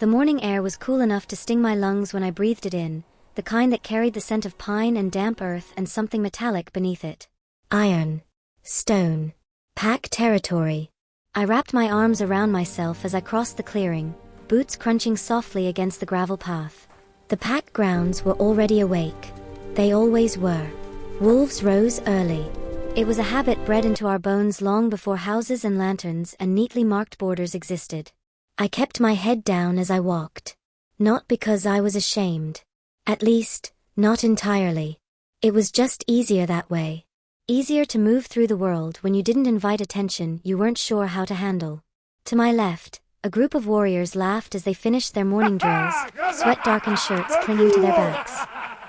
The morning air was cool enough to sting my lungs when I breathed it in, the kind that carried the scent of pine and damp earth and something metallic beneath it. Iron. Stone. Pack territory. I wrapped my arms around myself as I crossed the clearing, boots crunching softly against the gravel path. The pack grounds were already awake. They always were. Wolves rose early. It was a habit bred into our bones long before houses and lanterns and neatly marked borders existed. I kept my head down as I walked. Not because I was ashamed. At least, not entirely. It was just easier that way. Easier to move through the world when you didn't invite attention you weren't sure how to handle. To my left, a group of warriors laughed as they finished their morning drills, sweat-darkened shirts clinging to their backs.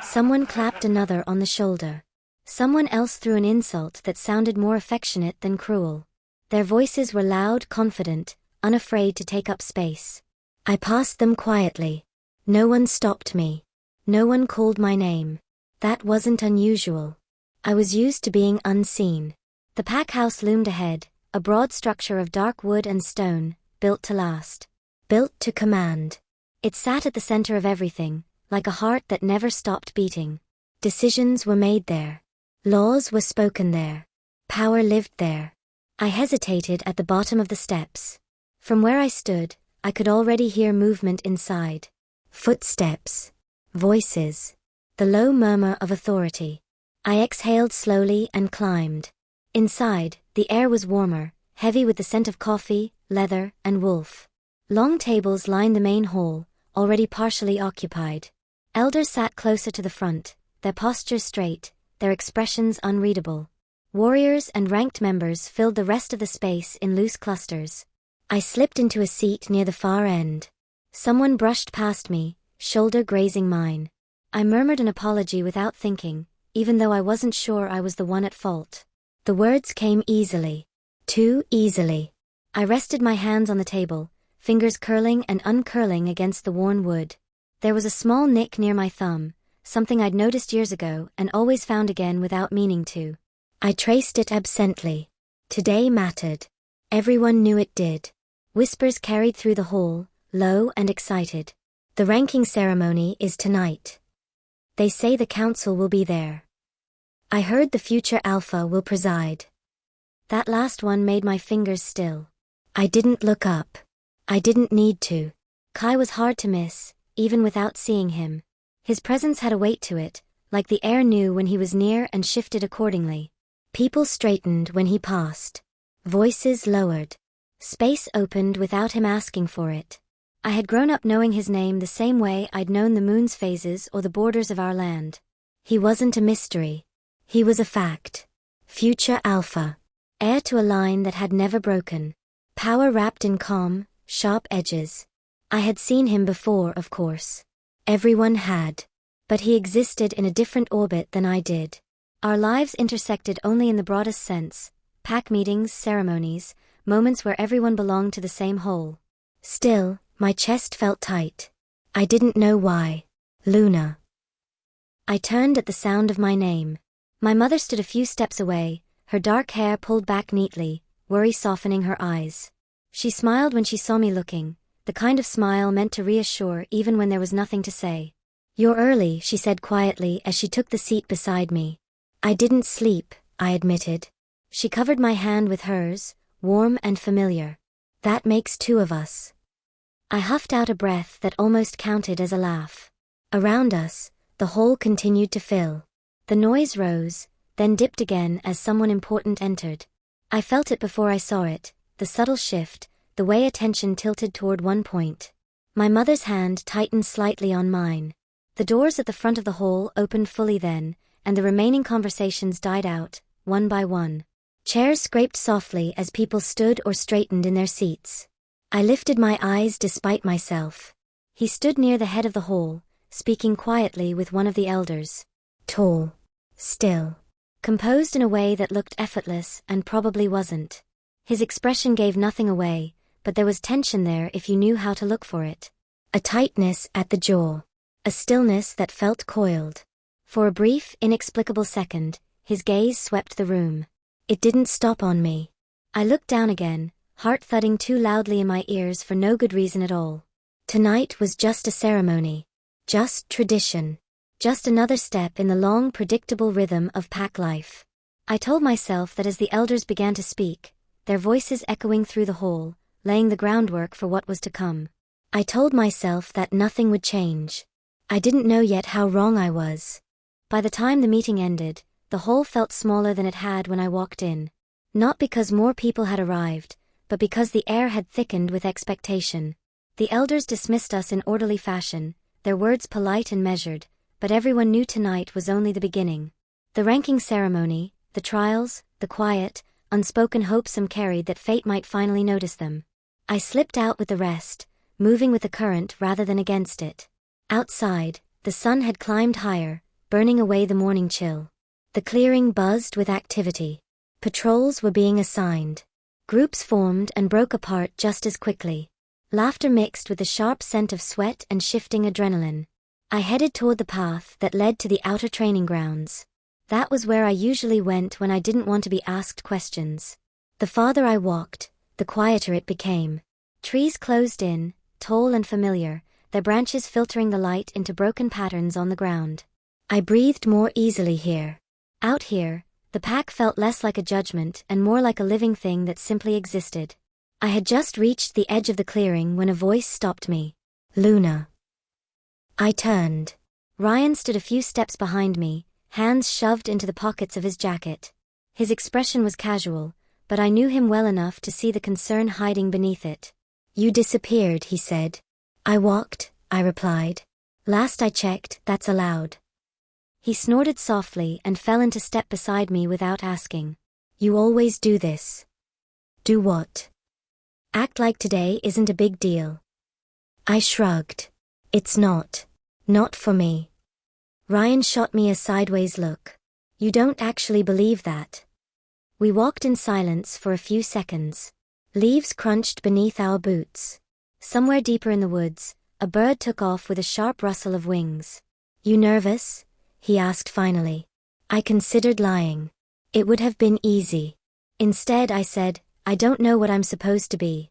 Someone clapped another on the shoulder. Someone else threw an insult that sounded more affectionate than cruel. Their voices were loud, confident, unafraid to take up space. I passed them quietly. No one stopped me. No one called my name. That wasn't unusual. I was used to being unseen. The pack house loomed ahead, a broad structure of dark wood and stone, built to last. Built to command. It sat at the center of everything, like a heart that never stopped beating. Decisions were made there. Laws were spoken there. Power lived there. I hesitated at the bottom of the steps. From where I stood, I could already hear movement inside. Footsteps. Voices. The low murmur of authority. I exhaled slowly and climbed. Inside, the air was warmer, heavy with the scent of coffee, leather, and wolf. Long tables lined the main hall, already partially occupied. Elders sat closer to the front, their postures straight, their expressions unreadable. Warriors and ranked members filled the rest of the space in loose clusters. I slipped into a seat near the far end. Someone brushed past me, shoulder grazing mine. I murmured an apology without thinking, even though I wasn't sure I was the one at fault. The words came easily. Too easily. I rested my hands on the table, fingers curling and uncurling against the worn wood. There was a small nick near my thumb, something I'd noticed years ago and always found again without meaning to. I traced it absently. Today mattered. Everyone knew it did. Whispers carried through the hall, low and excited. The ranking ceremony is tonight. They say the council will be there. I heard the future alpha will preside. That last one made my fingers still. I didn't look up. I didn't need to. Kai was hard to miss, even without seeing him. His presence had a weight to it, like the air knew when he was near and shifted accordingly. People straightened when he passed. Voices lowered. Space opened without him asking for it. I had grown up knowing his name the same way I'd known the moon's phases or the borders of our land. He wasn't a mystery. He was a fact. Future alpha. Heir to a line that had never broken. Power wrapped in calm, sharp edges. I had seen him before, of course. Everyone had. But he existed in a different orbit than I did. Our lives intersected only in the broadest sense. Pack meetings, ceremonies, moments where everyone belonged to the same whole. Still, my chest felt tight. I didn't know why. Luna. I turned at the sound of my name. My mother stood a few steps away, her dark hair pulled back neatly, worry softening her eyes. She smiled when she saw me looking, the kind of smile meant to reassure even when there was nothing to say. "You're early," she said quietly as she took the seat beside me. "I didn't sleep," I admitted. She covered my hand with hers, warm and familiar. "That makes two of us." I huffed out a breath that almost counted as a laugh. Around us, the hall continued to fill. The noise rose, then dipped again as someone important entered. I felt it before I saw it, the subtle shift, the way attention tilted toward one point. My mother's hand tightened slightly on mine. The doors at the front of the hall opened fully then, and the remaining conversations died out, one by one. Chairs scraped softly as people stood or straightened in their seats. I lifted my eyes despite myself. He stood near the head of the hall, speaking quietly with one of the elders. Tall. Still. Composed in a way that looked effortless and probably wasn't. His expression gave nothing away, but there was tension there if you knew how to look for it. A tightness at the jaw. A stillness that felt coiled. For a brief, inexplicable second, his gaze swept the room. It didn't stop on me. I looked down again, heart thudding too loudly in my ears for no good reason at all. Tonight was just a ceremony. Just tradition. Just another step in the long, predictable rhythm of pack life. I told myself that as the elders began to speak, their voices echoing through the hall, laying the groundwork for what was to come. I told myself that nothing would change. I didn't know yet how wrong I was. By the time the meeting ended, the hall felt smaller than it had when I walked in. Not because more people had arrived, but because the air had thickened with expectation. The elders dismissed us in orderly fashion, their words polite and measured, but everyone knew tonight was only the beginning. The ranking ceremony, the trials, the quiet, unspoken hopes some carried that fate might finally notice them. I slipped out with the rest, moving with the current rather than against it. Outside, the sun had climbed higher, burning away the morning chill. The clearing buzzed with activity. Patrols were being assigned. Groups formed and broke apart just as quickly. Laughter mixed with the sharp scent of sweat and shifting adrenaline. I headed toward the path that led to the outer training grounds. That was where I usually went when I didn't want to be asked questions. The farther I walked, the quieter it became. Trees closed in, tall and familiar, their branches filtering the light into broken patterns on the ground. I breathed more easily here. Out here, the pack felt less like a judgment and more like a living thing that simply existed. I had just reached the edge of the clearing when a voice stopped me. Luna. I turned. Ryan stood a few steps behind me, hands shoved into the pockets of his jacket. His expression was casual, but I knew him well enough to see the concern hiding beneath it. You disappeared, he said. I walked, I replied. Last I checked, that's allowed. He snorted softly and fell into step beside me without asking. You always do this. Do what? Act like today isn't a big deal. I shrugged. It's not. Not for me. Ryan shot me a sideways look. You don't actually believe that. We walked in silence for a few seconds. Leaves crunched beneath our boots. Somewhere deeper in the woods, a bird took off with a sharp rustle of wings. You nervous? He asked finally. I considered lying. It would have been easy. Instead I said, I don't know what I'm supposed to be.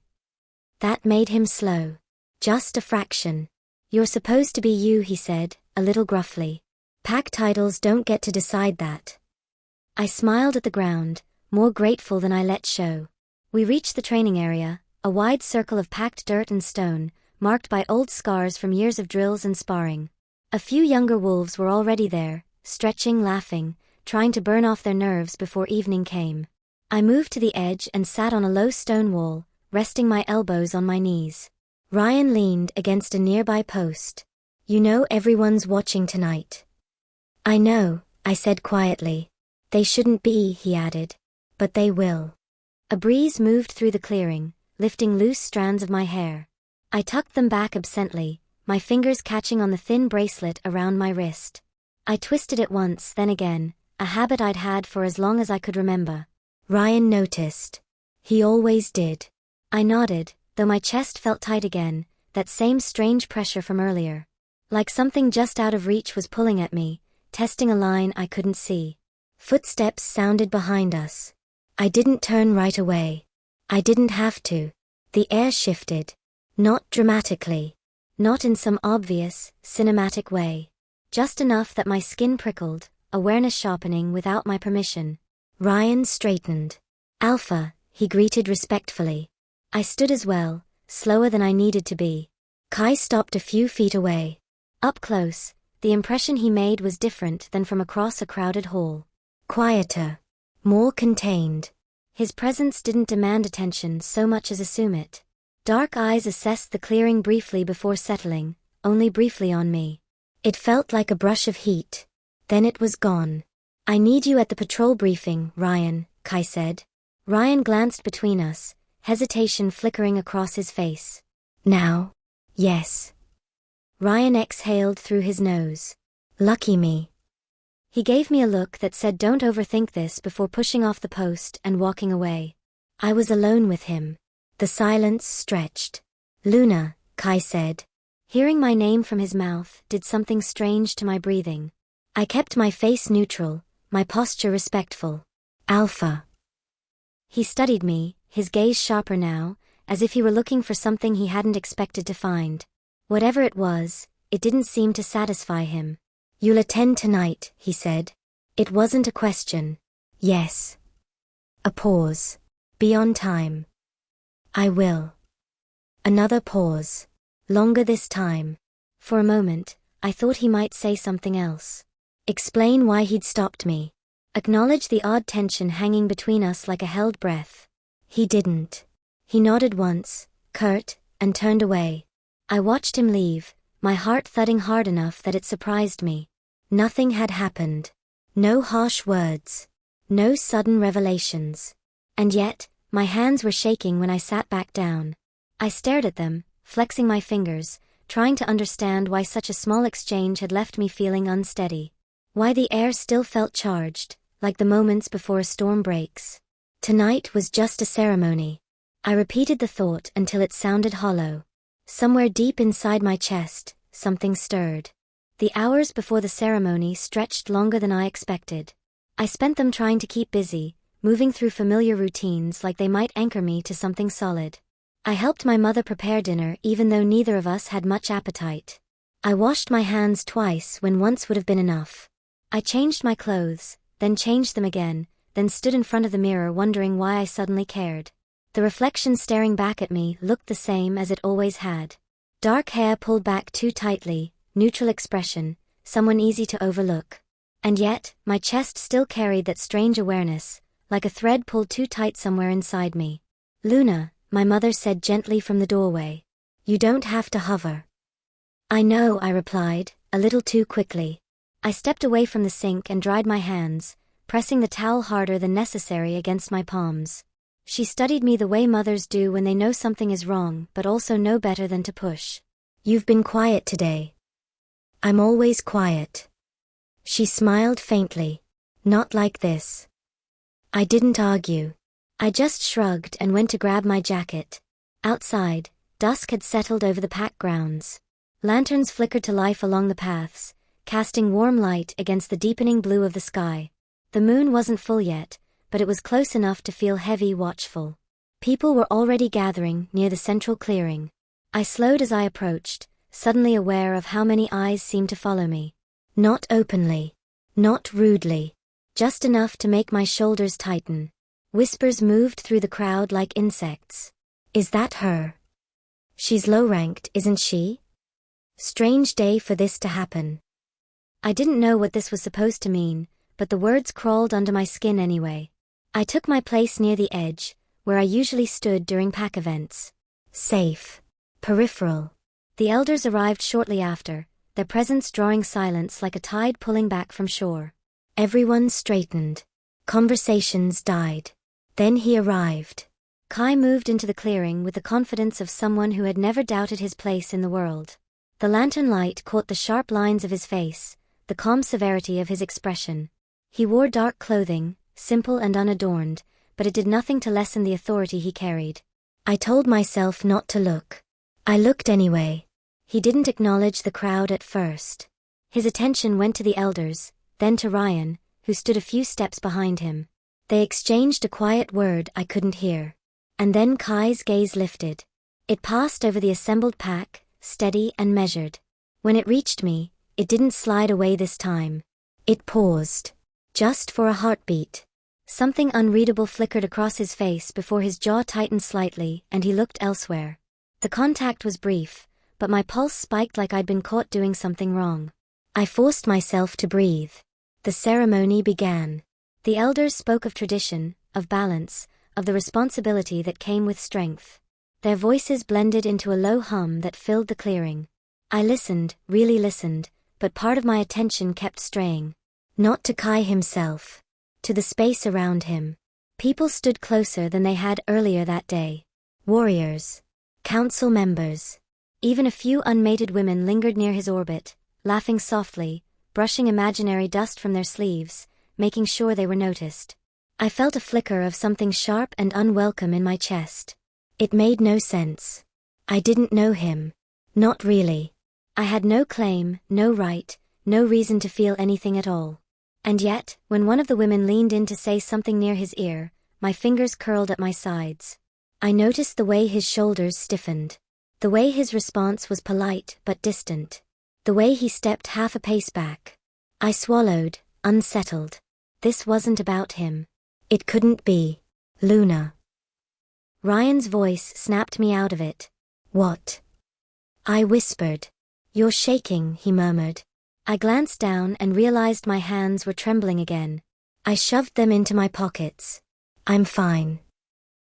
That made him slow. Just a fraction. You're supposed to be you, he said, a little gruffly. Pack titles don't get to decide that. I smiled at the ground, more grateful than I let show. We reached the training area, a wide circle of packed dirt and stone, marked by old scars from years of drills and sparring. A few younger wolves were already there, stretching, laughing, trying to burn off their nerves before evening came. I moved to the edge and sat on a low stone wall, resting my elbows on my knees. Ryan leaned against a nearby post. You know everyone's watching tonight. I know, I said quietly. They shouldn't be, he added. But they will. A breeze moved through the clearing, lifting loose strands of my hair. I tucked them back absently, my fingers catching on the thin bracelet around my wrist. I twisted it once, then again, a habit I'd had for as long as I could remember. Ryan noticed. He always did. I nodded, though my chest felt tight again, that same strange pressure from earlier. Like something just out of reach was pulling at me, testing a line I couldn't see. Footsteps sounded behind us. I didn't turn right away. I didn't have to. The air shifted. Not dramatically. Not in some obvious, cinematic way. Just enough that my skin prickled, awareness sharpening without my permission. Ryan straightened. Alpha, he greeted respectfully. I stood as well, slower than I needed to be. Kai stopped a few feet away. Up close, the impression he made was different than from across a crowded hall. Quieter. More contained. His presence didn't demand attention so much as assume it. Dark eyes assessed the clearing briefly before settling, only briefly on me. It felt like a brush of heat. Then it was gone. I need you at the patrol briefing, Ryan, Kai said. Ryan glanced between us, hesitation flickering across his face. Now? Yes. Ryan exhaled through his nose. Lucky me. He gave me a look that said don't overthink this before pushing off the post and walking away. I was alone with him. The silence stretched. Luna, Kai said. Hearing my name from his mouth did something strange to my breathing. I kept my face neutral, my posture respectful. Alpha. He studied me, his gaze sharper now, as if he were looking for something he hadn't expected to find. Whatever it was, it didn't seem to satisfy him. "You'll attend tonight," he said. It wasn't a question. Yes. A pause. "Be on time." "I will." Another pause. Longer this time. For a moment, I thought he might say something else. Explain why he'd stopped me. Acknowledge the odd tension hanging between us like a held breath. He didn't. He nodded once, curt, and turned away. I watched him leave, my heart thudding hard enough that it surprised me. Nothing had happened. No harsh words. No sudden revelations. And yet, my hands were shaking when I sat back down. I stared at them, flexing my fingers, trying to understand why such a small exchange had left me feeling unsteady. Why the air still felt charged, like the moments before a storm breaks. Tonight was just a ceremony. I repeated the thought until it sounded hollow. Somewhere deep inside my chest, something stirred. The hours before the ceremony stretched longer than I expected. I spent them trying to keep busy, moving through familiar routines like they might anchor me to something solid. I helped my mother prepare dinner even though neither of us had much appetite. I washed my hands twice when once would have been enough. I changed my clothes, then changed them again, then stood in front of the mirror wondering why I suddenly cared. The reflection staring back at me looked the same as it always had. Dark hair pulled back too tightly, neutral expression, someone easy to overlook. And yet, my chest still carried that strange awareness, like a thread pulled too tight somewhere inside me. "Luna," my mother said gently from the doorway. "You don't have to hover." "I know," I replied, a little too quickly. I stepped away from the sink and dried my hands, pressing the towel harder than necessary against my palms. She studied me the way mothers do when they know something is wrong but also know better than to push. "You've been quiet today." "I'm always quiet." She smiled faintly. "Not like this." I didn't argue. I just shrugged and went to grab my jacket. Outside, dusk had settled over the packed grounds. Lanterns flickered to life along the paths, casting warm light against the deepening blue of the sky. The moon wasn't full yet, but it was close enough to feel heavy, watchful. People were already gathering near the central clearing. I slowed as I approached, suddenly aware of how many eyes seemed to follow me. Not openly. Not rudely. Just enough to make my shoulders tighten. Whispers moved through the crowd like insects. "Is that her? She's low-ranked, isn't she? Strange day for this to happen." I didn't know what this was supposed to mean, but the words crawled under my skin anyway. I took my place near the edge, where I usually stood during pack events. Safe. Peripheral. The elders arrived shortly after, their presence drawing silence like a tide pulling back from shore. Everyone straightened. Conversations died. Then he arrived. Kai moved into the clearing with the confidence of someone who had never doubted his place in the world. The lantern light caught the sharp lines of his face, the calm severity of his expression. He wore dark clothing, simple and unadorned, but it did nothing to lessen the authority he carried. I told myself not to look. I looked anyway. He didn't acknowledge the crowd at first. His attention went to the elders, then to Ryan, who stood a few steps behind him. They exchanged a quiet word I couldn't hear. And then Kai's gaze lifted. It passed over the assembled pack, steady and measured. When it reached me, it didn't slide away this time. It paused. Just for a heartbeat. Something unreadable flickered across his face before his jaw tightened slightly and he looked elsewhere. The contact was brief, but my pulse spiked like I'd been caught doing something wrong. I forced myself to breathe. The ceremony began. The elders spoke of tradition, of balance, of the responsibility that came with strength. Their voices blended into a low hum that filled the clearing. I listened, really listened, but part of my attention kept straying. Not to Kai himself. To the space around him. People stood closer than they had earlier that day. Warriors. Council members. Even a few unmated women lingered near his orbit, laughing softly, brushing imaginary dust from their sleeves, making sure they were noticed. I felt a flicker of something sharp and unwelcome in my chest. It made no sense. I didn't know him. Not really. I had no claim, no right, no reason to feel anything at all. And yet, when one of the women leaned in to say something near his ear, my fingers curled at my sides. I noticed the way his shoulders stiffened. The way his response was polite but distant. The way he stepped half a pace back. I swallowed, unsettled. This wasn't about him. It couldn't be. Luna. Ryan's voice snapped me out of it. What? I whispered. You're shaking, he murmured. I glanced down and realized my hands were trembling again. I shoved them into my pockets. I'm fine.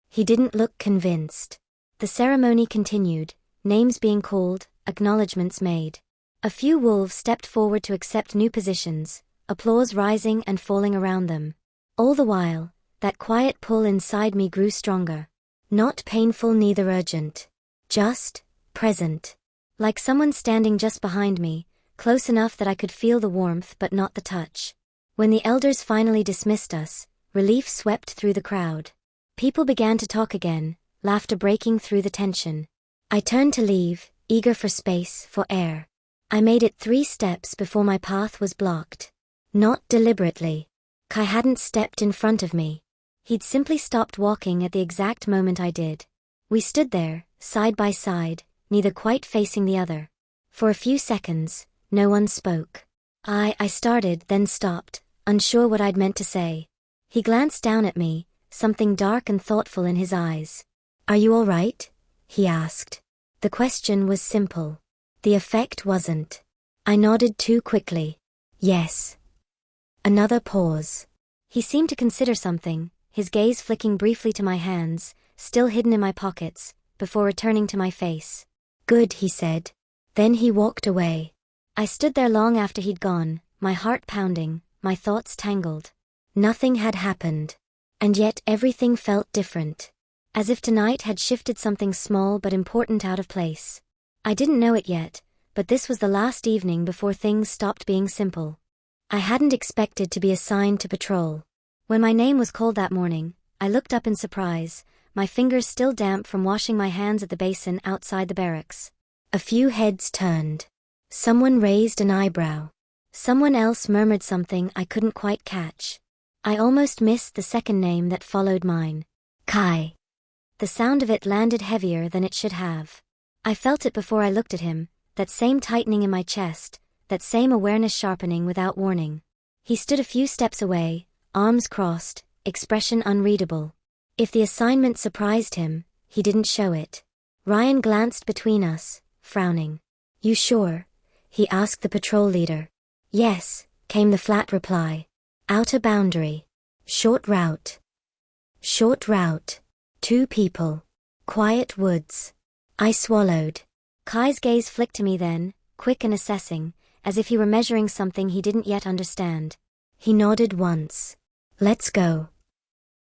He didn't look convinced. The ceremony continued, names being called, acknowledgements made. A few wolves stepped forward to accept new positions, applause rising and falling around them. All the while, that quiet pull inside me grew stronger. Not painful, neither urgent. Just present. Like someone standing just behind me, close enough that I could feel the warmth but not the touch. When the elders finally dismissed us, relief swept through the crowd. People began to talk again, laughter breaking through the tension. I turned to leave, eager for space, for air. I made it 3 steps before my path was blocked. Not deliberately. Kai hadn't stepped in front of me. He'd simply stopped walking at the exact moment I did. We stood there, side by side, neither quite facing the other. For a few seconds, no one spoke. I started, then stopped, unsure what I'd meant to say. He glanced down at me, something dark and thoughtful in his eyes. Are you all right? He asked. The question was simple. The effect wasn't. I nodded too quickly. Yes. Another pause. He seemed to consider something, his gaze flicking briefly to my hands, still hidden in my pockets, before returning to my face. Good, he said. Then he walked away. I stood there long after he'd gone, my heart pounding, my thoughts tangled. Nothing had happened. And yet everything felt different. As if tonight had shifted something small but important out of place. I didn't know it yet, but this was the last evening before things stopped being simple. I hadn't expected to be assigned to patrol. When my name was called that morning, I looked up in surprise, my fingers still damp from washing my hands at the basin outside the barracks. A few heads turned. Someone raised an eyebrow. Someone else murmured something I couldn't quite catch. I almost missed the second name that followed mine. Kai. The sound of it landed heavier than it should have. I felt it before I looked at him, that same tightening in my chest, that same awareness sharpening without warning. He stood a few steps away, arms crossed, expression unreadable. If the assignment surprised him, he didn't show it. Ryan glanced between us, frowning. You sure? He asked the patrol leader. Yes, came the flat reply. Outer boundary. Short route. Short route. 2 people. Quiet woods. I swallowed. Kai's gaze flicked to me then, quick and assessing, as if he were measuring something he didn't yet understand. He nodded once. Let's go.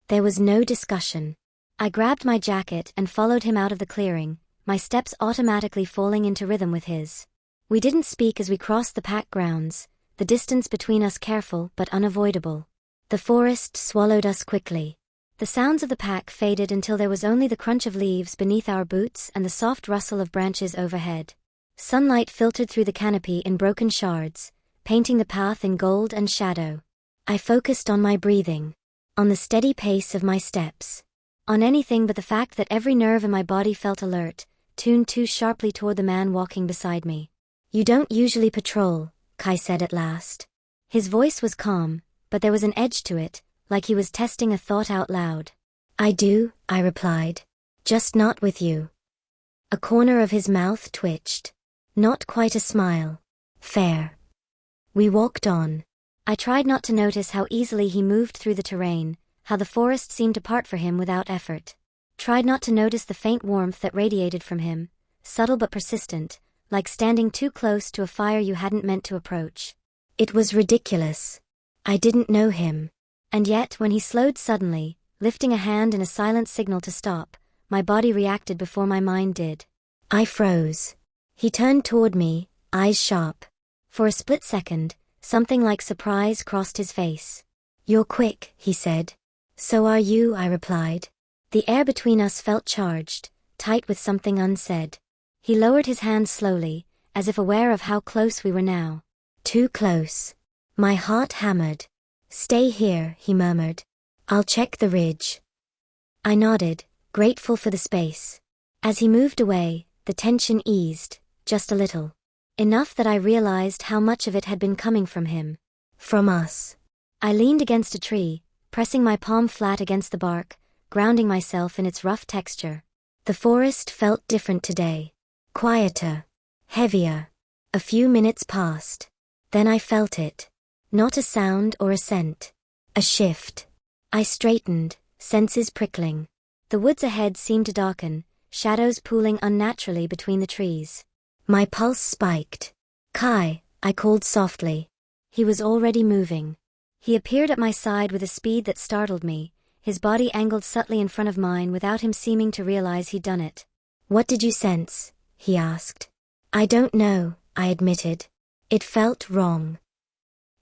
There was no discussion. I grabbed my jacket and followed him out of the clearing, my steps automatically falling into rhythm with his. We didn't speak as we crossed the pack grounds, the distance between us careful but unavoidable. The forest swallowed us quickly. The sounds of the pack faded until there was only the crunch of leaves beneath our boots and the soft rustle of branches overhead. Sunlight filtered through the canopy in broken shards, painting the path in gold and shadow. I focused on my breathing, on the steady pace of my steps, on anything but the fact that every nerve in my body felt alert, tuned too sharply toward the man walking beside me. You don't usually patrol, Kai said at last. His voice was calm, but there was an edge to it, like he was testing a thought out loud. I do, I replied. Just not with you. A corner of his mouth twitched. Not quite a smile. Fair. We walked on. I tried not to notice how easily he moved through the terrain, how the forest seemed to part for him without effort. Tried not to notice the faint warmth that radiated from him, subtle but persistent, like standing too close to a fire you hadn't meant to approach. It was ridiculous. I didn't know him. And yet, when he slowed suddenly, lifting a hand in a silent signal to stop, my body reacted before my mind did. I froze. He turned toward me, eyes sharp. For a split second, something like surprise crossed his face. You're quick, he said. So are you, I replied. The air between us felt charged, tight with something unsaid. He lowered his hand slowly, as if aware of how close we were now. Too close. My heart hammered. Stay here, he murmured. I'll check the ridge. I nodded, grateful for the space. As he moved away, The tension eased, just a little. Enough that I realized how much of it had been coming from him. From us. I leaned against a tree, pressing my palm flat against the bark, grounding myself in its rough texture. The forest felt different today. Quieter. Heavier. A few minutes passed. Then I felt it. Not a sound or a scent. A shift. I straightened, senses prickling. The woods ahead seemed to darken, shadows pooling unnaturally between the trees. My pulse spiked. Kai, I called softly. He was already moving. He appeared at my side with a speed that startled me, his body angled subtly in front of mine without him seeming to realize he'd done it. What did you sense? He asked. I don't know, I admitted. It felt wrong.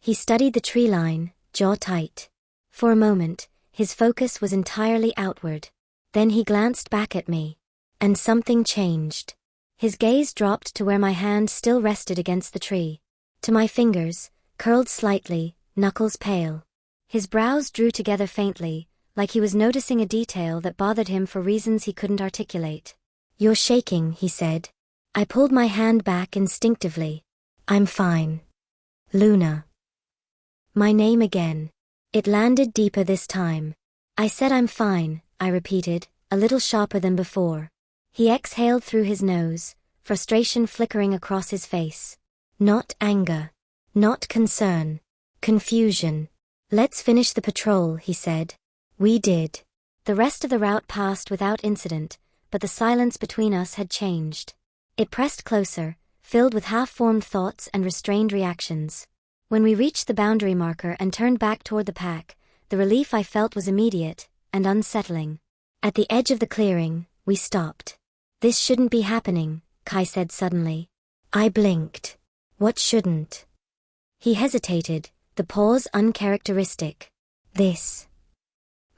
He studied the tree line, jaw tight. For a moment, his focus was entirely outward. Then he glanced back at me. And something changed. His gaze dropped to where my hand still rested against the tree. To my fingers, curled slightly, knuckles pale. His brows drew together faintly, like he was noticing a detail that bothered him for reasons he couldn't articulate. You're shaking, he said. I pulled my hand back instinctively. I'm fine. Luna. My name again. It landed deeper this time. I said I'm fine, I repeated, a little sharper than before. He exhaled through his nose, frustration flickering across his face. Not anger. Not concern. Confusion. Let's finish the patrol, he said. We did. The rest of the route passed without incident, but the silence between us had changed. It pressed closer, filled with half-formed thoughts and restrained reactions. When we reached the boundary marker and turned back toward the pack, the relief I felt was immediate and unsettling. At the edge of the clearing, we stopped. This shouldn't be happening, Kai said suddenly. I blinked. What shouldn't? He hesitated, the pause uncharacteristic. This.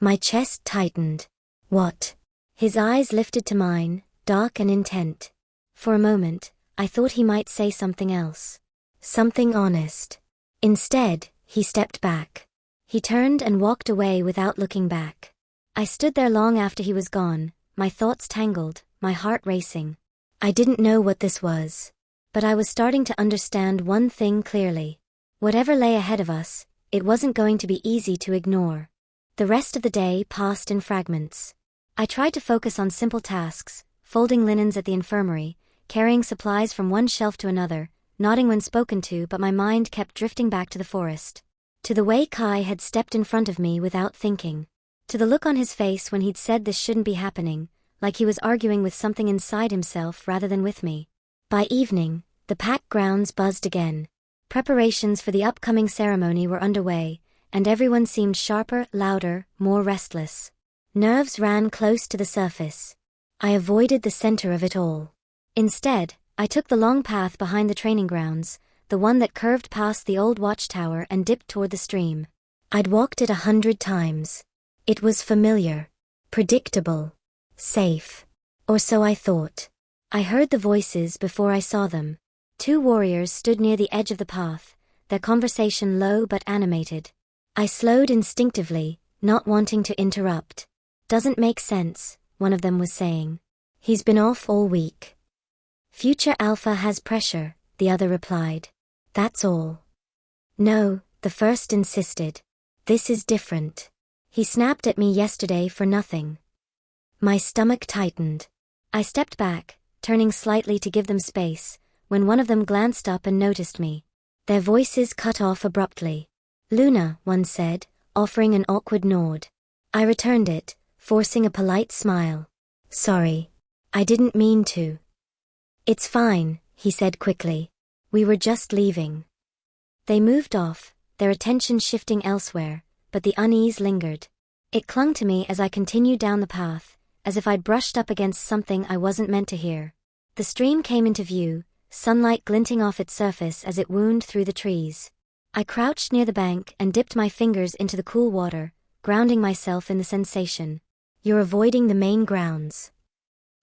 My chest tightened. What? His eyes lifted to mine, dark and intent. For a moment, I thought he might say something else. Something honest. Instead, he stepped back. He turned and walked away without looking back. I stood there long after he was gone, my thoughts tangled, my heart racing. I didn't know what this was. But I was starting to understand one thing clearly. Whatever lay ahead of us, it wasn't going to be easy to ignore. The rest of the day passed in fragments. I tried to focus on simple tasks, folding linens at the infirmary, carrying supplies from one shelf to another, nodding when spoken to, but my mind kept drifting back to the forest. To the way Kai had stepped in front of me without thinking. To the look on his face when he'd said this shouldn't be happening, like he was arguing with something inside himself rather than with me. By evening, the pack grounds buzzed again. Preparations for the upcoming ceremony were underway, and everyone seemed sharper, louder, more restless. Nerves ran close to the surface. I avoided the center of it all. Instead, I took the long path behind the training grounds, the one that curved past the old watchtower and dipped toward the stream. I'd walked it 100 times. It was familiar. Predictable. Safe. Or so I thought. I heard the voices before I saw them. 2 warriors stood near the edge of the path, their conversation low but animated. I slowed instinctively, not wanting to interrupt. Doesn't make sense, one of them was saying. He's been off all week. Future Alpha has pressure, the other replied. That's all. No, the first insisted. This is different. He snapped at me yesterday for nothing. My stomach tightened. I stepped back, turning slightly to give them space, when one of them glanced up and noticed me. Their voices cut off abruptly. Luna, one said, offering an awkward nod. I returned it, forcing a polite smile. Sorry. I didn't mean to. It's fine, he said quickly. We were just leaving. They moved off, their attention shifting elsewhere, but the unease lingered. It clung to me as I continued down the path, as if I'd brushed up against something I wasn't meant to hear. The stream came into view, sunlight glinting off its surface as it wound through the trees. I crouched near the bank and dipped my fingers into the cool water, grounding myself in the sensation. You're avoiding the main grounds.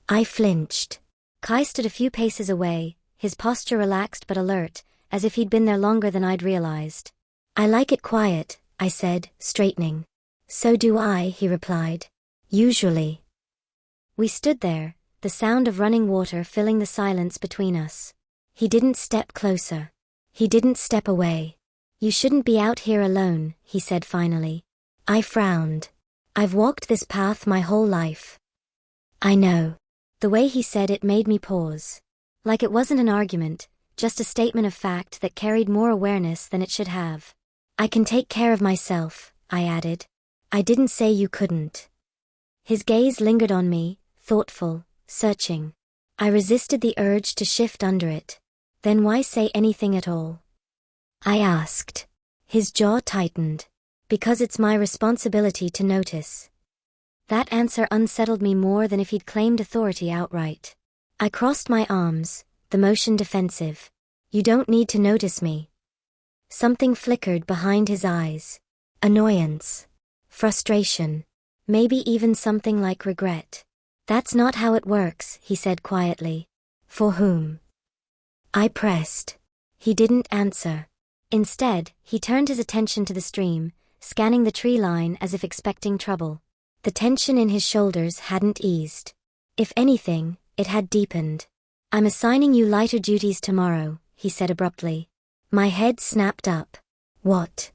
I flinched. Kai stood a few paces away, his posture relaxed but alert, as if he'd been there longer than I'd realized. I like it quiet, I said, straightening. So do I, he replied. Usually. We stood there, the sound of running water filling the silence between us. He didn't step closer. He didn't step away. "You shouldn't be out here alone," he said finally. I frowned. "I've walked this path my whole life." "I know." The way he said it made me pause. Like it wasn't an argument, just a statement of fact that carried more awareness than it should have. "I can take care of myself," I added. "I didn't say you couldn't." His gaze lingered on me, thoughtful, searching. I resisted the urge to shift under it. "Then why say anything at all?" I asked. His jaw tightened. "Because it's my responsibility to notice." That answer unsettled me more than if he'd claimed authority outright. I crossed my arms, the motion defensive. "You don't need to notice me." Something flickered behind his eyes. Annoyance. Frustration. Maybe even something like regret. "That's not how it works," he said quietly. "For whom?" I pressed. He didn't answer. Instead, he turned his attention to the stream, scanning the tree line as if expecting trouble. The tension in his shoulders hadn't eased. If anything, it had deepened. "I'm assigning you lighter duties tomorrow," he said abruptly. My head snapped up. "What?"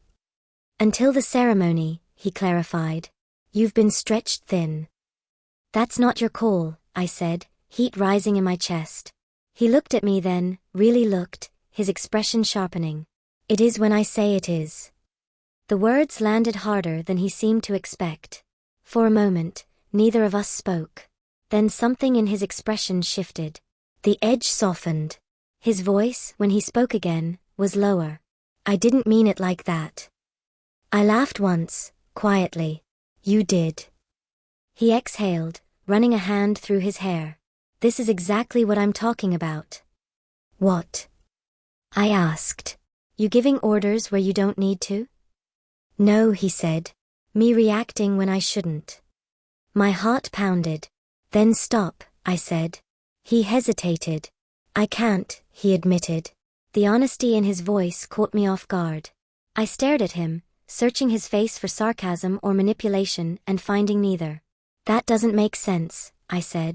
"Until the ceremony," he clarified. "You've been stretched thin." "That's not your call," I said, heat rising in my chest. He looked at me then, really looked, his expression sharpening. "It is when I say it is." The words landed harder than he seemed to expect. For a moment, neither of us spoke. Then something in his expression shifted. The edge softened. His voice, when he spoke again, was lower. "I didn't mean it like that." I laughed once, quietly. "You did." He exhaled, running a hand through his hair. "This is exactly what I'm talking about." "What?" I asked. "You giving orders where you don't need to?" "No," he said. "Me reacting when I shouldn't." My heart pounded. "Then stop," I said. He hesitated. "I can't," he admitted. The honesty in his voice caught me off guard. I stared at him, searching his face for sarcasm or manipulation and finding neither. "That doesn't make sense," I said.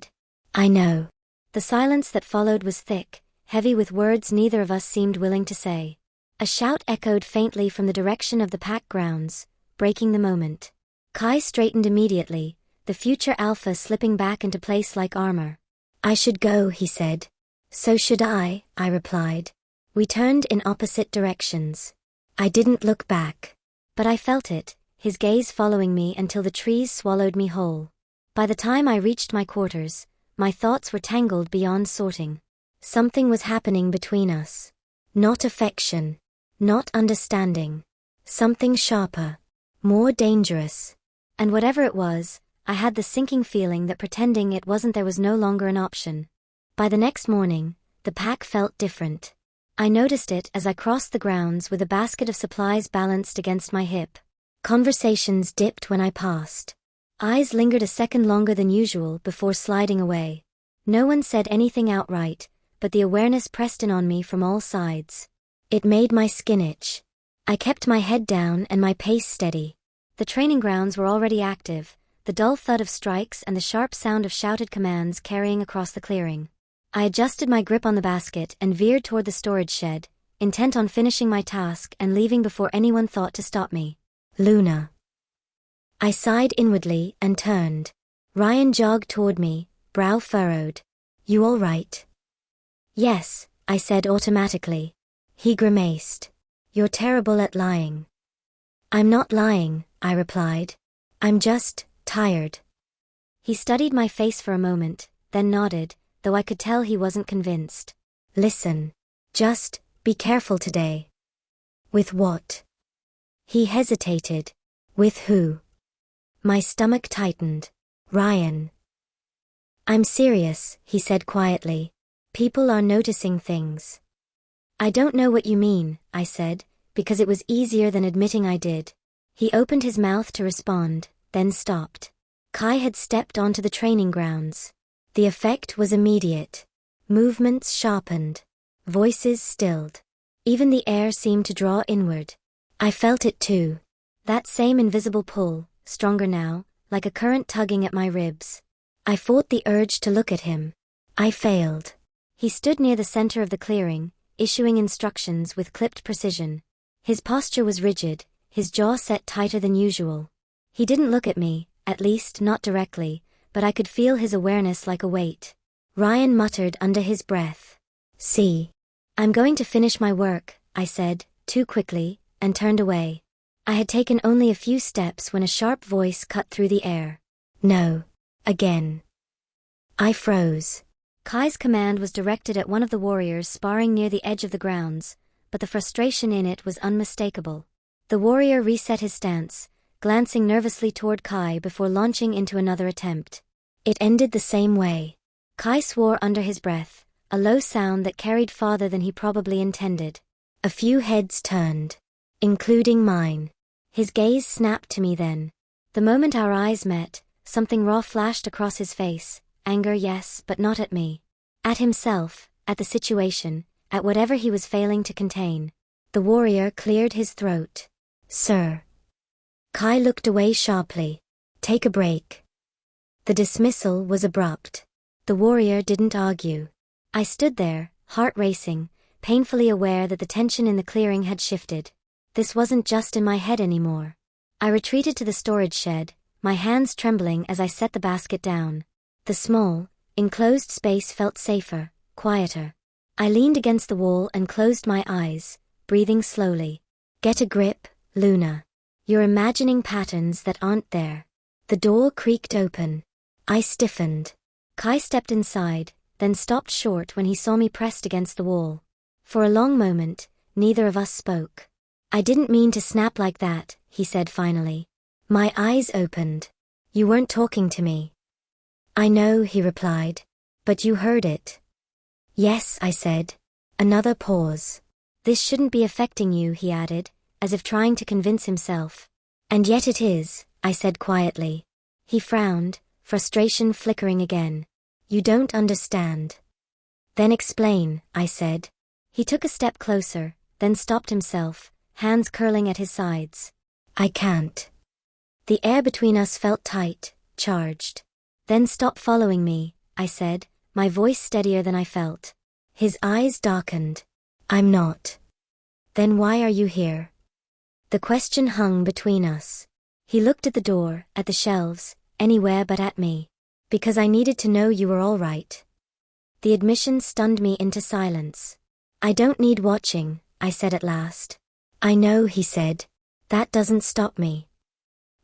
"I know." The silence that followed was thick, heavy with words neither of us seemed willing to say. A shout echoed faintly from the direction of the pack grounds, breaking the moment. Kai straightened immediately, the future alpha slipping back into place like armor. "I should go," he said. "So should I replied. We turned in opposite directions. I didn't look back. But I felt it, his gaze following me until the trees swallowed me whole. By the time I reached my quarters, my thoughts were tangled beyond sorting. Something was happening between us. Not affection. Not understanding. Something sharper. More dangerous. And whatever it was, I had the sinking feeling that pretending it wasn't there was no longer an option. By the next morning, the pack felt different. I noticed it as I crossed the grounds with a basket of supplies balanced against my hip. Conversations dipped when I passed. Eyes lingered a second longer than usual before sliding away. No one said anything outright, but the awareness pressed in on me from all sides. It made my skin itch. I kept my head down and my pace steady. The training grounds were already active, the dull thud of strikes and the sharp sound of shouted commands carrying across the clearing. I adjusted my grip on the basket and veered toward the storage shed, intent on finishing my task and leaving before anyone thought to stop me. "Luna." I sighed inwardly and turned. Ryan jogged toward me, brow furrowed. "You all right?" "Yes," I said automatically. He grimaced. "You're terrible at lying." "I'm not lying," I replied. "I'm just tired." He studied my face for a moment, then nodded, though I could tell he wasn't convinced. "Listen. Just be careful today." "With what?" He hesitated. "With who?" My stomach tightened. "Ryan." "I'm serious," he said quietly. "People are noticing things." "I don't know what you mean," I said, because it was easier than admitting I did. He opened his mouth to respond, then stopped. Kai had stepped onto the training grounds. The effect was immediate. Movements sharpened. Voices stilled. Even the air seemed to draw inward. I felt it too. That same invisible pull, stronger now, like a current tugging at my ribs. I fought the urge to look at him. I failed. He stood near the center of the clearing, issuing instructions with clipped precision. His posture was rigid, his jaw set tighter than usual. He didn't look at me, at least not directly, but I could feel his awareness like a weight. Ryan muttered under his breath. "See. I'm going to finish my work," I said, too quickly, and turned away. I had taken only a few steps when a sharp voice cut through the air. "No. Again." I froze. Kai's command was directed at one of the warriors sparring near the edge of the grounds, but the frustration in it was unmistakable. The warrior reset his stance, glancing nervously toward Kai before launching into another attempt. It ended the same way. Kai swore under his breath, a low sound that carried farther than he probably intended. A few heads turned, including mine. His gaze snapped to me then. The moment our eyes met, something raw flashed across his face. Anger, yes, but not at me. At himself, at the situation, at whatever he was failing to contain. The warrior cleared his throat. "Sir." Kai looked away sharply. "Take a break." The dismissal was abrupt. The warrior didn't argue. I stood there, heart racing, painfully aware that the tension in the clearing had shifted. This wasn't just in my head anymore. I retreated to the storage shed, my hands trembling as I set the basket down. The small, enclosed space felt safer, quieter. I leaned against the wall and closed my eyes, breathing slowly. "Get a grip, Luna. You're imagining patterns that aren't there." The door creaked open. I stiffened. Kai stepped inside, then stopped short when he saw me pressed against the wall. For a long moment, neither of us spoke. "I didn't mean to snap like that," he said finally. My eyes opened. "You weren't talking to me." "I know," he replied. "But you heard it." "Yes," I said. Another pause. "This shouldn't be affecting you," he added, as if trying to convince himself. "And yet it is," I said quietly. He frowned, frustration flickering again. "You don't understand." "Then explain," I said. He took a step closer, then stopped himself, hands curling at his sides. "I can't." The air between us felt tight, charged. "Then stop following me," I said, my voice steadier than I felt. His eyes darkened. "I'm not." "Then why are you here?" The question hung between us. He looked at the door, at the shelves, anywhere but at me. "Because I needed to know you were all right." The admission stunned me into silence. "I don't need watching," I said at last. "I know," he said. "That doesn't stop me."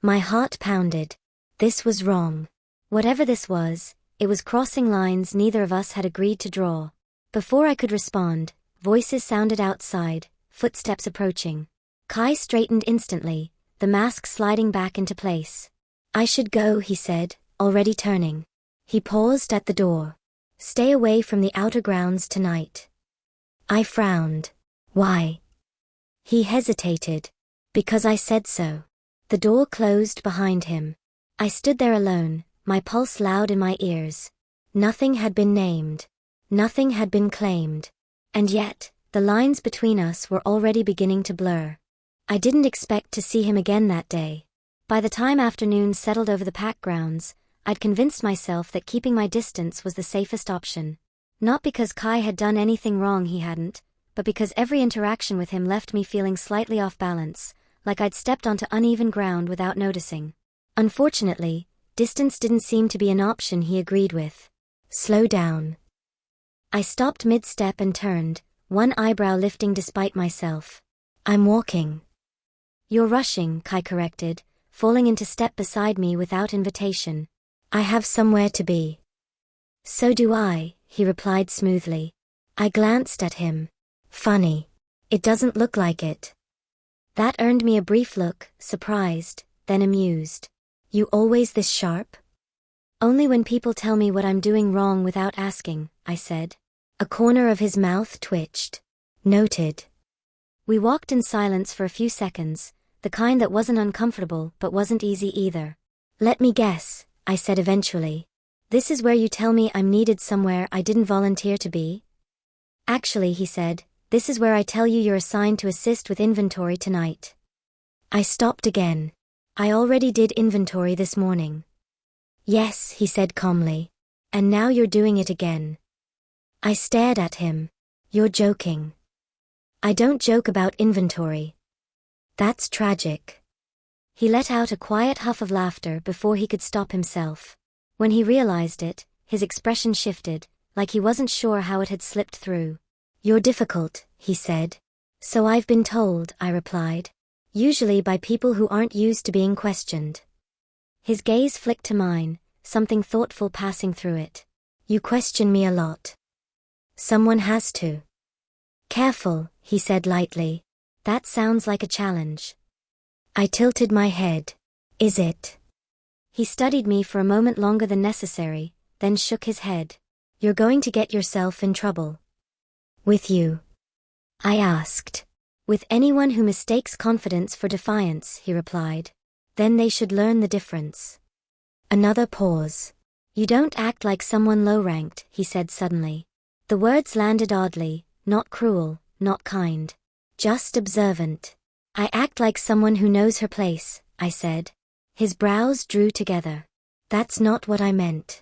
My heart pounded. This was wrong. Whatever this was, it was crossing lines neither of us had agreed to draw. Before I could respond, voices sounded outside, footsteps approaching. Kai straightened instantly, the mask sliding back into place. "I should go," he said, already turning. He paused at the door. "Stay away from the outer grounds tonight." I frowned. "Why?" He hesitated. "Because I said so." The door closed behind him. I stood there alone, my pulse loud in my ears. Nothing had been named. Nothing had been claimed. And yet, the lines between us were already beginning to blur. I didn't expect to see him again that day. By the time afternoon settled over the pack grounds, I'd convinced myself that keeping my distance was the safest option. Not because Kai had done anything wrong, he hadn't, but because every interaction with him left me feeling slightly off balance, like I'd stepped onto uneven ground without noticing. Unfortunately, distance didn't seem to be an option he agreed with. "Slow down." I stopped mid-step and turned, one eyebrow lifting despite myself. "I'm walking." "You're rushing," Kai corrected, falling into step beside me without invitation. "I have somewhere to be." "So do I," he replied smoothly. I glanced at him. "Funny. It doesn't look like it." That earned me a brief look, surprised, then amused. "You always this sharp?" "Only when people tell me what I'm doing wrong without asking," I said. A corner of his mouth twitched. "Noted." We walked in silence for a few seconds, the kind that wasn't uncomfortable but wasn't easy either. "Let me guess," I said eventually. "This is where you tell me I'm needed somewhere I didn't volunteer to be?" "Actually," he said, "this is where I tell you you're assigned to assist with inventory tonight." I stopped again. I already did inventory this morning. Yes, he said calmly. And now you're doing it again. I stared at him. You're joking. I don't joke about inventory. That's tragic. He let out a quiet huff of laughter before he could stop himself. When he realized it, his expression shifted, like he wasn't sure how it had slipped through. You're difficult, he said. So I've been told, I replied. Usually by people who aren't used to being questioned. His gaze flicked to mine, something thoughtful passing through it. You question me a lot. Someone has to. Careful, he said lightly. That sounds like a challenge. I tilted my head. Is it? He studied me for a moment longer than necessary, then shook his head. You're going to get yourself in trouble. With you? I asked. With anyone who mistakes confidence for defiance, he replied. Then they should learn the difference. Another pause. You don't act like someone low-ranked, he said suddenly. The words landed oddly, not cruel, not kind. Just observant. I act like someone who knows her place, I said. His brows drew together. That's not what I meant.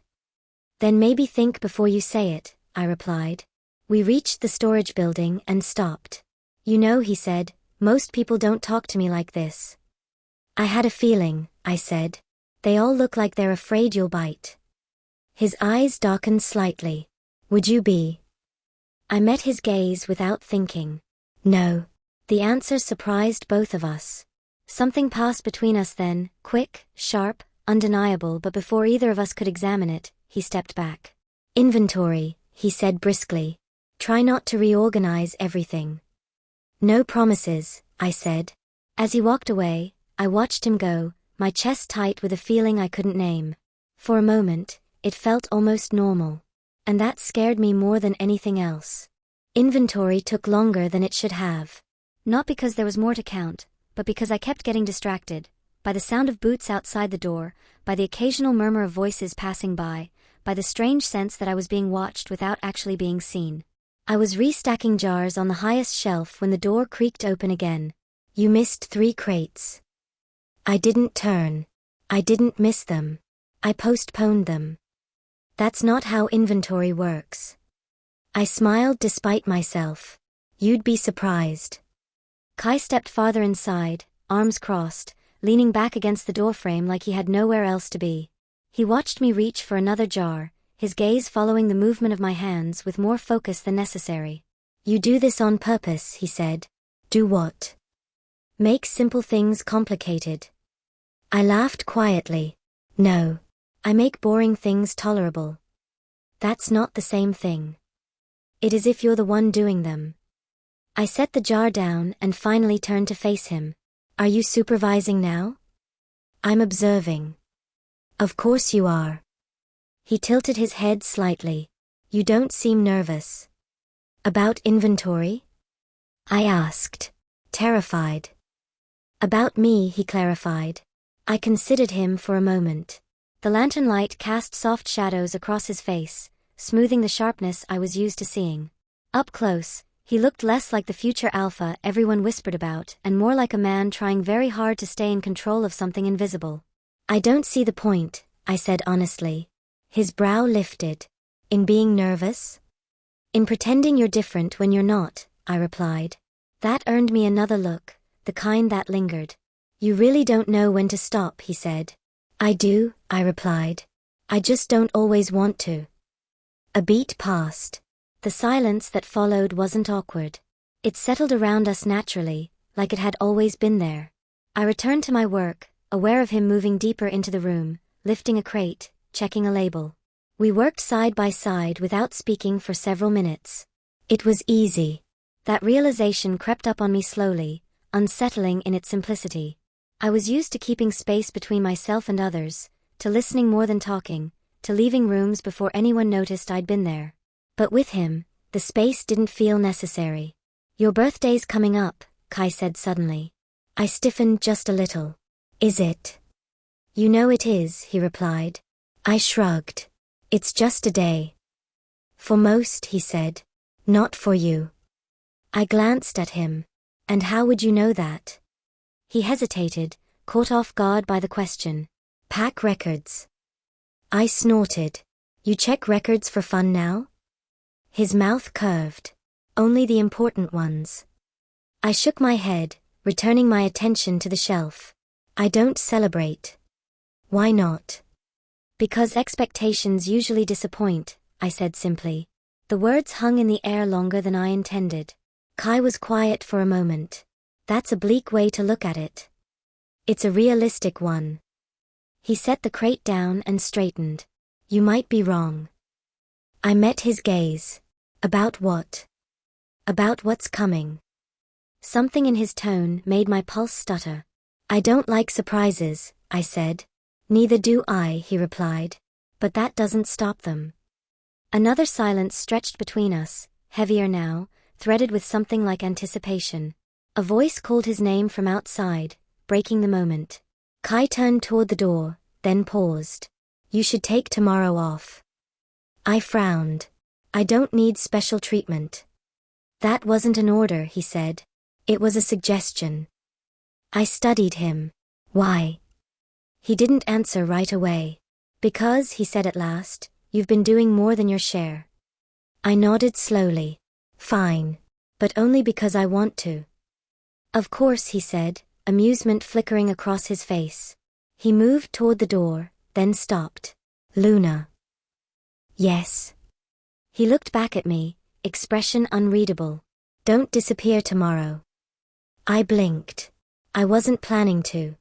Then maybe think before you say it, I replied. We reached the storage building and stopped. You know, he said, most people don't talk to me like this. I had a feeling, I said. They all look like they're afraid you'll bite. His eyes darkened slightly. Would you be? I met his gaze without thinking. No. The answer surprised both of us. Something passed between us then, quick, sharp, undeniable, but before either of us could examine it, he stepped back. Inventory, he said briskly. Try not to reorganize everything. No promises, I said. As he walked away, I watched him go, my chest tight with a feeling I couldn't name. For a moment, it felt almost normal. And that scared me more than anything else. Inventory took longer than it should have. Not because there was more to count, but because I kept getting distracted, by the sound of boots outside the door, by the occasional murmur of voices passing by the strange sense that I was being watched without actually being seen. I was restacking jars on the highest shelf when the door creaked open again. You missed 3 crates. I didn't turn. I didn't miss them. I postponed them. That's not how inventory works. I smiled despite myself. You'd be surprised. Kai stepped farther inside, arms crossed, leaning back against the doorframe like he had nowhere else to be. He watched me reach for another jar, his gaze following the movement of my hands with more focus than necessary. You do this on purpose, he said. Do what? Make simple things complicated. I laughed quietly. No. I make boring things tolerable. That's not the same thing. It is if you're the one doing them. I set the jar down and finally turned to face him. Are you supervising now? I'm observing. Of course you are. He tilted his head slightly. You don't seem nervous. About inventory? I asked. Terrified. About me, he clarified. I considered him for a moment. The lantern light cast soft shadows across his face, smoothing the sharpness I was used to seeing. Up close, he looked less like the future alpha everyone whispered about and more like a man trying very hard to stay in control of something invisible. I don't see the point, I said honestly. His brow lifted. In being nervous? In pretending you're different when you're not, I replied. That earned me another look, the kind that lingered. You really don't know when to stop, he said. I do, I replied. I just don't always want to. A beat passed. The silence that followed wasn't awkward. It settled around us naturally, like it had always been there. I returned to my work, aware of him moving deeper into the room, lifting a crate, checking a label. We worked side by side without speaking for several minutes. It was easy. That realization crept up on me slowly, unsettling in its simplicity. I was used to keeping space between myself and others, to listening more than talking, to leaving rooms before anyone noticed I'd been there. But with him, the space didn't feel necessary. Your birthday's coming up, Kai said suddenly. I stiffened just a little. Is it? You know it is, he replied. I shrugged. It's just a day. For most, he said. Not for you. I glanced at him. And how would you know that? He hesitated, caught off guard by the question. Pack records. I snorted. You check records for fun now? His mouth curved. Only the important ones. I shook my head, returning my attention to the shelf. I don't celebrate. Why not? Because expectations usually disappoint, I said simply. The words hung in the air longer than I intended. Kai was quiet for a moment. That's a bleak way to look at it. It's a realistic one. He set the crate down and straightened. You might be wrong. I met his gaze. About what? About what's coming. Something in his tone made my pulse stutter. I don't like surprises, I said. Neither do I, he replied. But that doesn't stop them. Another silence stretched between us, heavier now, threaded with something like anticipation. A voice called his name from outside, breaking the moment. Kai turned toward the door, then paused. You should take tomorrow off. I frowned. I don't need special treatment. That wasn't an order, he said. It was a suggestion. I studied him. Why? He didn't answer right away. Because, he said at last, you've been doing more than your share. I nodded slowly. Fine. But only because I want to. Of course, he said, amusement flickering across his face. He moved toward the door, then stopped. Luna. Yes. He looked back at me, expression unreadable. Don't disappear tomorrow. I blinked. I wasn't planning to.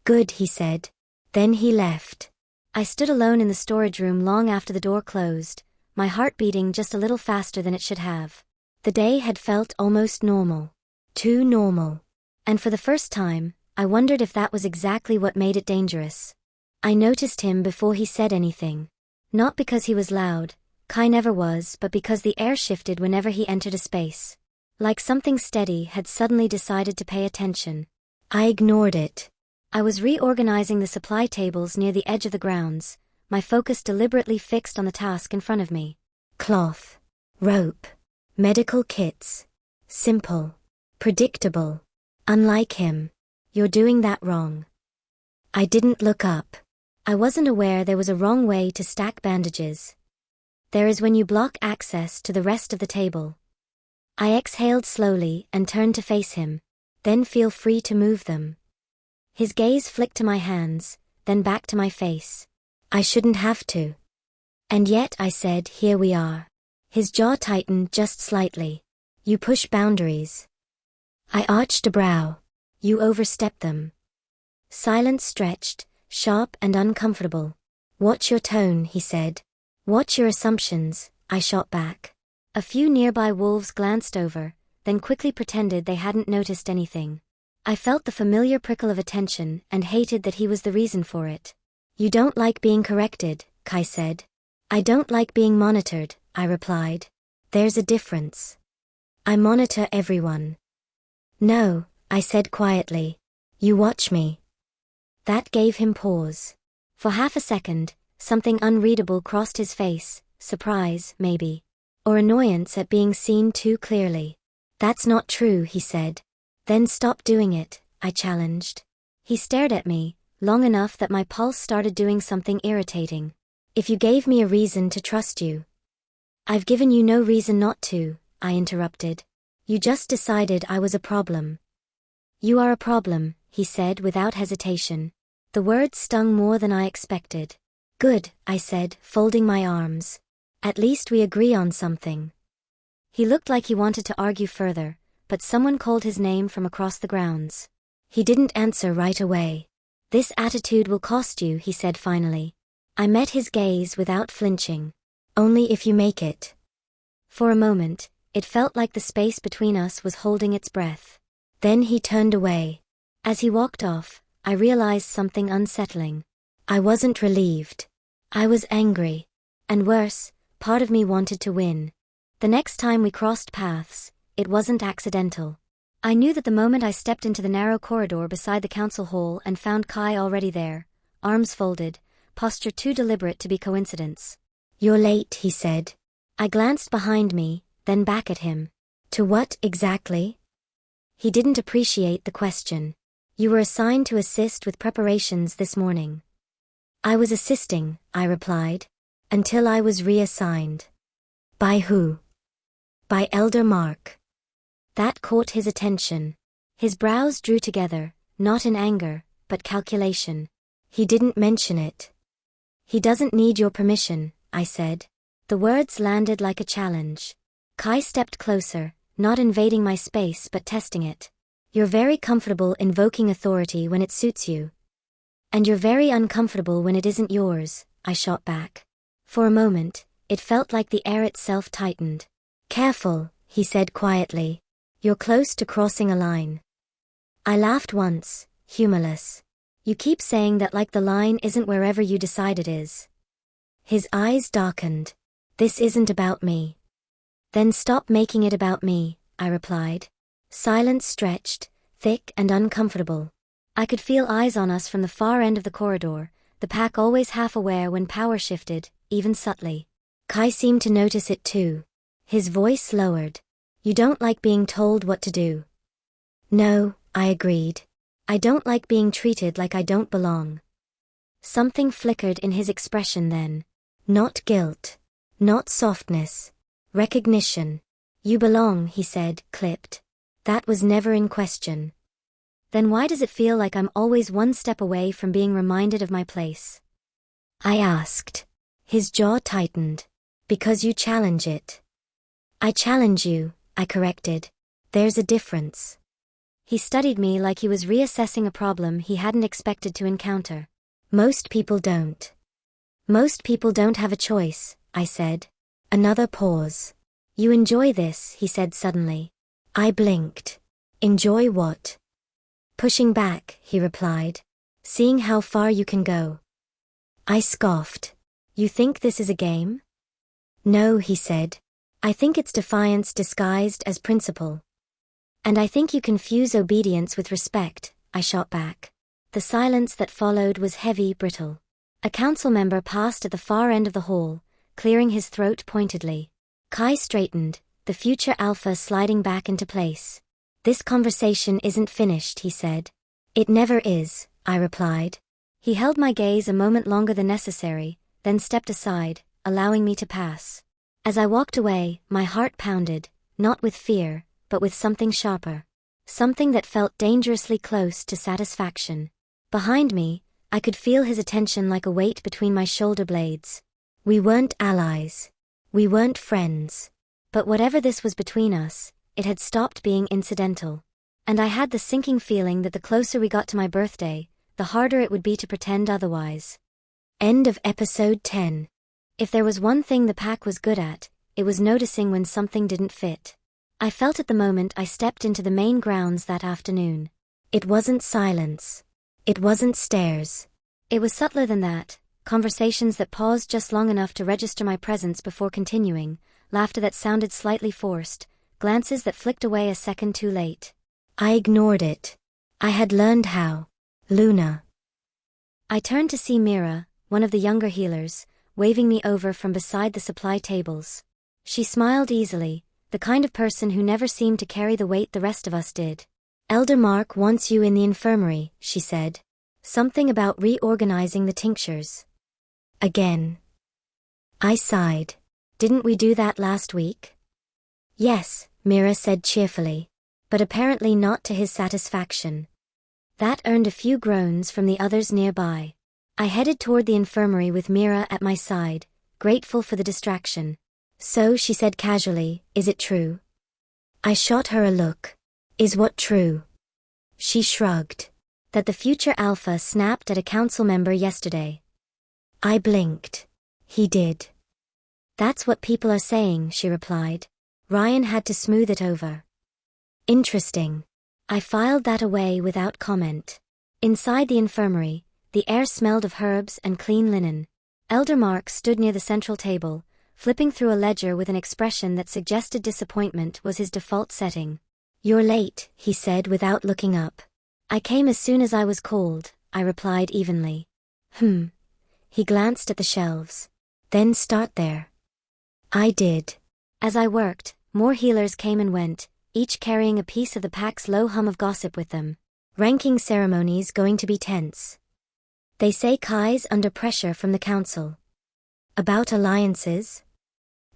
Good, he said. Then he left. I stood alone in the storage room long after the door closed, my heart beating just a little faster than it should have. The day had felt almost normal. Too normal. And for the first time, I wondered if that was exactly what made it dangerous. I noticed him before he said anything. Not because he was loud, Kai never was, but because the air shifted whenever he entered a space. Like something steady had suddenly decided to pay attention. I ignored it. I was reorganizing the supply tables near the edge of the grounds, my focus deliberately fixed on the task in front of me. Cloth. Rope. Medical kits. Simple. Predictable. Unlike him. You're doing that wrong. I didn't look up. I wasn't aware there was a wrong way to stack bandages. There is when you block access to the rest of the table. I exhaled slowly and turned to face him. Then feel free to move them. His gaze flicked to my hands, then back to my face. I shouldn't have to. And yet, I said, here we are. His jaw tightened just slightly. You push boundaries. I arched a brow. You overstep them. Silence stretched, sharp and uncomfortable. Watch your tone, he said. Watch your assumptions, I shot back. A few nearby wolves glanced over, then quickly pretended they hadn't noticed anything. I felt the familiar prickle of attention and hated that he was the reason for it. You don't like being corrected, Kai said. I don't like being monitored, I replied. There's a difference. I monitor everyone. No, I said quietly. You watch me. That gave him pause. For half a second, something unreadable crossed his face, surprise, maybe. Or annoyance at being seen too clearly. That's not true, he said. Then stop doing it, I challenged. He stared at me, long enough that my pulse started doing something irritating. If you gave me a reason to trust you. I've given you no reason not to, I interrupted. You just decided I was a problem. You are a problem, he said without hesitation. The words stung more than I expected. Good, I said, folding my arms. At least we agree on something. He looked like he wanted to argue further, but someone called his name from across the grounds. He didn't answer right away. This attitude will cost you, he said finally. I met his gaze without flinching. Only if you make it. For a moment, it felt like the space between us was holding its breath. Then he turned away. As he walked off, I realized something unsettling. I wasn't relieved. I was angry. And worse, part of me wanted to win. The next time we crossed paths, it wasn't accidental. I knew that the moment I stepped into the narrow corridor beside the council hall and found Kai already there, arms folded, posture too deliberate to be coincidence. You're late, he said. I glanced behind me, then back at him. To what exactly? He didn't appreciate the question. You were assigned to assist with preparations this morning. I was assisting, I replied. Until I was reassigned. By who? By Elder Mark. That caught his attention. His brows drew together, not in anger, but calculation. He didn't mention it. He doesn't need your permission, I said. The words landed like a challenge. Kai stepped closer, not invading my space but testing it. You're very comfortable invoking authority when it suits you. And you're very uncomfortable when it isn't yours, I shot back. For a moment, it felt like the air itself tightened. Careful, he said quietly. You're close to crossing a line. I laughed once, humorless. You keep saying that like the line isn't wherever you decide it is. His eyes darkened. This isn't about me. Then stop making it about me, I replied. Silence stretched, thick and uncomfortable. I could feel eyes on us from the far end of the corridor, the pack always half aware when power shifted, even subtly. Kai seemed to notice it too. His voice lowered. You don't like being told what to do. No, I agreed. I don't like being treated like I don't belong. Something flickered in his expression then. Not guilt. Not softness. Recognition. You belong, he said, clipped. That was never in question. Then why does it feel like I'm always one step away from being reminded of my place? I asked. His jaw tightened. Because you challenge it. I challenge you, I corrected. There's a difference. He studied me like he was reassessing a problem he hadn't expected to encounter. Most people don't. Most people don't have a choice, I said. Another pause. You enjoy this, he said suddenly. I blinked. Enjoy what? Pushing back, he replied. Seeing how far you can go. I scoffed. You think this is a game? No, he said. I think it's defiance disguised as principle. And I think you confuse obedience with respect, I shot back. The silence that followed was heavy, brittle. A council member passed at the far end of the hall, clearing his throat pointedly. Kai straightened, the future alpha sliding back into place. This conversation isn't finished, he said. It never is, I replied. He held my gaze a moment longer than necessary, then stepped aside, allowing me to pass. As I walked away, my heart pounded, not with fear, but with something sharper. Something that felt dangerously close to satisfaction. Behind me, I could feel his attention like a weight between my shoulder blades. We weren't allies. We weren't friends. But whatever this was between us, it had stopped being incidental. And I had the sinking feeling that the closer we got to my birthday, the harder it would be to pretend otherwise. End of episode 10. If there was one thing the pack was good at, it was noticing when something didn't fit. I felt it the moment I stepped into the main grounds that afternoon. It wasn't silence. It wasn't stares. It was subtler than that, conversations that paused just long enough to register my presence before continuing, laughter that sounded slightly forced, glances that flicked away a second too late. I ignored it. I had learned how. Luna. I turned to see Mira, one of the younger healers, waving me over from beside the supply tables. She smiled easily, the kind of person who never seemed to carry the weight the rest of us did. Elder Mark wants you in the infirmary, she said. Something about reorganizing the tinctures. Again. I sighed. Didn't we do that last week? Yes, Mira said cheerfully. But apparently not to his satisfaction. That earned a few groans from the others nearby. I headed toward the infirmary with Mira at my side, grateful for the distraction. So, she said casually, is it true? I shot her a look. Is what true? She shrugged. That the future alpha snapped at a council member yesterday. I blinked. He did. That's what people are saying, she replied. Ryan had to smooth it over. Interesting. I filed that away without comment. Inside the infirmary, the air smelled of herbs and clean linen. Elder Mark stood near the central table, flipping through a ledger with an expression that suggested disappointment was his default setting. You're late, he said without looking up. I came as soon as I was called, I replied evenly. He glanced at the shelves. Then start there. I did. As I worked, more healers came and went, each carrying a piece of the pack's low hum of gossip with them. Ranking ceremonies going to be tense. They say Kai's under pressure from the council. About alliances?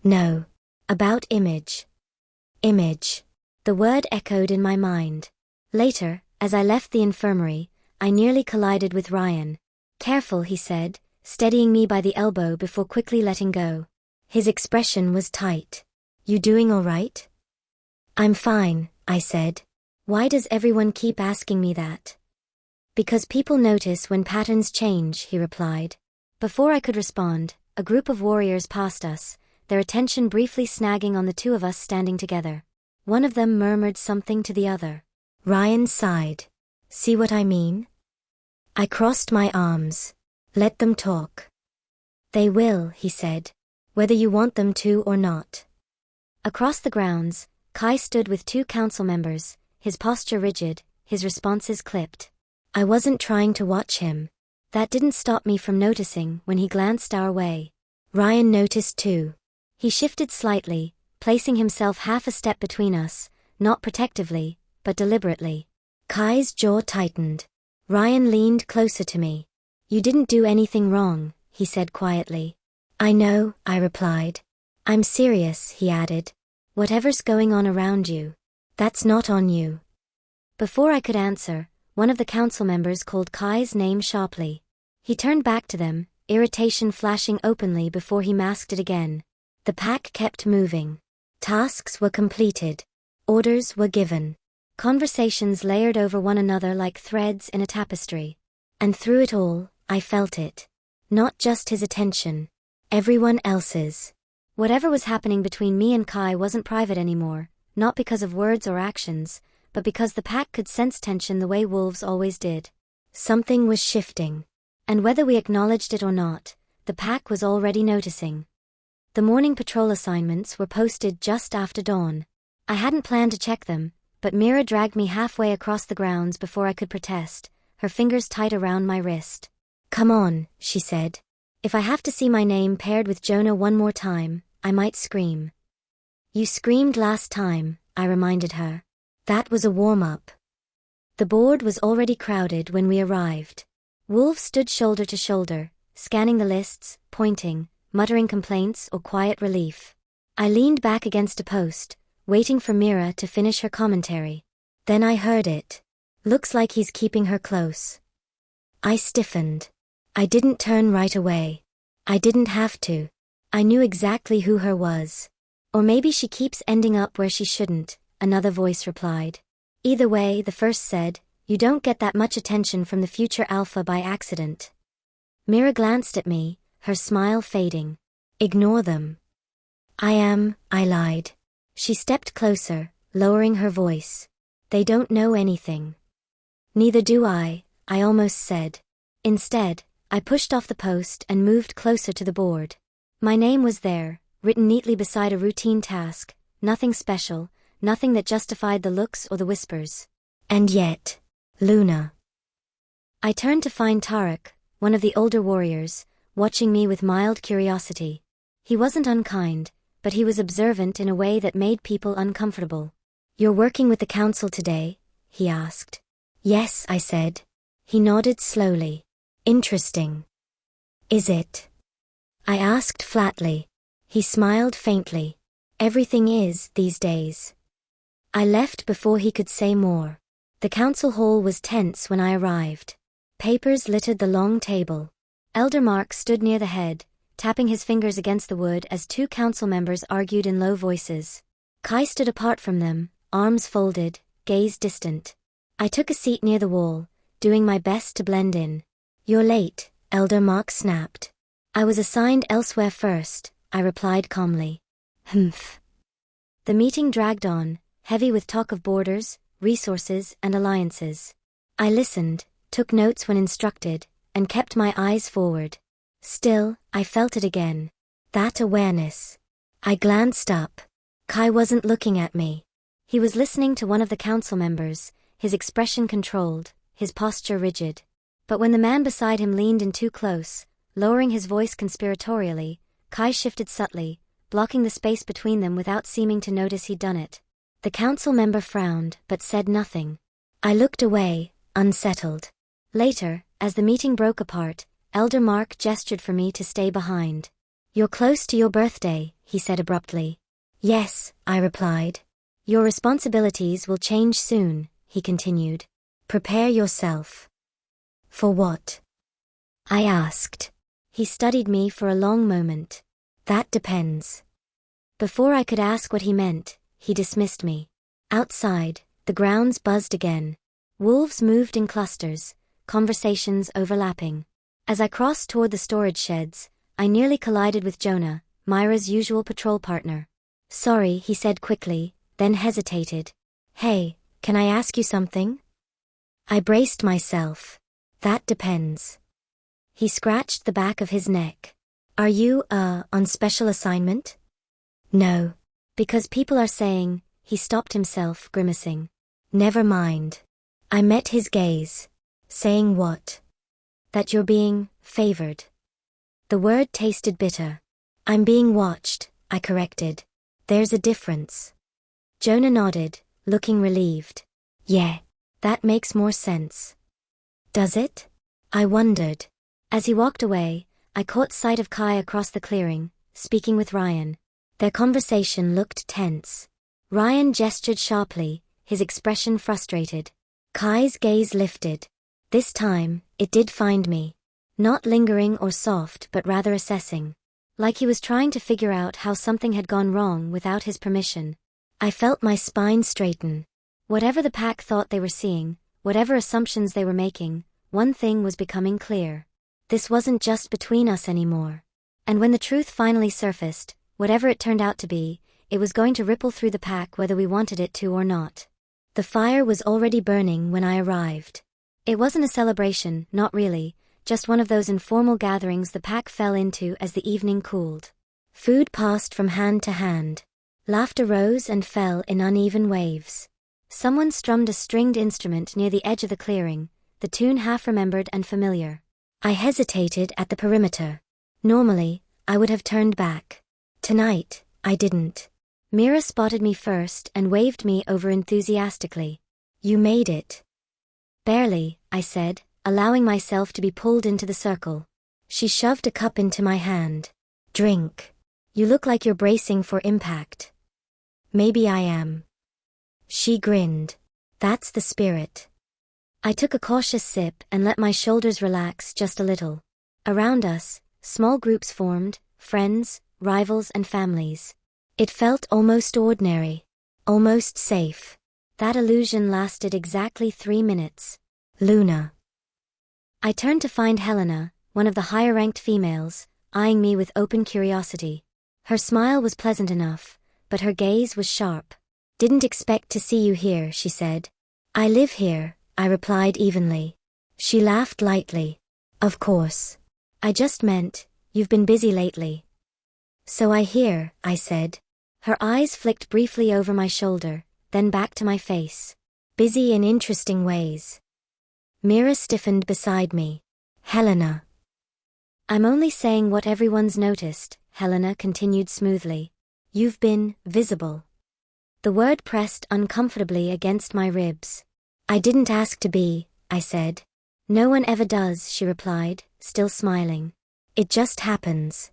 No. About image. Image. The word echoed in my mind. Later, as I left the infirmary, I nearly collided with Ryan. Careful, he said, steadying me by the elbow before quickly letting go. His expression was tight. You doing all right? I'm fine, I said. Why does everyone keep asking me that? Because people notice when patterns change, he replied. Before I could respond, a group of warriors passed us, their attention briefly snagging on the two of us standing together. One of them murmured something to the other. Ryan sighed. See what I mean? I crossed my arms. Let them talk. They will, he said. Whether you want them to or not. Across the grounds, Kai stood with two council members, his posture rigid, his responses clipped. I wasn't trying to watch him. That didn't stop me from noticing when he glanced our way. Ryan noticed too. He shifted slightly, placing himself half a step between us, not protectively, but deliberately. Kai's jaw tightened. Ryan leaned closer to me. You didn't do anything wrong, he said quietly. I know, I replied. I'm serious, he added. Whatever's going on around you, that's not on you. Before I could answer, one of the council members called Kai's name sharply. He turned back to them, irritation flashing openly before he masked it again. The pack kept moving. Tasks were completed. Orders were given. Conversations layered over one another like threads in a tapestry. And through it all, I felt it. Not just his attention. Everyone else's. Whatever was happening between me and Kai wasn't private anymore, not because of words or actions, but because the pack could sense tension the way wolves always did. Something was shifting. And whether we acknowledged it or not, the pack was already noticing. The morning patrol assignments were posted just after dawn. I hadn't planned to check them, but Mira dragged me halfway across the grounds before I could protest, her fingers tight around my wrist. Come on, she said. If I have to see my name paired with Jonah one more time, I might scream. You screamed last time, I reminded her. That was a warm-up. The board was already crowded when we arrived. Wolves stood shoulder to shoulder, scanning the lists, pointing, muttering complaints or quiet relief. I leaned back against a post, waiting for Mira to finish her commentary. Then I heard it. Looks like he's keeping her close. I stiffened. I didn't turn right away. I didn't have to. I knew exactly who her was. Or maybe she keeps ending up where she shouldn't, another voice replied. Either way, the first said, you don't get that much attention from the future alpha by accident. Mira glanced at me, her smile fading. Ignore them. I lied. She stepped closer, lowering her voice. They don't know anything. Neither do I almost said. Instead, I pushed off the post and moved closer to the board. My name was there, written neatly beside a routine task, nothing special, nothing that justified the looks or the whispers. And yet, Luna. I turned to find Tarek, one of the older warriors, watching me with mild curiosity. He wasn't unkind, but he was observant in a way that made people uncomfortable. You're working with the council today? He asked. Yes, I said. He nodded slowly. Interesting. Is it? I asked flatly. He smiled faintly. Everything is, these days. I left before he could say more. The council hall was tense when I arrived. Papers littered the long table. Elder Mark stood near the head, tapping his fingers against the wood as two council members argued in low voices. Kai stood apart from them, arms folded, gaze distant. I took a seat near the wall, doing my best to blend in. You're late, Elder Mark snapped. I was assigned elsewhere first, I replied calmly. Humph. The meeting dragged on, heavy with talk of borders, resources, and alliances. I listened, took notes when instructed, and kept my eyes forward. Still, I felt it again. That awareness. I glanced up. Kai wasn't looking at me. He was listening to one of the council members, his expression controlled, his posture rigid. But when the man beside him leaned in too close, lowering his voice conspiratorially, Kai shifted subtly, blocking the space between them without seeming to notice he'd done it. The council member frowned, but said nothing. I looked away, unsettled. Later, As the meeting broke apart, Elder Mark gestured for me to stay behind. "You're close to your birthday," he said abruptly. "Yes," I replied. "Your responsibilities will change soon," he continued. "Prepare yourself." "For what?" I asked. He studied me for a long moment. "That depends." Before I could ask what he meant, he dismissed me. Outside, the grounds buzzed again. Wolves moved in clusters, conversations overlapping. As I crossed toward the storage sheds, I nearly collided with Jonah, Myra's usual patrol partner. "Sorry," he said quickly, then hesitated. "Hey, can I ask you something?" I braced myself. "That depends." He scratched the back of his neck. "Are you, on special assignment?" "No. Because people are saying," he stopped himself, grimacing. "Never mind." I met his gaze. "Saying what?" "That you're being favored." The word tasted bitter. "I'm being watched," I corrected. "There's a difference." Jonah nodded, looking relieved. "Yeah, that makes more sense." "Does it?" I wondered. As he walked away, I caught sight of Kai across the clearing, speaking with Ryan. Their conversation looked tense. Ryan gestured sharply, his expression frustrated. Kai's gaze lifted. This time, it did find me. Not lingering or soft but rather assessing. Like he was trying to figure out how something had gone wrong without his permission. I felt my spine straighten. Whatever the pack thought they were seeing, whatever assumptions they were making, one thing was becoming clear. This wasn't just between us anymore. And when the truth finally surfaced, whatever it turned out to be, it was going to ripple through the pack whether we wanted it to or not. The fire was already burning when I arrived. It wasn't a celebration, not really, just one of those informal gatherings the pack fell into as the evening cooled. Food passed from hand to hand. Laughter rose and fell in uneven waves. Someone strummed a stringed instrument near the edge of the clearing, the tune half remembered and familiar. I hesitated at the perimeter. Normally, I would have turned back. Tonight, I didn't. Mira spotted me first and waved me over enthusiastically. "You made it." "Barely," I said, allowing myself to be pulled into the circle. She shoved a cup into my hand. "Drink. You look like you're bracing for impact." "Maybe I am." She grinned. "That's the spirit." I took a cautious sip and let my shoulders relax just a little. Around us, small groups formed, friends, rivals and families. It felt almost ordinary. Almost safe. That illusion lasted exactly 3 minutes. "Luna." I turned to find Helena, one of the higher-ranked females, eyeing me with open curiosity. Her smile was pleasant enough, but her gaze was sharp. "Didn't expect to see you here," she said. "I live here," I replied evenly. She laughed lightly. "Of course. I just meant, you've been busy lately." "So I hear," I said. Her eyes flicked briefly over my shoulder, then back to my face. "Busy in interesting ways." Mira stiffened beside me. "Helena." "I'm only saying what everyone's noticed," Helena continued smoothly. "You've been visible." The word pressed uncomfortably against my ribs. "I didn't ask to be," I said. "No one ever does," she replied, still smiling. "It just happens."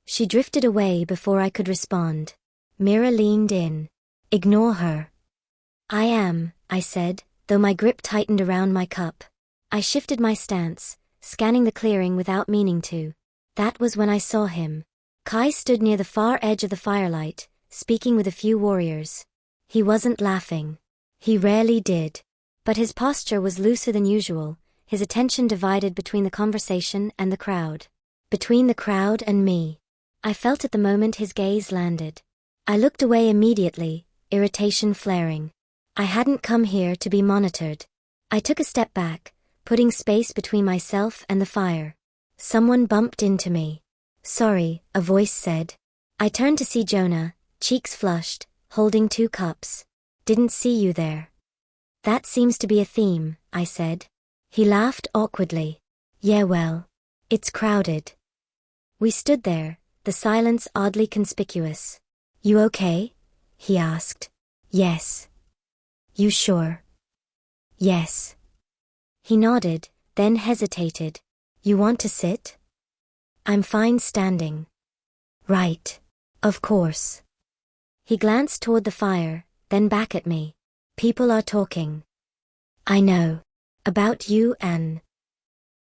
She drifted away before I could respond. Mira leaned in. "Ignore her." "I am," I said, though my grip tightened around my cup. I shifted my stance, scanning the clearing without meaning to. That was when I saw him. Kai stood near the far edge of the firelight, speaking with a few warriors. He wasn't laughing. He rarely did. But his posture was looser than usual, his attention divided between the conversation and the crowd. Between the crowd and me. I felt at the moment his gaze landed. I looked away immediately, irritation flaring. I hadn't come here to be monitored. I took a step back, putting space between myself and the fire. Someone bumped into me. "Sorry," a voice said. I turned to see Jonah, cheeks flushed, holding 2 cups. "Didn't see you there." "That seems to be a theme," I said. He laughed awkwardly. "Yeah, well, it's crowded." We stood there, the silence oddly conspicuous. "You okay?" he asked. "Yes." "You sure?" "Yes." He nodded, then hesitated. You want to sit? I'm fine standing. Right. Of course. He glanced toward the fire, then back at me. People are talking. I know. About you, Anne.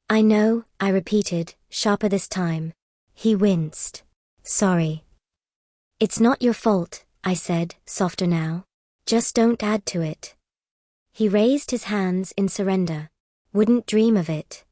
I know, I repeated, sharper this time. He winced. Sorry. It's not your fault, I said, softer now. Just don't add to it. He raised his hands in surrender. Wouldn't dream of it.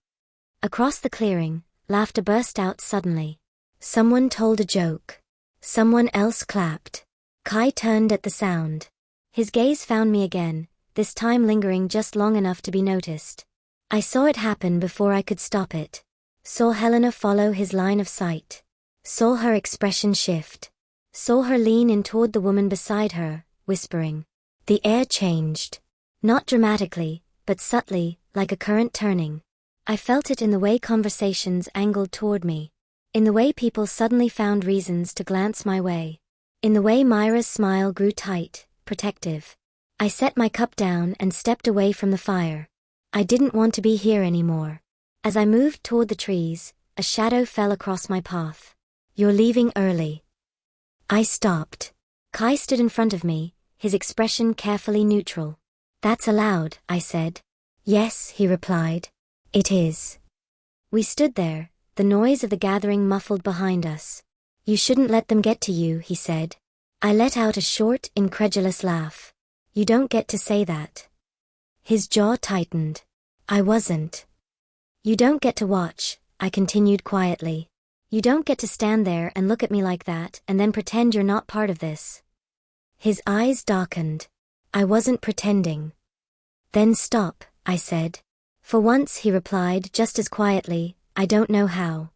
Across the clearing, laughter burst out suddenly. Someone told a joke. Someone else clapped. Kai turned at the sound. His gaze found me again, this time lingering just long enough to be noticed. I saw it happen before I could stop it. Saw Helena follow his line of sight. Saw her expression shift. Saw her lean in toward the woman beside her, whispering. The air changed. Not dramatically, but subtly, like a current turning. I felt it in the way conversations angled toward me. In the way people suddenly found reasons to glance my way. In the way Myra's smile grew tight, protective. I set my cup down and stepped away from the fire. I didn't want to be here anymore. As I moved toward the trees, a shadow fell across my path. You're leaving early. I stopped. Kai stood in front of me, his expression carefully neutral. That's allowed, I said. Yes, he replied. It is. We stood there, the noise of the gathering muffled behind us. You shouldn't let them get to you, he said. I let out a short, incredulous laugh. You don't get to say that. His jaw tightened. I wasn't. You don't get to watch, I continued quietly. You don't get to stand there and look at me like that and then pretend you're not part of this. His eyes darkened. I wasn't pretending. Then stop, I said. For once, he replied just as quietly, I don't know how.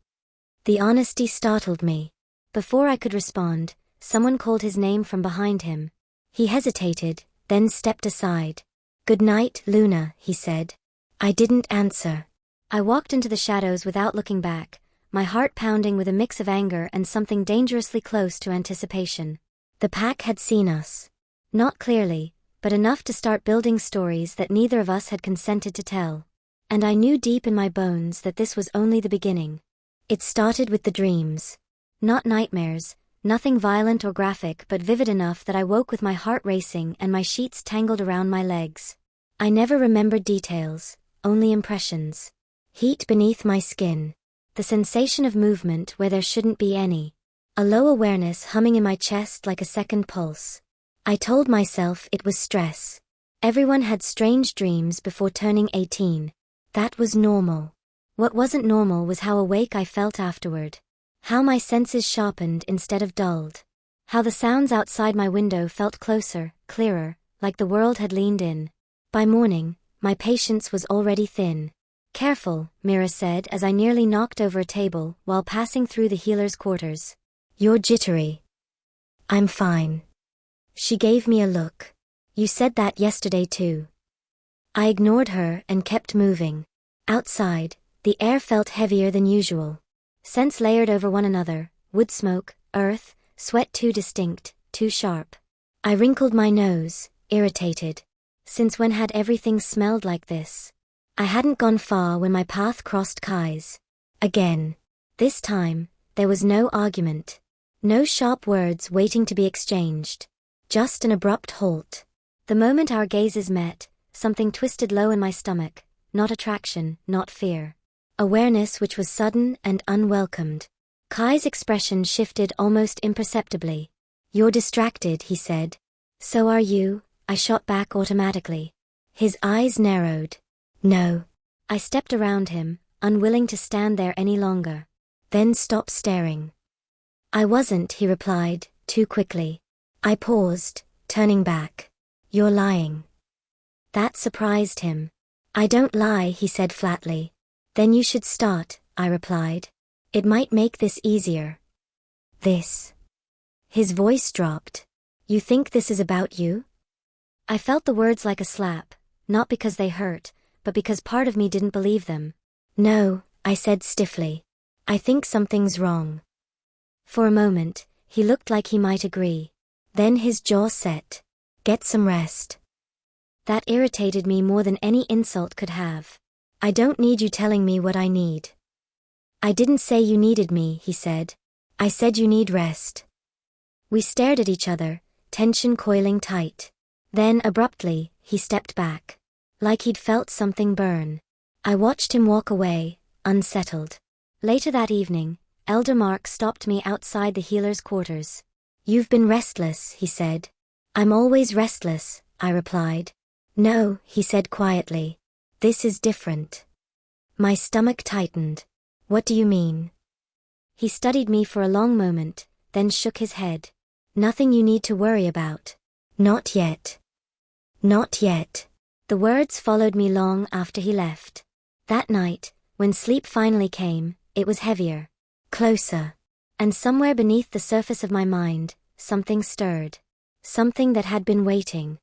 The honesty startled me. Before I could respond, someone called his name from behind him. He hesitated, then stepped aside. Good night, Luna, he said. I didn't answer. I walked into the shadows without looking back, my heart pounding with a mix of anger and something dangerously close to anticipation. The pack had seen us. Not clearly, but enough to start building stories that neither of us had consented to tell. And I knew deep in my bones that this was only the beginning. It started with the dreams. Not nightmares, nothing violent or graphic but vivid enough that I woke with my heart racing and my sheets tangled around my legs. I never remembered details, only impressions. Heat beneath my skin. The sensation of movement where there shouldn't be any. A low awareness humming in my chest like a second pulse. I told myself it was stress. Everyone had strange dreams before turning 18. That was normal. What wasn't normal was how awake I felt afterward. How my senses sharpened instead of dulled. How the sounds outside my window felt closer, clearer, like the world had leaned in. By morning, my patience was already thin. Careful, Mira said as I nearly knocked over a table while passing through the healer's quarters. You're jittery. I'm fine. She gave me a look. You said that yesterday too. I ignored her and kept moving. Outside, the air felt heavier than usual. Scents layered over one another, wood smoke, earth, sweat too distinct, too sharp. I wrinkled my nose, irritated. Since when had everything smelled like this? I hadn't gone far when my path crossed Kai's. Again. This time, there was no argument. No sharp words waiting to be exchanged. Just an abrupt halt. The moment our gazes met, something twisted low in my stomach, not attraction, not fear. Awareness which was sudden and unwelcomed. Kai's expression shifted almost imperceptibly. You're distracted, he said. So are you, I shot back automatically. His eyes narrowed. No. I stepped around him, unwilling to stand there any longer. Then stopped staring. I wasn't, he replied, too quickly. I paused, turning back. You're lying. That surprised him. I don't lie, he said flatly. Then you should start, I replied. It might make this easier. This. His voice dropped. You think this is about you? I felt the words like a slap, not because they hurt, but because part of me didn't believe them. No, I said stiffly. I think something's wrong. For a moment, he looked like he might agree. Then his jaw set. Get some rest. That irritated me more than any insult could have. I don't need you telling me what I need. I didn't say you needed me, he said. I said you need rest. We stared at each other, tension coiling tight. Then, abruptly, he stepped back. Like he'd felt something burn. I watched him walk away, unsettled. Later that evening, Elder Mark stopped me outside the healer's quarters. You've been restless, he said. I'm always restless, I replied. No, he said quietly. This is different. My stomach tightened. What do you mean? He studied me for a long moment, then shook his head. Nothing you need to worry about. Not yet. Not yet. The words followed me long after he left. That night, when sleep finally came, it was heavier. Closer. And somewhere beneath the surface of my mind, something stirred. Something that had been waiting.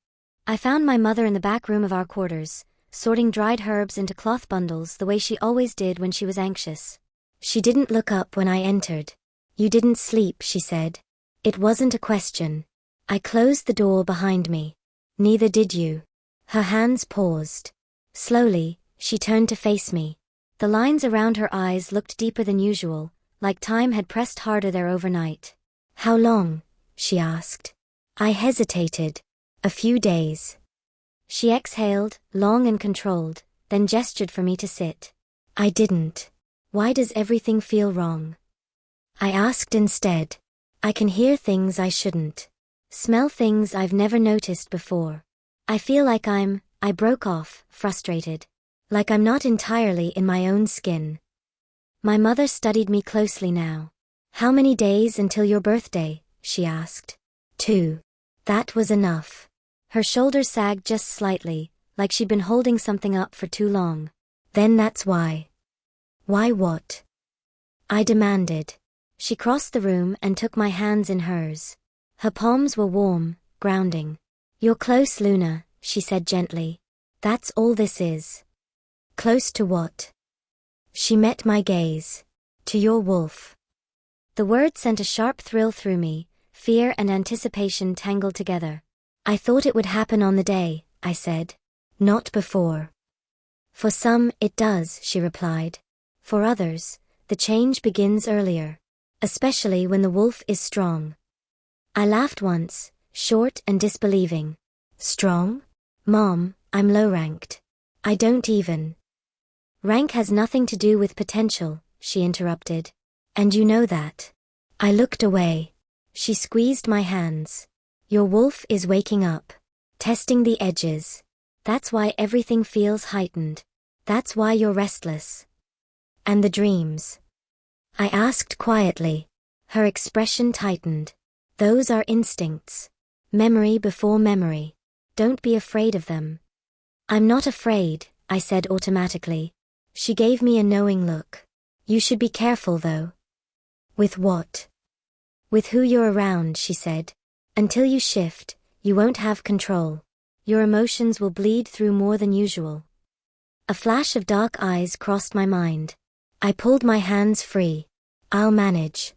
I found my mother in the back room of our quarters, sorting dried herbs into cloth bundles the way she always did when she was anxious. She didn't look up when I entered. You didn't sleep, she said. It wasn't a question. I closed the door behind me. Neither did you. Her hands paused. Slowly, she turned to face me. The lines around her eyes looked deeper than usual, like time had pressed harder there overnight. How long? She asked. I hesitated. A few days. She exhaled, long and controlled, then gestured for me to sit. I didn't. Why does everything feel wrong? I asked instead. I can hear things I shouldn't. Smell things I've never noticed before. I feel like I broke off, frustrated. Like I'm not entirely in my own skin. My mother studied me closely now. How many days until your birthday? She asked. 2. That was enough. Her shoulders sagged just slightly, like she'd been holding something up for too long. Then that's why. Why what? I demanded. She crossed the room and took my hands in hers. Her palms were warm, grounding. You're close, Luna, she said gently. That's all this is. Close to what? She met my gaze. To your wolf. The word sent a sharp thrill through me, fear and anticipation tangled together. I thought it would happen on the day, I said. Not before. For some, it does, she replied. For others, the change begins earlier. Especially when the wolf is strong. I laughed once, short and disbelieving. Strong? Mom, I'm low-ranked. I don't even. Rank has nothing to do with potential, she interrupted. And you know that. I looked away. She squeezed my hands. Your wolf is waking up. Testing the edges. That's why everything feels heightened. That's why you're restless. And the dreams? I asked quietly. Her expression tightened. Those are instincts. Memory before memory. Don't be afraid of them. I'm not afraid, I said automatically. She gave me a knowing look. You should be careful though. With what? With who you're around, she said. Until you shift, you won't have control. Your emotions will bleed through more than usual. A flash of dark eyes crossed my mind. I pulled my hands free. I'll manage.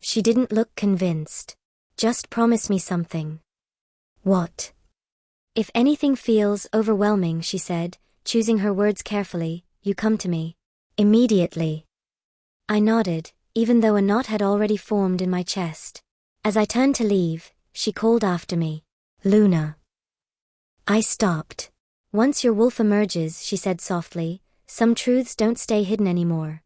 She didn't look convinced. Just promise me something. What? If anything feels overwhelming, she said, choosing her words carefully, you come to me. Immediately. I nodded, even though a knot had already formed in my chest. As I turned to leave, she called after me. Luna. I stopped. Once your wolf emerges, she said softly, some truths don't stay hidden anymore.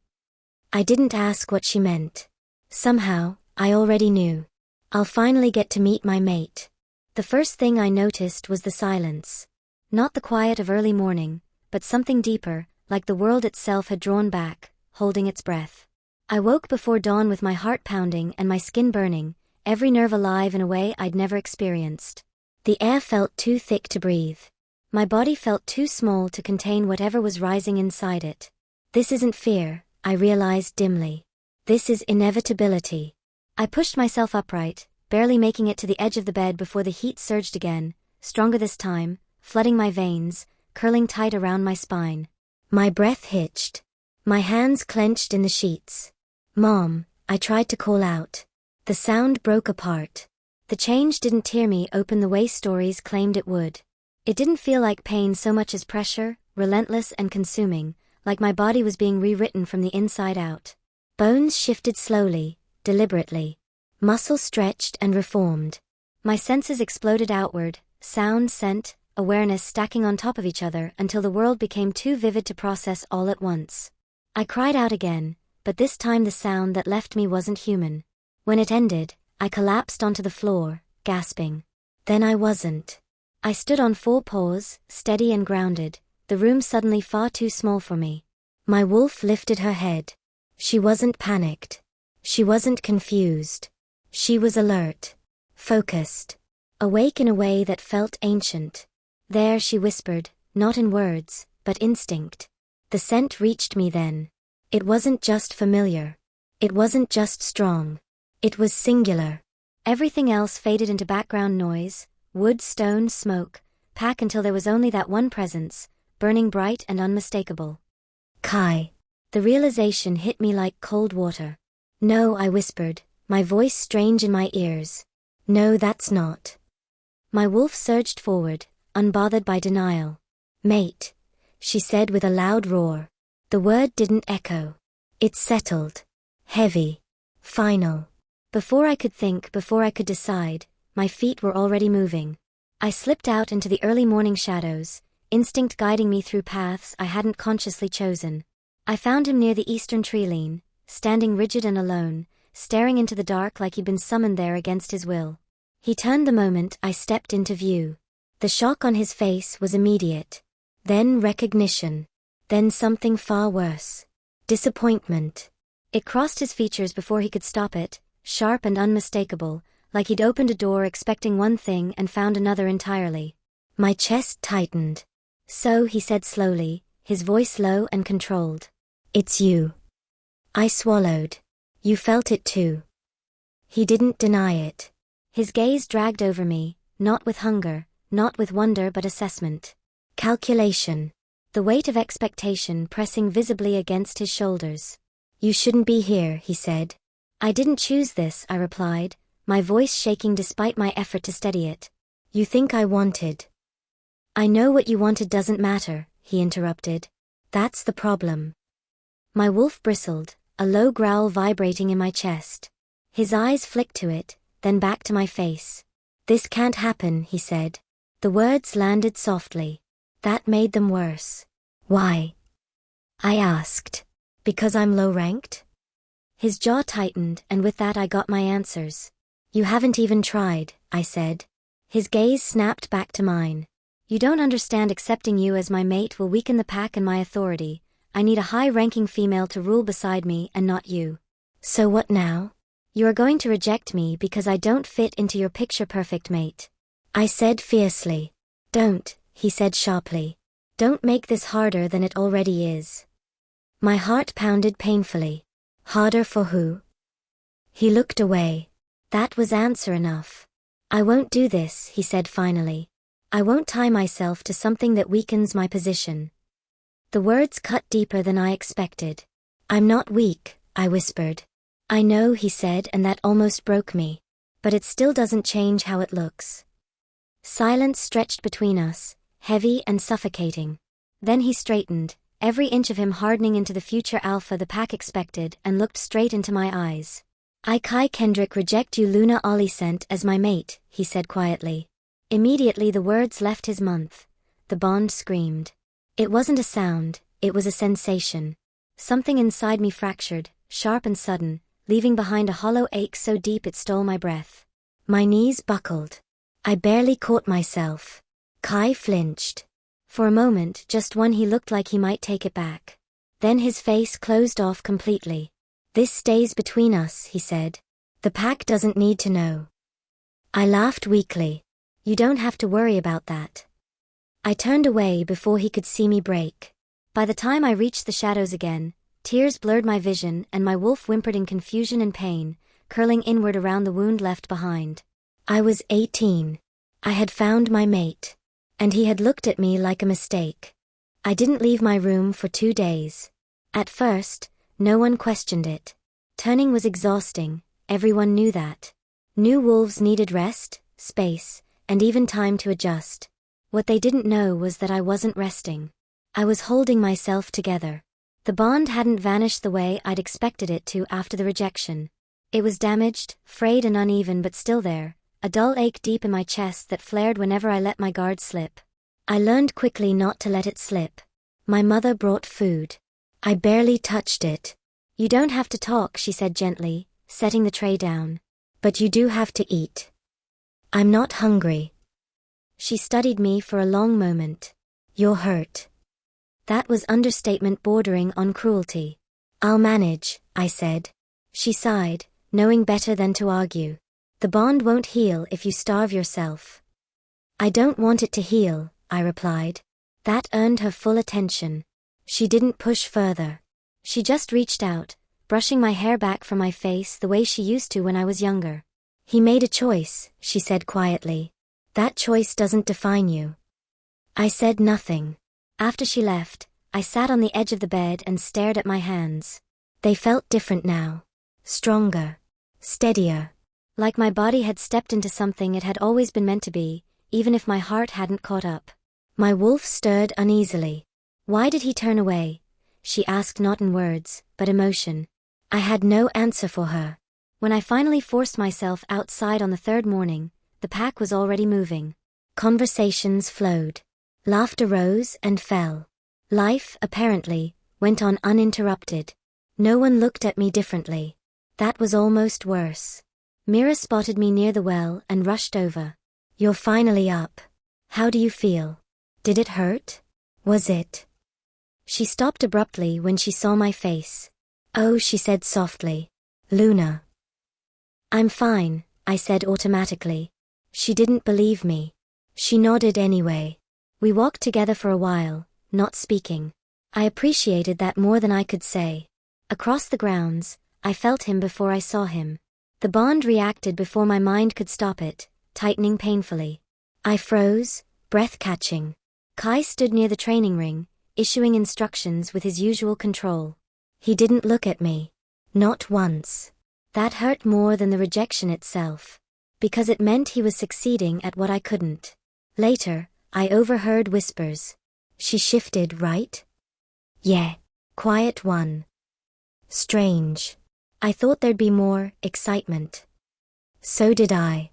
I didn't ask what she meant. Somehow, I already knew. I'll finally get to meet my mate. The first thing I noticed was the silence. Not the quiet of early morning, but something deeper, like the world itself had drawn back, holding its breath. I woke before dawn with my heart pounding and my skin burning, every nerve alive in a way I'd never experienced. The air felt too thick to breathe. My body felt too small to contain whatever was rising inside it. This isn't fear, I realized dimly. This is inevitability. I pushed myself upright, barely making it to the edge of the bed before the heat surged again, stronger this time, flooding my veins, curling tight around my spine. My breath hitched. My hands clenched in the sheets. Mom, I tried to call out. The sound broke apart. The change didn't tear me open the way stories claimed it would. It didn't feel like pain so much as pressure, relentless and consuming, like my body was being rewritten from the inside out. Bones shifted slowly, deliberately. Muscle stretched and reformed. My senses exploded outward, sound, scent, awareness stacking on top of each other until the world became too vivid to process all at once. I cried out again, but this time the sound that left me wasn't human. When it ended, I collapsed onto the floor, gasping. Then I wasn't. I stood on 4 paws, steady and grounded, the room suddenly far too small for me. My wolf lifted her head. She wasn't panicked. She wasn't confused. She was alert. Focused. Awake in a way that felt ancient. There, she whispered, not in words, but instinct. The scent reached me then. It wasn't just familiar. It wasn't just strong. It was singular. Everything else faded into background noise, wood, stone, smoke, pack until there was only that one presence, burning bright and unmistakable. Kai. The realization hit me like cold water. No, I whispered, my voice strange in my ears. No, that's not. My wolf surged forward, unbothered by denial. Mate, she said with a loud roar. The word didn't echo. It settled. Heavy. Final. Before I could think, before I could decide, my feet were already moving. I slipped out into the early morning shadows, instinct guiding me through paths I hadn't consciously chosen. I found him near the eastern tree line, standing rigid and alone, staring into the dark like he'd been summoned there against his will. He turned the moment I stepped into view. The shock on his face was immediate. Then recognition. Then something far worse. Disappointment. It crossed his features before he could stop it, sharp and unmistakable, like he'd opened a door expecting one thing and found another entirely. My chest tightened. So, he said slowly, his voice low and controlled. It's you. I swallowed. You felt it too. He didn't deny it. His gaze dragged over me, not with hunger, not with wonder but assessment. Calculation. The weight of expectation pressing visibly against his shoulders. You shouldn't be here, he said. I didn't choose this, I replied, my voice shaking despite my effort to steady it. You think I wanted. I know what you wanted doesn't matter, he interrupted. That's the problem. My wolf bristled, a low growl vibrating in my chest. His eyes flicked to it, then back to my face. This can't happen, he said. The words landed softly. That made them worse. Why? I asked. Because I'm low-ranked? His jaw tightened, and with that I got my answers. You haven't even tried, I said. His gaze snapped back to mine. You don't understand. Accepting you as my mate will weaken the pack and my authority. I need a high-ranking female to rule beside me and not you. So what now? You are going to reject me because I don't fit into your picture-perfect mate. I said fiercely. Don't, he said sharply. Don't make this harder than it already is. My heart pounded painfully. Harder for who? He looked away. That was answer enough. I won't do this, he said finally. I won't tie myself to something that weakens my position. The words cut deeper than I expected. I'm not weak, I whispered. I know, he said, and that almost broke me. But it still doesn't change how it looks. Silence stretched between us, heavy and suffocating. Then he straightened, every inch of him hardening into the future alpha the pack expected, and looked straight into my eyes. I, Kai Kendrick, reject you, Luna Olicent, as my mate, he said quietly. Immediately the words left his mouth. The bond screamed. It wasn't a sound, it was a sensation. Something inside me fractured, sharp and sudden, leaving behind a hollow ache so deep it stole my breath. My knees buckled. I barely caught myself. Kai flinched. For a moment, just one, he looked like he might take it back. Then his face closed off completely. This stays between us, he said. The pack doesn't need to know. I laughed weakly. You don't have to worry about that. I turned away before he could see me break. By the time I reached the shadows again, tears blurred my vision and my wolf whimpered in confusion and pain, curling inward around the wound left behind. I was 18. I had found my mate. And he had looked at me like a mistake. I didn't leave my room for 2 days. At first, no one questioned it. Turning was exhausting, everyone knew that. New wolves needed rest, space, and even time to adjust. What they didn't know was that I wasn't resting. I was holding myself together. The bond hadn't vanished the way I'd expected it to after the rejection. It was damaged, frayed and uneven, but still there, a dull ache deep in my chest that flared whenever I let my guard slip. I learned quickly not to let it slip. My mother brought food. I barely touched it. "You don't have to talk," she said gently, setting the tray down. "But you do have to eat." "I'm not hungry." She studied me for a long moment. "You're hurt." That was understatement bordering on cruelty. "I'll manage," I said. She sighed, knowing better than to argue. "The bond won't heal if you starve yourself." "I don't want it to heal," I replied. That earned her full attention. She didn't push further. She just reached out, brushing my hair back from my face the way she used to when I was younger. "He made a choice," she said quietly. "That choice doesn't define you." I said nothing. After she left, I sat on the edge of the bed and stared at my hands. They felt different now. Stronger. Steadier. Like my body had stepped into something it had always been meant to be, even if my heart hadn't caught up. My wolf stirred uneasily. "Why did he turn away?" she asked, not in words, but emotion. I had no answer for her. When I finally forced myself outside on the third morning, the pack was already moving. Conversations flowed. Laughter rose and fell. Life, apparently, went on uninterrupted. No one looked at me differently. That was almost worse. Mira spotted me near the well and rushed over. "You're finally up. How do you feel? Did it hurt? Was it?" She stopped abruptly when she saw my face. "Oh," she said softly. "Luna." "I'm fine," I said automatically. She didn't believe me. She nodded anyway. We walked together for a while, not speaking. I appreciated that more than I could say. Across the grounds, I felt him before I saw him. The bond reacted before my mind could stop it, tightening painfully. I froze, breath catching. Kai stood near the training ring, issuing instructions with his usual control. He didn't look at me. Not once. That hurt more than the rejection itself. Because it meant he was succeeding at what I couldn't. Later, I overheard whispers. "She shifted, right?" "Yeah." Quiet one. Strange. I thought there'd be more excitement. So did I.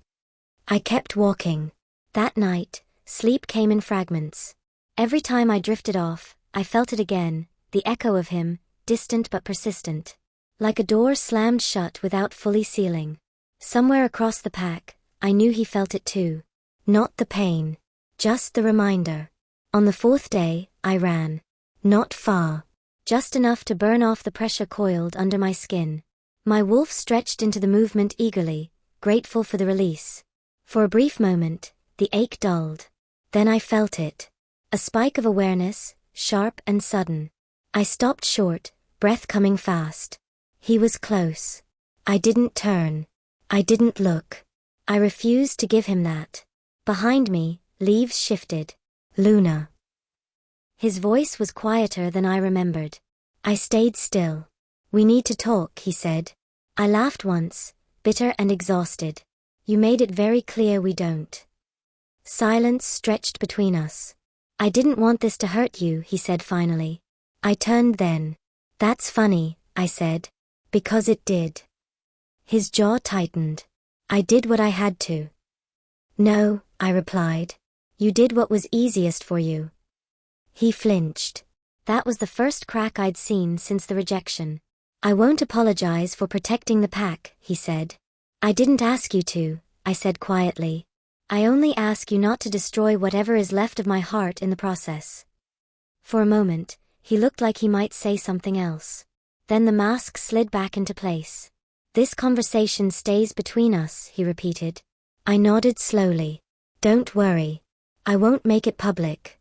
I kept walking. That night, sleep came in fragments. Every time I drifted off, I felt it again, the echo of him, distant but persistent. Like a door slammed shut without fully sealing. Somewhere across the pack, I knew he felt it too. Not the pain. Just the reminder. On the fourth day, I ran. Not far. Just enough to burn off the pressure coiled under my skin. My wolf stretched into the movement eagerly, grateful for the release. For a brief moment, the ache dulled. Then I felt it. A spike of awareness, sharp and sudden. I stopped short, breath coming fast. He was close. I didn't turn. I didn't look. I refused to give him that. Behind me, leaves shifted. "Luna." His voice was quieter than I remembered. I stayed still. "We need to talk," he said. I laughed once, bitter and exhausted. "You made it very clear we don't." Silence stretched between us. "I didn't want this to hurt you," he said finally. I turned then. "That's funny," I said. "Because it did." His jaw tightened. "I did what I had to." "No," I replied. "You did what was easiest for you." He flinched. That was the first crack I'd seen since the rejection. "I won't apologize for protecting the pack," he said. "I didn't ask you to," I said quietly. "I only ask you not to destroy whatever is left of my heart in the process." For a moment, he looked like he might say something else. Then the mask slid back into place. "This conversation stays between us," he repeated. I nodded slowly. "Don't worry. I won't make it public."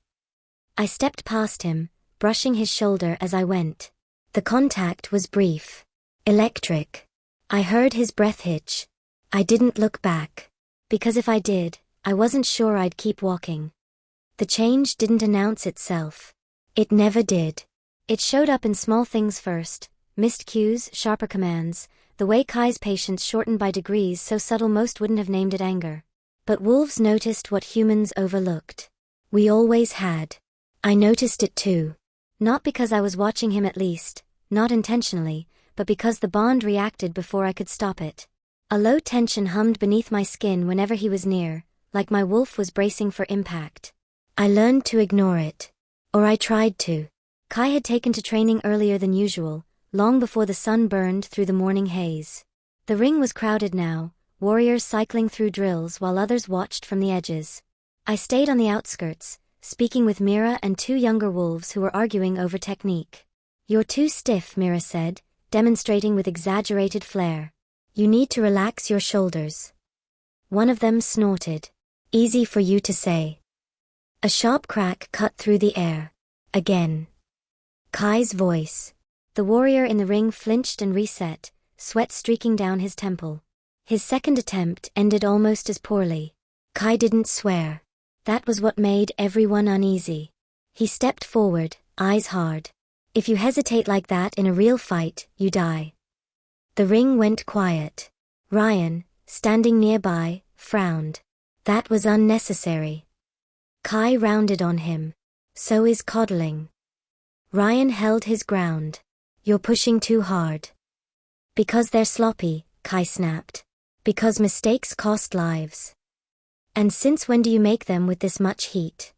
I stepped past him, brushing his shoulder as I went. The contact was brief. Electric. I heard his breath hitch. I didn't look back. Because if I did, I wasn't sure I'd keep walking. The change didn't announce itself. It never did. It showed up in small things first. Missed cues, sharper commands, the way Kai's patience shortened by degrees so subtle most wouldn't have named it anger. But wolves noticed what humans overlooked. We always had. I noticed it too. Not because I was watching him at least, not intentionally, but because the bond reacted before I could stop it. A low tension hummed beneath my skin whenever he was near, like my wolf was bracing for impact. I learned to ignore it. Or I tried to. Kai had taken to training earlier than usual, long before the sun burned through the morning haze. The ring was crowded now, warriors cycling through drills while others watched from the edges. I stayed on the outskirts, speaking with Mira and two younger wolves who were arguing over technique. "You're too stiff," Mira said, demonstrating with exaggerated flair. "You need to relax your shoulders." One of them snorted. "Easy for you to say." A sharp crack cut through the air. Again. Kai's voice. The warrior in the ring flinched and reset, sweat streaking down his temple. His second attempt ended almost as poorly. Kai didn't swear. That was what made everyone uneasy. He stepped forward, eyes hard. "If you hesitate like that in a real fight, you die." The ring went quiet. Ryan, standing nearby, frowned. That was unnecessary. Kai rounded on him. "So is coddling." Ryan held his ground. "You're pushing too hard." "Because they're sloppy," Kai snapped. "Because mistakes cost lives." "And since when do you make them with this much heat?"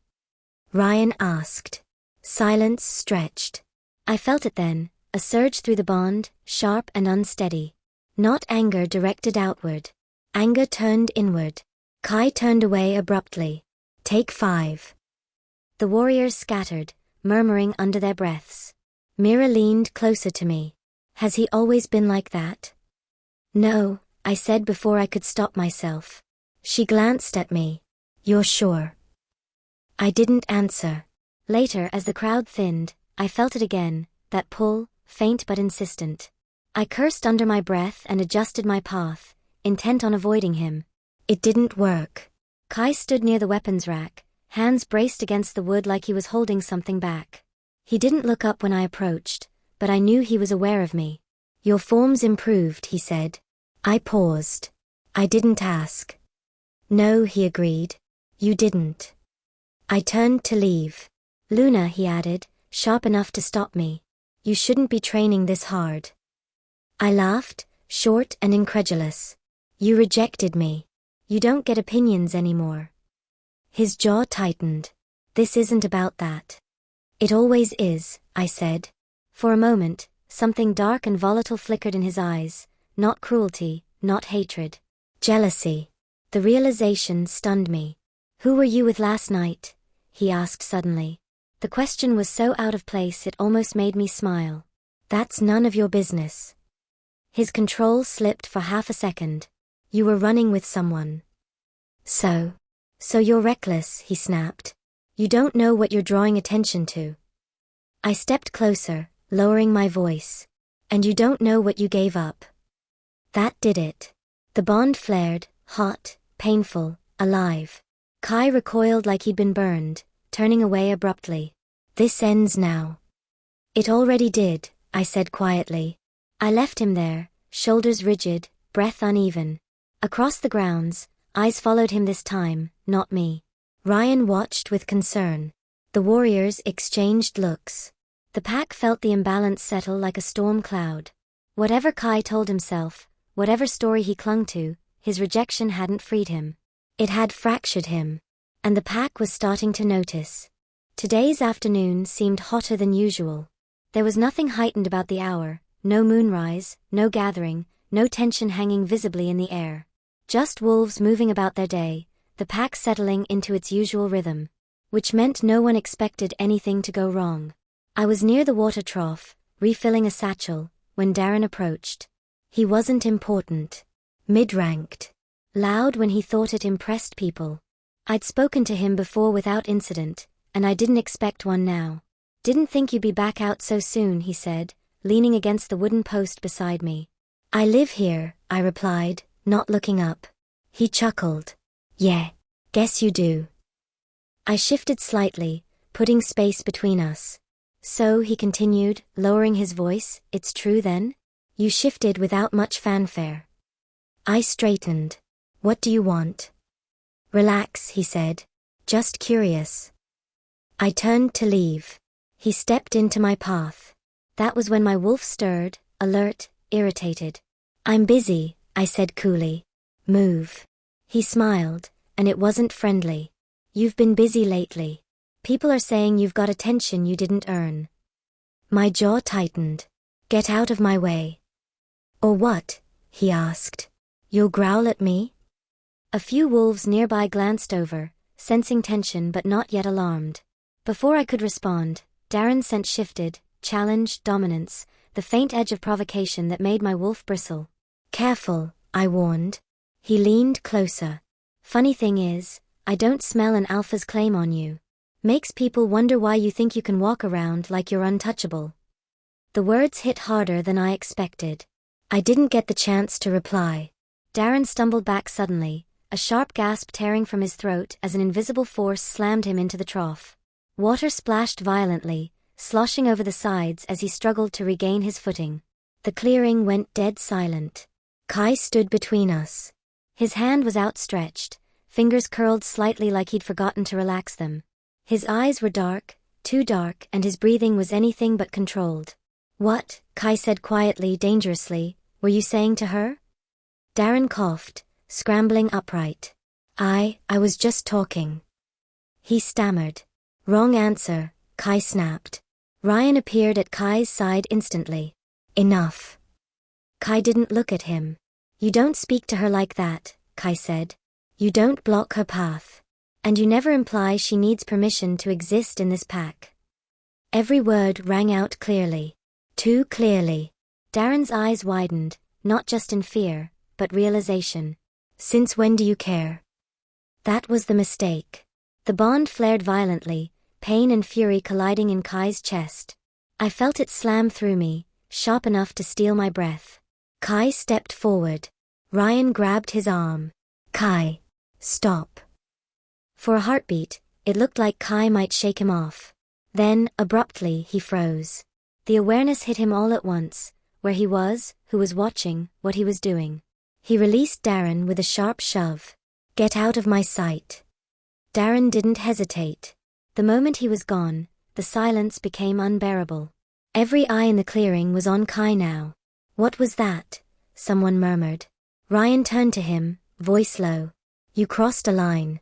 Ryan asked. Silence stretched. I felt it then, a surge through the bond, sharp and unsteady. Not anger directed outward. Anger turned inward. Kai turned away abruptly. "Take 5. The warriors scattered, murmuring under their breaths. Mira leaned closer to me. "Has he always been like that?" "No," I said before I could stop myself. She glanced at me. "You're sure?" I didn't answer. Later, as the crowd thinned, I felt it again, that pull, faint but insistent. I cursed under my breath and adjusted my path, intent on avoiding him. It didn't work. Kai stood near the weapons rack, hands braced against the wood like he was holding something back. He didn't look up when I approached, but I knew he was aware of me. "Your form's improved," he said. I paused. I didn't ask. "No," he agreed. "You didn't." I turned to leave. "Luna," he added, sharp enough to stop me. "You shouldn't be training this hard." I laughed, short and incredulous. "You rejected me. You don't get opinions anymore." His jaw tightened. "This isn't about that." "It always is," I said. For a moment, something dark and volatile flickered in his eyes, not cruelty, not hatred. Jealousy. The realization stunned me. "Who were you with last night?" he asked suddenly. The question was so out of place it almost made me smile. "That's none of your business." His control slipped for half a second. "You were running with someone." So you're reckless," he snapped. "You don't know what you're drawing attention to." I stepped closer, lowering my voice. "And you don't know what you gave up." That did it. The bond flared, hot, painful, alive. Kai recoiled like he'd been burned, turning away abruptly. "This ends now." "It already did," I said quietly. I left him there, shoulders rigid, breath uneven. Across the grounds, eyes followed him this time, not me. Ryan watched with concern. The warriors exchanged looks. The pack felt the imbalance settle like a storm cloud. Whatever Kai told himself, whatever story he clung to, his rejection hadn't freed him. It had fractured him. And the pack was starting to notice. Today's afternoon seemed hotter than usual. There was nothing heightened about the hour, no moonrise, no gathering, no tension hanging visibly in the air. Just wolves moving about their day, the pack settling into its usual rhythm. Which meant no one expected anything to go wrong. I was near the water trough, refilling a satchel, when Darren approached. He wasn't important. Mid-ranked. Loud when he thought it impressed people. I'd spoken to him before without incident, and I didn't expect one now. "Didn't think you'd be back out so soon," he said, leaning against the wooden post beside me. "I live here," I replied, not looking up. He chuckled. "Yeah, guess you do." I shifted slightly, putting space between us. "So," he continued, lowering his voice, "it's true then? You shifted without much fanfare." I straightened. "What do you want?" "Relax," he said. "Just curious." I turned to leave. He stepped into my path. That was when my wolf stirred, alert, irritated. I'm busy, I said coolly. Move. He smiled, and it wasn't friendly. You've been busy lately. People are saying you've got attention you didn't earn. My jaw tightened. Get out of my way. Or what? He asked. You'll growl at me? A few wolves nearby glanced over, sensing tension but not yet alarmed. Before I could respond, Darren's scent shifted, challenge, dominance, the faint edge of provocation that made my wolf bristle. Careful, I warned. He leaned closer. Funny thing is, I don't smell an alpha's claim on you. Makes people wonder why you think you can walk around like you're untouchable. The words hit harder than I expected. I didn't get the chance to reply. Darren stumbled back suddenly, a sharp gasp tearing from his throat as an invisible force slammed him into the trough. Water splashed violently, sloshing over the sides as he struggled to regain his footing. The clearing went dead silent. Kai stood between us. His hand was outstretched, fingers curled slightly like he'd forgotten to relax them. His eyes were dark, too dark, and his breathing was anything but controlled. What? Kai said quietly, dangerously. Were you saying to her? Darren coughed, scrambling upright. I was just talking. He stammered. Wrong answer, Kai snapped. Ryan appeared at Kai's side instantly. Enough. Kai didn't look at him. You don't speak to her like that, Kai said. You don't block her path. And you never imply she needs permission to exist in this pack. Every word rang out clearly. Too clearly. Darren's eyes widened, not just in fear, but realization. Since when do you care? That was the mistake. The bond flared violently, pain and fury colliding in Kai's chest. I felt it slam through me, sharp enough to steal my breath. Kai stepped forward. Ryan grabbed his arm. Kai, stop. For a heartbeat, it looked like Kai might shake him off. Then, abruptly, he froze. The awareness hit him all at once, where he was, who was watching, what he was doing. He released Darren with a sharp shove. Get out of my sight. Darren didn't hesitate. The moment he was gone, the silence became unbearable. Every eye in the clearing was on Kai now. What was that? Someone murmured. Ryan turned to him, voice low. You crossed a line.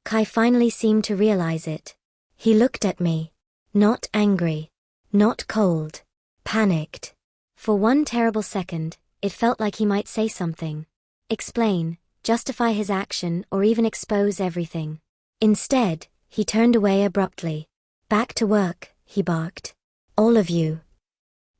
Kai finally seemed to realize it. He looked at me. Not angry. Not cold. Panicked. For one terrible second, it felt like he might say something. Explain, justify his action, or even expose everything. Instead, he turned away abruptly. Back to work, he barked. All of you.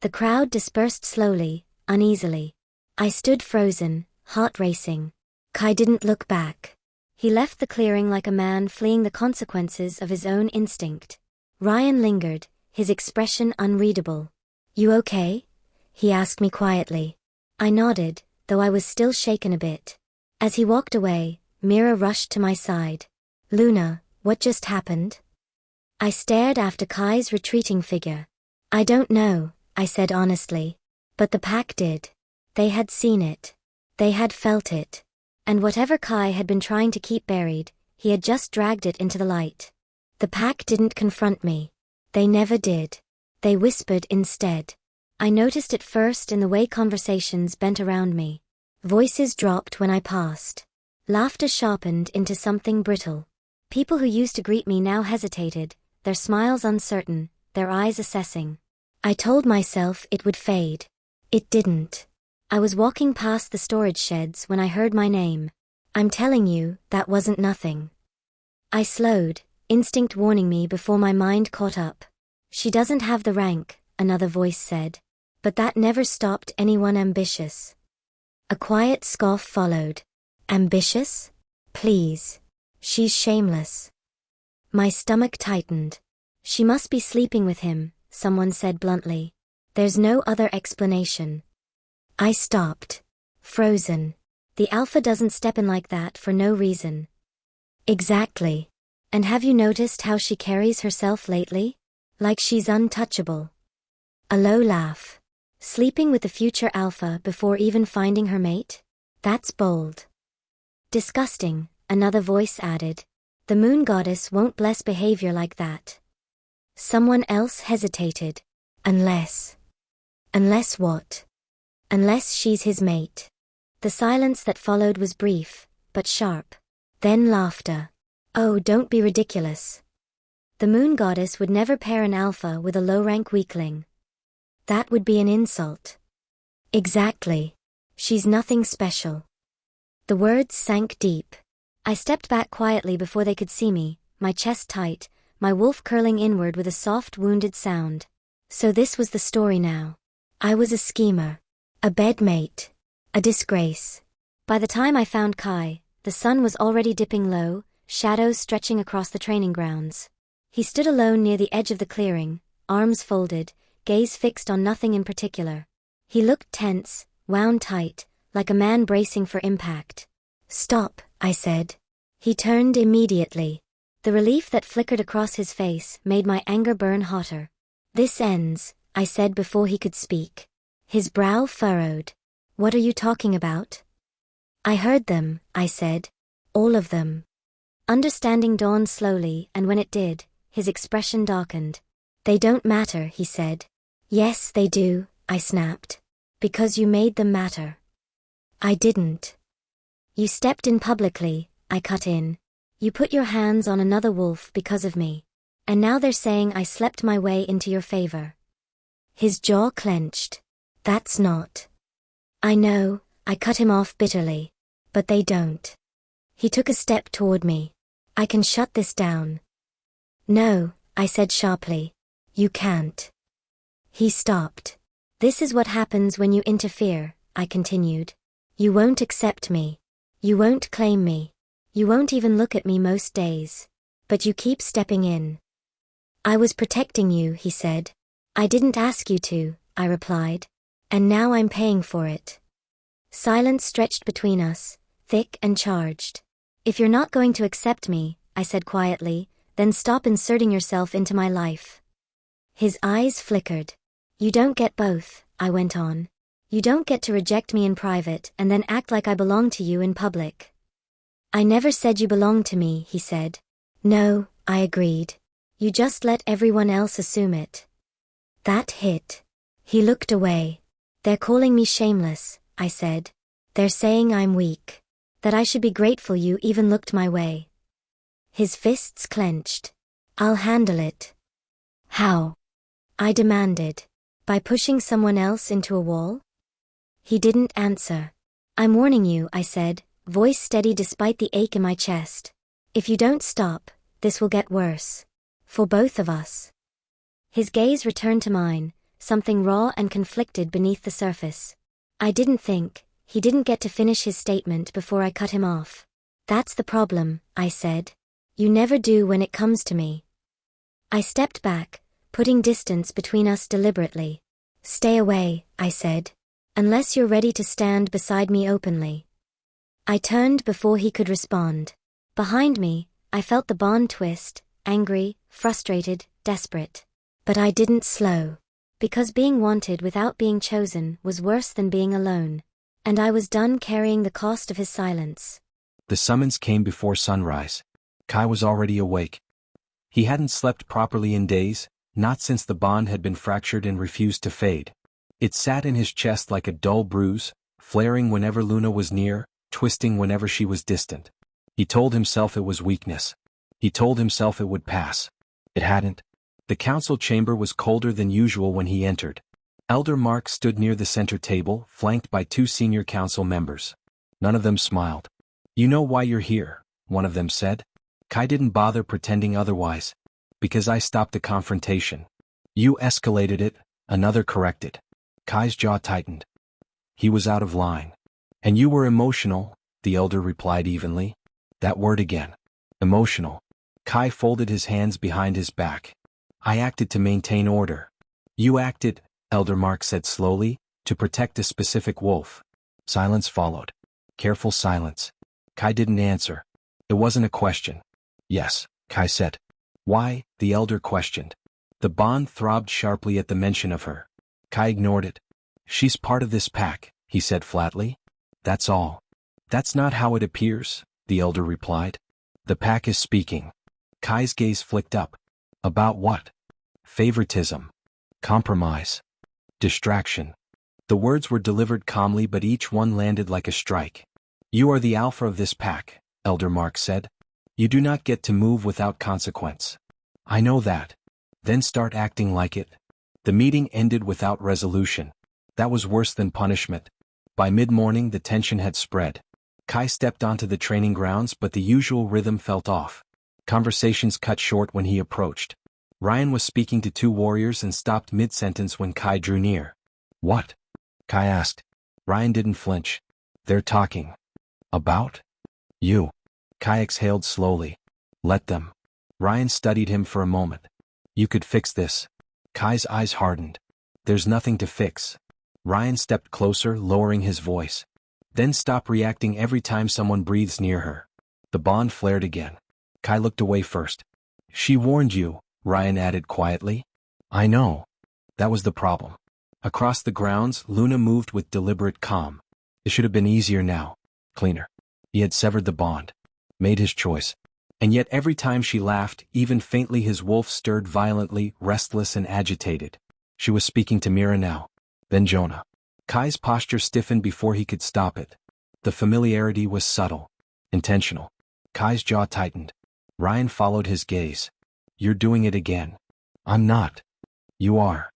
The crowd dispersed slowly, uneasily. I stood frozen, heart racing. Kai didn't look back. He left the clearing like a man fleeing the consequences of his own instinct. Ryan lingered, his expression unreadable. You okay? He asked me quietly. I nodded, though I was still shaken a bit. As he walked away, Mira rushed to my side. Luna, what just happened? I stared after Kai's retreating figure. I don't know, I said honestly. But the pack did. They had seen it. They had felt it. And whatever Kai had been trying to keep buried, he had just dragged it into the light. The pack didn't confront me. They never did. They whispered instead. I noticed it first in the way conversations bent around me. Voices dropped when I passed. Laughter sharpened into something brittle. People who used to greet me now hesitated, their smiles uncertain, their eyes assessing. I told myself it would fade. It didn't. I was walking past the storage sheds when I heard my name. I'm telling you, that wasn't nothing. I slowed, instinct warning me before my mind caught up. She doesn't have the rank, another voice said. But that never stopped anyone ambitious. A quiet scoff followed. Ambitious? Please. She's shameless. My stomach tightened. She must be sleeping with him, someone said bluntly. There's no other explanation. I stopped. Frozen. The alpha doesn't step in like that for no reason. Exactly. And have you noticed how she carries herself lately? Like she's untouchable. A low laugh. Sleeping with the future alpha before even finding her mate? That's bold. Disgusting, another voice added. The moon goddess won't bless behavior like that. Someone else hesitated. Unless what? Unless she's his mate. The silence that followed was brief, but sharp. Then laughter. Oh, don't be ridiculous. The moon goddess would never pair an alpha with a low-rank weakling. That would be an insult. Exactly. She's nothing special. The words sank deep. I stepped back quietly before they could see me, my chest tight, my wolf curling inward with a soft, wounded sound. So this was the story now. I was a schemer. A bedmate. A disgrace. By the time I found Kai, the sun was already dipping low, shadows stretching across the training grounds. He stood alone near the edge of the clearing, arms folded, gaze fixed on nothing in particular. He looked tense, wound tight, like a man bracing for impact. Stop, I said. He turned immediately. The relief that flickered across his face made my anger burn hotter. This ends, I said before he could speak. His brow furrowed. What are you talking about? I heard them, I said. All of them. Understanding dawned slowly, and when it did, his expression darkened. They don't matter, he said. Yes, they do, I snapped. Because you made them matter. I didn't. You stepped in publicly, I cut in. You put your hands on another wolf because of me. And now they're saying I slept my way into your favor. His jaw clenched. That's not. I know, I cut him off bitterly. But they don't. He took a step toward me. I can shut this down. No, I said sharply. You can't. He stopped. This is what happens when you interfere, I continued. You won't accept me. You won't claim me. You won't even look at me most days. But you keep stepping in. I was protecting you, he said. I didn't ask you to, I replied. And now I'm paying for it. Silence stretched between us, thick and charged. If you're not going to accept me, I said quietly, then stop inserting yourself into my life. His eyes flickered. You don't get both, I went on. You don't get to reject me in private and then act like I belong to you in public. I never said you belonged to me, he said. No, I agreed. You just let everyone else assume it. That hit. He looked away. They're calling me shameless, I said. They're saying I'm weak. That I should be grateful you even looked my way. His fists clenched. I'll handle it. How? I demanded. By pushing someone else into a wall? He didn't answer. I'm warning you, I said, voice steady despite the ache in my chest. If you don't stop, this will get worse. For both of us. His gaze returned to mine, something raw and conflicted beneath the surface. I didn't think. He didn't get to finish his statement before I cut him off. That's the problem, I said. You never do when it comes to me. I stepped back, putting distance between us deliberately. Stay away, I said. Unless you're ready to stand beside me openly. I turned before he could respond. Behind me, I felt the bond twist, angry, frustrated, desperate. But I didn't slow. Because being wanted without being chosen was worse than being alone. And I was done carrying the cost of his silence. The summons came before sunrise. Kai was already awake. He hadn't slept properly in days, not since the bond had been fractured and refused to fade. It sat in his chest like a dull bruise, flaring whenever Luna was near, twisting whenever she was distant. He told himself it was weakness. He told himself it would pass. It hadn't. The council chamber was colder than usual when he entered. Elder Mark stood near the center table, flanked by 2 senior council members. None of them smiled. You know why you're here, one of them said. Kai didn't bother pretending otherwise. Because I stopped the confrontation. You escalated it, another corrected. Kai's jaw tightened. He was out of line. And you were emotional, the elder replied evenly. That word again. Emotional. Kai folded his hands behind his back. I acted to maintain order. You acted, Elder Mark said slowly, to protect a specific wolf. Silence followed. Careful silence. Kai didn't answer. It wasn't a question. Yes, Kai said. Why? The elder questioned. The bond throbbed sharply at the mention of her. Kai ignored it. She's part of this pack, he said flatly. That's all. That's not how it appears, the elder replied. The pack is speaking. Kai's gaze flicked up. About what? Favoritism. Compromise. Distraction. The words were delivered calmly, but each one landed like a strike. You are the alpha of this pack, Elder Mark said. You do not get to move without consequence. I know that. Then start acting like it. The meeting ended without resolution. That was worse than punishment. By mid-morning the tension had spread. Kai stepped onto the training grounds, but the usual rhythm felt off. Conversations cut short when he approached. Ryan was speaking to two warriors and stopped mid-sentence when Kai drew near. What? Kai asked. Ryan didn't flinch. They're talking. About? You. Kai exhaled slowly. Let them. Ryan studied him for a moment. You could fix this. Kai's eyes hardened. There's nothing to fix. Ryan stepped closer, lowering his voice. Then stop reacting every time someone breathes near her. The bond flared again. Kai looked away first. She warned you, Ryan added quietly. I know. That was the problem. Across the grounds, Luna moved with deliberate calm. It should have been easier now. Cleaner. He had severed the bond. Made his choice. And yet every time she laughed, even faintly, his wolf stirred violently, restless and agitated. She was speaking to Mira now. Then Jonah. Kai's posture stiffened before he could stop it. The familiarity was subtle. Intentional. Kai's jaw tightened. Ryan followed his gaze. You're doing it again. I'm not. You are.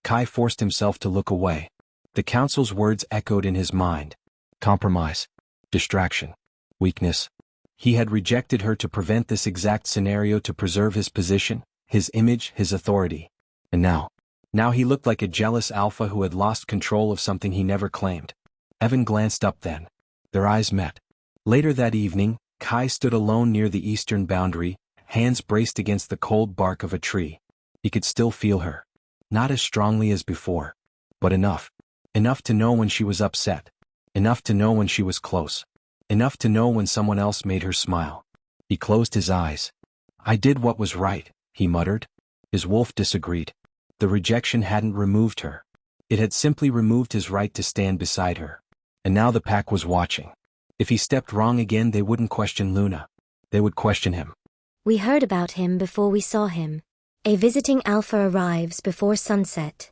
Kai forced himself to look away. The council's words echoed in his mind. Compromise. Distraction. Weakness. He had rejected her to prevent this exact scenario, to preserve his position, his image, his authority. And now he looked like a jealous alpha who had lost control of something he never claimed. Evan glanced up then. Their eyes met. Later that evening, Kai stood alone near the eastern boundary, hands braced against the cold bark of a tree. He could still feel her. Not as strongly as before. But enough. Enough to know when she was upset. Enough to know when she was close. Enough to know when someone else made her smile. He closed his eyes. I did what was right, he muttered. His wolf disagreed. The rejection hadn't removed her. It had simply removed his right to stand beside her. And now the pack was watching. If he stepped wrong again, they wouldn't question Luna. They would question him. We heard about him before we saw him. A visiting alpha arrives before sunset.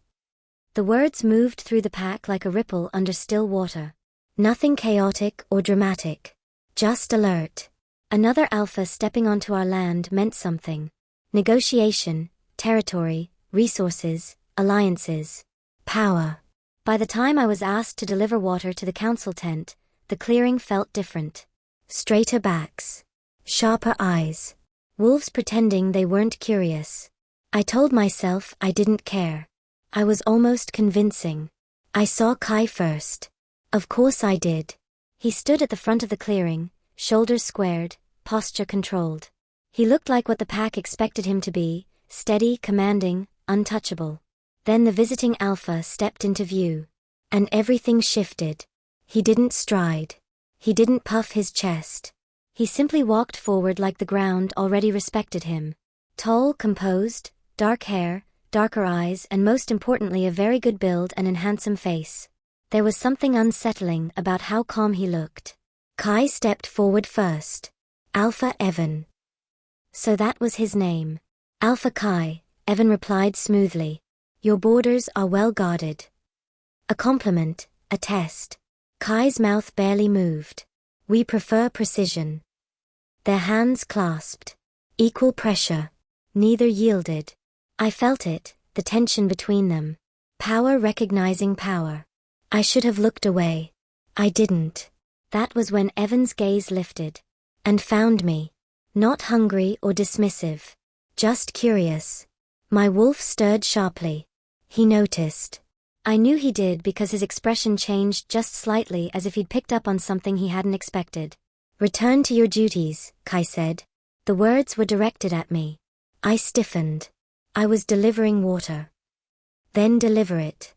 The words moved through the pack like a ripple under still water. Nothing chaotic or dramatic. Just alert. Another alpha stepping onto our land meant something. Negotiation, territory, resources, alliances, power. By the time I was asked to deliver water to the council tent, the clearing felt different. Straighter backs. Sharper eyes. Wolves pretending they weren't curious. I told myself I didn't care. I was almost convincing. I saw Kai first. Of course I did. He stood at the front of the clearing, shoulders squared, posture controlled. He looked like what the pack expected him to be, steady, commanding, untouchable. Then the visiting alpha stepped into view. And everything shifted. He didn't stride. He didn't puff his chest. He simply walked forward like the ground already respected him. Tall, composed, dark hair, darker eyes, and most importantly a very good build and an handsome face. There was something unsettling about how calm he looked. Kai stepped forward first. Alpha Evan. So that was his name. Alpha Kai, Evan replied smoothly. Your borders are well guarded. A compliment, a test. Kai's mouth barely moved. We prefer precision. Their hands clasped. Equal pressure. Neither yielded. I felt it, the tension between them. Power recognizing power. I should have looked away. I didn't. That was when Evan's gaze lifted. And found me. Not hungry or dismissive. Just curious. My wolf stirred sharply. He noticed. I knew he did because his expression changed just slightly, as if he'd picked up on something he hadn't expected. Return to your duties, Kai said. The words were directed at me. I stiffened. I was delivering water. Then deliver it.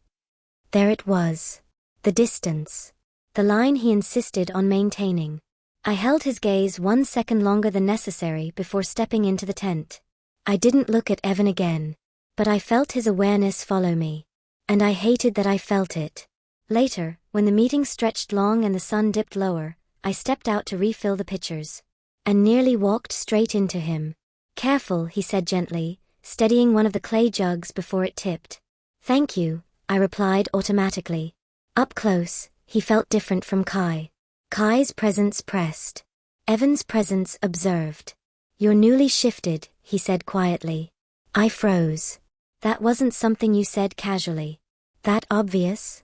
There it was. The distance. The line he insisted on maintaining. I held his gaze 1 second longer than necessary before stepping into the tent. I didn't look at Evan again. But I felt his awareness follow me. And I hated that I felt it. Later, when the meeting stretched long and the sun dipped lower, I stepped out to refill the pitchers. and nearly walked straight into him. "Careful," he said gently, steadying one of the clay jugs before it tipped. "Thank you," I replied automatically. Up close, he felt different from Kai. Kai's presence pressed. Evan's presence observed. "You're newly shifted," he said quietly. I froze. "That wasn't something you said casually. That obvious?"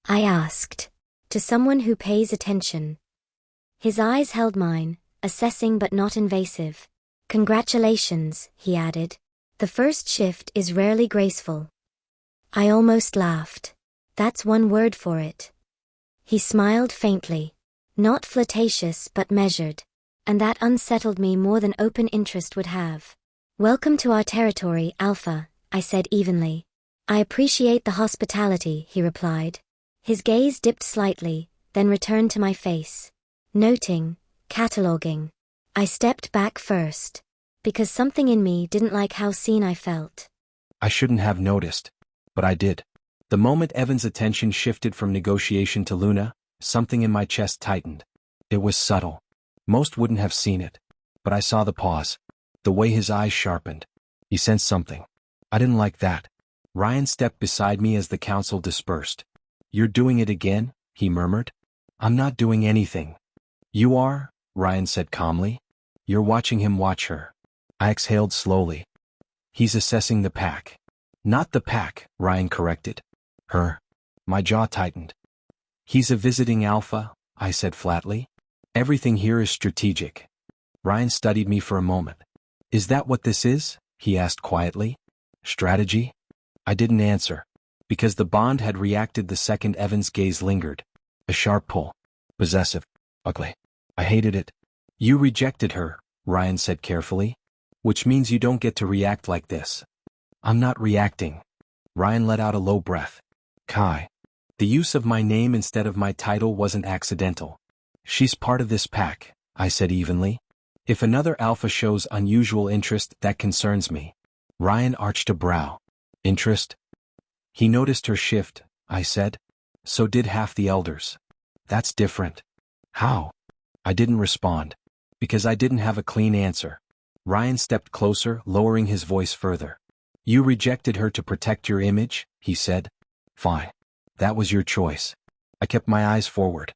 I asked. "To someone who pays attention." His eyes held mine, assessing but not invasive. "Congratulations," he added. "The first shift is rarely graceful." I almost laughed. "That's one word for it." He smiled faintly. Not flirtatious but measured. And that unsettled me more than open interest would have. "Welcome to our territory, Alpha," I said evenly. "I appreciate the hospitality," he replied. His gaze dipped slightly, then returned to my face. Noting, cataloging. I stepped back first. Because something in me didn't like how seen I felt. I shouldn't have noticed, but I did. The moment Evan's attention shifted from negotiation to Luna, something in my chest tightened. It was subtle. Most wouldn't have seen it. But I saw the pause. The way his eyes sharpened. He sensed something. I didn't like that. Ryan stepped beside me as the council dispersed. "You're doing it again?" he murmured. "I'm not doing anything." "You are," Ryan said calmly. "You're watching him watch her." I exhaled slowly. "He's assessing the pack." "Not the pack," Ryan corrected. "Her." My jaw tightened. "He's a visiting alpha," I said flatly. "Everything here is strategic." Ryan studied me for a moment. "Is that what this is?" he asked quietly. "Strategy?" I didn't answer. Because the bond had reacted the second Evan's gaze lingered. A sharp pull. Possessive. Ugly. I hated it. "You rejected her," Ryan said carefully. "Which means you don't get to react like this." "I'm not reacting." Ryan let out a low breath. "Kai." The use of my name instead of my title wasn't accidental. "She's part of this pack," I said evenly. "If another alpha shows unusual interest, that concerns me." Ryan arched a brow. "Interest?" "He noticed her shift," I said. "So did half the elders." "That's different." "How?" I didn't respond. Because I didn't have a clean answer. Ryan stepped closer, lowering his voice further. "You rejected her to protect your image," he said. "Fine. That was your choice." I kept my eyes forward.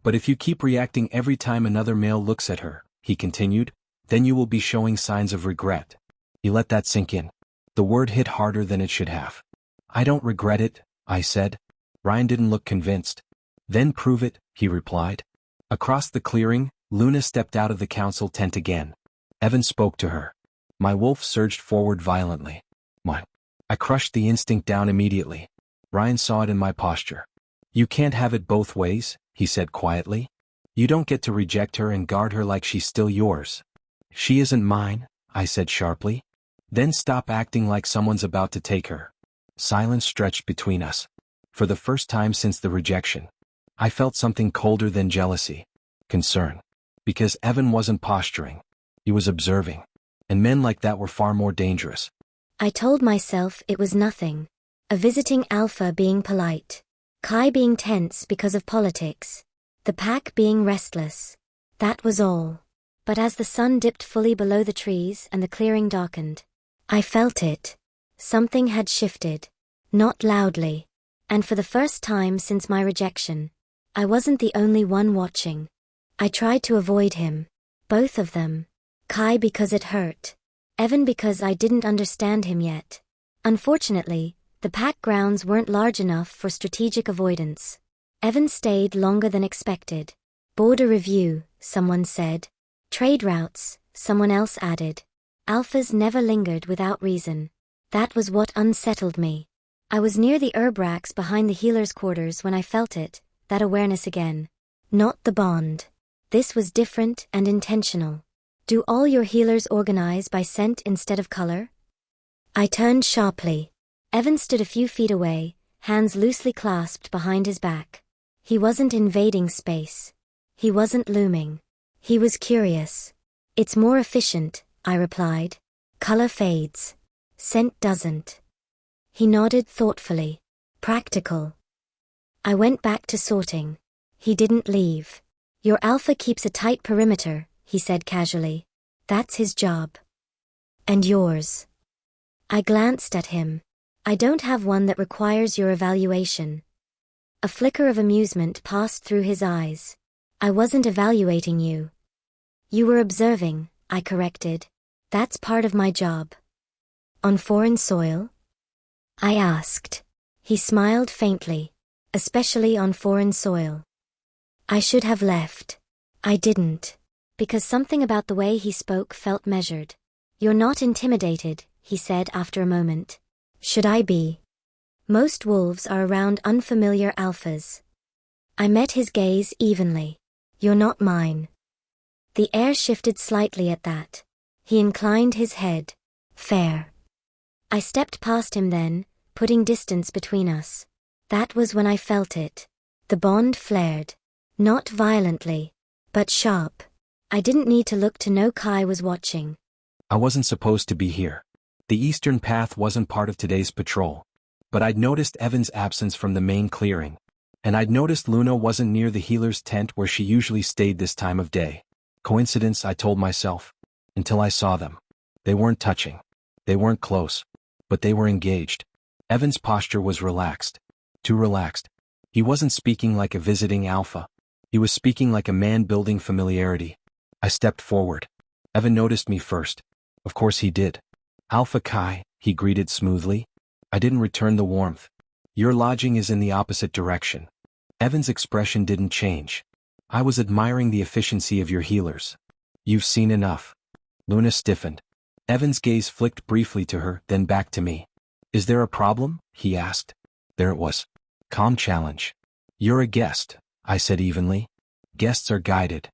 "But if you keep reacting every time another male looks at her," he continued, "then you will be showing signs of regret." He let that sink in. The word hit harder than it should have. "I don't regret it," I said. Ryan didn't look convinced. "Then prove it," he replied. Across the clearing, Luna stepped out of the council tent again. Evan spoke to her. My wolf surged forward violently. "What?" I crushed the instinct down immediately. Ryan saw it in my posture. "You can't have it both ways," he said quietly. "You don't get to reject her and guard her like she's still yours." "She isn't mine," I said sharply. "Then stop acting like someone's about to take her." Silence stretched between us. For the first time since the rejection, I felt something colder than jealousy. Concern. Because Evan wasn't posturing. He was observing. And men like that were far more dangerous. I told myself it was nothing. A visiting alpha being polite. Kai being tense because of politics. The pack being restless. That was all. But as the sun dipped fully below the trees and the clearing darkened, I felt it. Something had shifted. Not loudly. And for the first time since my rejection, I wasn't the only one watching. I tried to avoid him. Both of them. Kai because it hurt. Evan because I didn't understand him yet. Unfortunately, the pack grounds weren't large enough for strategic avoidance. Evan stayed longer than expected. "Border review," someone said. "Trade routes," someone else added. Alphas never lingered without reason. That was what unsettled me. I was near the herb racks behind the healer's quarters when I felt it, that awareness again. Not the bond. This was different and intentional. Do all your healers organize by scent instead of color? I turned sharply. Evan stood a few feet away, hands loosely clasped behind his back. He wasn't invading space. He wasn't looming. He was curious. "It's more efficient," I replied. "Color fades. Scent doesn't." He nodded thoughtfully. "Practical." I went back to sorting. He didn't leave. "Your alpha keeps a tight perimeter," he said casually. That's his job. And yours. I glanced at him. I don't have one that requires your evaluation. A flicker of amusement passed through his eyes. I wasn't evaluating you. You were observing, I corrected. That's part of my job. On foreign soil? I asked. He smiled faintly. Especially on foreign soil. I should have left. I didn't. Because something about the way he spoke felt measured. You're not intimidated, he said after a moment. Should I be? Most wolves are around unfamiliar alphas. I met his gaze evenly. You're not mine. The air shifted slightly at that. He inclined his head. Fair. I stepped past him then, putting distance between us. That was when I felt it. The bond flared. Not violently, but sharp. I didn't need to look to know Kai was watching. I wasn't supposed to be here. The eastern path wasn't part of today's patrol. But I'd noticed Evan's absence from the main clearing. And I'd noticed Luna wasn't near the healer's tent where she usually stayed this time of day. Coincidence, I told myself. Until I saw them. They weren't touching. They weren't close. But they were engaged. Evan's posture was relaxed. Too relaxed. He wasn't speaking like a visiting alpha. He was speaking like a man building familiarity. I stepped forward. Evan noticed me first. Of course he did. Alpha Kai, he greeted smoothly. I didn't return the warmth. Your lodging is in the opposite direction. Evan's expression didn't change. I was admiring the efficiency of your healers. You've seen enough. Luna stiffened. Evan's gaze flicked briefly to her, then back to me. Is there a problem? He asked. There it was. Calm challenge. You're a guest, I said evenly. Guests are guided.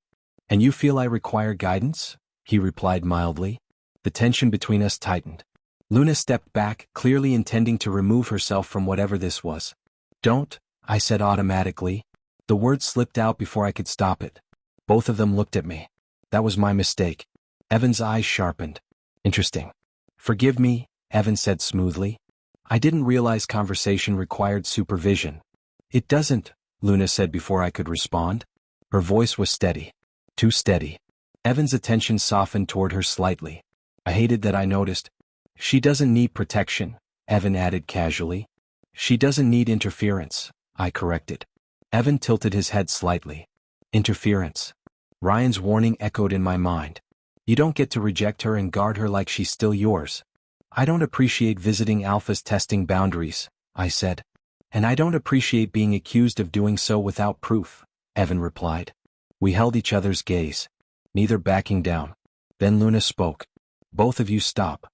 And you feel I require guidance? He replied mildly. The tension between us tightened. Luna stepped back, clearly intending to remove herself from whatever this was. Don't, I said automatically. The word slipped out before I could stop it. Both of them looked at me. That was my mistake. Evan's eyes sharpened. Interesting. Forgive me, Evan said smoothly. I didn't realize conversation required supervision. It doesn't, Luna said before I could respond. Her voice was steady. Too steady. Evan's attention softened toward her slightly. I hated that I noticed. She doesn't need protection, Evan added casually. She doesn't need interference, I corrected. Evan tilted his head slightly. Interference. Ryan's warning echoed in my mind. You don't get to reject her and guard her like she's still yours. I don't appreciate visiting alphas testing boundaries, I said. And I don't appreciate being accused of doing so without proof, Evan replied. We held each other's gaze, neither backing down. Then Luna spoke. Both of you stop.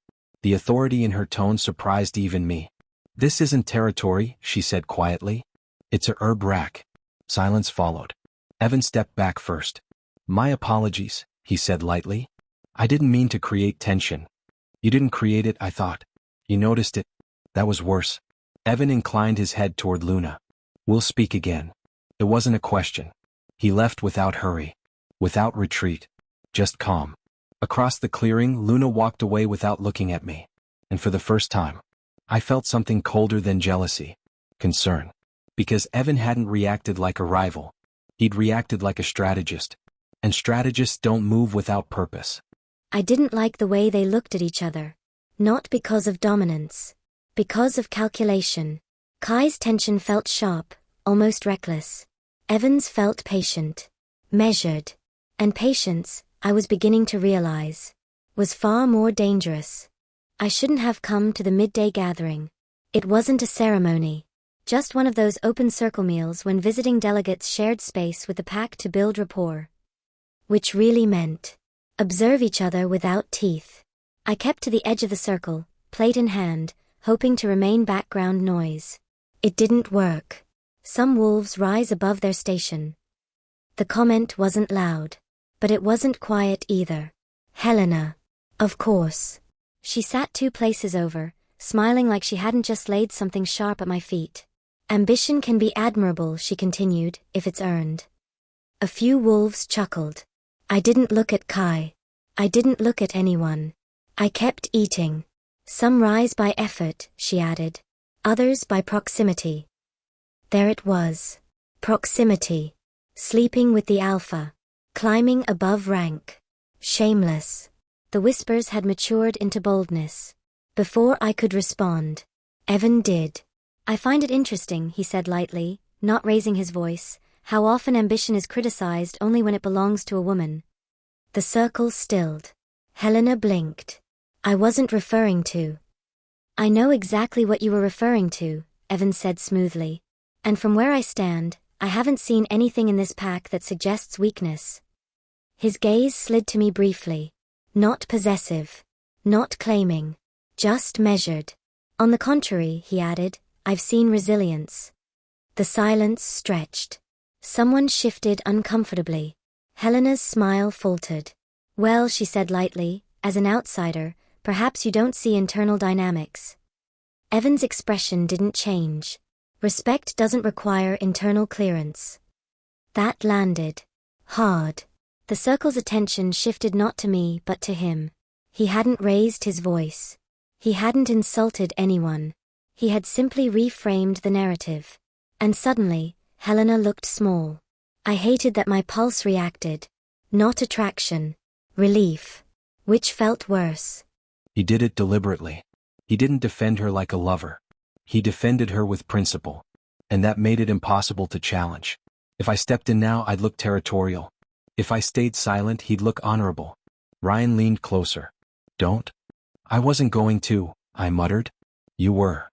The authority in her tone surprised even me. This isn't territory, she said quietly. It's a herb rack. Silence followed. Evan stepped back first. My apologies, he said lightly. I didn't mean to create tension. You didn't create it, I thought. You noticed it. That was worse. Evan inclined his head toward Luna. We'll speak again. It wasn't a question. He left without hurry. Without retreat. Just calm. Across the clearing, Luna walked away without looking at me. And for the first time, I felt something colder than jealousy. Concern. Because Evan hadn't reacted like a rival. He'd reacted like a strategist. And strategists don't move without purpose. I didn't like the way they looked at each other. Not because of dominance. Because of calculation. Kai's tension felt sharp, almost reckless. Evan's felt patient. Measured. And patience, I was beginning to realize, was far more dangerous. I shouldn't have come to the midday gathering. It wasn't a ceremony. Just one of those open circle meals when visiting delegates shared space with the pack to build rapport. Which really meant, observe each other without teeth. I kept to the edge of the circle, plate in hand, hoping to remain background noise. It didn't work. Some wolves rise above their station. The comment wasn't loud. But it wasn't quiet either. Helena. Of course. She sat 2 places over, smiling like she hadn't just laid something sharp at my feet. Ambition can be admirable, she continued, if it's earned. A few wolves chuckled. I didn't look at Kai. I didn't look at anyone. I kept eating. Some rise by effort, she added. Others by proximity. There it was. Proximity. Sleeping with the alpha. Climbing above rank. Shameless. The whispers had matured into boldness. Before I could respond, Evan did. I find it interesting, he said lightly, not raising his voice, how often ambition is criticized only when it belongs to a woman. The circle stilled. Helena blinked. I wasn't referring to. I know exactly what you were referring to, Evan said smoothly. And from where I stand, I haven't seen anything in this pack that suggests weakness. His gaze slid to me briefly. Not possessive. Not claiming. Just measured. On the contrary, he added, I've seen resilience. The silence stretched. Someone shifted uncomfortably. Helena's smile faltered. Well, she said lightly, as an outsider, perhaps you don't see internal dynamics. Evan's expression didn't change. Respect doesn't require internal clearance. That landed. Hard. The circle's attention shifted not to me but to him. He hadn't raised his voice. He hadn't insulted anyone. He had simply reframed the narrative. And suddenly, Helena looked small. I hated that my pulse reacted. Not attraction. Relief. Which felt worse. He did it deliberately. He didn't defend her like a lover. He defended her with principle. And that made it impossible to challenge. If I stepped in now, I'd look territorial. If I stayed silent, he'd look honorable. Ryan leaned closer. Don't. I wasn't going to, I muttered. You were.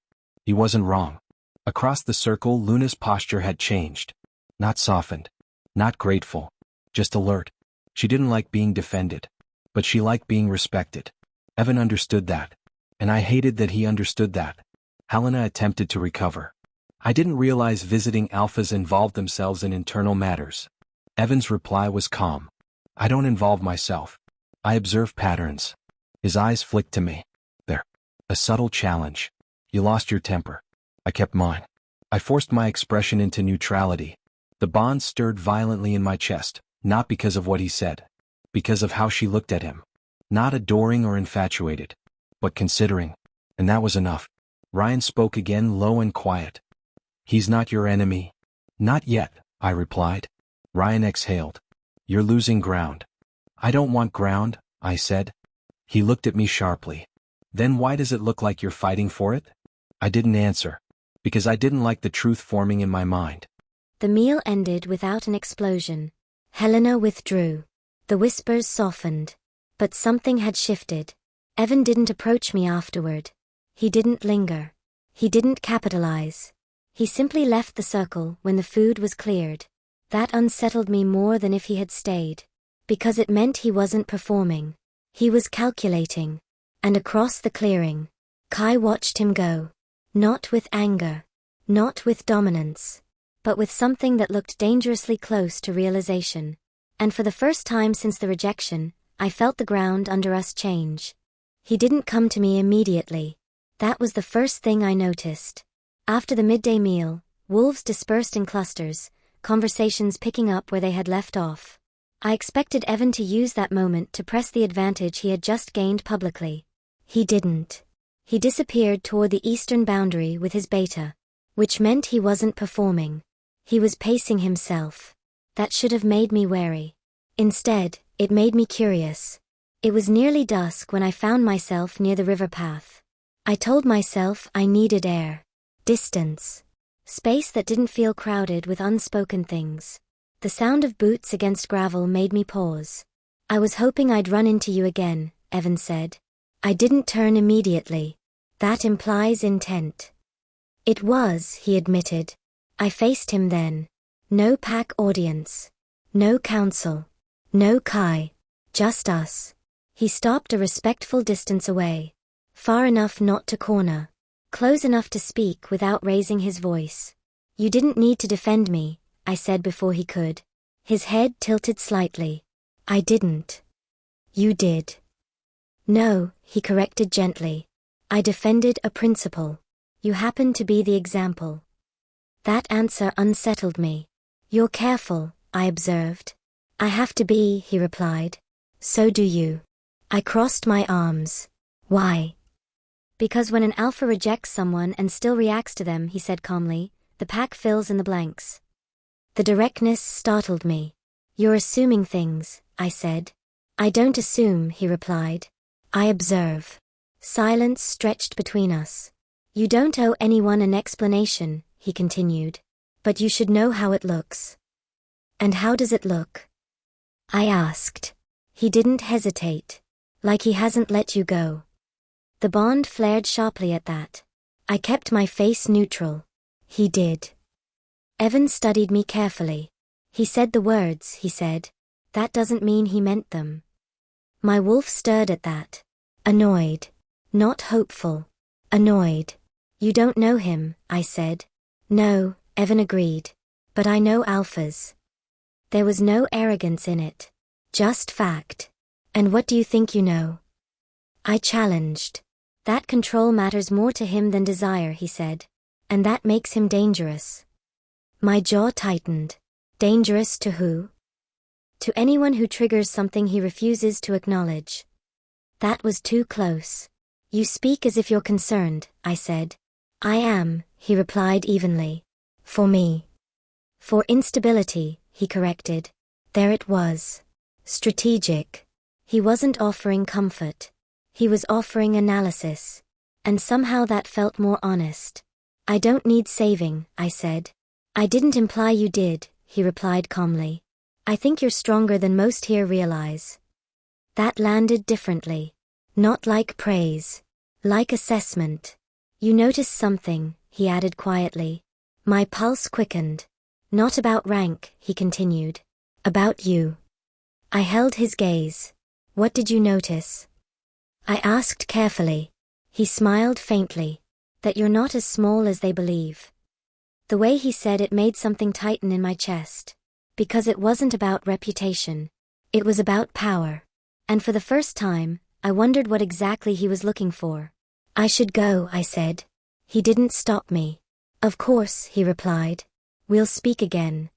He wasn't wrong. Across the circle, Luna's posture had changed. Not softened. Not grateful. Just alert. She didn't like being defended. But she liked being respected. Evan understood that. And I hated that he understood that. Helena attempted to recover. I didn't realize visiting alphas involved themselves in internal matters. Evan's reply was calm. I don't involve myself. I observe patterns. His eyes flicked to me. There. A subtle challenge. You lost your temper. I kept mine. I forced my expression into neutrality. The bond stirred violently in my chest, not because of what he said. Because of how she looked at him. Not adoring or infatuated. But considering. And that was enough. Ryan spoke again, low and quiet. He's not your enemy. Not yet, I replied. Ryan exhaled. You're losing ground. I don't want ground, I said. He looked at me sharply. Then why does it look like you're fighting for it? I didn't answer. Because I didn't like the truth forming in my mind. The meal ended without an explosion. Helena withdrew. The whispers softened. But something had shifted. Evan didn't approach me afterward. He didn't linger. He didn't capitalize. He simply left the circle when the food was cleared. That unsettled me more than if he had stayed. Because it meant he wasn't performing. He was calculating. And across the clearing, Kai watched him go. Not with anger. Not with dominance. But with something that looked dangerously close to realization. And for the first time since the rejection, I felt the ground under us change. He didn't come to me immediately. That was the first thing I noticed. After the midday meal, wolves dispersed in clusters, conversations picking up where they had left off. I expected Evan to use that moment to press the advantage he had just gained publicly. He didn't. He disappeared toward the eastern boundary with his beta, which meant he wasn't performing. He was pacing himself. That should have made me wary. Instead, it made me curious. It was nearly dusk when I found myself near the river path. I told myself I needed air. Distance. Space that didn't feel crowded with unspoken things. The sound of boots against gravel made me pause. I was hoping I'd run into you again, Evan said. I didn't turn immediately. That implies intent. It was, he admitted. I faced him then. No pack audience. No council. No Kai. Just us. He stopped a respectful distance away. Far enough not to corner. Close enough to speak without raising his voice. You didn't need to defend me, I said before he could. His head tilted slightly. I didn't. You did. No, he corrected gently. I defended a principle. You happened to be the example. That answer unsettled me. You're careful, I observed. I have to be, he replied. So do you. I crossed my arms. Why? Because when an alpha rejects someone and still reacts to them, he said calmly, the pack fills in the blanks. The directness startled me. You're assuming things, I said. I don't assume, he replied. I observe. Silence stretched between us. You don't owe anyone an explanation, he continued. But you should know how it looks. And how does it look? I asked. He didn't hesitate. Like he hasn't let you go. The bond flared sharply at that. I kept my face neutral. He did. Evan studied me carefully. He said the words, he said. That doesn't mean he meant them. My wolf stirred at that. Annoyed. Not hopeful. Annoyed. You don't know him, I said. No, Evan agreed. But I know alphas. There was no arrogance in it. Just fact. And what do you think you know? I challenged. That control matters more to him than desire, he said. And that makes him dangerous. My jaw tightened. Dangerous to who? To anyone who triggers something he refuses to acknowledge. That was too close. You speak as if you're concerned, I said. I am, he replied evenly. For me. For instability, he corrected. There it was. Strategic. He wasn't offering comfort. He was offering analysis. And somehow that felt more honest. I don't need saving, I said. I didn't imply you did, he replied calmly. I think you're stronger than most here realize. That landed differently. Not like praise. Like assessment. You noticed something, he added quietly. My pulse quickened. Not about rank, he continued. About you. I held his gaze. What did you notice? I asked carefully. He smiled faintly. That you're not as small as they believe. The way he said it made something tighten in my chest. Because it wasn't about reputation. It was about power. And for the first time, I wondered what exactly he was looking for. I should go, I said. He didn't stop me. Of course, he replied. We'll speak again.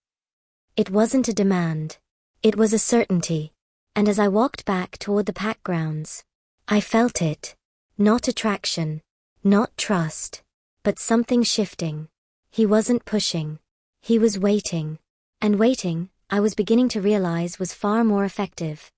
It wasn't a demand. It was a certainty. And as I walked back toward the pack grounds, I felt it. Not attraction. Not trust. But something shifting. He wasn't pushing. He was waiting. And waiting, I was beginning to realize, was far more effective.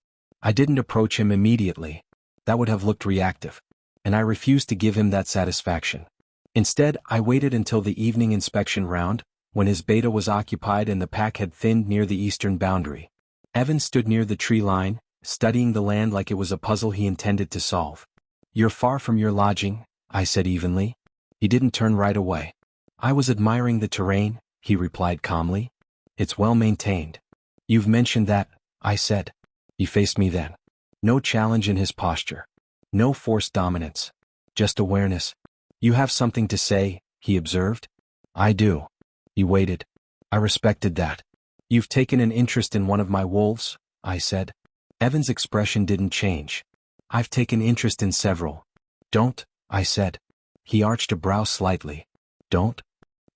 I didn't approach him immediately. That would have looked reactive. And I refused to give him that satisfaction. Instead, I waited until the evening inspection round, when his beta was occupied and the pack had thinned near the eastern boundary. Evan stood near the tree line, studying the land like it was a puzzle he intended to solve. You're far from your lodging, I said evenly. He didn't turn right away. I was admiring the terrain, he replied calmly. It's well maintained. You've mentioned that, I said. He faced me then. No challenge in his posture. No forced dominance. Just awareness. You have something to say, he observed. I do. He waited. I respected that. You've taken an interest in one of my wolves, I said. Evan's expression didn't change. I've taken interest in several. Don't, I said. He arched a brow slightly. Don't?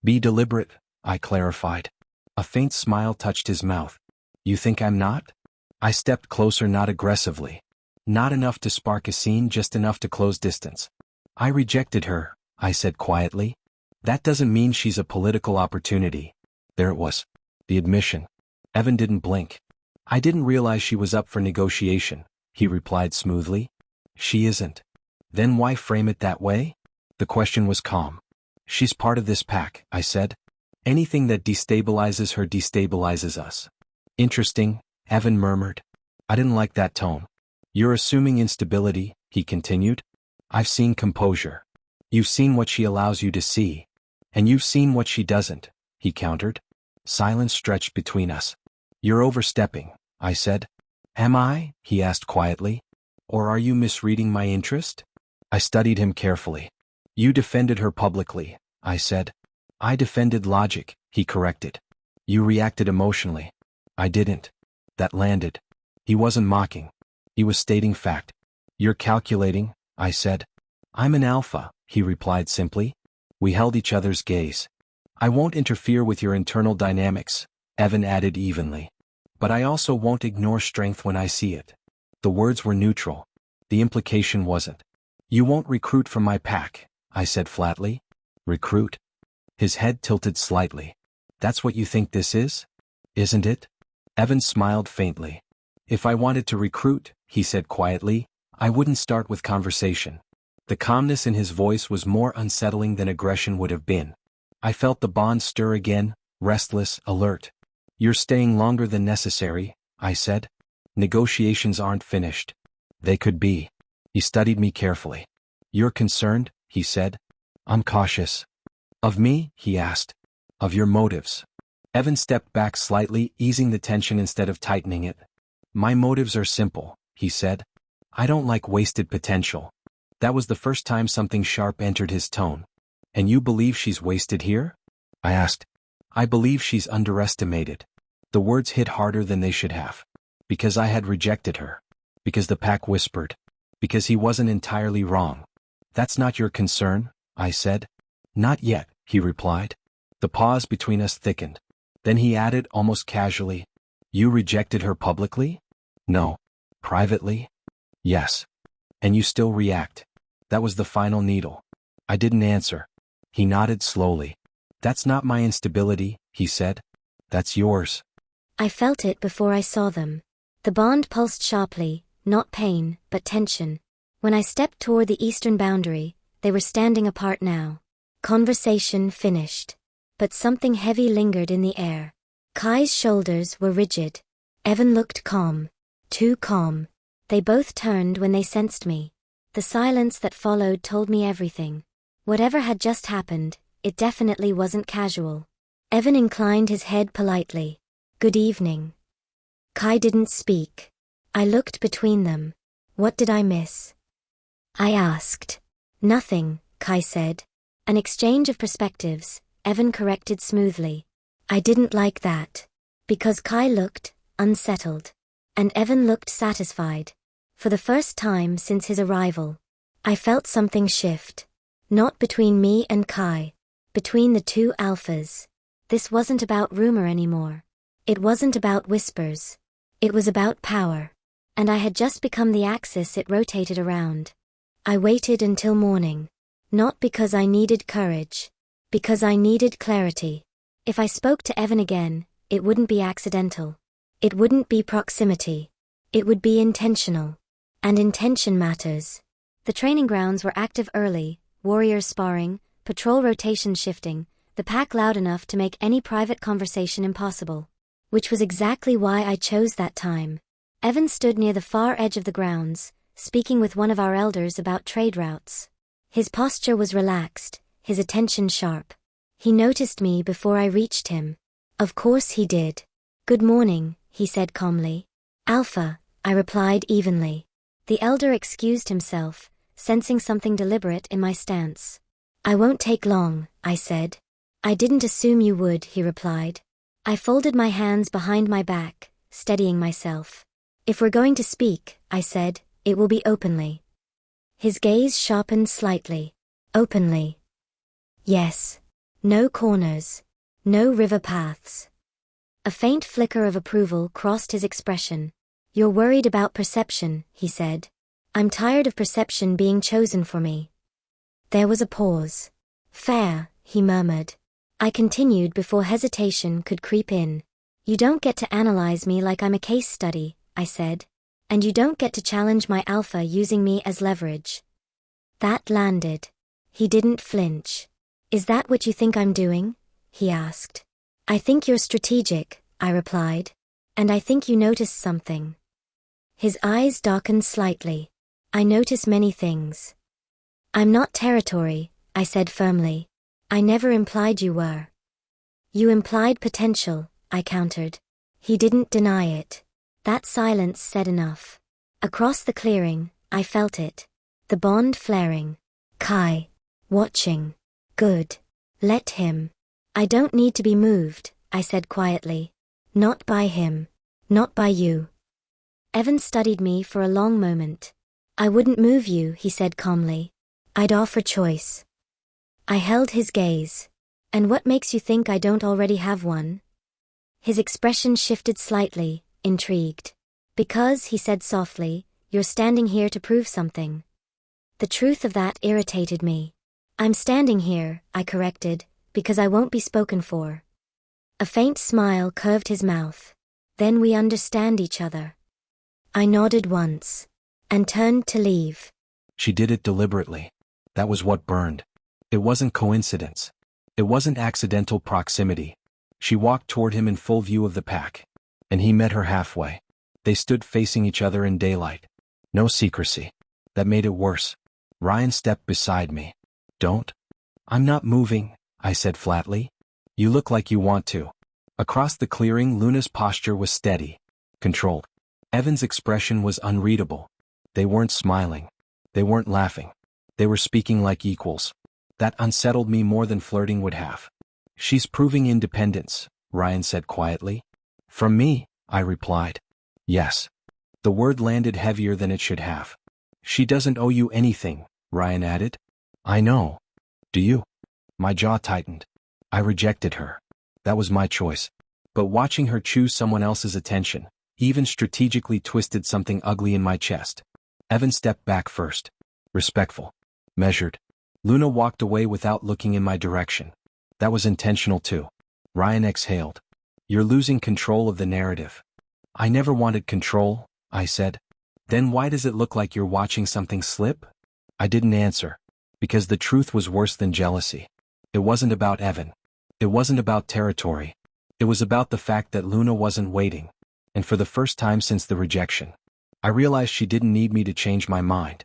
Be deliberate, I clarified. A faint smile touched his mouth. You think I'm not? I stepped closer, not aggressively. Not enough to spark a scene, just enough to close distance. I rejected her, I said quietly. That doesn't mean she's a political opportunity. There it was. The admission. Evan didn't blink. I didn't realize she was up for negotiation, he replied smoothly. She isn't. Then why frame it that way? The question was calm. She's part of this pack, I said. Anything that destabilizes her destabilizes us. Interesting, Evan murmured. I didn't like that tone. You're assuming instability, he continued. I've seen composure. You've seen what she allows you to see. And you've seen what she doesn't, he countered. Silence stretched between us. You're overstepping, I said. Am I? He asked quietly. Or are you misreading my interest? I studied him carefully. You defended her publicly, I said. I defended logic, he corrected. You reacted emotionally. I didn't. That landed. He wasn't mocking. He was stating fact. You're calculating, I said. I'm an alpha, he replied simply. We held each other's gaze. I won't interfere with your internal dynamics, Evan added evenly. But I also won't ignore strength when I see it. The words were neutral. The implication wasn't. You won't recruit from my pack, I said flatly. Recruit? His head tilted slightly. That's what you think this is? Isn't it? Evan smiled faintly. If I wanted to recruit, he said quietly, I wouldn't start with conversation. The calmness in his voice was more unsettling than aggression would have been. I felt the bond stir again, restless, alert. You're staying longer than necessary, I said. Negotiations aren't finished. They could be. He studied me carefully. You're concerned, he said. I'm cautious. Of me, he asked. Of your motives. Evan stepped back slightly, easing the tension instead of tightening it. My motives are simple, he said. I don't like wasted potential. That was the first time something sharp entered his tone. And you believe she's wasted here? I asked. I believe she's underestimated. The words hit harder than they should have. Because I had rejected her. Because the pack whispered. Because he wasn't entirely wrong. That's not your concern, I said. Not yet, he replied. The pause between us thickened. Then he added almost casually, You rejected her publicly? No. Privately? Yes. And you still react. That was the final needle. I didn't answer. He nodded slowly. That's not my instability, he said. That's yours. I felt it before I saw them. The bond pulsed sharply, not pain, but tension. When I stepped toward the eastern boundary, they were standing apart now. Conversation finished. But something heavy lingered in the air. Kai's shoulders were rigid. Evan looked calm. Too calm. They both turned when they sensed me. The silence that followed told me everything. Whatever had just happened, it definitely wasn't casual. Evan inclined his head politely. Good evening. Kai didn't speak. I looked between them. What did I miss? I asked. Nothing, Kai said. An exchange of perspectives, Evan corrected smoothly. I didn't like that. Because Kai looked unsettled. And Evan looked satisfied. For the first time since his arrival, I felt something shift. Not between me and Kai. Between the two alphas. This wasn't about rumor anymore. It wasn't about whispers. It was about power. And I had just become the axis it rotated around. I waited until morning. Not because I needed courage. Because I needed clarity. If I spoke to Evan again, it wouldn't be accidental. It wouldn't be proximity. It would be intentional. And intention matters. The training grounds were active early, warriors sparring, patrol rotation shifting, the pack loud enough to make any private conversation impossible. Which was exactly why I chose that time. Evan stood near the far edge of the grounds, speaking with one of our elders about trade routes. His posture was relaxed, his attention sharp. He noticed me before I reached him. Of course he did. Good morning, he said calmly. Alpha, I replied evenly. The elder excused himself, sensing something deliberate in my stance. I won't take long, I said. I didn't assume you would, he replied. I folded my hands behind my back, steadying myself. If we're going to speak, I said, it will be openly. His gaze sharpened slightly. Openly. Yes. No corners. No river paths. A faint flicker of approval crossed his expression. You're worried about perception, he said. I'm tired of perception being chosen for me. There was a pause. Fair, he murmured. I continued before hesitation could creep in. You don't get to analyze me like I'm a case study, I said. And you don't get to challenge my alpha using me as leverage. That landed. He didn't flinch. Is that what you think I'm doing? He asked. I think you're strategic, I replied. And I think you noticed something. His eyes darkened slightly. I notice many things. I'm not territory, I said firmly. I never implied you were. You implied potential, I countered. He didn't deny it. That silence said enough. Across the clearing, I felt it. The bond flaring. Kai. Watching. Good. Let him. I don't need to be moved, I said quietly. Not by him. Not by you. Evan studied me for a long moment. I wouldn't move you, he said calmly. I'd offer choice. I held his gaze. And what makes you think I don't already have one? His expression shifted slightly, intrigued. Because, he said softly, you're standing here to prove something. The truth of that irritated me. I'm standing here, I corrected, because I won't be spoken for. A faint smile curved his mouth. Then we understand each other. I nodded once and turned to leave. She did it deliberately. That was what burned. It wasn't coincidence. It wasn't accidental proximity. She walked toward him in full view of the pack. And he met her halfway. They stood facing each other in daylight. No secrecy. That made it worse. Ryan stepped beside me. Don't. I'm not moving, I said flatly. You look like you want to. Across the clearing, Luna's posture was steady, controlled. Evan's expression was unreadable. They weren't smiling. They weren't laughing. They were speaking like equals. That unsettled me more than flirting would have. She's proving independence, Ryan said quietly. From me, I replied. Yes. The word landed heavier than it should have. She doesn't owe you anything, Ryan added. I know. Do you? My jaw tightened. I rejected her. That was my choice. But watching her choose someone else's attention, even strategically twisted something ugly in my chest. Evan stepped back first. Respectful. Measured. Luna walked away without looking in my direction. That was intentional too. Ryan exhaled. You're losing control of the narrative. I never wanted control, I said. Then why does it look like you're watching something slip? I didn't answer. Because the truth was worse than jealousy. It wasn't about Evan. It wasn't about territory. It was about the fact that Luna wasn't waiting. And for the first time since the rejection, I realized she didn't need me to change my mind.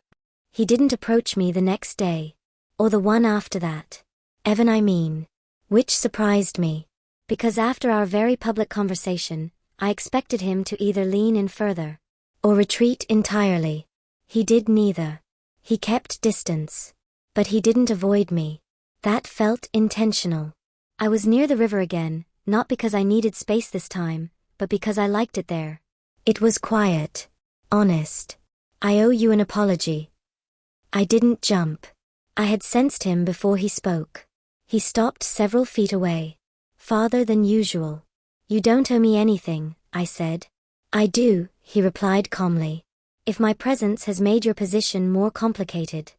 He didn't approach me the next day. Or the one after that. Evan, I mean. Which surprised me. Because after our very public conversation, I expected him to either lean in further or retreat entirely. He did neither. He kept distance. But he didn't avoid me. That felt intentional. I was near the river again, not because I needed space this time, but because I liked it there. It was quiet. Honest. I owe you an apology. I didn't jump. I had sensed him before he spoke. He stopped several feet away. Farther than usual. You don't owe me anything, I said. I do, he replied calmly. If my presence has made your position more complicated.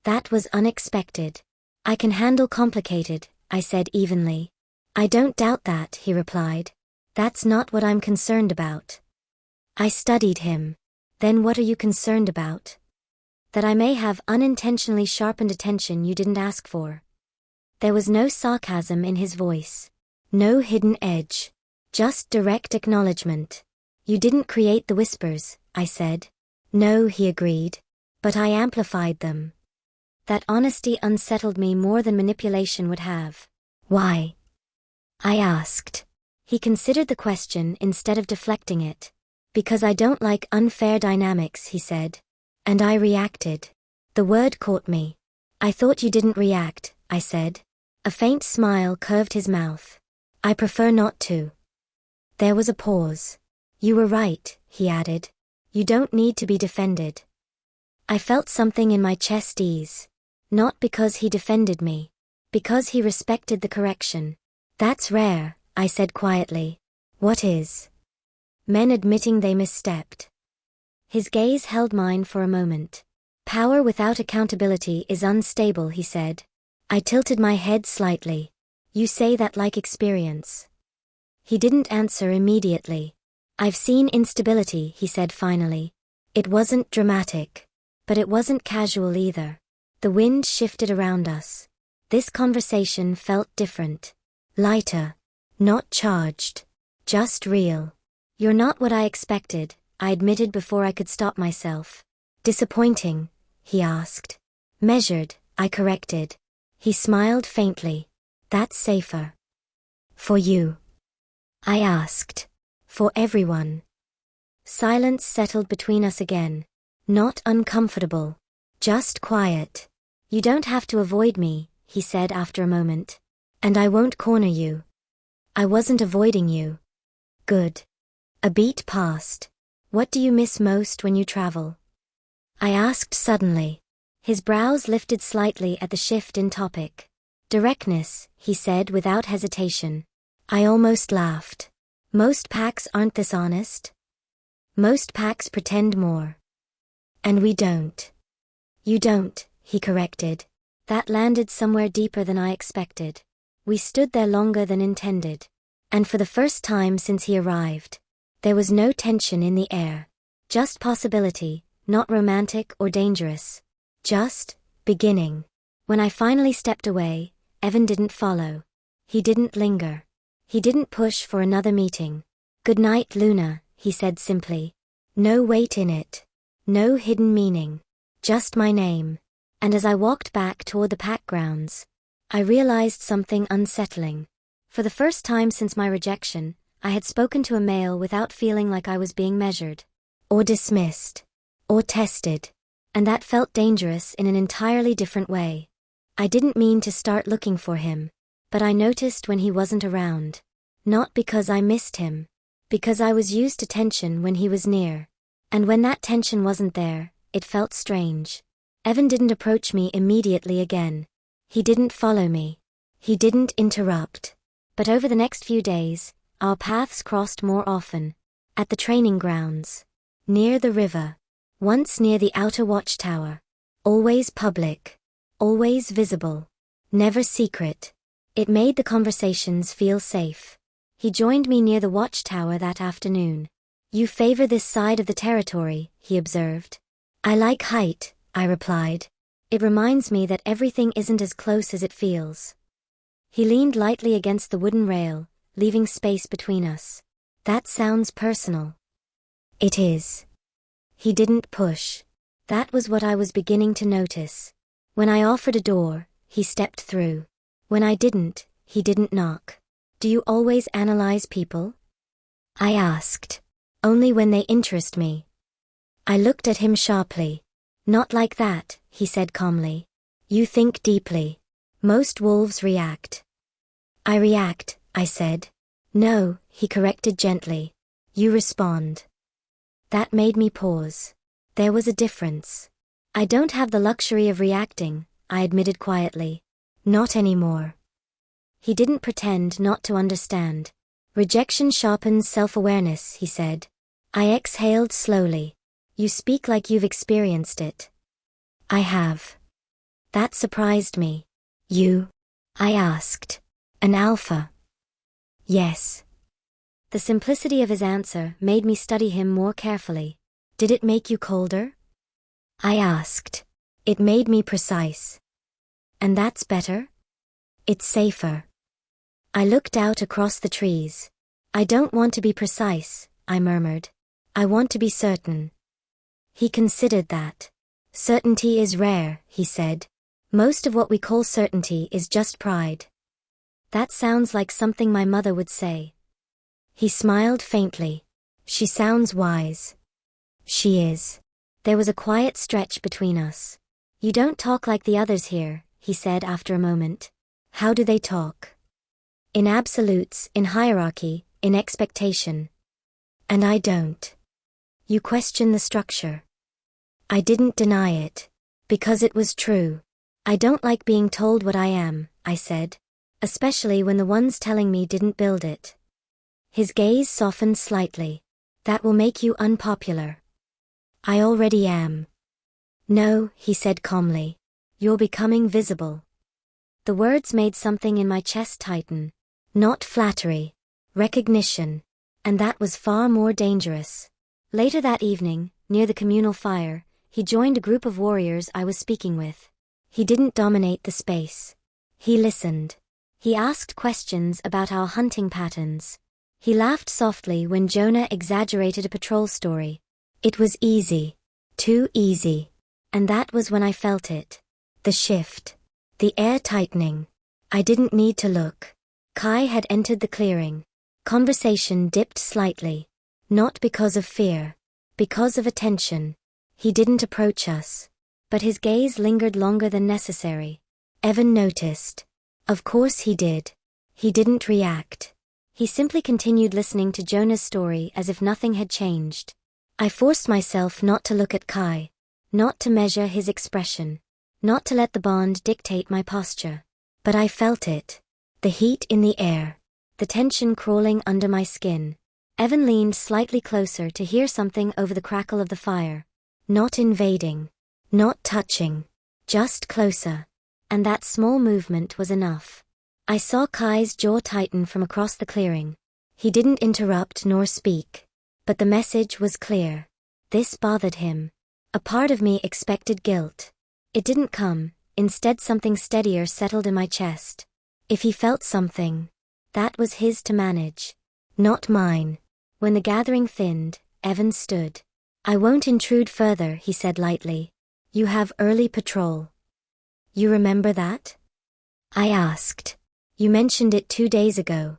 That was unexpected. I can handle complicated, I said evenly. I don't doubt that, he replied. That's not what I'm concerned about. I studied him. Then what are you concerned about? That I may have unintentionally sharpened attention you didn't ask for. There was no sarcasm in his voice. No hidden edge. Just direct acknowledgement. You didn't create the whispers, I said. No, he agreed. But I amplified them. That honesty unsettled me more than manipulation would have. Why? I asked. He considered the question instead of deflecting it. Because I don't like unfair dynamics, he said. And I reacted. The word caught me. I thought you didn't react, I said. A faint smile curved his mouth. I prefer not to. There was a pause. You were right, he added. You don't need to be defended. I felt something in my chest ease. Not because he defended me. Because he respected the correction. That's rare, I said quietly. What is? Men admitting they misstepped. His gaze held mine for a moment. Power without accountability is unstable, he said. I tilted my head slightly. You say that like experience. He didn't answer immediately. I've seen instability, he said finally. It wasn't dramatic. But it wasn't casual either. The wind shifted around us. This conversation felt different. Lighter. Not charged. Just real. You're not what I expected, I admitted before I could stop myself. Disappointing, he asked. Measured, I corrected. He smiled faintly. That's safer. For you? I asked. For everyone. Silence settled between us again. Not uncomfortable. Just quiet. You don't have to avoid me, he said after a moment. And I won't corner you. I wasn't avoiding you. Good. A beat passed. What do you miss most when you travel? I asked suddenly. His brows lifted slightly at the shift in topic. Directness, he said without hesitation. I almost laughed. Most packs aren't this honest. Most packs pretend more. And we don't. You don't, he corrected. That landed somewhere deeper than I expected. We stood there longer than intended. And for the first time since he arrived, there was no tension in the air. Just possibility, not romantic or dangerous. Just beginning. When I finally stepped away, Evan didn't follow. He didn't linger. He didn't push for another meeting. "Good night, Luna," he said simply. No weight in it. No hidden meaning. Just my name. And as I walked back toward the pack grounds, I realized something unsettling. For the first time since my rejection, I had spoken to a male without feeling like I was being measured, or dismissed, or tested. And that felt dangerous in an entirely different way. I didn't mean to start looking for him, but I noticed when he wasn't around. Not because I missed him, because I was used to tension when he was near. And when that tension wasn't there, it felt strange. Evan didn't approach me immediately again. He didn't follow me. He didn't interrupt. But over the next few days, our paths crossed more often. At the training grounds. Near the river. Once near the outer watchtower. Always public. Always visible. Never secret. It made the conversations feel safe. He joined me near the watchtower that afternoon. "You favor this side of the territory," he observed. "I like height," I replied. "It reminds me that everything isn't as close as it feels." He leaned lightly against the wooden rail, leaving space between us. "That sounds personal." "It is." He didn't push. That was what I was beginning to notice. When I offered a door, he stepped through. When I didn't, he didn't knock. "Do you always analyze people?" I asked. "Only when they interest me." I looked at him sharply. "Not like that," he said calmly. "You think deeply. Most wolves react." "I react," I said. "No," he corrected gently. "You respond." That made me pause. There was a difference. "I don't have the luxury of reacting," I admitted quietly. "Not anymore." He didn't pretend not to understand. "Rejection sharpens self-awareness," he said. I exhaled slowly. "You speak like you've experienced it." "I have." That surprised me. "You?" I asked. "An alpha?" "Yes." The simplicity of his answer made me study him more carefully. "Did it make you colder?" I asked. "It made me precise." "And that's better?" "It's safer." I looked out across the trees. "I don't want to be precise," I murmured. "I want to be certain." He considered that. "Certainty is rare," he said. "Most of what we call certainty is just pride." That sounds like something my mother would say. He smiled faintly. "She sounds wise." "She is." There was a quiet stretch between us. "You don't talk like the others here," he said after a moment. "How do they talk?" "In absolutes, in hierarchy, in expectation." "And I don't." "You question the structure." I didn't deny it. Because it was true. "I don't like being told what I am," I said. "Especially when the ones telling me didn't build it." His gaze softened slightly. "That will make you unpopular." "I already am." "No," he said calmly. "You're becoming visible." The words made something in my chest tighten. Not flattery. Recognition. And that was far more dangerous. Later that evening, near the communal fire, he joined a group of warriors I was speaking with. He didn't dominate the space. He listened. He asked questions about our hunting patterns. He laughed softly when Jonah exaggerated a patrol story. It was easy. Too easy. And that was when I felt it. The shift. The air tightening. I didn't need to look. Kai had entered the clearing. Conversation dipped slightly. Not because of fear. Because of attention. He didn't approach us. But his gaze lingered longer than necessary. Evan noticed. Of course he did. He didn't react. He simply continued listening to Jonah's story as if nothing had changed. I forced myself not to look at Kai. Not to measure his expression. Not to let the bond dictate my posture. But I felt it. The heat in the air. The tension crawling under my skin. Evan leaned slightly closer to hear something over the crackle of the fire. Not invading. Not touching. Just closer. And that small movement was enough. I saw Kai's jaw tighten from across the clearing. He didn't interrupt nor speak. But the message was clear. This bothered him. A part of me expected guilt. It didn't come, instead something steadier settled in my chest. If he felt something, that was his to manage, not mine. When the gathering thinned, Evan stood. I won't intrude further, he said lightly. You have early patrol. You remember that? I asked. You mentioned it 2 days ago.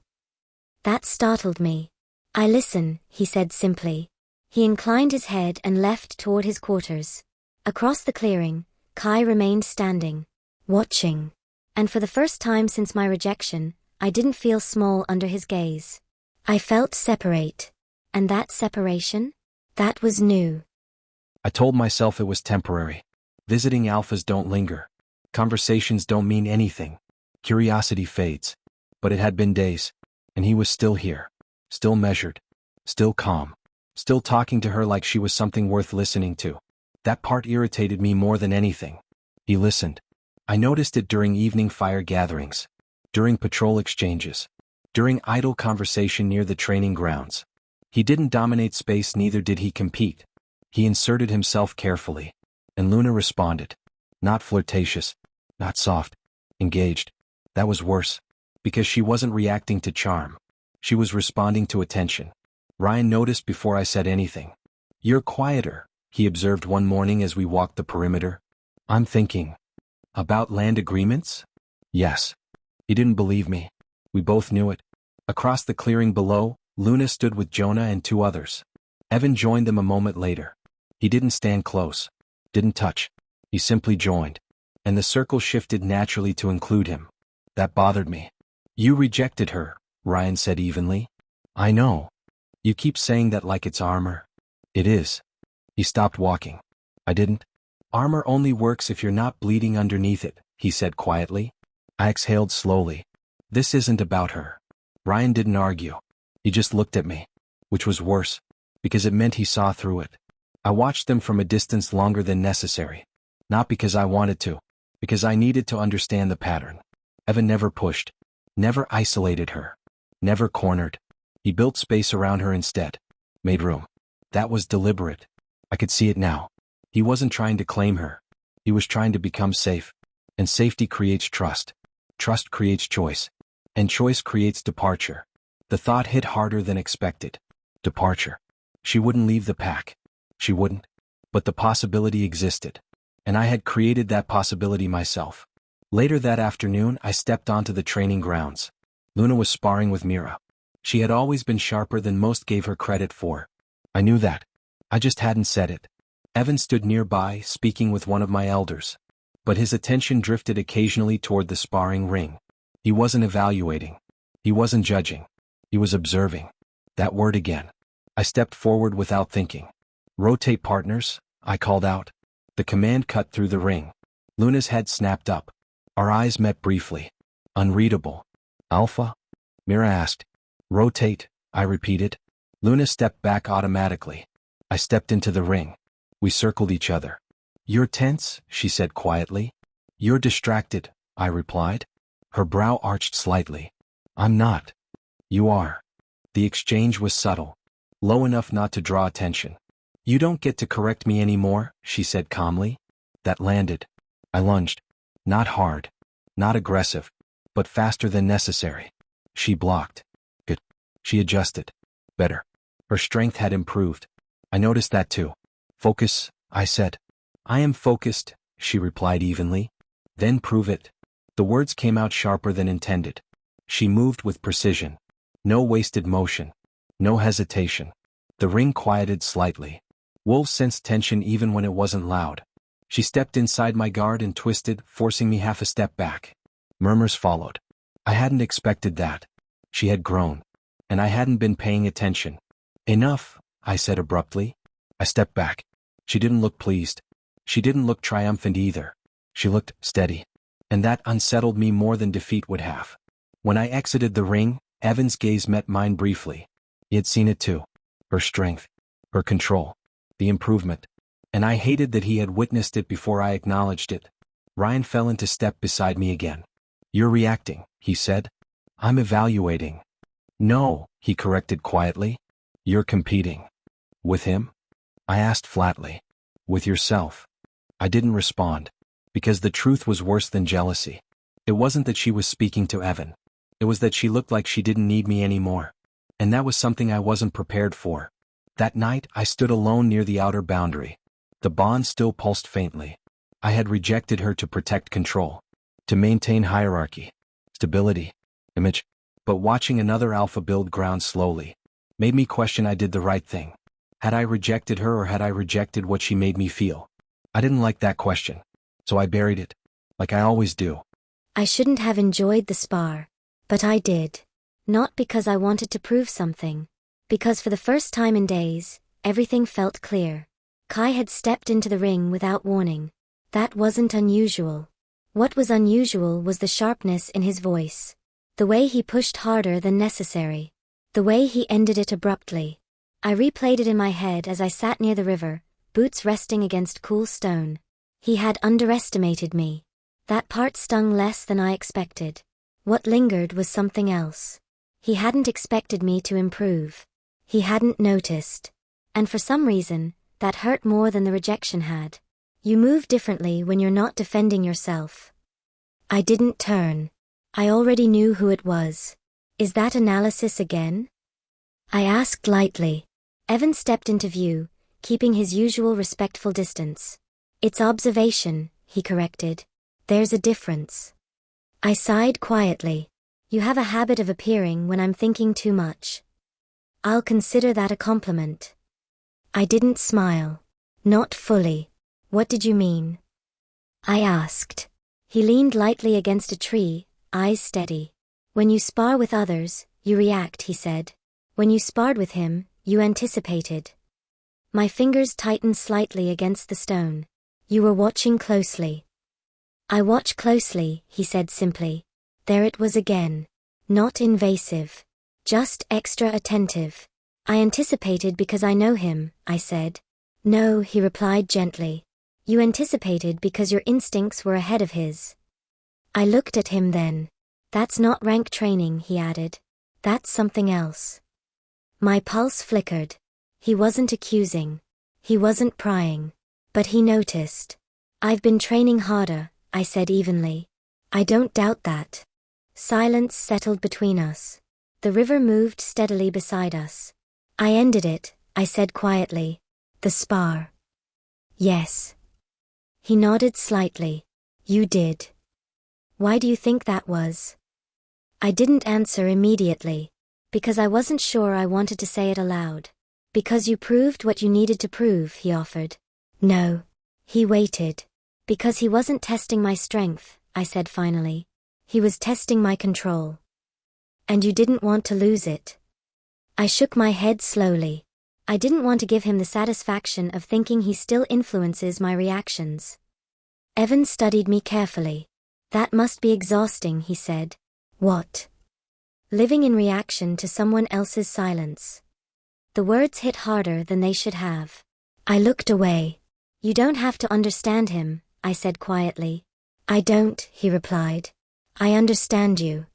That startled me. I listen, he said simply. He inclined his head and left toward his quarters. Across the clearing, Kai remained standing, watching. And for the first time since my rejection, I didn't feel small under his gaze. I felt separate. And that separation? That was new. I told myself it was temporary. Visiting alphas don't linger. Conversations don't mean anything. Curiosity fades. But it had been days. And he was still here. Still measured. Still calm. Still talking to her like she was something worth listening to. That part irritated me more than anything. He listened. I noticed it during evening fire gatherings. During patrol exchanges. During idle conversation near the training grounds. He didn't dominate space, neither did he compete. He inserted himself carefully. And Luna responded. Not flirtatious. Not soft. Engaged. That was worse. Because she wasn't reacting to charm. She was responding to attention. Ryan noticed before I said anything. You're quieter, he observed one morning as we walked the perimeter. I'm thinking. About land agreements? Yes. He didn't believe me. We both knew it. Across the clearing below, Luna stood with Jonah and 2 others. Evan joined them a moment later. He didn't stand close. Didn't touch. He simply joined. And the circle shifted naturally to include him. That bothered me. You rejected her, Ryan said evenly. I know. You keep saying that like it's armor. It is. He stopped walking. I didn't. Armor only works if you're not bleeding underneath it, he said quietly. I exhaled slowly. This isn't about her. Ryan didn't argue. He just looked at me. Which was worse. Because it meant he saw through it. I watched them from a distance longer than necessary. Not because I wanted to. Because I needed to understand the pattern. Evan never pushed. Never isolated her. Never cornered. He built space around her instead. Made room. That was deliberate. I could see it now. He wasn't trying to claim her. He was trying to become safe. And safety creates trust. Trust creates choice. And choice creates departure. The thought hit harder than expected. Departure. She wouldn't leave the pack. She wouldn't. But the possibility existed. And I had created that possibility myself. Later that afternoon, I stepped onto the training grounds. Luna was sparring with Mira. She had always been sharper than most gave her credit for. I knew that. I just hadn't said it. Evan stood nearby, speaking with one of my elders. But his attention drifted occasionally toward the sparring ring. He wasn't evaluating. He wasn't judging. He was observing. That word again. I stepped forward without thinking. Rotate, partners, I called out. The command cut through the ring. Luna's head snapped up. Our eyes met briefly. Unreadable. Alpha? Mira asked. Rotate, I repeated. Luna stepped back automatically. I stepped into the ring. We circled each other. You're tense, she said quietly. You're distracted, I replied. Her brow arched slightly. I'm not. You are. The exchange was subtle. Low enough not to draw attention. You don't get to correct me anymore, she said calmly. That landed. I lunged. Not hard. Not aggressive. But faster than necessary. She blocked. Good. She adjusted. Better. Her strength had improved. I noticed that too. Focus, I said. I am focused, she replied evenly. Then prove it. The words came out sharper than intended. She moved with precision. No wasted motion. No hesitation. The ring quieted slightly. Wolf sensed tension even when it wasn't loud. She stepped inside my guard and twisted, forcing me half a step back. Murmurs followed. I hadn't expected that. She had grown. And I hadn't been paying attention. Enough, I said abruptly. I stepped back. She didn't look pleased. She didn't look triumphant either. She looked steady. And that unsettled me more than defeat would have. When I exited the ring, Evan's gaze met mine briefly. He had seen it too. Her strength. Her control. The improvement. And I hated that he had witnessed it before I acknowledged it. Ryan fell into step beside me again. You're reacting, he said. I'm evaluating. No, he corrected quietly. You're competing. With him? I asked flatly. With yourself. I didn't respond. Because the truth was worse than jealousy. It wasn't that she was speaking to Evan. It was that she looked like she didn't need me anymore. And that was something I wasn't prepared for. That night, I stood alone near the outer boundary. The bond still pulsed faintly. I had rejected her to protect control. To maintain hierarchy. Stability. Image. But watching another alpha build ground slowly made me question I did the right thing. Had I rejected her or had I rejected what she made me feel? I didn't like that question. So I buried it. Like I always do. I shouldn't have enjoyed the spar. But I did. Not because I wanted to prove something. Because for the first time in days, everything felt clear. Kai had stepped into the ring without warning. That wasn't unusual. What was unusual was the sharpness in his voice. The way he pushed harder than necessary. The way he ended it abruptly. I replayed it in my head as I sat near the river, boots resting against cool stone. He had underestimated me. That part stung less than I expected. What lingered was something else. He hadn't expected me to improve. He hadn't noticed. And for some reason, that hurt more than the rejection had. You move differently when you're not defending yourself. I didn't turn. I already knew who it was. Is that analysis again? I asked lightly. Evan stepped into view, keeping his usual respectful distance. It's observation, he corrected. There's a difference. I sighed quietly. You have a habit of appearing when I'm thinking too much. I'll consider that a compliment. I didn't smile. Not fully. What did you mean? I asked. He leaned lightly against a tree, eyes steady. When you spar with others, you react, he said. When you sparred with him, you anticipated. My fingers tightened slightly against the stone. You were watching closely. I watch closely, he said simply. There it was again. Not invasive. Just extra attentive. I anticipated because I know him, I said. No, he replied gently. You anticipated because your instincts were ahead of his. I looked at him then. That's not rank training, he added. That's something else. My pulse flickered. He wasn't accusing. He wasn't prying. But he noticed. I've been training harder, I said evenly. I don't doubt that. Silence settled between us. The river moved steadily beside us. I ended it, I said quietly. The spar. Yes. He nodded slightly. You did. Why do you think that was? I didn't answer immediately. Because I wasn't sure I wanted to say it aloud. Because you proved what you needed to prove, he offered. No. He waited. Because he wasn't testing my strength, I said finally. He was testing my control. And you didn't want to lose it. I shook my head slowly. I didn't want to give him the satisfaction of thinking he still influences my reactions. Evan studied me carefully. That must be exhausting, he said. What? Living in reaction to someone else's silence. The words hit harder than they should have. I looked away. You don't have to understand him, I said quietly. I don't, he replied. I understand you.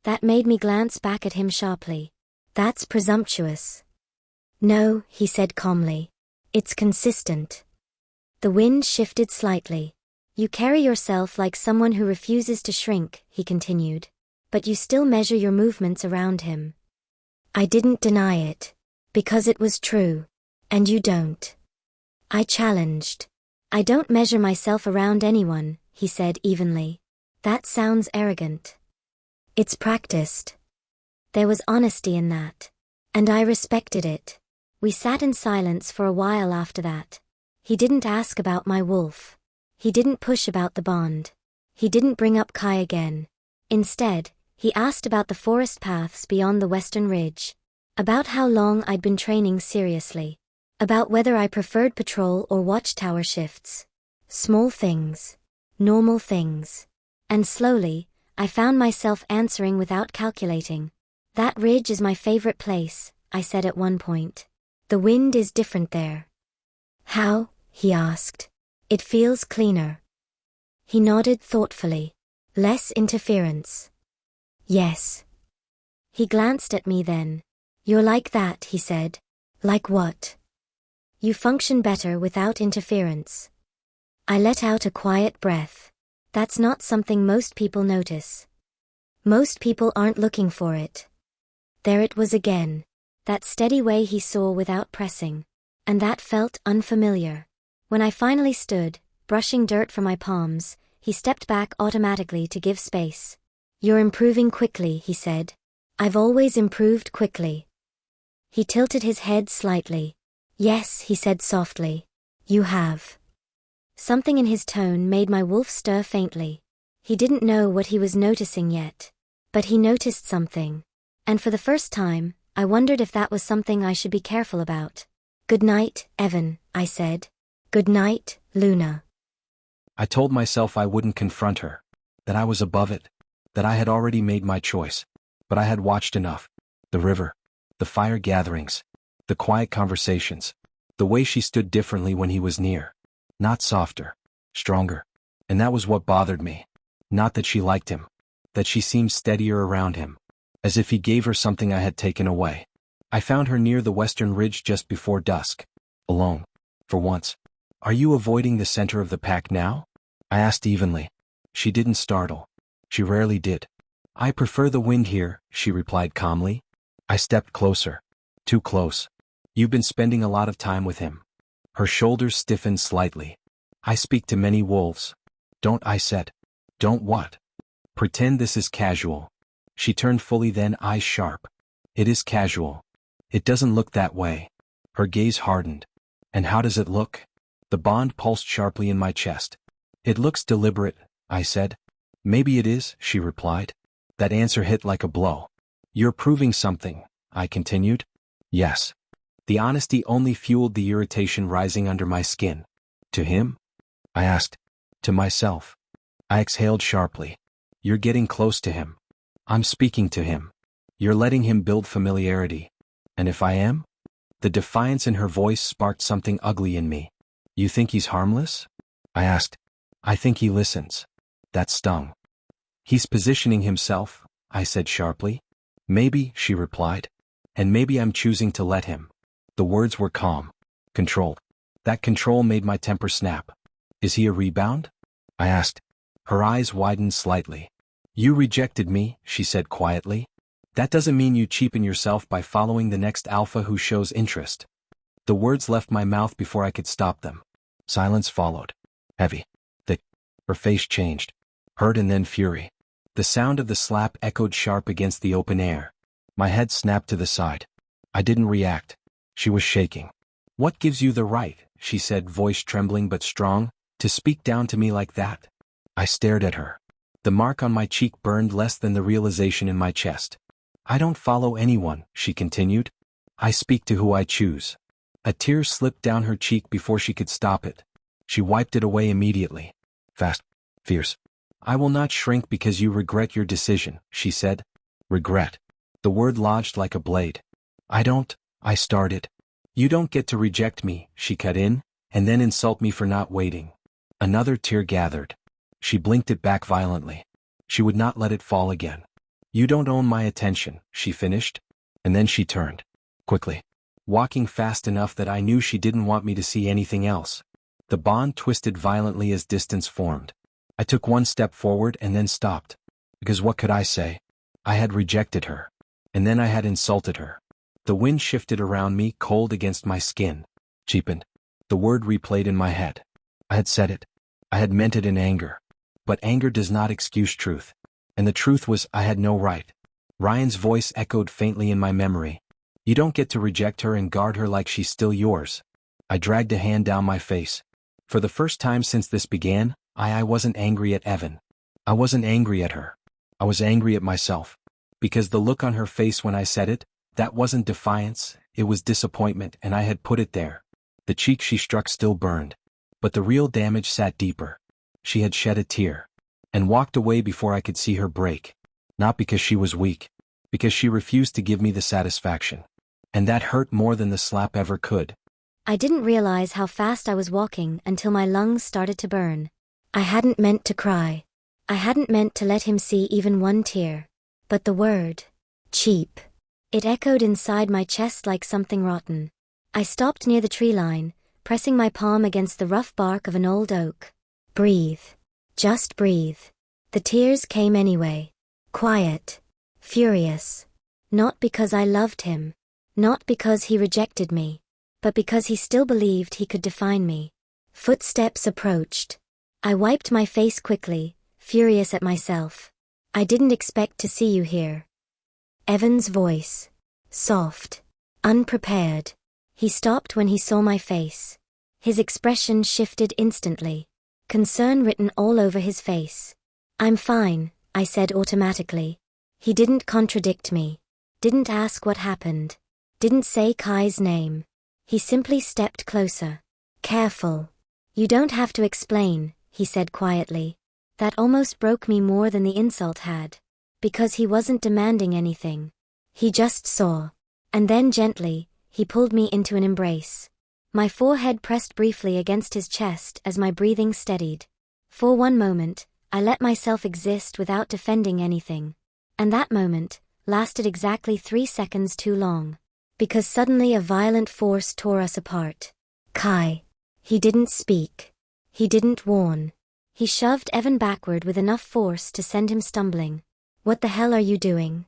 That made me glance back at him sharply. That's presumptuous. No, he said calmly. It's consistent. The wind shifted slightly. You carry yourself like someone who refuses to shrink, he continued. But you still measure your movements around him. I didn't deny it. Because it was true. And you don't. I challenged. I don't measure myself around anyone, he said evenly. That sounds arrogant. It's practiced. There was honesty in that. And I respected it. We sat in silence for a while after that. He didn't ask about my wolf. He didn't push about the bond. He didn't bring up Kai again. Instead, he asked about the forest paths beyond the western ridge. About how long I'd been training seriously. About whether I preferred patrol or watchtower shifts. Small things. Normal things. And slowly, I found myself answering without calculating. That ridge is my favorite place, I said at one point. The wind is different there. How? He asked. It feels cleaner. He nodded thoughtfully. Less interference. Yes. He glanced at me then. You're like that, he said. Like what? You function better without interference. I let out a quiet breath. That's not something most people notice. Most people aren't looking for it. There it was again. That steady way he saw without pressing. And that felt unfamiliar. When I finally stood, brushing dirt from my palms, he stepped back automatically to give space. You're improving quickly, he said. I've always improved quickly. He tilted his head slightly. Yes, he said softly. You have. Something in his tone made my wolf stir faintly. He didn't know what he was noticing yet. But he noticed something. And for the first time, I wondered if that was something I should be careful about. Good night, Evan, I said. Good night, Luna. I told myself I wouldn't confront her, that I was above it, that I had already made my choice, but I had watched enough. The river, the fire gatherings, the quiet conversations, the way she stood differently when he was near. Not softer, stronger. And that was what bothered me. Not that she liked him, that she seemed steadier around him, as if he gave her something I had taken away. I found her near the western ridge just before dusk, alone, for once. Are you avoiding the center of the pack now? I asked evenly. She didn't startle. She rarely did. I prefer the wind here, she replied calmly. I stepped closer. Too close. You've been spending a lot of time with him. Her shoulders stiffened slightly. I speak to many wolves. Don't, I said. Don't what? Pretend this is casual. She turned fully, then eyes sharp. It is casual. It doesn't look that way. Her gaze hardened. And how does it look? The bond pulsed sharply in my chest. It looks deliberate, I said. Maybe it is, she replied. That answer hit like a blow. You're proving something, I continued. Yes. The honesty only fueled the irritation rising under my skin. To him? I asked. To myself. I exhaled sharply. You're getting close to him. I'm speaking to him. You're letting him build familiarity. And if I am? The defiance in her voice sparked something ugly in me. You think he's harmless? I asked. I think he listens. That stung. He's positioning himself, I said sharply. Maybe, she replied. And maybe I'm choosing to let him. The words were calm, controlled. That control made my temper snap. Is he a rebound? I asked. Her eyes widened slightly. You rejected me, she said quietly. That doesn't mean you cheapen yourself by following the next alpha who shows interest. The words left my mouth before I could stop them. Silence followed. Heavy. Thick. Her face changed. Hurt and then fury. The sound of the slap echoed sharp against the open air. My head snapped to the side. I didn't react. She was shaking. What gives you the right, she said, voice trembling but strong, to speak down to me like that? I stared at her. The mark on my cheek burned less than the realization in my chest. I don't follow anyone, she continued. I speak to who I choose. A tear slipped down her cheek before she could stop it. She wiped it away immediately. Fast. Fierce. I will not shrink because you regret your decision, she said. Regret. The word lodged like a blade. I started. You don't get to reject me, she cut in, and then insult me for not waiting. Another tear gathered. She blinked it back violently. She would not let it fall again. You don't own my attention, she finished. And then she turned. Quickly. Walking fast enough that I knew she didn't want me to see anything else. The bond twisted violently as distance formed. I took one step forward and then stopped. Because what could I say? I had rejected her. And then I had insulted her. The wind shifted around me, cold against my skin. Cheapened. The word replayed in my head. I had said it. I had meant it in anger. But anger does not excuse truth. And the truth was I had no right. Ryan's voice echoed faintly in my memory. You don't get to reject her and guard her like she's still yours. I dragged a hand down my face. For the first time since this began, I wasn't angry at Evan. I wasn't angry at her. I was angry at myself. Because the look on her face when I said it, that wasn't defiance, it was disappointment, and I had put it there. The cheek she struck still burned. But the real damage sat deeper. She had shed a tear. And walked away before I could see her break. Not because she was weak. Because she refused to give me the satisfaction. And that hurt more than the slap ever could. I didn't realize how fast I was walking until my lungs started to burn. I hadn't meant to cry. I hadn't meant to let him see even one tear. But the word, cheap. It echoed inside my chest like something rotten. I stopped near the tree line, pressing my palm against the rough bark of an old oak. Breathe. Just breathe. The tears came anyway. Quiet. Furious. Not because I loved him. Not because he rejected me. But because he still believed he could define me. Footsteps approached. I wiped my face quickly, furious at myself. I didn't expect to see you here. Evan's voice. Soft. Unprepared. He stopped when he saw my face. His expression shifted instantly. Concern written all over his face. I'm fine, I said automatically. He didn't contradict me. Didn't ask what happened. Didn't say Kai's name. He simply stepped closer. Careful. You don't have to explain, he said quietly. That almost broke me more than the insult had. Because he wasn't demanding anything. He just saw. And then gently, he pulled me into an embrace. My forehead pressed briefly against his chest as my breathing steadied. For one moment, I let myself exist without defending anything. And that moment lasted exactly 3 seconds too long. Because suddenly a violent force tore us apart. Kai. He didn't speak. He didn't warn. He shoved Evan backward with enough force to send him stumbling. What the hell are you doing?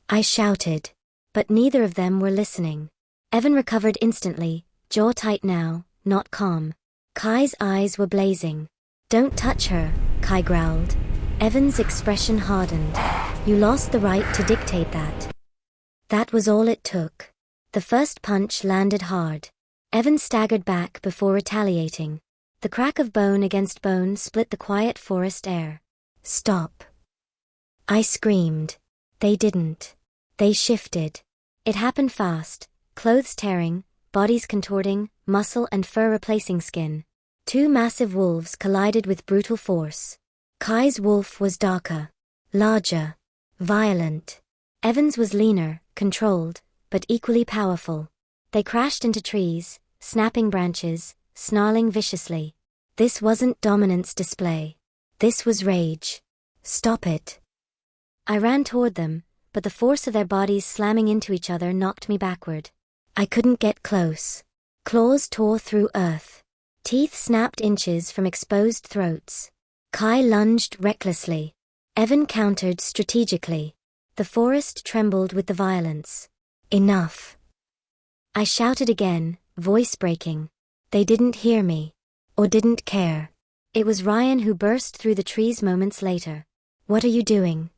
I shouted. But neither of them were listening. Evan recovered instantly, jaw tight now, not calm. Kai's eyes were blazing. Don't touch her, Kai growled. Evan's expression hardened. You lost the right to dictate that. That was all it took. The first punch landed hard. Evan staggered back before retaliating. The crack of bone against bone split the quiet forest air. Stop. I screamed. They didn't. They shifted. It happened fast. Clothes tearing, bodies contorting, muscle and fur replacing skin. 2 massive wolves collided with brutal force. Kai's wolf was darker, larger, violent. Evan's was leaner, controlled, but equally powerful. They crashed into trees, snapping branches, snarling viciously. This wasn't dominance display. This was rage. Stop it. I ran toward them, but the force of their bodies slamming into each other knocked me backward. I couldn't get close. Claws tore through earth. Teeth snapped inches from exposed throats. Kai lunged recklessly. Evan countered strategically. The forest trembled with the violence. Enough. I shouted again, voice breaking. They didn't hear me. Or didn't care. It was Ryan who burst through the trees moments later. What are you doing?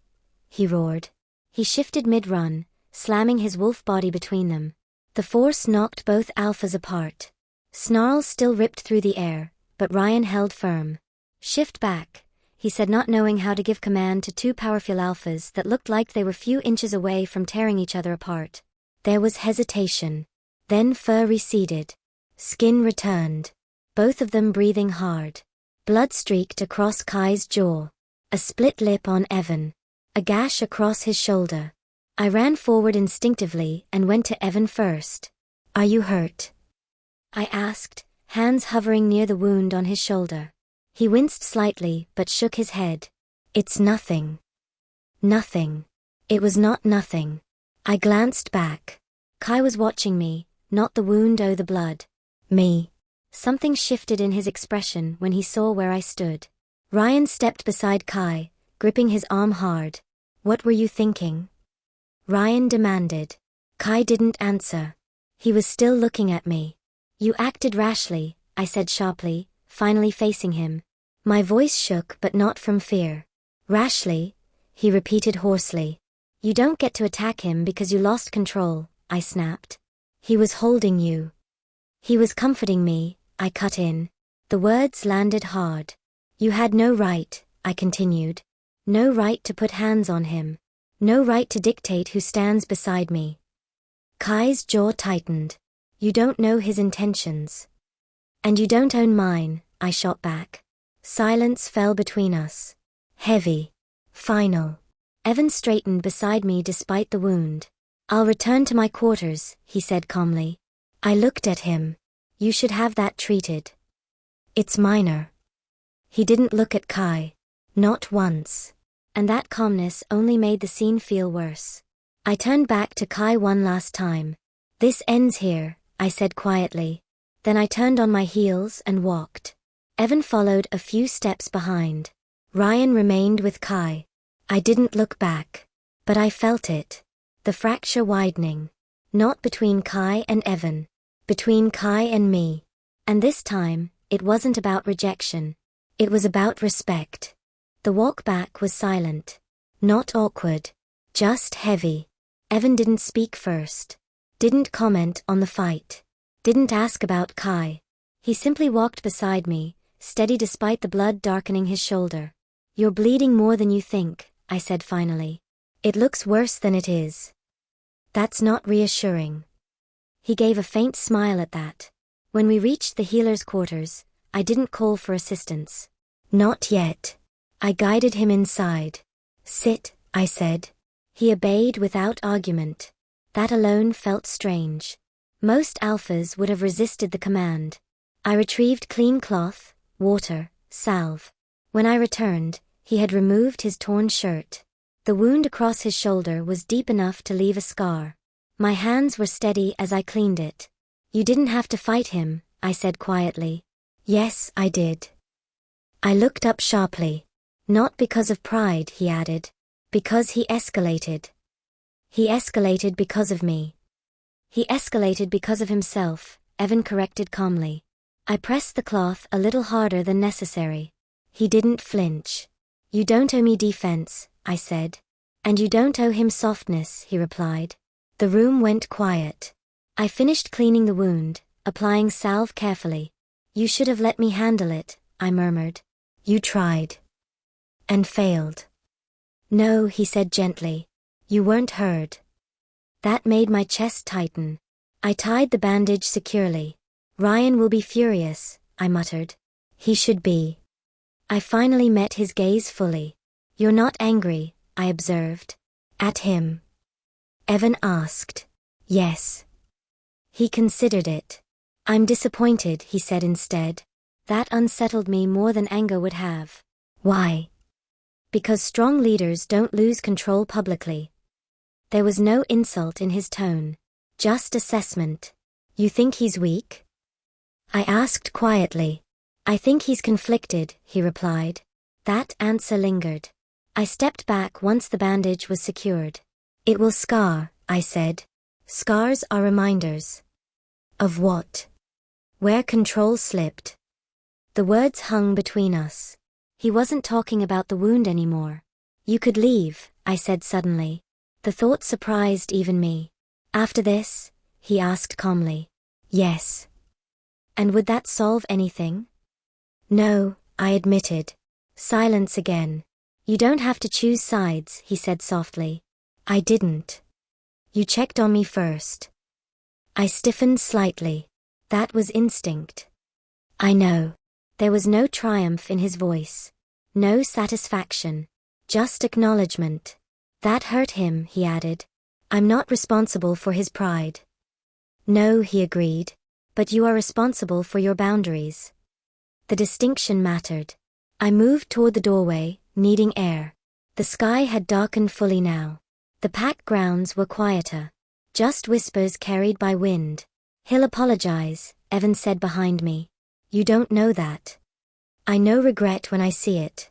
He roared. He shifted mid-run, slamming his wolf body between them. The force knocked both alphas apart. Snarls still ripped through the air, but Ryan held firm. Shift back, he said, not knowing how to give command to 2 powerful alphas that looked like they were few inches away from tearing each other apart. There was hesitation. Then fur receded. Skin returned. Both of them breathing hard. Blood streaked across Kai's jaw. A split lip on Evan. A gash across his shoulder. I ran forward instinctively and went to Evan first. Are you hurt? I asked, hands hovering near the wound on his shoulder. He winced slightly but shook his head. It's nothing. Nothing. It was not nothing. I glanced back. Kai was watching me, not the wound or the blood. Me. Something shifted in his expression when he saw where I stood. Ryan stepped beside Kai, gripping his arm hard. What were you thinking? Ryan demanded. Kai didn't answer. He was still looking at me. You acted rashly, I said sharply, finally facing him. My voice shook but not from fear. Rashly? He repeated hoarsely. You don't get to attack him because you lost control, I snapped. He was holding you. He was comforting me, I cut in. The words landed hard. You had no right, I continued. No right to put hands on him. No right to dictate who stands beside me. Kai's jaw tightened. You don't know his intentions. And you don't own mine, I shot back. Silence fell between us. Heavy. Final. Evan straightened beside me despite the wound. I'll return to my quarters, he said calmly. I looked at him. You should have that treated. It's minor. He didn't look at Kai. Not once. And that calmness only made the scene feel worse. I turned back to Kai one last time. This ends here, I said quietly. Then I turned on my heels and walked. Evan followed a few steps behind. Ryan remained with Kai. I didn't look back. But I felt it. The fracture widening. Not between Kai and Evan. Between Kai and me. And this time, it wasn't about rejection. It was about respect. The walk back was silent. Not awkward. Just heavy. Evan didn't speak first. Didn't comment on the fight. Didn't ask about Kai. He simply walked beside me, steady despite the blood darkening his shoulder. You're bleeding more than you think, I said finally. It looks worse than it is. That's not reassuring. He gave a faint smile at that. When we reached the healer's quarters, I didn't call for assistance. Not yet. I guided him inside. Sit, I said. He obeyed without argument. That alone felt strange. Most alphas would have resisted the command. I retrieved clean cloth, water, salve. When I returned, he had removed his torn shirt. The wound across his shoulder was deep enough to leave a scar. My hands were steady as I cleaned it. You didn't have to fight him, I said quietly. Yes, I did. I looked up sharply. Not because of pride, he added. Because he escalated. He escalated because of me. He escalated because of himself, Evan corrected calmly. I pressed the cloth a little harder than necessary. He didn't flinch. You don't owe me defense, I said. And you don't owe him softness, he replied. The room went quiet. I finished cleaning the wound, applying salve carefully. You should have let me handle it, I murmured. You tried. And failed. No, he said gently. You weren't heard. That made my chest tighten. I tied the bandage securely. Ryan will be furious, I muttered. He should be. I finally met his gaze fully. You're not angry, I observed. At him? Evan asked. Yes. He considered it. I'm disappointed, he said instead. That unsettled me more than anger would have. Why? Because strong leaders don't lose control publicly. There was no insult in his tone. Just assessment. You think he's weak? I asked quietly. I think he's conflicted, he replied. That answer lingered. I stepped back once the bandage was secured. It will scar, I said. Scars are reminders. Of what? Where control slipped. The words hung between us. He wasn't talking about the wound anymore. You could leave, I said suddenly. The thought surprised even me. After this? He asked calmly. Yes. And would that solve anything? No, I admitted. Silence again. You don't have to choose sides, he said softly. I didn't. You checked on me first. I stiffened slightly. That was instinct. I know. There was no triumph in his voice. No satisfaction. Just acknowledgement. That hurt him, he added. I'm not responsible for his pride. No, he agreed. But you are responsible for your boundaries. The distinction mattered. I moved toward the doorway, needing air. The sky had darkened fully now. The packed grounds were quieter. Just whispers carried by wind. He'll apologize, Evan said behind me. You don't know that. I know regret when I see it.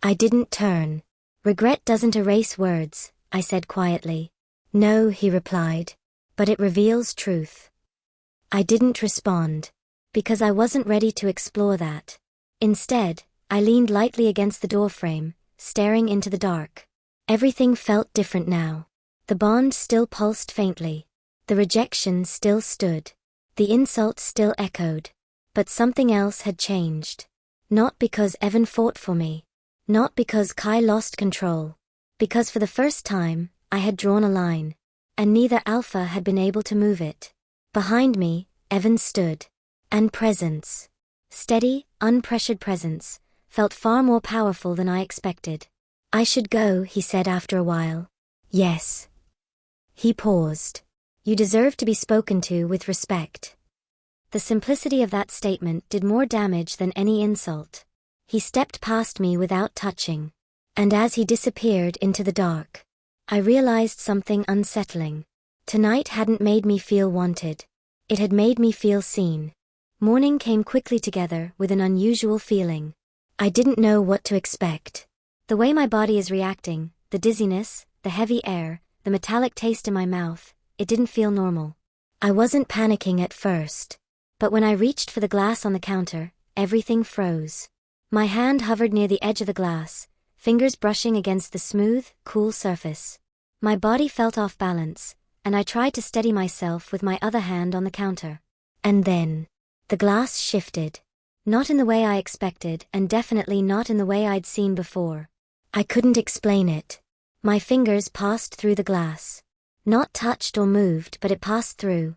I didn't turn. Regret doesn't erase words, I said quietly. No, he replied. But it reveals truth. I didn't respond. Because I wasn't ready to explore that. Instead, I leaned lightly against the doorframe, staring into the dark. Everything felt different now. The bond still pulsed faintly. The rejection still stood. The insult still echoed. But something else had changed. Not because Evan fought for me. Not because Kai lost control. Because for the first time, I had drawn a line. And neither alpha had been able to move it. Behind me, Evan stood. And presence. Steady, unpressured presence, felt far more powerful than I expected. I should go, he said after a while. Yes. He paused. You deserve to be spoken to with respect. The simplicity of that statement did more damage than any insult. He stepped past me without touching. And as he disappeared into the dark, I realized something unsettling. Tonight hadn't made me feel wanted. It had made me feel seen. Morning came quickly together with an unusual feeling. I didn't know what to expect. The way my body is reacting, the dizziness, the heavy air, the metallic taste in my mouth, it didn't feel normal. I wasn't panicking at first. But when I reached for the glass on the counter, everything froze. My hand hovered near the edge of the glass, fingers brushing against the smooth, cool surface. My body felt off balance, and I tried to steady myself with my other hand on the counter. And then, the glass shifted. Not in the way I expected, and definitely not in the way I'd seen before. I couldn't explain it. My fingers passed through the glass. Not touched or moved, but it passed through.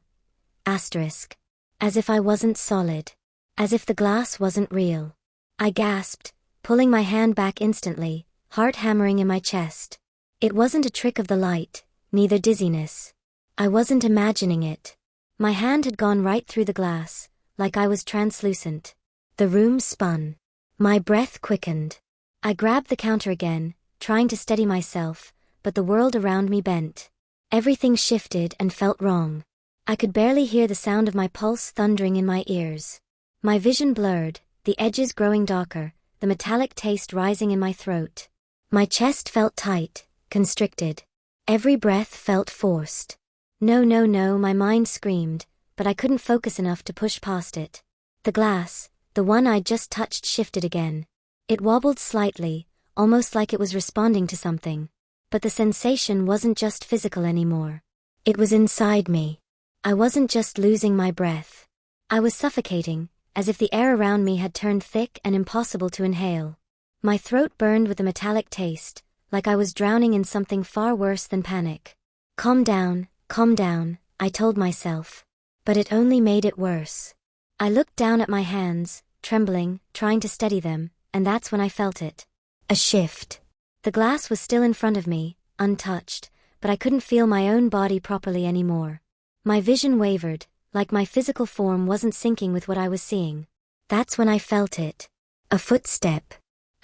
Asterisk. As if I wasn't solid. As if the glass wasn't real. I gasped, pulling my hand back instantly, heart hammering in my chest. It wasn't a trick of the light, neither dizziness. I wasn't imagining it. My hand had gone right through the glass, like I was translucent. The room spun. My breath quickened. I grabbed the counter again, trying to steady myself, but the world around me bent. Everything shifted and felt wrong. I could barely hear the sound of my pulse thundering in my ears. My vision blurred, the edges growing darker, the metallic taste rising in my throat. My chest felt tight, constricted. Every breath felt forced. No, no, no, my mind screamed, but I couldn't focus enough to push past it. The glass, the one I'd just touched, shifted again. It wobbled slightly, almost like it was responding to something. But the sensation wasn't just physical anymore. It was inside me. I wasn't just losing my breath. I was suffocating, as if the air around me had turned thick and impossible to inhale. My throat burned with a metallic taste, like I was drowning in something far worse than panic. Calm down, I told myself. But it only made it worse. I looked down at my hands, trembling, trying to steady them, and that's when I felt it. A shift. The glass was still in front of me, untouched, but I couldn't feel my own body properly anymore. My vision wavered, like my physical form wasn't syncing with what I was seeing. That's when I felt it. A footstep.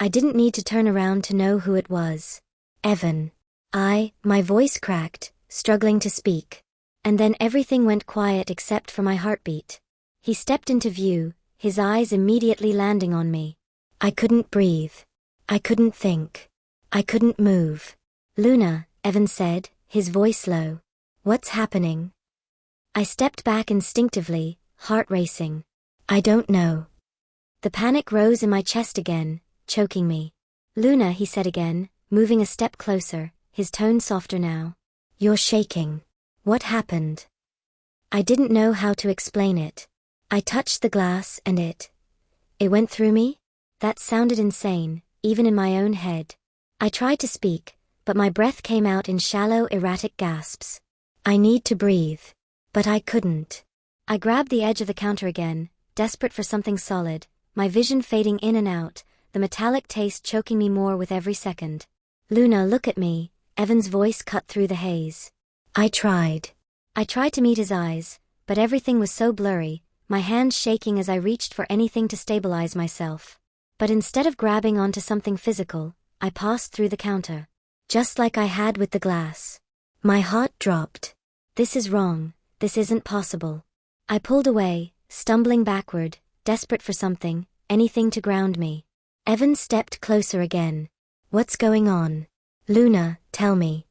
I didn't need to turn around to know who it was. Evan. My voice cracked, struggling to speak. And then everything went quiet except for my heartbeat. He stepped into view, his eyes immediately landing on me. I couldn't breathe. I couldn't think. I couldn't move. Luna, Evan said, his voice low. What's happening? I stepped back instinctively, heart racing. I don't know. The panic rose in my chest again, choking me. Luna, he said again, moving a step closer, his tone softer now. You're shaking. What happened? I didn't know how to explain it. I touched the glass and it went through me? That sounded insane, even in my own head. I tried to speak, but my breath came out in shallow, erratic gasps. I need to breathe. But I couldn't. I grabbed the edge of the counter again, desperate for something solid, my vision fading in and out, the metallic taste choking me more with every second. Luna, look at me, Evan's voice cut through the haze. I tried to meet his eyes, but everything was so blurry, my hands shaking as I reached for anything to stabilize myself. But instead of grabbing onto something physical, I passed through the counter. Just like I had with the glass. My heart dropped. This is wrong. This isn't possible. I pulled away, stumbling backward, desperate for something, anything to ground me. Evan stepped closer again. What's going on? Luna, tell me.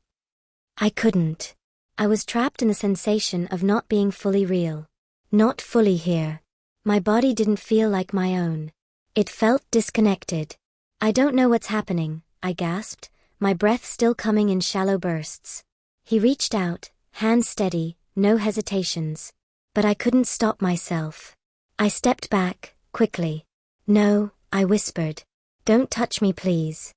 I couldn't. I was trapped in the sensation of not being fully real. Not fully here. My body didn't feel like my own. It felt disconnected. I don't know what's happening, I gasped, my breath still coming in shallow bursts. He reached out, hands steady, no hesitations. But I couldn't stop myself. I stepped back, quickly. No, I whispered. Don't touch me, please.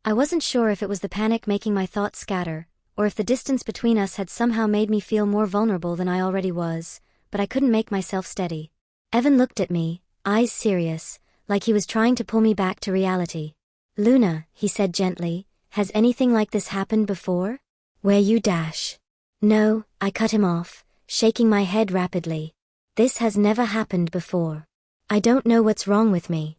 I wasn't sure if it was the panic making my thoughts scatter, or if the distance between us had somehow made me feel more vulnerable than I already was, but I couldn't make myself steady. Evan looked at me, eyes serious, like he was trying to pull me back to reality. Luna, he said gently, has anything like this happened before? Where you dash. No, I cut him off, shaking my head rapidly. This has never happened before. I don't know what's wrong with me.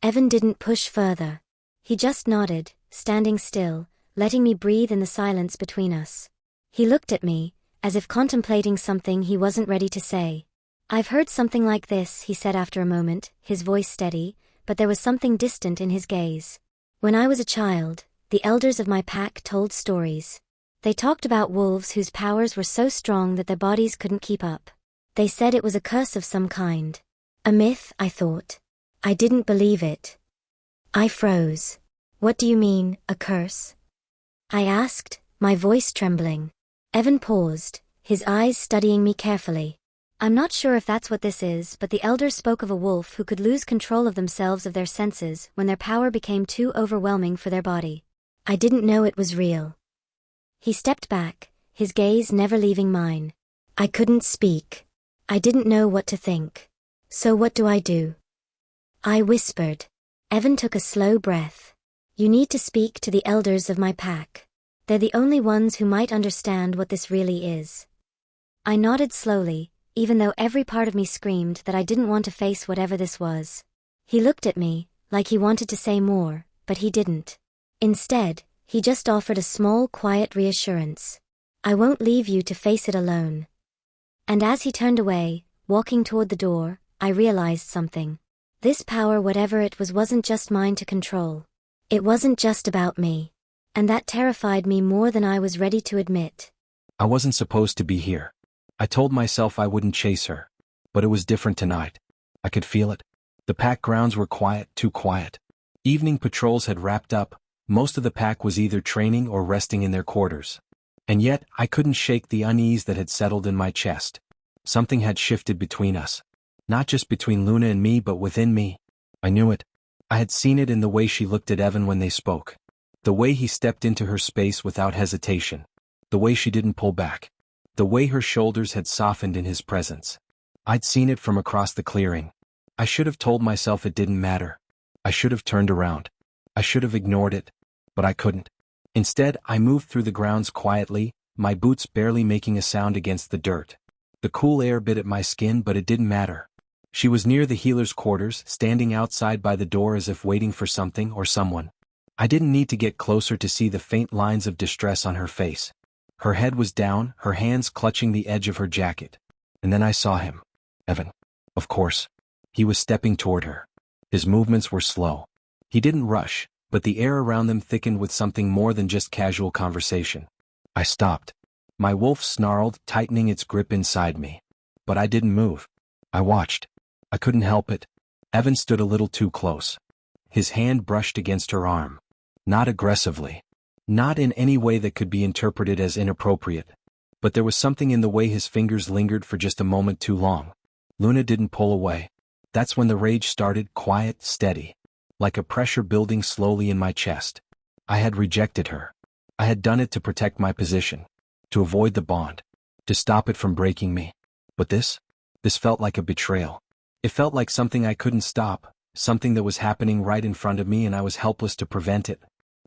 Evan didn't push further. He just nodded, standing still, letting me breathe in the silence between us. He looked at me, as if contemplating something he wasn't ready to say. "I've heard something like this," he said after a moment, his voice steady, but there was something distant in his gaze. "When I was a child, the elders of my pack told stories. They talked about wolves whose powers were so strong that their bodies couldn't keep up. They said it was a curse of some kind. A myth, I thought. I didn't believe it." I froze. "What do you mean, a curse?" I asked, my voice trembling. Evan paused, his eyes studying me carefully. "I'm not sure if that's what this is, but the elders spoke of a wolf who could lose control of themselves, of their senses, when their power became too overwhelming for their body. I didn't know it was real." He stepped back, his gaze never leaving mine. I couldn't speak. I didn't know what to think. "So what do I do?" I whispered. Evan took a slow breath. "You need to speak to the elders of my pack. They're the only ones who might understand what this really is." I nodded slowly, even though every part of me screamed that I didn't want to face whatever this was. He looked at me, like he wanted to say more, but he didn't. Instead, he just offered a small, quiet reassurance. "I won't leave you to face it alone." And as he turned away, walking toward the door, I realized something. This power, whatever it was, wasn't just mine to control. It wasn't just about me. And that terrified me more than I was ready to admit. I wasn't supposed to be here. I told myself I wouldn't chase her. But it was different tonight. I could feel it. The pack grounds were quiet, too quiet. Evening patrols had wrapped up. Most of the pack was either training or resting in their quarters. And yet, I couldn't shake the unease that had settled in my chest. Something had shifted between us. Not just between Luna and me, but within me. I knew it. I had seen it in the way she looked at Evan when they spoke. The way he stepped into her space without hesitation. The way she didn't pull back. The way her shoulders had softened in his presence. I'd seen it from across the clearing. I should have told myself it didn't matter. I should have turned around. I should have ignored it. But I couldn't. Instead, I moved through the grounds quietly, my boots barely making a sound against the dirt. The cool air bit at my skin, but it didn't matter. She was near the healer's quarters, standing outside by the door as if waiting for something or someone. I didn't need to get closer to see the faint lines of distress on her face. Her head was down, her hands clutching the edge of her jacket. And then I saw him. Evan. Of course. He was stepping toward her. His movements were slow. He didn't rush, but the air around them thickened with something more than just casual conversation. I stopped. My wolf snarled, tightening its grip inside me. But I didn't move. I watched. I couldn't help it. Evan stood a little too close. His hand brushed against her arm. Not aggressively. Not in any way that could be interpreted as inappropriate. But there was something in the way his fingers lingered for just a moment too long. Luna didn't pull away. That's when the rage started, quiet, steady. Like a pressure building slowly in my chest. I had rejected her. I had done it to protect my position. To avoid the bond. To stop it from breaking me. But this felt like a betrayal. It felt like something I couldn't stop, something that was happening right in front of me and I was helpless to prevent it.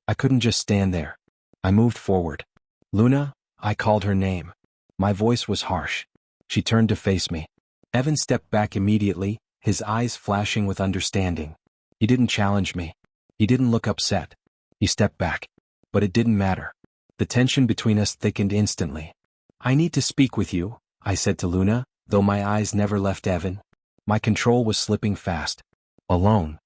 I couldn't just stand there. I moved forward. "Luna," I called her name. My voice was harsh. She turned to face me. Evan stepped back immediately, his eyes flashing with understanding. He didn't challenge me. He didn't look upset. He stepped back. But it didn't matter. The tension between us thickened instantly. "I need to speak with you," I said to Luna, though my eyes never left Evan. My control was slipping fast. "Alone."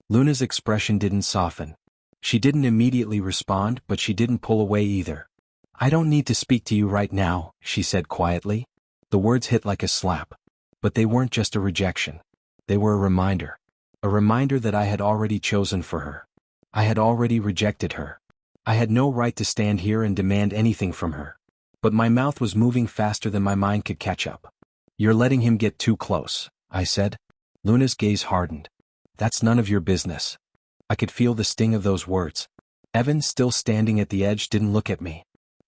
Luna's expression didn't soften. She didn't immediately respond, but she didn't pull away either. "I don't need to speak to you right now," she said quietly. The words hit like a slap. But they weren't just a rejection. They were a reminder. A reminder that I had already chosen for her. I had already rejected her. I had no right to stand here and demand anything from her. But my mouth was moving faster than my mind could catch up. "You're letting him get too close," I said. Luna's gaze hardened. "That's none of your business." I could feel the sting of those words. Evan, still standing at the edge, didn't look at me.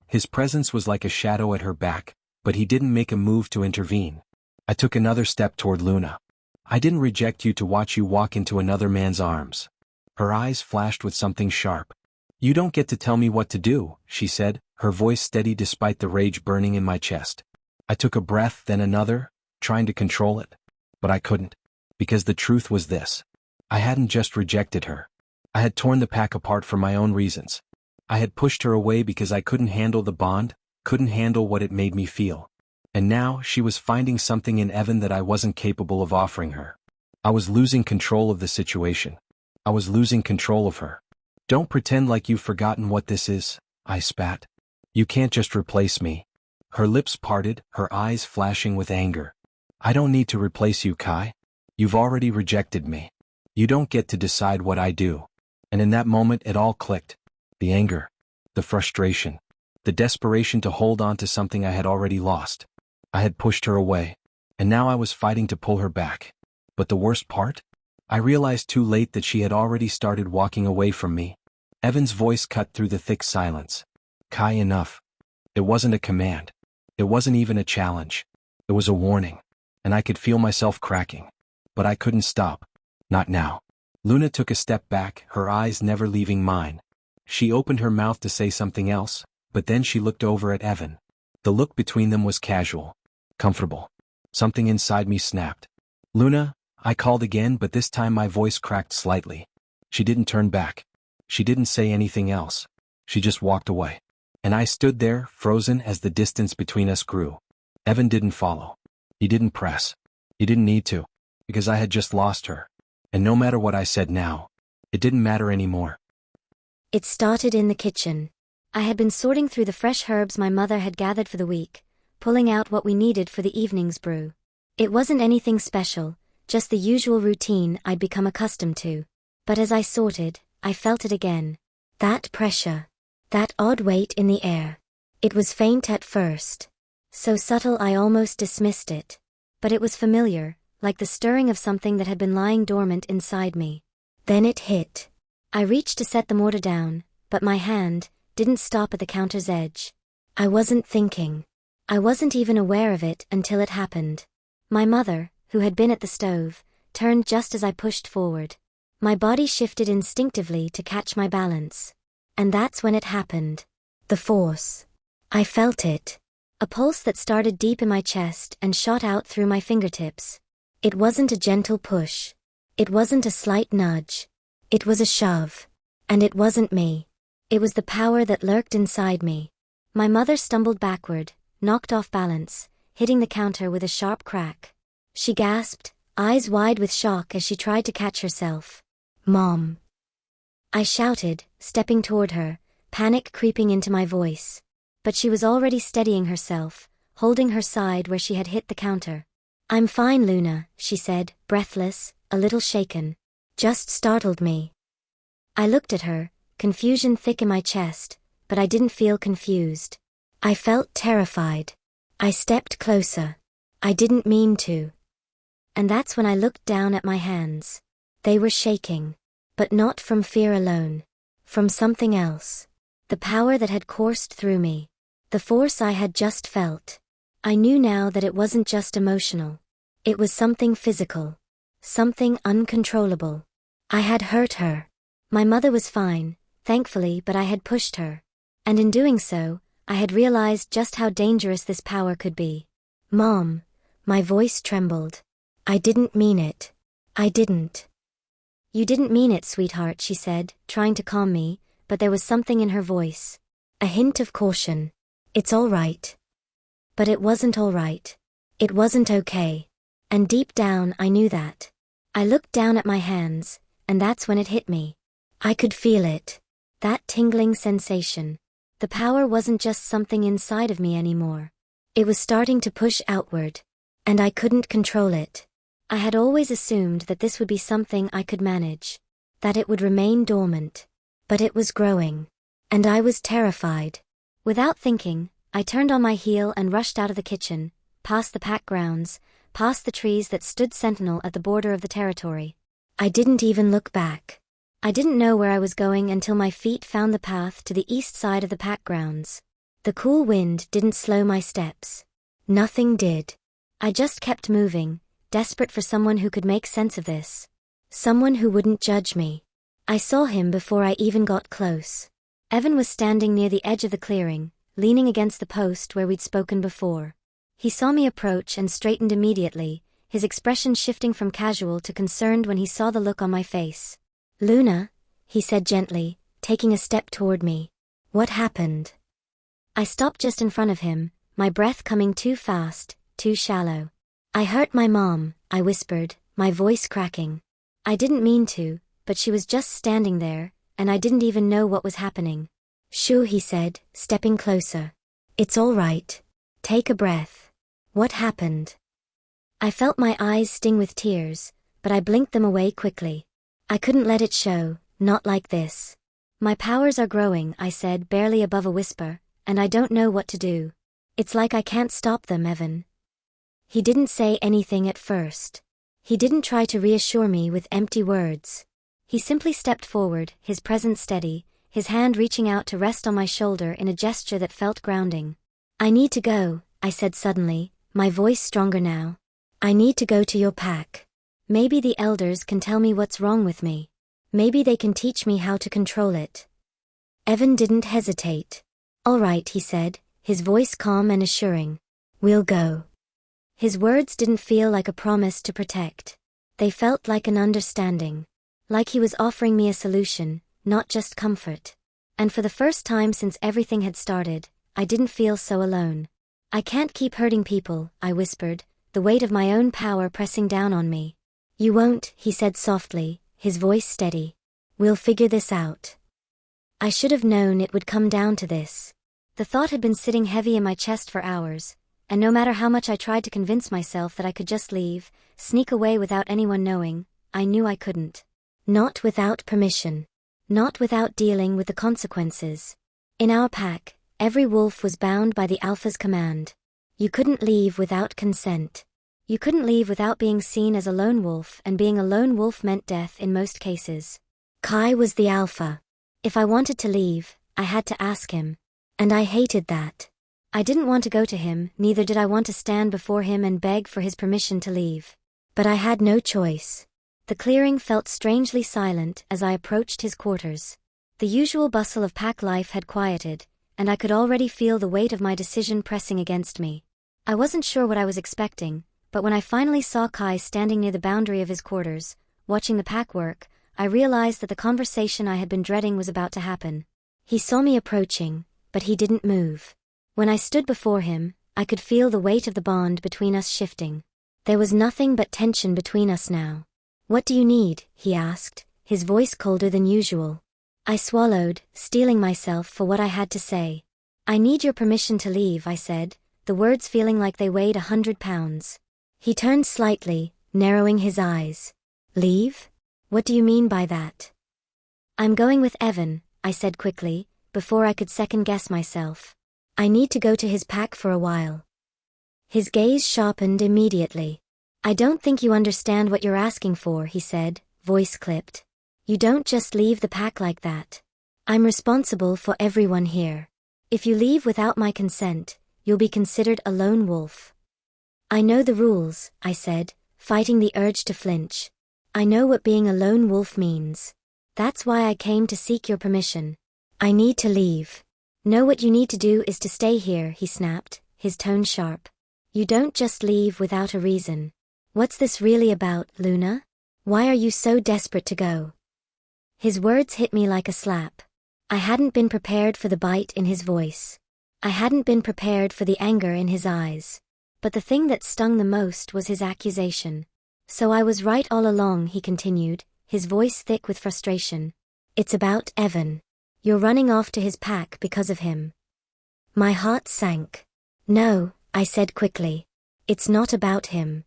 His presence was like a shadow at her back, but he didn't make a move to intervene. I took another step toward Luna. "I didn't reject you to watch you walk into another man's arms." Her eyes flashed with something sharp. "You don't get to tell me what to do," she said, her voice steady despite the rage burning in my chest. I took a breath, then another, trying to control it. But I couldn't. Because the truth was this. I hadn't just rejected her. I had torn the pack apart for my own reasons. I had pushed her away because I couldn't handle the bond, couldn't handle what it made me feel. And now she was finding something in Evan that I wasn't capable of offering her. I was losing control of the situation. I was losing control of her. Don't pretend like you've forgotten what this is, I spat. You can't just replace me. Her lips parted, her eyes flashing with anger. I don't need to replace you, Kai. You've already rejected me. You don't get to decide what I do. And in that moment it all clicked. The anger, the frustration, the desperation to hold on to something I had already lost. I had pushed her away, and now I was fighting to pull her back. But the worst part? I realized too late that she had already started walking away from me. Evan's voice cut through the thick silence. Kai, enough. It wasn't a command. It wasn't even a challenge. It was a warning, and I could feel myself cracking. But I couldn't stop. Not now. Luna took a step back, her eyes never leaving mine. She opened her mouth to say something else, but then she looked over at Evan. The look between them was casual, comfortable. Something inside me snapped. Luna, I called again, but this time my voice cracked slightly. She didn't turn back. She didn't say anything else. She just walked away. And I stood there, frozen as the distance between us grew. Evan didn't follow. He didn't press. He didn't need to, because I had just lost her. And no matter what I said now, it didn't matter anymore. It started in the kitchen. I had been sorting through the fresh herbs my mother had gathered for the week, pulling out what we needed for the evening's brew. It wasn't anything special, just the usual routine I'd become accustomed to. But as I sorted, I felt it again. That pressure. That odd weight in the air. It was faint at first. So subtle I almost dismissed it. But it was familiar, like the stirring of something that had been lying dormant inside me. Then it hit. I reached to set the mortar down, but my hand didn't stop at the counter's edge. I wasn't thinking. I wasn't even aware of it until it happened. My mother, who had been at the stove, turned just as I pushed forward. My body shifted instinctively to catch my balance. And that's when it happened. The force. I felt it. A pulse that started deep in my chest and shot out through my fingertips. It wasn't a gentle push. It wasn't a slight nudge. It was a shove. And it wasn't me. It was the power that lurked inside me. My mother stumbled backward, knocked off balance, hitting the counter with a sharp crack. She gasped, eyes wide with shock as she tried to catch herself. Mom. I shouted, stepping toward her, panic creeping into my voice. But she was already steadying herself, holding her side where she had hit the counter. I'm fine, Luna, she said, breathless, a little shaken. Just startled me. I looked at her, confusion thick in my chest, but I didn't feel confused. I felt terrified. I stepped closer. I didn't mean to. And that's when I looked down at my hands. They were shaking. But not from fear alone. From something else. The power that had coursed through me. The force I had just felt. I knew now that it wasn't just emotional. It was something physical. Something uncontrollable. I had hurt her. My mother was fine, thankfully, but I had pushed her. And in doing so, I had realized just how dangerous this power could be. Mom. My voice trembled. I didn't mean it. I didn't. You didn't mean it, sweetheart, she said, trying to calm me, but there was something in her voice. A hint of caution. It's all right. But it wasn't all right. It wasn't okay. And deep down I knew that. I looked down at my hands, and that's when it hit me. I could feel it. That tingling sensation. The power wasn't just something inside of me anymore. It was starting to push outward. And I couldn't control it. I had always assumed that this would be something I could manage. That it would remain dormant. But it was growing. And I was terrified. Without thinking, I turned on my heel and rushed out of the kitchen, past the pack grounds, past the trees that stood sentinel at the border of the territory. I didn't even look back. I didn't know where I was going until my feet found the path to the east side of the pack grounds. The cool wind didn't slow my steps. Nothing did. I just kept moving, desperate for someone who could make sense of this. Someone who wouldn't judge me. I saw him before I even got close. Evan was standing near the edge of the clearing, leaning against the post where we'd spoken before. He saw me approach and straightened immediately, his expression shifting from casual to concerned when he saw the look on my face. Luna, he said gently, taking a step toward me. What happened? I stopped just in front of him, my breath coming too fast, too shallow. "I hurt my mom," I whispered, my voice cracking. I didn't mean to, but she was just standing there, and I didn't even know what was happening. "Shoo," he said, stepping closer. "It's all right. Take a breath." "What happened?" I felt my eyes sting with tears, but I blinked them away quickly. I couldn't let it show, not like this. "My powers are growing," I said, barely above a whisper, "and I don't know what to do. It's like I can't stop them, Evan." He didn't say anything at first. He didn't try to reassure me with empty words. He simply stepped forward, his presence steady, his hand reaching out to rest on my shoulder in a gesture that felt grounding. "I need to go," I said suddenly, my voice stronger now. "I need to go to your pack. Maybe the elders can tell me what's wrong with me. Maybe they can teach me how to control it." Evan didn't hesitate. "All right," he said, his voice calm and assuring. "We'll go." His words didn't feel like a promise to protect. They felt like an understanding. Like he was offering me a solution, not just comfort. And for the first time since everything had started, I didn't feel so alone. "I can't keep hurting people," I whispered, the weight of my own power pressing down on me. "You won't," he said softly, his voice steady. "We'll figure this out." I should have known it would come down to this. The thought had been sitting heavy in my chest for hours, and no matter how much I tried to convince myself that I could just leave, sneak away without anyone knowing, I knew I couldn't. Not without permission. Not without dealing with the consequences. In our pack, every wolf was bound by the alpha's command. You couldn't leave without consent. You couldn't leave without being seen as a lone wolf, and being a lone wolf meant death in most cases. Kai was the alpha. If I wanted to leave, I had to ask him. And I hated that. I didn't want to go to him, neither did I want to stand before him and beg for his permission to leave. But I had no choice. The clearing felt strangely silent as I approached his quarters. The usual bustle of pack life had quieted, and I could already feel the weight of my decision pressing against me. I wasn't sure what I was expecting, but when I finally saw Kai standing near the boundary of his quarters, watching the pack work, I realized that the conversation I had been dreading was about to happen. He saw me approaching, but he didn't move. When I stood before him, I could feel the weight of the bond between us shifting. There was nothing but tension between us now. "What do you need?" he asked, his voice colder than usual. I swallowed, steeling myself for what I had to say. "I need your permission to leave," I said, the words feeling like they weighed 100 pounds. He turned slightly, narrowing his eyes. "Leave? What do you mean by that?" "I'm going with Evan," I said quickly, before I could second-guess myself. "I need to go to his pack for a while." His gaze sharpened immediately. "I don't think you understand what you're asking for," he said, voice clipped. "You don't just leave the pack like that. I'm responsible for everyone here. If you leave without my consent, you'll be considered a lone wolf." "I know the rules," I said, fighting the urge to flinch. "I know what being a lone wolf means. That's why I came to seek your permission. I need to leave." "No, what you need to do is to stay here," he snapped, his tone sharp. "You don't just leave without a reason. What's this really about, Luna? Why are you so desperate to go?" His words hit me like a slap. I hadn't been prepared for the bite in his voice. I hadn't been prepared for the anger in his eyes. But the thing that stung the most was his accusation. "So I was right all along," he continued, his voice thick with frustration. "It's about Evan. You're running off to his pack because of him." My heart sank. "No," I said quickly. "It's not about him.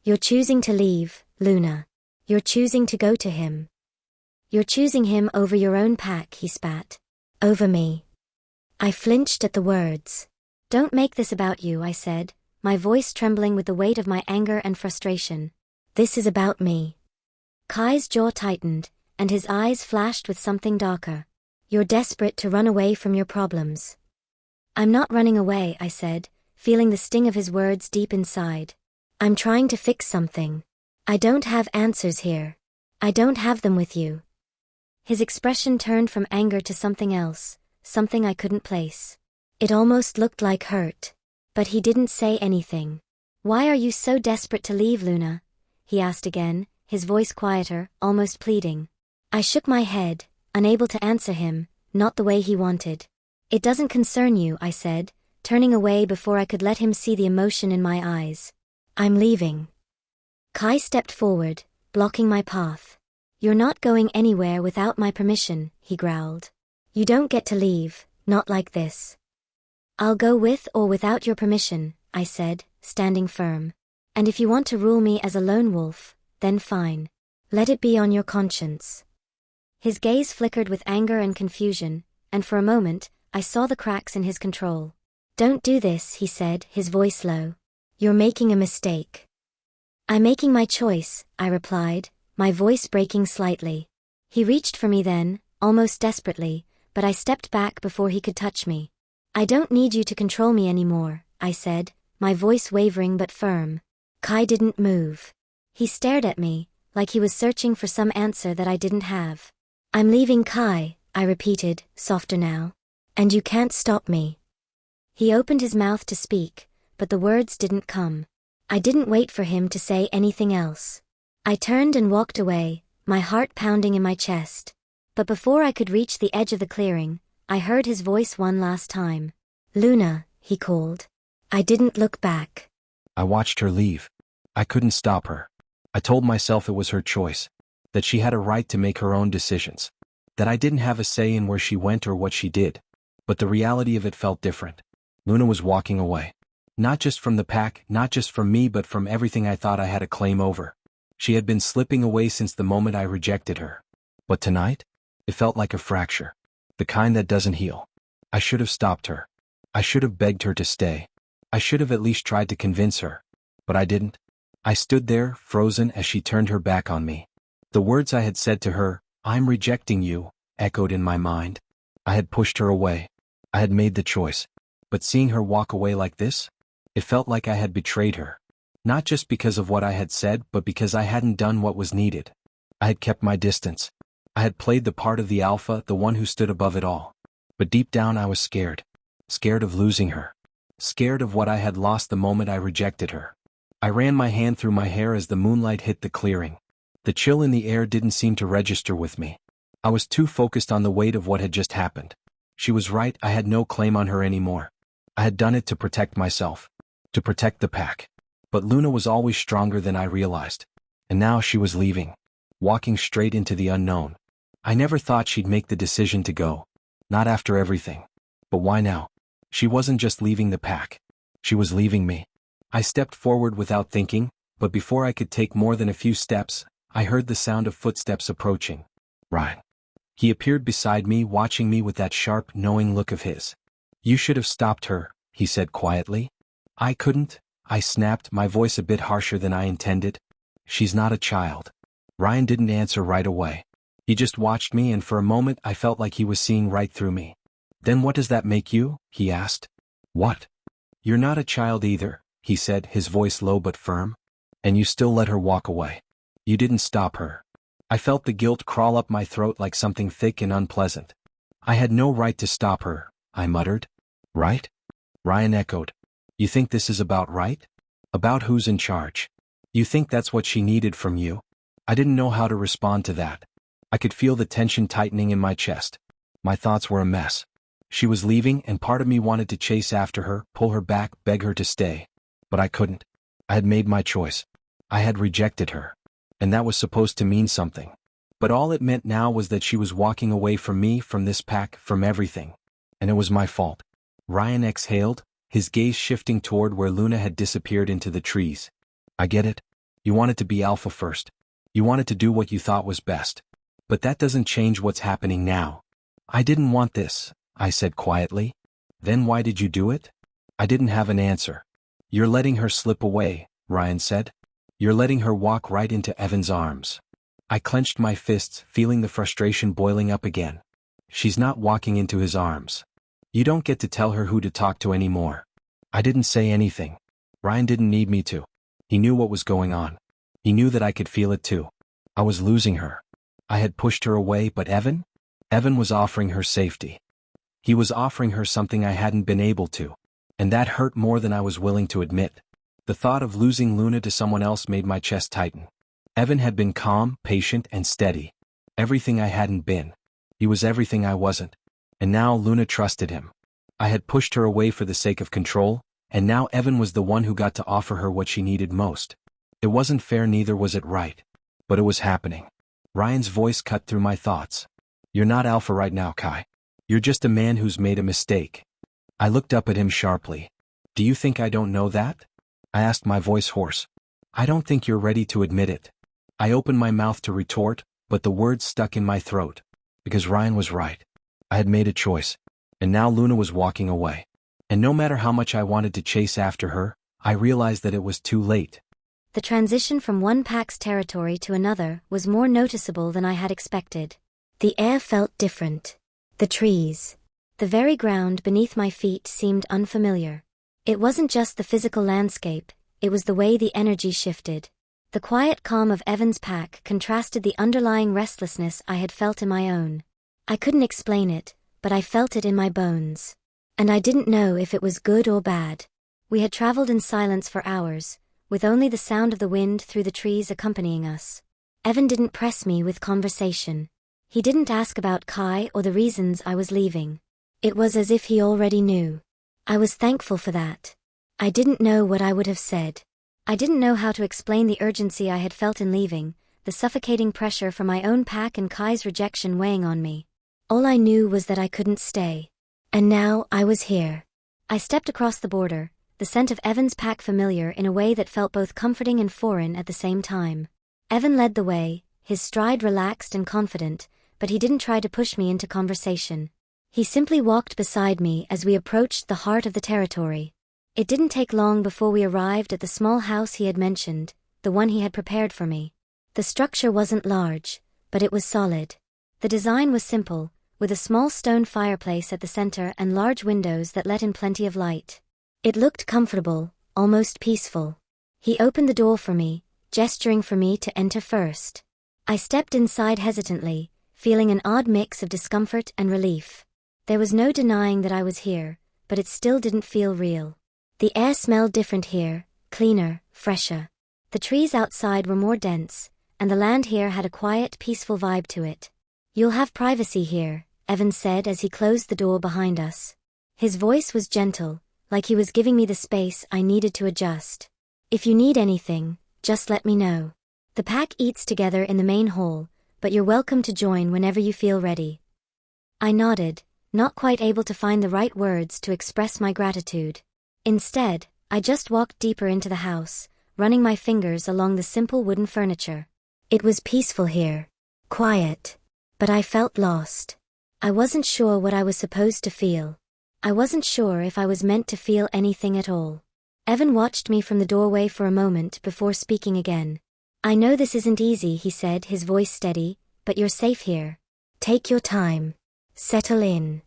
You're choosing to leave, Luna. You're choosing to go to him. You're choosing him over your own pack," he spat. "Over me." I flinched at the words. "Don't make this about you," I said, my voice trembling with the weight of my anger and frustration. "This is about me." Kai's jaw tightened, and his eyes flashed with something darker. "You're desperate to run away from your problems." "I'm not running away," I said, feeling the sting of his words deep inside. "I'm trying to fix something. I don't have answers here. I don't have them with you." His expression turned from anger to something else, something I couldn't place. It almost looked like hurt. But he didn't say anything. "Why are you so desperate to leave, Luna?" he asked again, his voice quieter, almost pleading. I shook my head, unable to answer him, not the way he wanted. It doesn't concern you, I said, turning away before I could let him see the emotion in my eyes. I'm leaving. Kai stepped forward, blocking my path. You're not going anywhere without my permission, he growled. You don't get to leave, not like this. I'll go with or without your permission, I said, standing firm. And if you want to rule me as a lone wolf, then fine. Let it be on your conscience. His gaze flickered with anger and confusion, and for a moment, I saw the cracks in his control. Don't do this, he said, his voice low. You're making a mistake. I'm making my choice, I replied, my voice breaking slightly. He reached for me then, almost desperately, but I stepped back before he could touch me. I don't need you to control me anymore, I said, my voice wavering but firm. Kai didn't move. He stared at me, like he was searching for some answer that I didn't have. I'm leaving, Kai, I repeated, softer now. And you can't stop me. He opened his mouth to speak, but the words didn't come. I didn't wait for him to say anything else. I turned and walked away, my heart pounding in my chest. But before I could reach the edge of the clearing, I heard his voice one last time. Luna, he called. I didn't look back. I watched her leave. I couldn't stop her. I told myself it was her choice, that she had a right to make her own decisions, that I didn't have a say in where she went or what she did. But the reality of it felt different. Luna was walking away. Not just from the pack, not just from me, but from everything I thought I had a claim over. She had been slipping away since the moment I rejected her. But tonight? It felt like a fracture. The kind that doesn't heal. I should have stopped her. I should have begged her to stay. I should have at least tried to convince her. But I didn't. I stood there, frozen, as she turned her back on me. The words I had said to her, "I'm rejecting you," echoed in my mind. I had pushed her away. I had made the choice. But seeing her walk away like this? It felt like I had betrayed her. Not just because of what I had said, but because I hadn't done what was needed. I had kept my distance. I had played the part of the alpha, the one who stood above it all. But deep down I was scared. Scared of losing her. Scared of what I had lost the moment I rejected her. I ran my hand through my hair as the moonlight hit the clearing. The chill in the air didn't seem to register with me. I was too focused on the weight of what had just happened. She was right, I had no claim on her anymore. I had done it to protect myself. To protect the pack. But Luna was always stronger than I realized. And now she was leaving. Walking straight into the unknown. I never thought she'd make the decision to go. Not after everything. But why now? She wasn't just leaving the pack. She was leaving me. I stepped forward without thinking, but before I could take more than a few steps, I heard the sound of footsteps approaching. Ryan. He appeared beside me, watching me with that sharp, knowing look of his. You should have stopped her, he said quietly. I couldn't, I snapped, my voice a bit harsher than I intended. She's not a child. Ryan didn't answer right away. He just watched me, and for a moment I felt like he was seeing right through me. Then what does that make you? He asked. What? You're not a child either, he said, his voice low but firm. And you still let her walk away. You didn't stop her. I felt the guilt crawl up my throat like something thick and unpleasant. I had no right to stop her, I muttered. Right? Ryan echoed. You think this is about right? About who's in charge? You think that's what she needed from you? I didn't know how to respond to that. I could feel the tension tightening in my chest. My thoughts were a mess. She was leaving, and part of me wanted to chase after her, pull her back, beg her to stay. But I couldn't. I had made my choice. I had rejected her. And that was supposed to mean something. But all it meant now was that she was walking away from me, from this pack, from everything. And it was my fault. Ryan exhaled, his gaze shifting toward where Luna had disappeared into the trees. I get it. You wanted to be alpha first. You wanted to do what you thought was best. But that doesn't change what's happening now. I didn't want this, I said quietly. Then why did you do it? I didn't have an answer. You're letting her slip away, Ryan said. You're letting her walk right into Evan's arms. I clenched my fists, feeling the frustration boiling up again. She's not walking into his arms. You don't get to tell her who to talk to anymore. I didn't say anything. Ryan didn't need me to. He knew what was going on. He knew that I could feel it too. I was losing her. I had pushed her away, but Evan? Evan was offering her safety. He was offering her something I hadn't been able to. And that hurt more than I was willing to admit. The thought of losing Luna to someone else made my chest tighten. Evan had been calm, patient, and steady. Everything I hadn't been. He was everything I wasn't. And now Luna trusted him. I had pushed her away for the sake of control, and now Evan was the one who got to offer her what she needed most. It wasn't fair, neither was it right. But it was happening. Ryan's voice cut through my thoughts. You're not alpha right now, Kai. You're just a man who's made a mistake. I looked up at him sharply. Do you think I don't know that? I asked, my voice hoarse. I don't think you're ready to admit it. I opened my mouth to retort, but the words stuck in my throat. Because Ryan was right. I had made a choice. And now Luna was walking away. And no matter how much I wanted to chase after her, I realized that it was too late. The transition from one pack's territory to another was more noticeable than I had expected. The air felt different. The trees, the very ground beneath my feet seemed unfamiliar. It wasn't just the physical landscape, it was the way the energy shifted. The quiet calm of Evan's pack contrasted the underlying restlessness I had felt in my own. I couldn't explain it, but I felt it in my bones. And I didn't know if it was good or bad. We had traveled in silence for hours, with only the sound of the wind through the trees accompanying us. Evan didn't press me with conversation. He didn't ask about Kai or the reasons I was leaving. It was as if he already knew. I was thankful for that. I didn't know what I would have said. I didn't know how to explain the urgency I had felt in leaving, the suffocating pressure from my own pack and Kai's rejection weighing on me. All I knew was that I couldn't stay. And now I was here. I stepped across the border, the scent of Evan's pack familiar in a way that felt both comforting and foreign at the same time. Evan led the way, his stride relaxed and confident, but he didn't try to push me into conversation. He simply walked beside me as we approached the heart of the territory. It didn't take long before we arrived at the small house he had mentioned, the one he had prepared for me. The structure wasn't large, but it was solid. The design was simple, with a small stone fireplace at the center and large windows that let in plenty of light. It looked comfortable, almost peaceful. He opened the door for me, gesturing for me to enter first. I stepped inside hesitantly, feeling an odd mix of discomfort and relief. There was no denying that I was here, but it still didn't feel real. The air smelled different here, cleaner, fresher. The trees outside were more dense, and the land here had a quiet, peaceful vibe to it. You'll have privacy here, Evan said as he closed the door behind us. His voice was gentle, like he was giving me the space I needed to adjust. If you need anything, just let me know. The pack eats together in the main hall, but you're welcome to join whenever you feel ready. I nodded, not quite able to find the right words to express my gratitude. Instead, I just walked deeper into the house, running my fingers along the simple wooden furniture. It was peaceful here. Quiet. But I felt lost. I wasn't sure what I was supposed to feel. I wasn't sure if I was meant to feel anything at all. Evan watched me from the doorway for a moment before speaking again. I know this isn't easy, he said, his voice steady, but you're safe here. Take your time. Settle in.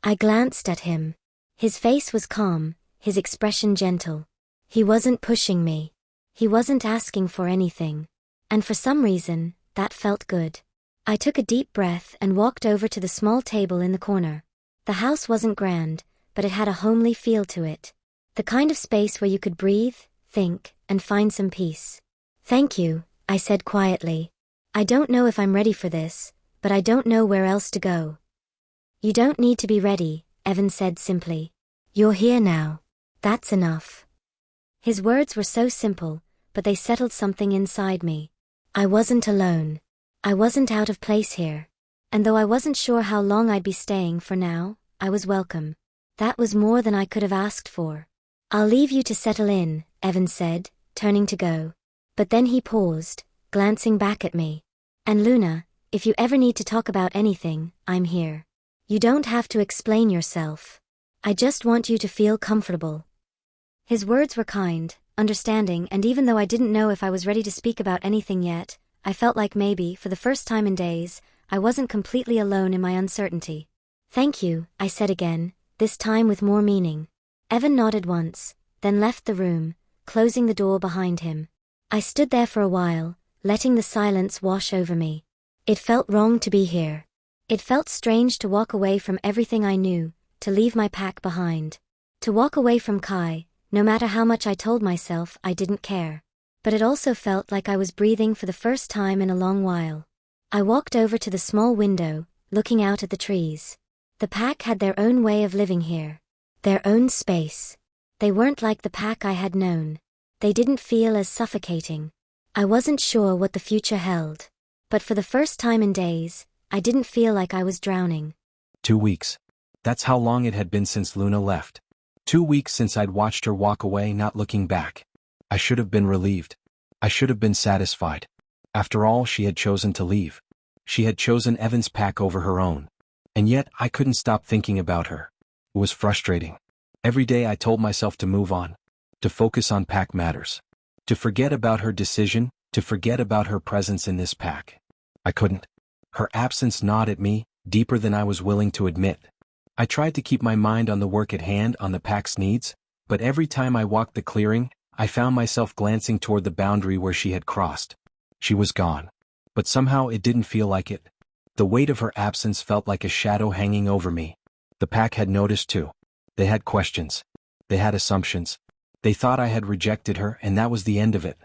I glanced at him. His face was calm, his expression gentle. He wasn't pushing me. He wasn't asking for anything. And for some reason, that felt good. I took a deep breath and walked over to the small table in the corner. The house wasn't grand, but it had a homely feel to it. The kind of space where you could breathe, think, and find some peace. Thank you, I said quietly. I don't know if I'm ready for this, but I don't know where else to go. You don't need to be ready, Evan said simply. You're here now. That's enough. His words were so simple, but they settled something inside me. I wasn't alone. I wasn't out of place here. And though I wasn't sure how long I'd be staying for now, I was welcome. That was more than I could have asked for. I'll leave you to settle in, Evan said, turning to go. But then he paused, glancing back at me. And Luna, if you ever need to talk about anything, I'm here. You don't have to explain yourself. I just want you to feel comfortable. His words were kind, understanding, and even though I didn't know if I was ready to speak about anything yet, I felt like maybe, for the first time in days, I wasn't completely alone in my uncertainty. Thank you, I said again, this time with more meaning. Evan nodded once, then left the room, closing the door behind him. I stood there for a while, letting the silence wash over me. It felt wrong to be here. It felt strange to walk away from everything I knew, to leave my pack behind. To walk away from Kai, no matter how much I told myself I didn't care. But it also felt like I was breathing for the first time in a long while. I walked over to the small window, looking out at the trees. The pack had their own way of living here. Their own space. They weren't like the pack I had known. They didn't feel as suffocating. I wasn't sure what the future held. But for the first time in days, I didn't feel like I was drowning. 2 weeks. That's how long it had been since Luna left. 2 weeks since I'd watched her walk away, not looking back. I should have been relieved. I should have been satisfied. After all, she had chosen to leave. She had chosen Evan's pack over her own. And yet, I couldn't stop thinking about her. It was frustrating. Every day I told myself to move on. To focus on pack matters. To forget about her decision, to forget about her presence in this pack. I couldn't. Her absence gnawed at me, deeper than I was willing to admit. I tried to keep my mind on the work at hand, on the pack's needs, but every time I walked the clearing, I found myself glancing toward the boundary where she had crossed. She was gone. But somehow it didn't feel like it. The weight of her absence felt like a shadow hanging over me. The pack had noticed too. They had questions. They had assumptions. They thought I had rejected her and that was the end of it.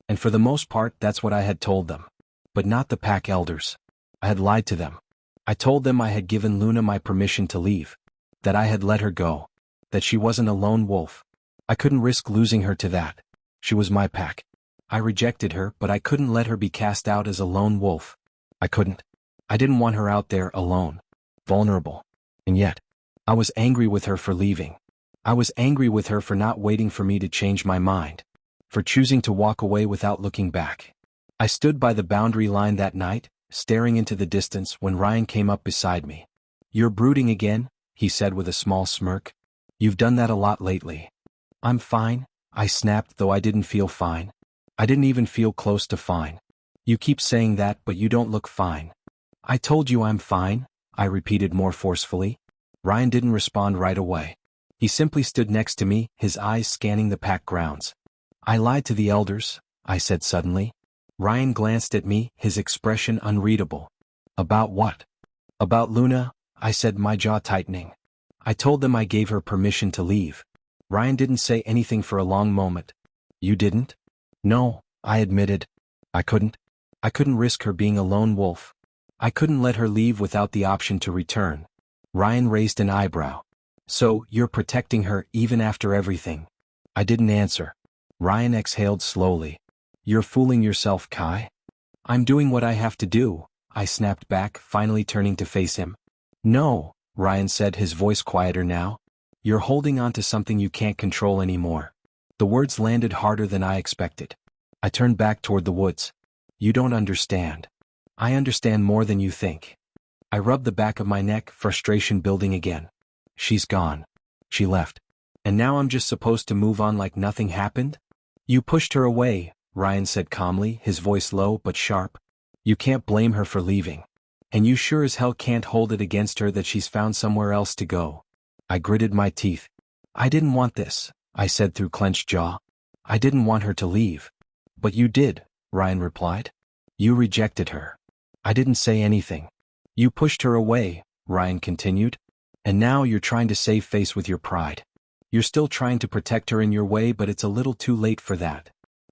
And for the most part, that's what I had told them. But not the pack elders. I had lied to them. I told them I had given Luna my permission to leave. That I had let her go. That she wasn't a lone wolf. I couldn't risk losing her to that. She was my pack. I rejected her, but I couldn't let her be cast out as a lone wolf. I couldn't. I didn't want her out there alone. Vulnerable. And yet, I was angry with her for leaving. I was angry with her for not waiting for me to change my mind. For choosing to walk away without looking back. I stood by the boundary line that night, staring into the distance when Ryan came up beside me. "You're brooding again," he said with a small smirk. "You've done that a lot lately." "I'm fine," I snapped, though I didn't feel fine. I didn't even feel close to fine. "You keep saying that, but you don't look fine." "I told you I'm fine," I repeated more forcefully. Ryan didn't respond right away. He simply stood next to me, his eyes scanning the pack grounds. "I lied to the elders," I said suddenly. Ryan glanced at me, his expression unreadable. "About what?" "About Luna," I said, my jaw tightening. "I told them I gave her permission to leave." Ryan didn't say anything for a long moment. "You didn't?" "No," I admitted. I couldn't risk her being a lone wolf. I couldn't let her leave without the option to return. Ryan raised an eyebrow. "So, you're protecting her even after everything?" I didn't answer. Ryan exhaled slowly. "You're fooling yourself, Kai." "I'm doing what I have to do," I snapped back, finally turning to face him. "No," Ryan said, his voice quieter now. "You're holding on to something you can't control anymore." The words landed harder than I expected. I turned back toward the woods. "You don't understand." "I understand more than you think." I rubbed the back of my neck, frustration building again. "She's gone. She left. And now I'm just supposed to move on like nothing happened?" "You pushed her away," Ryan said calmly, his voice low but sharp. "You can't blame her for leaving. And you sure as hell can't hold it against her that she's found somewhere else to go." I gritted my teeth. "I didn't want this," I said through clenched jaw. "I didn't want her to leave." "But you did," Ryan replied. "You rejected her." I didn't say anything. "You pushed her away," Ryan continued. "And now you're trying to save face with your pride. You're still trying to protect her in your way, but it's a little too late for that."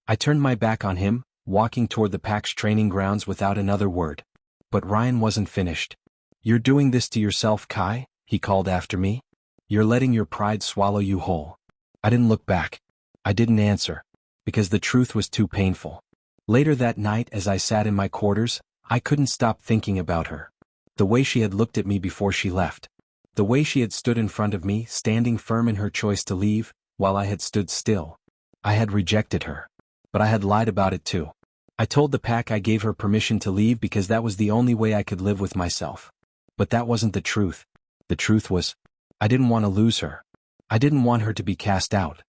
I turned my back on him, walking toward the pack's training grounds without another word. But Ryan wasn't finished. "You're doing this to yourself, Kai," he called after me. "You're letting your pride swallow you whole." I didn't look back. I didn't answer. Because the truth was too painful. Later that night, as I sat in my quarters, I couldn't stop thinking about her. The way she had looked at me before she left. The way she had stood in front of me, standing firm in her choice to leave, while I had stood still. I had rejected her. But I had lied about it too. I told the pack I gave her permission to leave because that was the only way I could live with myself. But that wasn't the truth. The truth was, I didn't want to lose her. I didn't want her to be cast out.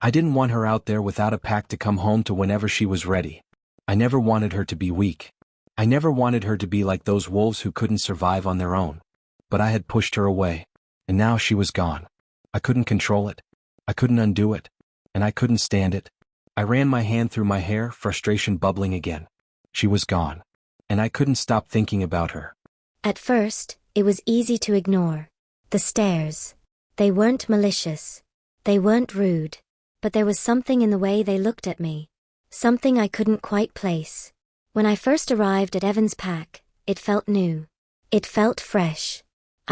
I didn't want her out there without a pack to come home to whenever she was ready. I never wanted her to be weak. I never wanted her to be like those wolves who couldn't survive on their own. But I had pushed her away. And now she was gone. I couldn't control it. I couldn't undo it. And I couldn't stand it. I ran my hand through my hair, frustration bubbling again. She was gone. And I couldn't stop thinking about her. At first, it was easy to ignore. The stares. They weren't malicious. They weren't rude. But there was something in the way they looked at me. Something I couldn't quite place. When I first arrived at Evan's pack, it felt new. It felt fresh.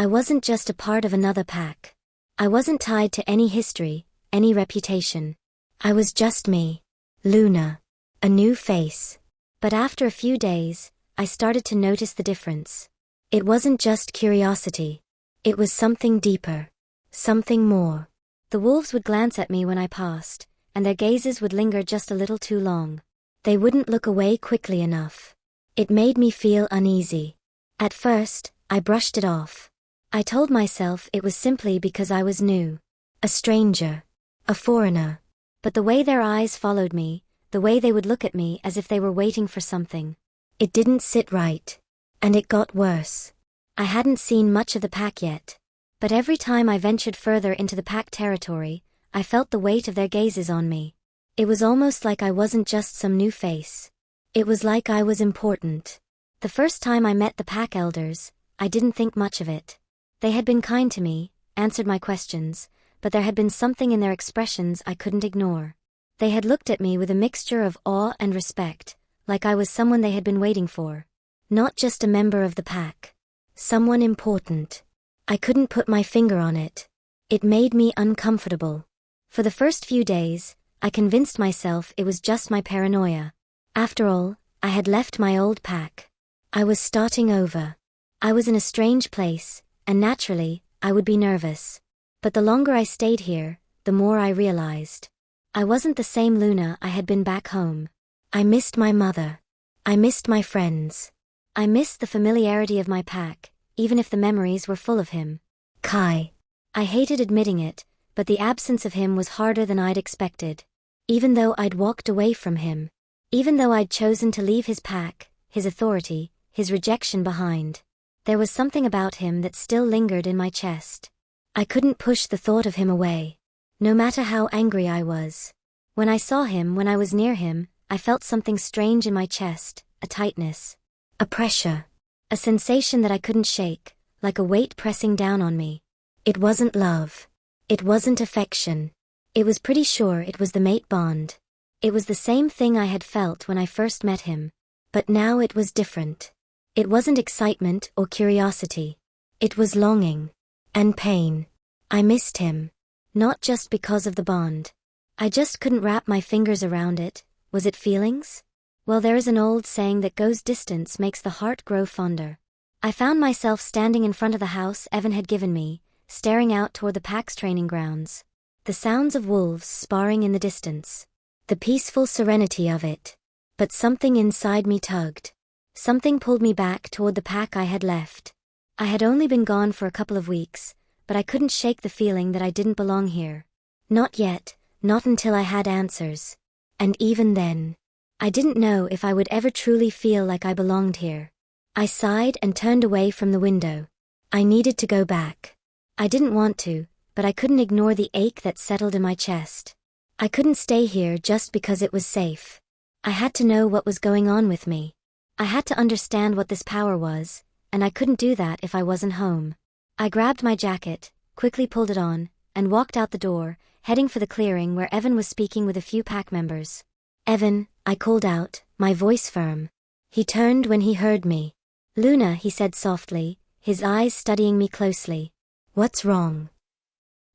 I wasn't just a part of another pack. I wasn't tied to any history, any reputation. I was just me. Luna. A new face. But after a few days, I started to notice the difference. It wasn't just curiosity. It was something deeper. Something more. The wolves would glance at me when I passed, and their gazes would linger just a little too long. They wouldn't look away quickly enough. It made me feel uneasy. At first, I brushed it off. I told myself it was simply because I was new. A stranger. A foreigner. But the way their eyes followed me, the way they would look at me as if they were waiting for something. It didn't sit right. And it got worse. I hadn't seen much of the pack yet. But every time I ventured further into the pack territory, I felt the weight of their gazes on me. It was almost like I wasn't just some new face. It was like I was important. The first time I met the pack elders, I didn't think much of it. They had been kind to me, answered my questions, but there had been something in their expressions I couldn't ignore. They had looked at me with a mixture of awe and respect, like I was someone they had been waiting for. Not just a member of the pack. Someone important. I couldn't put my finger on it. It made me uncomfortable. For the first few days, I convinced myself it was just my paranoia. After all, I had left my old pack. I was starting over. I was in a strange place, and naturally, I would be nervous. But the longer I stayed here, the more I realized. I wasn't the same Luna I had been back home. I missed my mother. I missed my friends. I missed the familiarity of my pack, even if the memories were full of him. Kai. I hated admitting it, but the absence of him was harder than I'd expected. Even though I'd walked away from him. Even though I'd chosen to leave his pack, his authority, his rejection behind. There was something about him that still lingered in my chest. I couldn't push the thought of him away. No matter how angry I was. When I saw him, when I was near him, I felt something strange in my chest, a tightness. A pressure. A sensation that I couldn't shake, like a weight pressing down on me. It wasn't love. It wasn't affection. It was pretty sure it was the mate bond. It was the same thing I had felt when I first met him. But now it was different. It wasn't excitement or curiosity. It was longing. And pain. I missed him. Not just because of the bond. I just couldn't wrap my fingers around it. Was it feelings? Well, there is an old saying that goes distance makes the heart grow fonder. I found myself standing in front of the house Evan had given me, staring out toward the pack's training grounds. The sounds of wolves sparring in the distance. The peaceful serenity of it. But something inside me tugged. Something pulled me back toward the pack I had left. I had only been gone for a couple of weeks, but I couldn't shake the feeling that I didn't belong here. Not yet, not until I had answers. And even then, I didn't know if I would ever truly feel like I belonged here. I sighed and turned away from the window. I needed to go back. I didn't want to, but I couldn't ignore the ache that settled in my chest. I couldn't stay here just because it was safe. I had to know what was going on with me. I had to understand what this power was, and I couldn't do that if I wasn't home. I grabbed my jacket, quickly pulled it on, and walked out the door, heading for the clearing where Evan was speaking with a few pack members. Evan, I called out, my voice firm. He turned when he heard me. Luna, he said softly, his eyes studying me closely. What's wrong?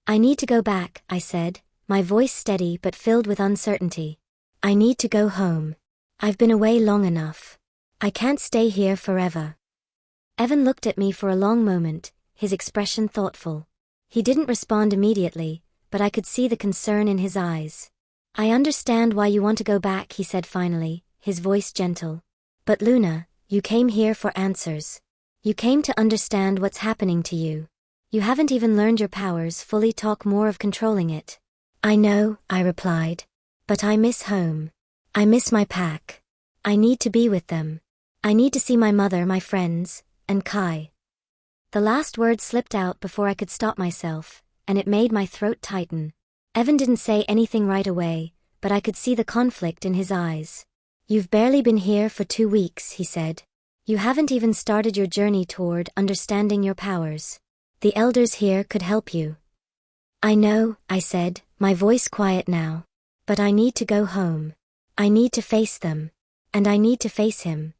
I need to go back, I said, my voice steady but filled with uncertainty. I need to go home. I've been away long enough. I can't stay here forever. Evan looked at me for a long moment, his expression thoughtful. He didn't respond immediately, but I could see the concern in his eyes. I understand why you want to go back, he said finally, his voice gentle. But Luna, you came here for answers. You came to understand what's happening to you. You haven't even learned your powers fully, talk more of controlling it. I know, I replied. But I miss home. I miss my pack. I need to be with them. I need to see my mother, my friends, and Kai. The last word slipped out before I could stop myself, and it made my throat tighten. Evan didn't say anything right away, but I could see the conflict in his eyes. You've barely been here for 2 weeks, he said. You haven't even started your journey toward understanding your powers. The elders here could help you. I know, I said, my voice quiet now. But I need to go home. I need to face them. And I need to face him.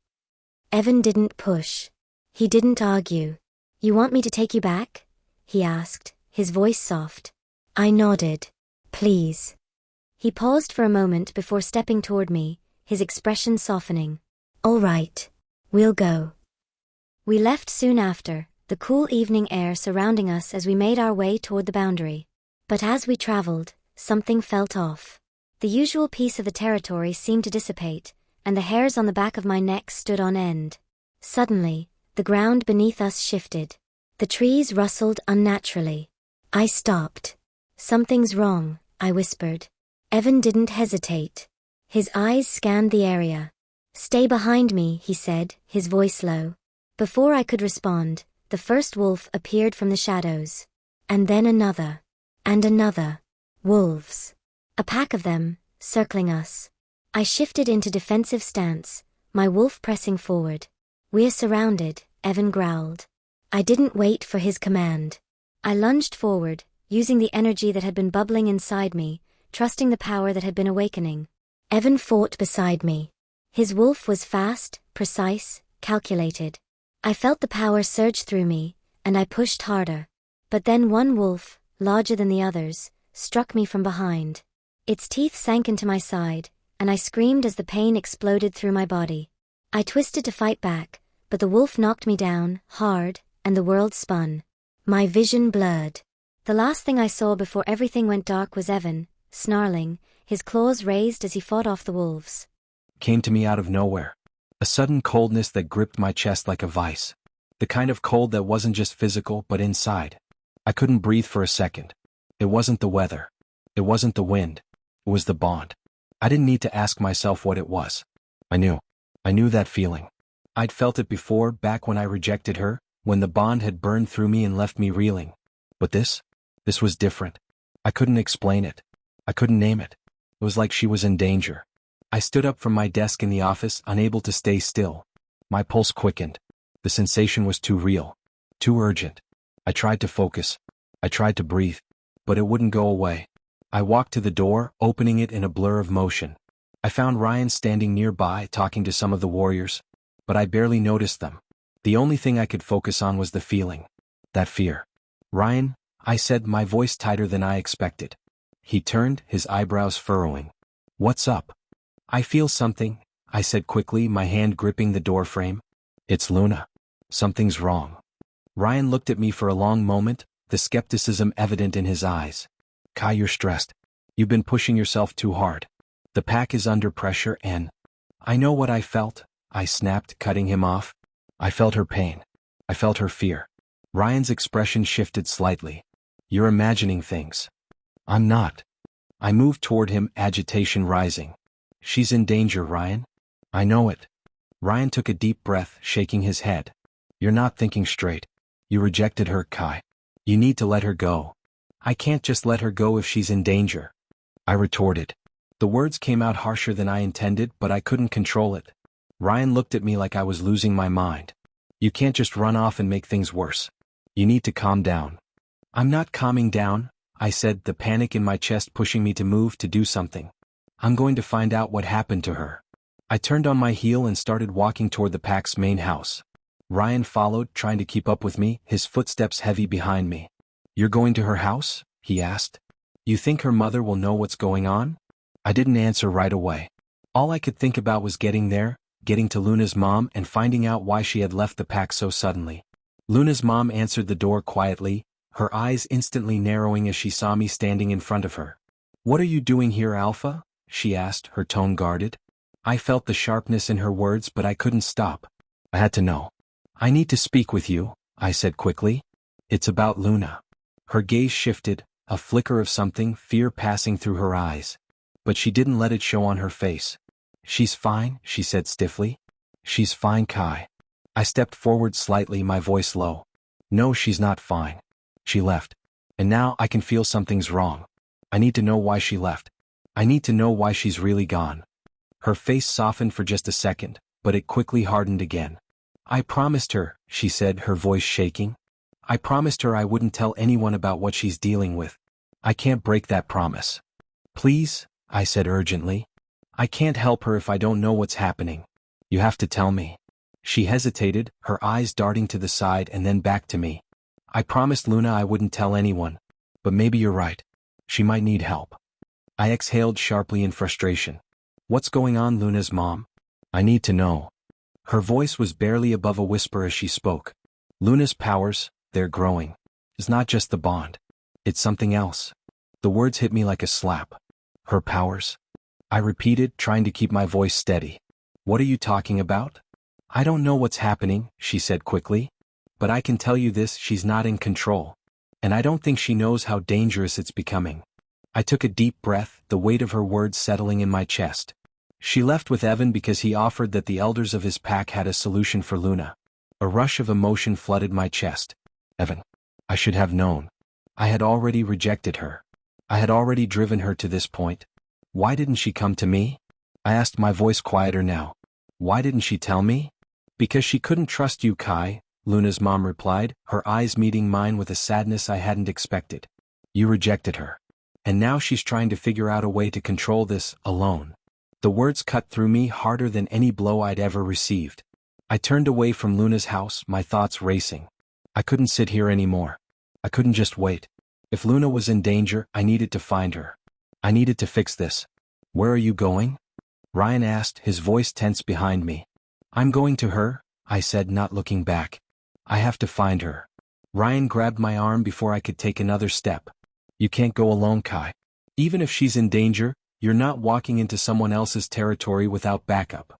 Evan didn't push. He didn't argue. You want me to take you back? He asked, his voice soft. I nodded. Please. He paused for a moment before stepping toward me, his expression softening. All right. We'll go. We left soon after, the cool evening air surrounding us as we made our way toward the boundary. But as we traveled, something felt off. The usual peace of the territory seemed to dissipate, and the hairs on the back of my neck stood on end. Suddenly, the ground beneath us shifted. The trees rustled unnaturally. I stopped. Something's wrong, I whispered. Evan didn't hesitate. His eyes scanned the area. Stay behind me, he said, his voice low. Before I could respond, the first wolf appeared from the shadows. And then another. And another. Wolves. A pack of them, circling us. I shifted into defensive stance, my wolf pressing forward. We're surrounded, Evan growled. I didn't wait for his command. I lunged forward, using the energy that had been bubbling inside me, trusting the power that had been awakening. Evan fought beside me. His wolf was fast, precise, calculated. I felt the power surge through me, and I pushed harder. But then one wolf, larger than the others, struck me from behind. Its teeth sank into my side, and I screamed as the pain exploded through my body. I twisted to fight back, but the wolf knocked me down, hard, and the world spun. My vision blurred. The last thing I saw before everything went dark was Evan, snarling, his claws raised as he fought off the wolves. Came to me out of nowhere. A sudden coldness that gripped my chest like a vice. The kind of cold that wasn't just physical but inside. I couldn't breathe for a second. It wasn't the weather. It wasn't the wind. It was the bond. I didn't need to ask myself what it was. I knew. I knew that feeling. I'd felt it before, back when I rejected her, when the bond had burned through me and left me reeling. But this was different. I couldn't explain it. I couldn't name it. It was like she was in danger. I stood up from my desk in the office, unable to stay still. My pulse quickened. The sensation was too real. Too urgent. I tried to focus. I tried to breathe. But it wouldn't go away. I walked to the door, opening it in a blur of motion. I found Ryan standing nearby, talking to some of the warriors. But I barely noticed them. The only thing I could focus on was the feeling. That fear. Ryan, I said, my voice tighter than I expected. He turned, his eyebrows furrowing. What's up? I feel something, I said quickly, my hand gripping the door frame. It's Luna. Something's wrong. Ryan looked at me for a long moment, the skepticism evident in his eyes. Kai, you're stressed. You've been pushing yourself too hard. The pack is under pressure and… I know what I felt, I snapped, cutting him off. I felt her pain. I felt her fear. Ryan's expression shifted slightly. You're imagining things. I'm not. I moved toward him, agitation rising. She's in danger, Ryan. I know it. Ryan took a deep breath, shaking his head. You're not thinking straight. You rejected her, Kai. You need to let her go. I can't just let her go if she's in danger. I retorted. The words came out harsher than I intended, but I couldn't control it. Ryan looked at me like I was losing my mind. You can't just run off and make things worse. You need to calm down. I'm not calming down, I said, the panic in my chest pushing me to move, to do something. I'm going to find out what happened to her. I turned on my heel and started walking toward the pack's main house. Ryan followed, trying to keep up with me, his footsteps heavy behind me. You're going to her house? He asked. You think her mother will know what's going on? I didn't answer right away. All I could think about was getting there, getting to Luna's mom, and finding out why she had left the pack so suddenly. Luna's mom answered the door quietly, her eyes instantly narrowing as she saw me standing in front of her. What are you doing here, Alpha? She asked, her tone guarded. I felt the sharpness in her words, but I couldn't stop. I had to know. I need to speak with you, I said quickly. It's about Luna. Her gaze shifted, a flicker of something, fear passing through her eyes. But she didn't let it show on her face. She's fine, she said stiffly. She's fine, Kai. I stepped forward slightly, my voice low. No, she's not fine. She left. And now I can feel something's wrong. I need to know why she left. I need to know why she's really gone. Her face softened for just a second, but it quickly hardened again. I promised her, she said, her voice shaking. I promised her I wouldn't tell anyone about what she's dealing with. I can't break that promise. Please, I said urgently. I can't help her if I don't know what's happening. You have to tell me. She hesitated, her eyes darting to the side and then back to me. I promised Luna I wouldn't tell anyone. But maybe you're right. She might need help. I exhaled sharply in frustration. What's going on, Luna's mom? I need to know. Her voice was barely above a whisper as she spoke. Luna's powers, they're growing. It's not just the bond. It's something else. The words hit me like a slap. Her powers? I repeated, trying to keep my voice steady. What are you talking about? I don't know what's happening, she said quickly. But I can tell you this, she's not in control. And I don't think she knows how dangerous it's becoming. I took a deep breath, the weight of her words settling in my chest. She left with Evan because he offered that the elders of his pack had a solution for Luna. A rush of emotion flooded my chest. Evan. I should have known. I had already rejected her. I had already driven her to this point. Why didn't she come to me? I asked, my voice quieter now. Why didn't she tell me? Because she couldn't trust you, Kai, Luna's mom replied, her eyes meeting mine with a sadness I hadn't expected. You rejected her. And now she's trying to figure out a way to control this, alone. The words cut through me harder than any blow I'd ever received. I turned away from Luna's house, my thoughts racing. I couldn't sit here anymore. I couldn't just wait. If Luna was in danger, I needed to find her. I needed to fix this. Where are you going? Ryan asked, his voice tense behind me. I'm going to her, I said, not looking back. I have to find her. Ryan grabbed my arm before I could take another step. You can't go alone, Kai. Even if she's in danger, you're not walking into someone else's territory without backup.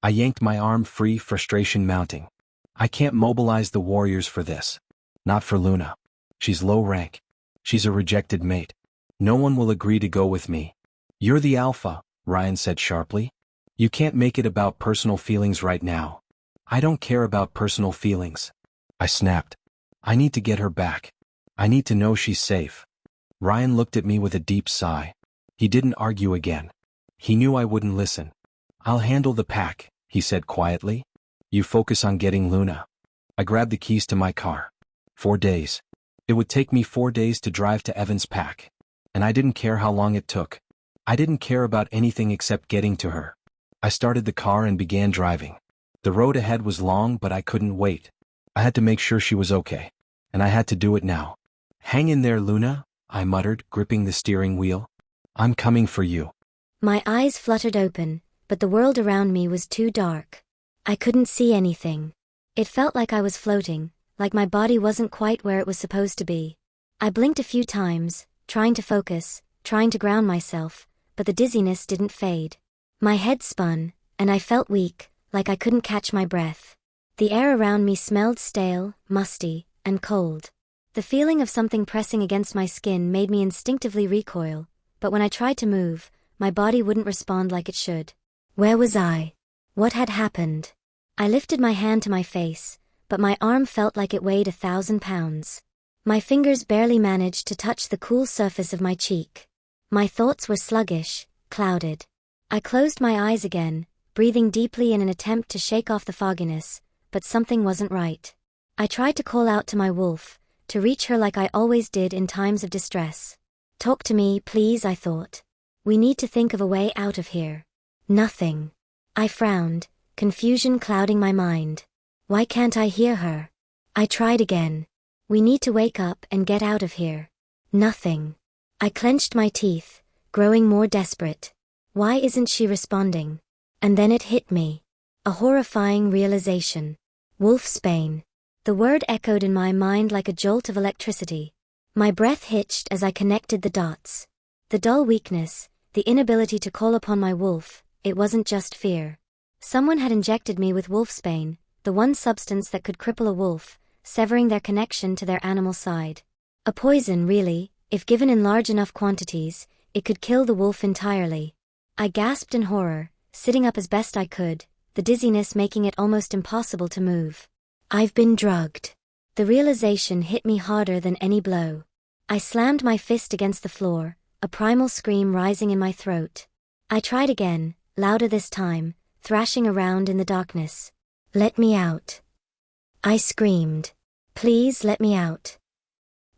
I yanked my arm free, frustration mounting. I can't mobilize the warriors for this. Not for Luna. She's low rank. She's a rejected mate. No one will agree to go with me. You're the alpha, Ryan said sharply. You can't make it about personal feelings right now. I don't care about personal feelings. I snapped. I need to get her back. I need to know she's safe. Ryan looked at me with a deep sigh. He didn't argue again. He knew I wouldn't listen. I'll handle the pack, he said quietly. You focus on getting Luna. I grabbed the keys to my car. 4 days. It would take me 4 days to drive to Evan's pack. And I didn't care how long it took. I didn't care about anything except getting to her. I started the car and began driving. The road ahead was long, but I couldn't wait. I had to make sure she was okay. And I had to do it now. Hang in there, Luna, I muttered, gripping the steering wheel. I'm coming for you. My eyes fluttered open, but the world around me was too dark. I couldn't see anything. It felt like I was floating, like my body wasn't quite where it was supposed to be. I blinked a few times, trying to focus, trying to ground myself, but the dizziness didn't fade. My head spun, and I felt weak, like I couldn't catch my breath. The air around me smelled stale, musty, and cold. The feeling of something pressing against my skin made me instinctively recoil, but when I tried to move, my body wouldn't respond like it should. Where was I? What had happened? I lifted my hand to my face, but my arm felt like it weighed 1,000 pounds. My fingers barely managed to touch the cool surface of my cheek. My thoughts were sluggish, clouded. I closed my eyes again, breathing deeply in an attempt to shake off the fogginess, but something wasn't right. I tried to call out to my wolf, to reach her like I always did in times of distress. Talk to me, please, I thought. We need to think of a way out of here. Nothing. I frowned, confusion clouding my mind. Why can't I hear her? I tried again. We need to wake up and get out of here. Nothing. I clenched my teeth, growing more desperate. Why isn't she responding? And then it hit me. A horrifying realization. Wolfsbane. The word echoed in my mind like a jolt of electricity. My breath hitched as I connected the dots. The dull weakness, the inability to call upon my wolf, it wasn't just fear. Someone had injected me with wolfsbane, the one substance that could cripple a wolf, severing their connection to their animal side. A poison, really. If given in large enough quantities, it could kill the wolf entirely. I gasped in horror, sitting up as best I could, the dizziness making it almost impossible to move. I've been drugged. The realization hit me harder than any blow. I slammed my fist against the floor, a primal scream rising in my throat. I tried again, louder this time, thrashing around in the darkness. Let me out. I screamed. Please let me out.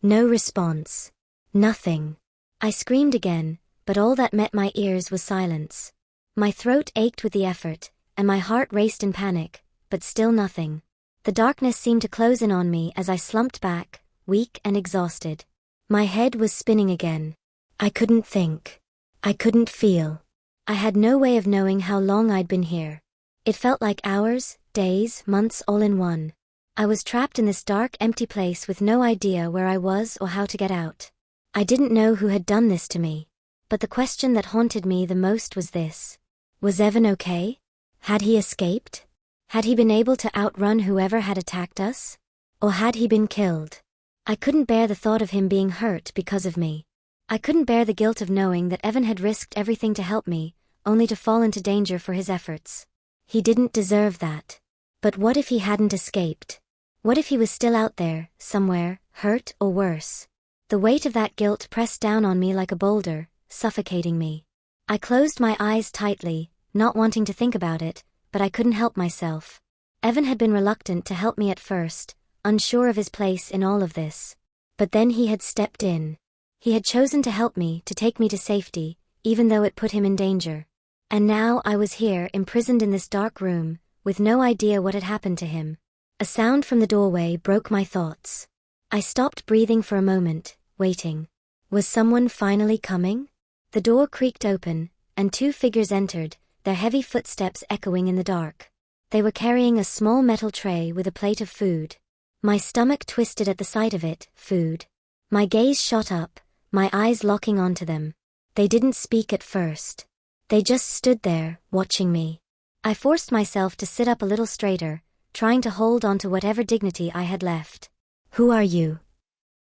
No response. Nothing. I screamed again, but all that met my ears was silence. My throat ached with the effort, and my heart raced in panic, but still nothing. The darkness seemed to close in on me as I slumped back, weak and exhausted. My head was spinning again. I couldn't think. I couldn't feel. I had no way of knowing how long I'd been here. It felt like hours, days, months all in one. I was trapped in this dark, empty place with no idea where I was or how to get out. I didn't know who had done this to me. But the question that haunted me the most was this. Was Evan okay? Had he escaped? Had he been able to outrun whoever had attacked us? Or had he been killed? I couldn't bear the thought of him being hurt because of me. I couldn't bear the guilt of knowing that Evan had risked everything to help me, only to fall into danger for his efforts. He didn't deserve that. But what if he hadn't escaped? What if he was still out there, somewhere, hurt or worse? The weight of that guilt pressed down on me like a boulder, suffocating me. I closed my eyes tightly, not wanting to think about it, but I couldn't help myself. Evan had been reluctant to help me at first, unsure of his place in all of this. But then he had stepped in. He had chosen to help me, to take me to safety, even though it put him in danger. And now I was here, imprisoned in this dark room, with no idea what had happened to him. A sound from the doorway broke my thoughts. I stopped breathing for a moment, waiting. Was someone finally coming? The door creaked open, and two figures entered, their heavy footsteps echoing in the dark. They were carrying a small metal tray with a plate of food. My stomach twisted at the sight of it, food. My gaze shot up, my eyes locking onto them. They didn't speak at first. They just stood there, watching me. I forced myself to sit up a little straighter, trying to hold onto whatever dignity I had left. "Who are you?"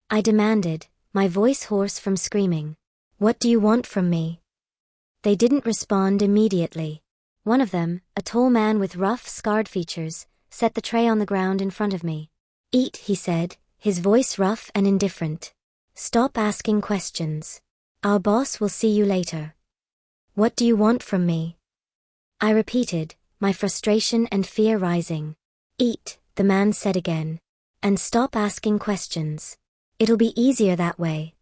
I demanded, my voice hoarse from screaming. "What do you want from me?" They didn't respond immediately. One of them, a tall man with rough, scarred features, set the tray on the ground in front of me. "Eat," he said, his voice rough and indifferent. "Stop asking questions. Our boss will see you later." "What do you want from me?" I repeated, my frustration and fear rising. "Eat," the man said again. "And stop asking questions. It'll be easier that way."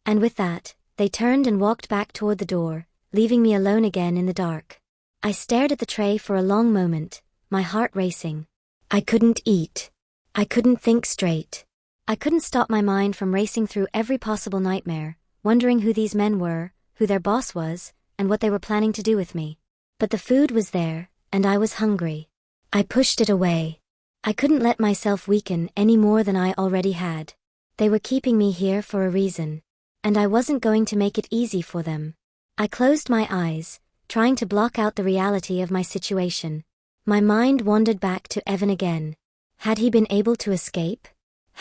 And with that, they turned and walked back toward the door, leaving me alone again in the dark. I stared at the tray for a long moment, my heart racing. I couldn't eat. I couldn't think straight. I couldn't stop my mind from racing through every possible nightmare, wondering who these men were, who their boss was, and what they were planning to do with me. But the food was there, and I was hungry. I pushed it away. I couldn't let myself weaken any more than I already had. They were keeping me here for a reason. And I wasn't going to make it easy for them. I closed my eyes, trying to block out the reality of my situation. My mind wandered back to Evan again. Had he been able to escape?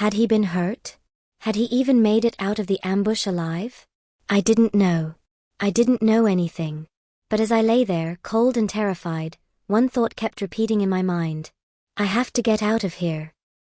Had he been hurt? Had he even made it out of the ambush alive? I didn't know. I didn't know anything. But as I lay there, cold and terrified, one thought kept repeating in my mind. I have to get out of here.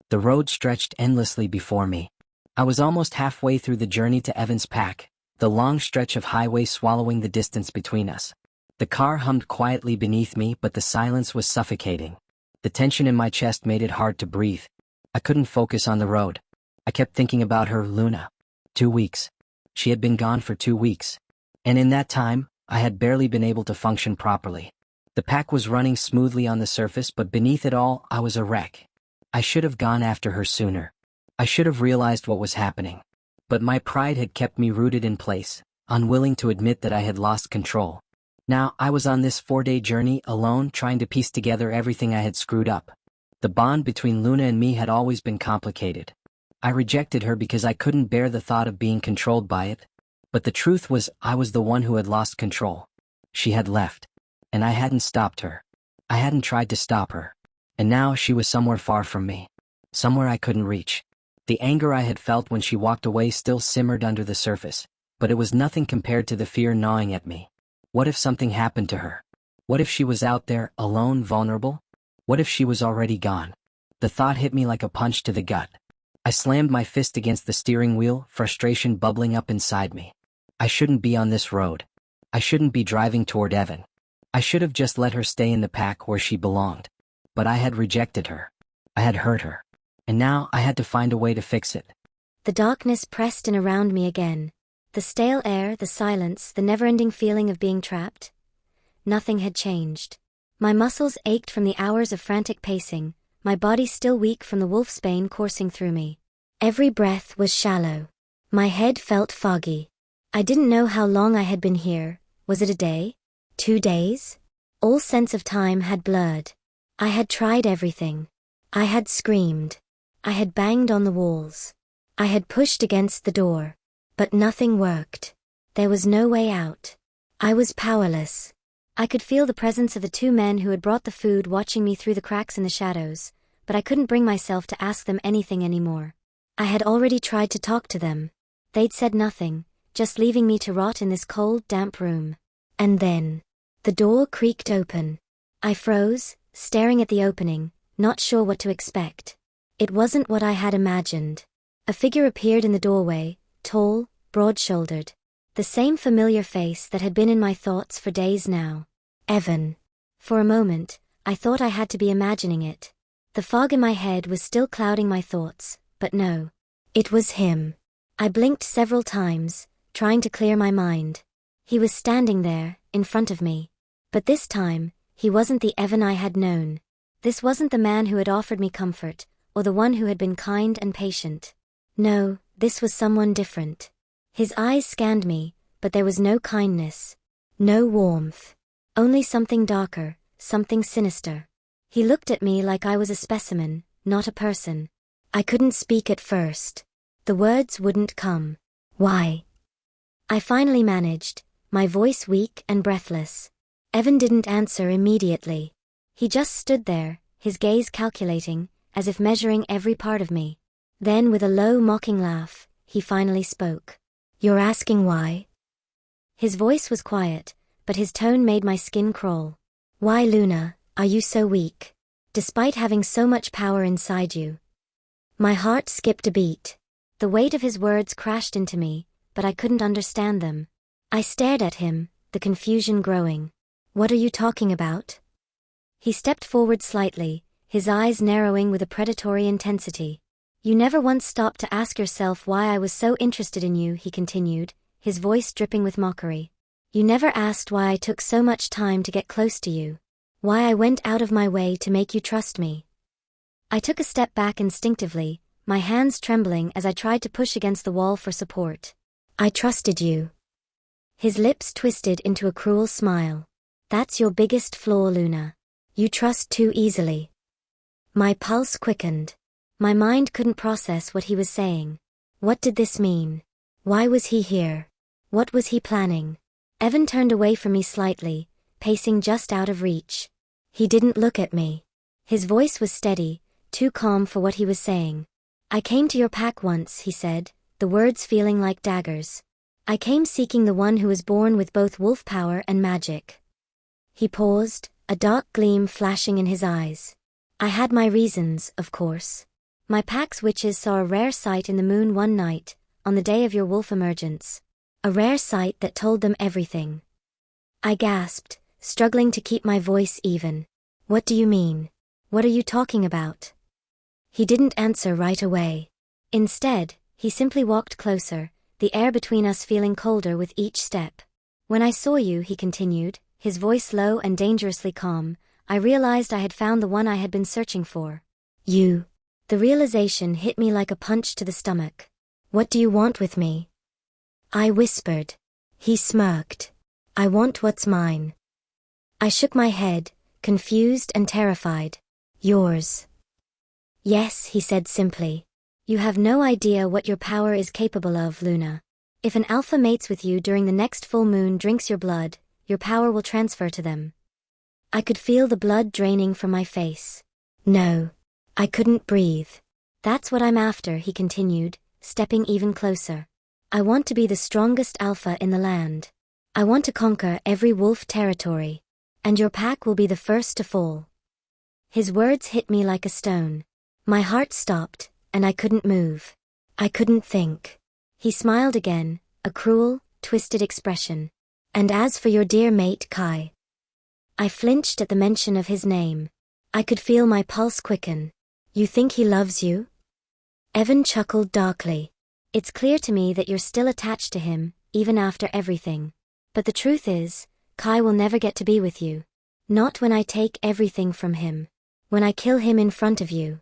The road stretched endlessly before me. I was almost halfway through the journey to Evan's pack, the long stretch of highway swallowing the distance between us. The car hummed quietly beneath me, but the silence was suffocating. The tension in my chest made it hard to breathe. I couldn't focus on the road. I kept thinking about her, Luna. 2 weeks. She had been gone for 2 weeks. And in that time, I had barely been able to function properly. The pack was running smoothly on the surface, but beneath it all, I was a wreck. I should have gone after her sooner. I should have realized what was happening. But my pride had kept me rooted in place, unwilling to admit that I had lost control. Now I was on this 4-day journey alone, trying to piece together everything I had screwed up. The bond between Luna and me had always been complicated. I rejected her because I couldn't bear the thought of being controlled by it. But the truth was, I was the one who had lost control. She had left. And I hadn't stopped her. I hadn't tried to stop her. And now she was somewhere far from me. Somewhere I couldn't reach. The anger I had felt when she walked away still simmered under the surface, but it was nothing compared to the fear gnawing at me. What if something happened to her? What if she was out there, alone, vulnerable? What if she was already gone? The thought hit me like a punch to the gut. I slammed my fist against the steering wheel, frustration bubbling up inside me. I shouldn't be on this road. I shouldn't be driving toward Evan. I should have just let her stay in the pack where she belonged. But I had rejected her. I had hurt her. And now I had to find a way to fix it. The darkness pressed in around me again. The stale air, the silence, the never-ending feeling of being trapped. Nothing had changed. My muscles ached from the hours of frantic pacing, my body still weak from the wolfsbane coursing through me. Every breath was shallow. My head felt foggy. I didn't know how long I had been here. Was it a day? 2 days? All sense of time had blurred. I had tried everything. I had screamed. I had banged on the walls. I had pushed against the door. But nothing worked. There was no way out. I was powerless. I could feel the presence of the 2 men who had brought the food watching me through the cracks in the shadows, but I couldn't bring myself to ask them anything anymore. I had already tried to talk to them. They'd said nothing, just leaving me to rot in this cold, damp room. And then, the door creaked open. I froze, staring at the opening, not sure what to expect. It wasn't what I had imagined. A figure appeared in the doorway, tall, broad-shouldered. The same familiar face that had been in my thoughts for days now. Evan. For a moment, I thought I had to be imagining it. The fog in my head was still clouding my thoughts, but no. It was him. I blinked several times, trying to clear my mind. He was standing there, in front of me. But this time, he wasn't the Evan I had known. This wasn't the man who had offered me comfort, or the one who had been kind and patient. No, this was someone different. His eyes scanned me, but there was no kindness. No warmth. Only something darker, something sinister. He looked at me like I was a specimen, not a person. I couldn't speak at first. The words wouldn't come. Why? I finally managed, my voice weak and breathless. Evan didn't answer immediately. He just stood there, his gaze calculating, as if measuring every part of me. Then with a low mocking laugh, he finally spoke. You're asking why? His voice was quiet, but his tone made my skin crawl. Why, Luna, are you so weak? Despite having so much power inside you. My heart skipped a beat. The weight of his words crashed into me, but I couldn't understand them. I stared at him, the confusion growing. What are you talking about? He stepped forward slightly, his eyes narrowing with a predatory intensity. You never once stopped to ask yourself why I was so interested in you, he continued, his voice dripping with mockery. You never asked why I took so much time to get close to you. Why I went out of my way to make you trust me. I took a step back instinctively, my hands trembling as I tried to push against the wall for support. I trusted you. His lips twisted into a cruel smile. That's your biggest flaw, Luna. You trust too easily. My pulse quickened. My mind couldn't process what he was saying. What did this mean? Why was he here? What was he planning? Evan turned away from me slightly, pacing just out of reach. He didn't look at me. His voice was steady, too calm for what he was saying. I came to your pack once, he said, the words feeling like daggers. I came seeking the one who was born with both wolf power and magic. He paused, a dark gleam flashing in his eyes. I had my reasons, of course. My pack's witches saw a rare sight in the moon one night, on the day of your wolf emergence. A rare sight that told them everything. I gasped, struggling to keep my voice even. What do you mean? What are you talking about? He didn't answer right away. Instead, he simply walked closer, the air between us feeling colder with each step. When I saw you, he continued, his voice low and dangerously calm, I realized I had found the one I had been searching for. You. The realization hit me like a punch to the stomach. What do you want with me? I whispered. He smirked. I want what's mine. I shook my head, confused and terrified. Yours. Yes, he said simply. You have no idea what your power is capable of, Luna. If an alpha mates with you during the next full moon, drinks your blood, your power will transfer to them. I could feel the blood draining from my face. No. I couldn't breathe. That's what I'm after, he continued, stepping even closer. I want to be the strongest alpha in the land. I want to conquer every wolf territory. And your pack will be the first to fall. His words hit me like a stone. My heart stopped, and I couldn't move. I couldn't think. He smiled again, a cruel, twisted expression. And as for your dear mate Kai. I flinched at the mention of his name. I could feel my pulse quicken. You think he loves you? Evan chuckled darkly. It's clear to me that you're still attached to him, even after everything. But the truth is, Kai will never get to be with you. Not when I take everything from him. When I kill him in front of you.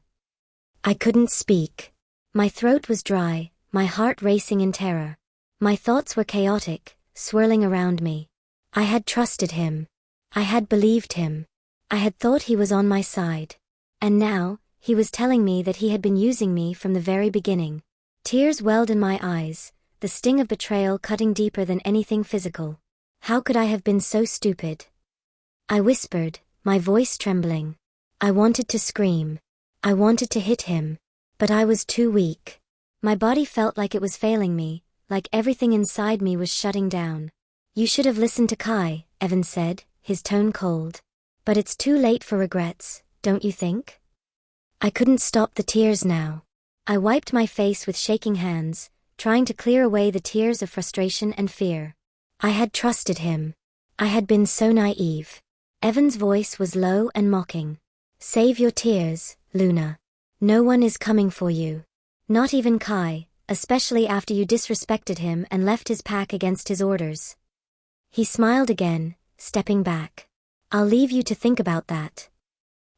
I couldn't speak. My throat was dry, my heart racing in terror. My thoughts were chaotic, swirling around me. I had trusted him. I had believed him. I had thought he was on my side. And now, he was telling me that he had been using me from the very beginning. Tears welled in my eyes, the sting of betrayal cutting deeper than anything physical. How could I have been so stupid? I whispered, my voice trembling. I wanted to scream. I wanted to hit him. But I was too weak. My body felt like it was failing me, like everything inside me was shutting down. You should have listened to Kai, Evans said, his tone cold. But it's too late for regrets, don't you think? I couldn't stop the tears now. I wiped my face with shaking hands, trying to clear away the tears of frustration and fear. I had trusted him. I had been so naive. Evan's voice was low and mocking. Save your tears, Luna. No one is coming for you. Not even Kai, especially after you disrespected him and left his pack against his orders. He smiled again, stepping back. I'll leave you to think about that.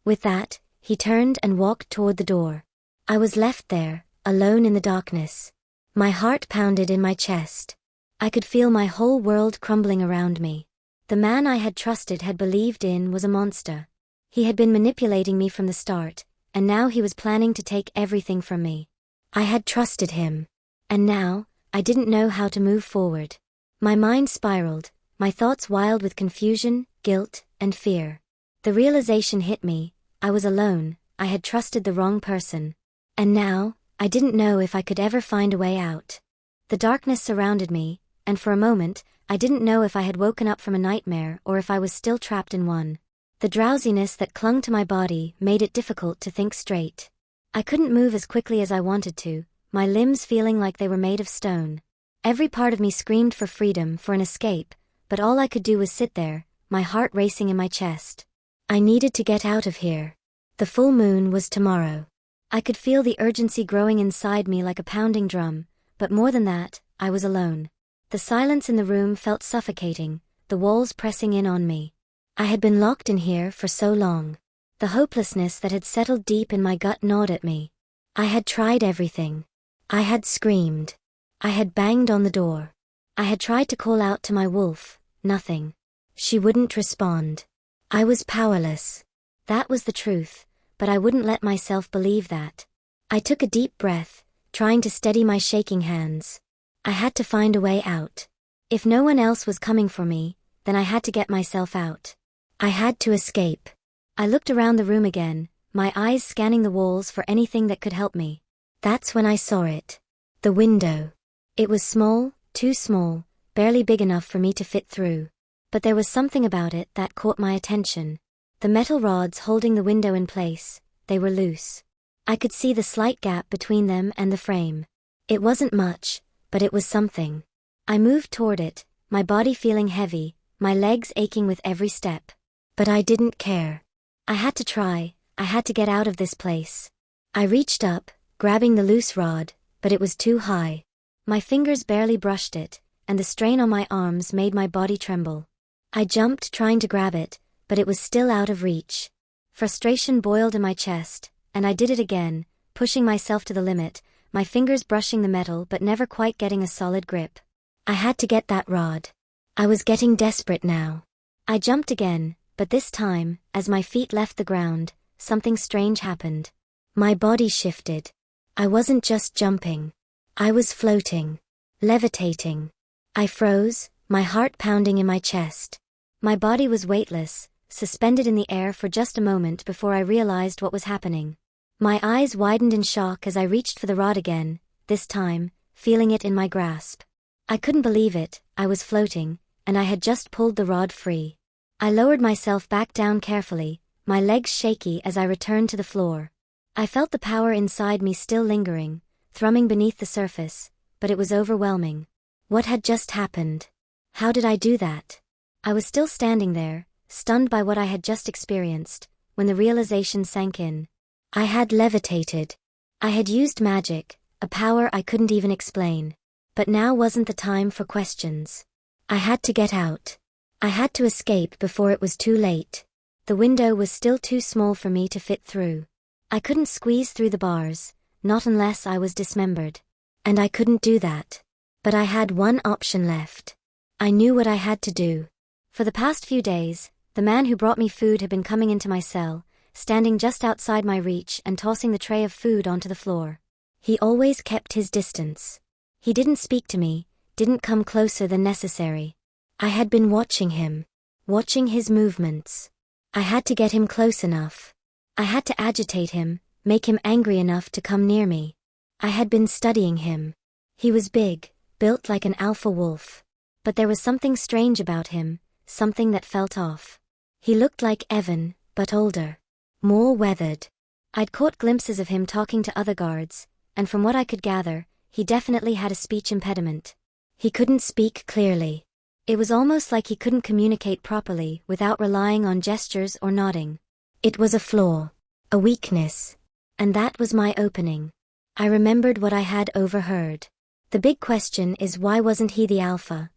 With that, he turned and walked toward the door. I was left there, alone in the darkness. My heart pounded in my chest. I could feel my whole world crumbling around me. The man I had trusted had believed in was a monster. He had been manipulating me from the start, and now he was planning to take everything from me. I had trusted him. And now, I didn't know how to move forward. My mind spiraled, my thoughts wild with confusion, guilt, and fear. The realization hit me, I was alone, I had trusted the wrong person. And now, I didn't know if I could ever find a way out. The darkness surrounded me, and for a moment, I didn't know if I had woken up from a nightmare or if I was still trapped in one. The drowsiness that clung to my body made it difficult to think straight. I couldn't move as quickly as I wanted to, my limbs feeling like they were made of stone. Every part of me screamed for freedom, for an escape, but all I could do was sit there, my heart racing in my chest. I needed to get out of here. The full moon was tomorrow. I could feel the urgency growing inside me like a pounding drum, but more than that, I was alone. The silence in the room felt suffocating, the walls pressing in on me. I had been locked in here for so long. The hopelessness that had settled deep in my gut gnawed at me. I had tried everything. I had screamed. I had banged on the door. I had tried to call out to my wolf, nothing. She wouldn't respond. I was powerless. That was the truth, but I wouldn't let myself believe that. I took a deep breath, trying to steady my shaking hands. I had to find a way out. If no one else was coming for me, then I had to get myself out. I had to escape. I looked around the room again, my eyes scanning the walls for anything that could help me. That's when I saw it. The window. It was small, too small, barely big enough for me to fit through. But there was something about it that caught my attention. The metal rods holding the window in place, they were loose. I could see the slight gap between them and the frame. It wasn't much, but it was something. I moved toward it, my body feeling heavy, my legs aching with every step. But I didn't care. I had to try, I had to get out of this place. I reached up, grabbing the loose rod, but it was too high. My fingers barely brushed it, and the strain on my arms made my body tremble. I jumped trying to grab it, but it was still out of reach. Frustration boiled in my chest, and I did it again, pushing myself to the limit, my fingers brushing the metal but never quite getting a solid grip. I had to get that rod. I was getting desperate now. I jumped again, but this time, as my feet left the ground, something strange happened. My body shifted. I wasn't just jumping. I was floating. Levitating. I froze, my heart pounding in my chest. My body was weightless, suspended in the air for just a moment before I realized what was happening. My eyes widened in shock as I reached for the rod again, this time, feeling it in my grasp. I couldn't believe it, I was floating, and I had just pulled the rod free. I lowered myself back down carefully, my legs shaky as I returned to the floor. I felt the power inside me still lingering, thrumming beneath the surface, but it was overwhelming. What had just happened? How did I do that? I was still standing there, stunned by what I had just experienced, when the realization sank in. I had levitated. I had used magic, a power I couldn't even explain. But now wasn't the time for questions. I had to get out. I had to escape before it was too late. The window was still too small for me to fit through. I couldn't squeeze through the bars, not unless I was dismembered. And I couldn't do that. But I had one option left. I knew what I had to do. For the past few days, the man who brought me food had been coming into my cell, standing just outside my reach and tossing the tray of food onto the floor. He always kept his distance. He didn't speak to me, didn't come closer than necessary. I had been watching him, watching his movements. I had to get him close enough. I had to agitate him, make him angry enough to come near me. I had been studying him. He was big, built like an alpha wolf. But there was something strange about him, something that felt off. He looked like Evan, but older. More weathered. I'd caught glimpses of him talking to other guards, and from what I could gather, he definitely had a speech impediment. He couldn't speak clearly. It was almost like he couldn't communicate properly without relying on gestures or nodding. It was a flaw, a weakness. And that was my opening. I remembered what I had overheard. The big question is, why wasn't he the alpha?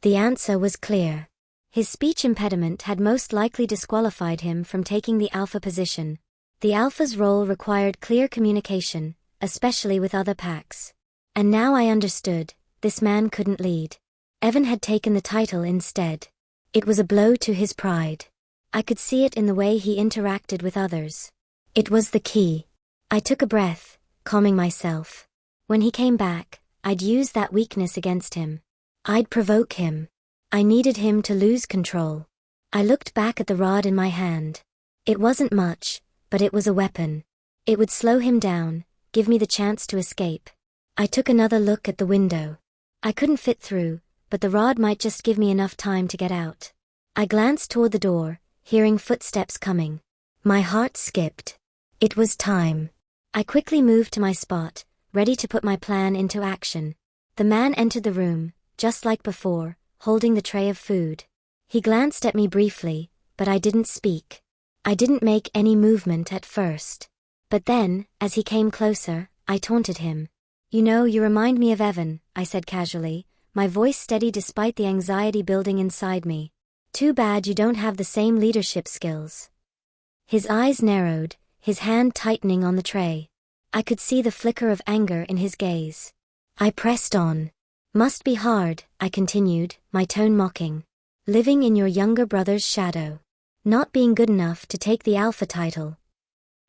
The answer was clear. His speech impediment had most likely disqualified him from taking the alpha position. The alpha's role required clear communication, especially with other packs. And now I understood, this man couldn't lead. Evan had taken the title instead. It was a blow to his pride. I could see it in the way he interacted with others. It was the key. I took a breath, calming myself. When he came back, I'd use that weakness against him. I'd provoke him. I needed him to lose control. I looked back at the rod in my hand. It wasn't much, but it was a weapon. It would slow him down, give me the chance to escape. I took another look at the window. I couldn't fit through, but the rod might just give me enough time to get out. I glanced toward the door, hearing footsteps coming. My heart skipped. It was time. I quickly moved to my spot, ready to put my plan into action. The man entered the room, just like before, holding the tray of food. He glanced at me briefly, but I didn't speak. I didn't make any movement at first. But then, as he came closer, I taunted him. "You know, you remind me of Evan," I said casually, my voice steady despite the anxiety building inside me. "Too bad you don't have the same leadership skills." His eyes narrowed, his hand tightening on the tray. I could see the flicker of anger in his gaze. I pressed on. "Must be hard," I continued, my tone mocking. "Living in your younger brother's shadow. Not being good enough to take the alpha title."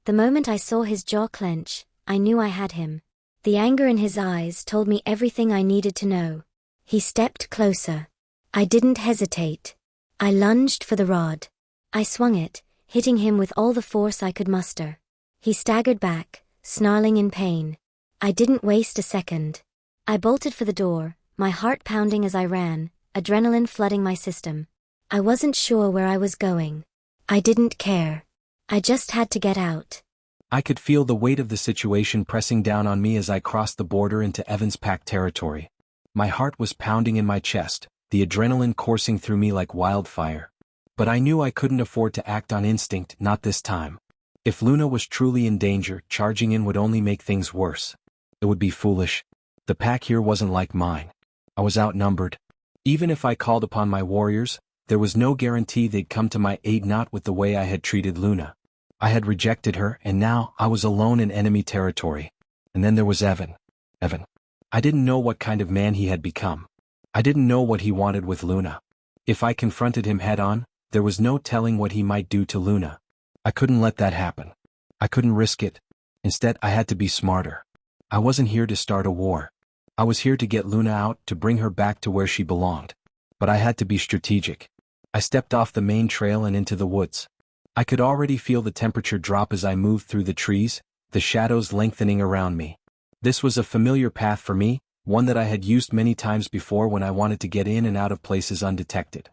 The moment I saw his jaw clench, I knew I had him. The anger in his eyes told me everything I needed to know. He stepped closer. I didn't hesitate. I lunged for the rod. I swung it, hitting him with all the force I could muster. He staggered back, snarling in pain. I didn't waste a second. I bolted for the door, my heart pounding as I ran, adrenaline flooding my system. I wasn't sure where I was going. I didn't care. I just had to get out. I could feel the weight of the situation pressing down on me as I crossed the border into Evan's pack territory. My heart was pounding in my chest, the adrenaline coursing through me like wildfire. But I knew I couldn't afford to act on instinct, not this time. If Luna was truly in danger, charging in would only make things worse. It would be foolish. The pack here wasn't like mine. I was outnumbered. Even if I called upon my warriors, there was no guarantee they'd come to my aid, not with the way I had treated Luna. I had rejected her, and now I was alone in enemy territory. And then there was Evan. Evan. I didn't know what kind of man he had become. I didn't know what he wanted with Luna. If I confronted him head-on, there was no telling what he might do to Luna. I couldn't let that happen. I couldn't risk it. Instead, I had to be smarter. I wasn't here to start a war. I was here to get Luna out, to bring her back to where she belonged. But I had to be strategic. I stepped off the main trail and into the woods. I could already feel the temperature drop as I moved through the trees, the shadows lengthening around me. This was a familiar path for me, one that I had used many times before when I wanted to get in and out of places undetected.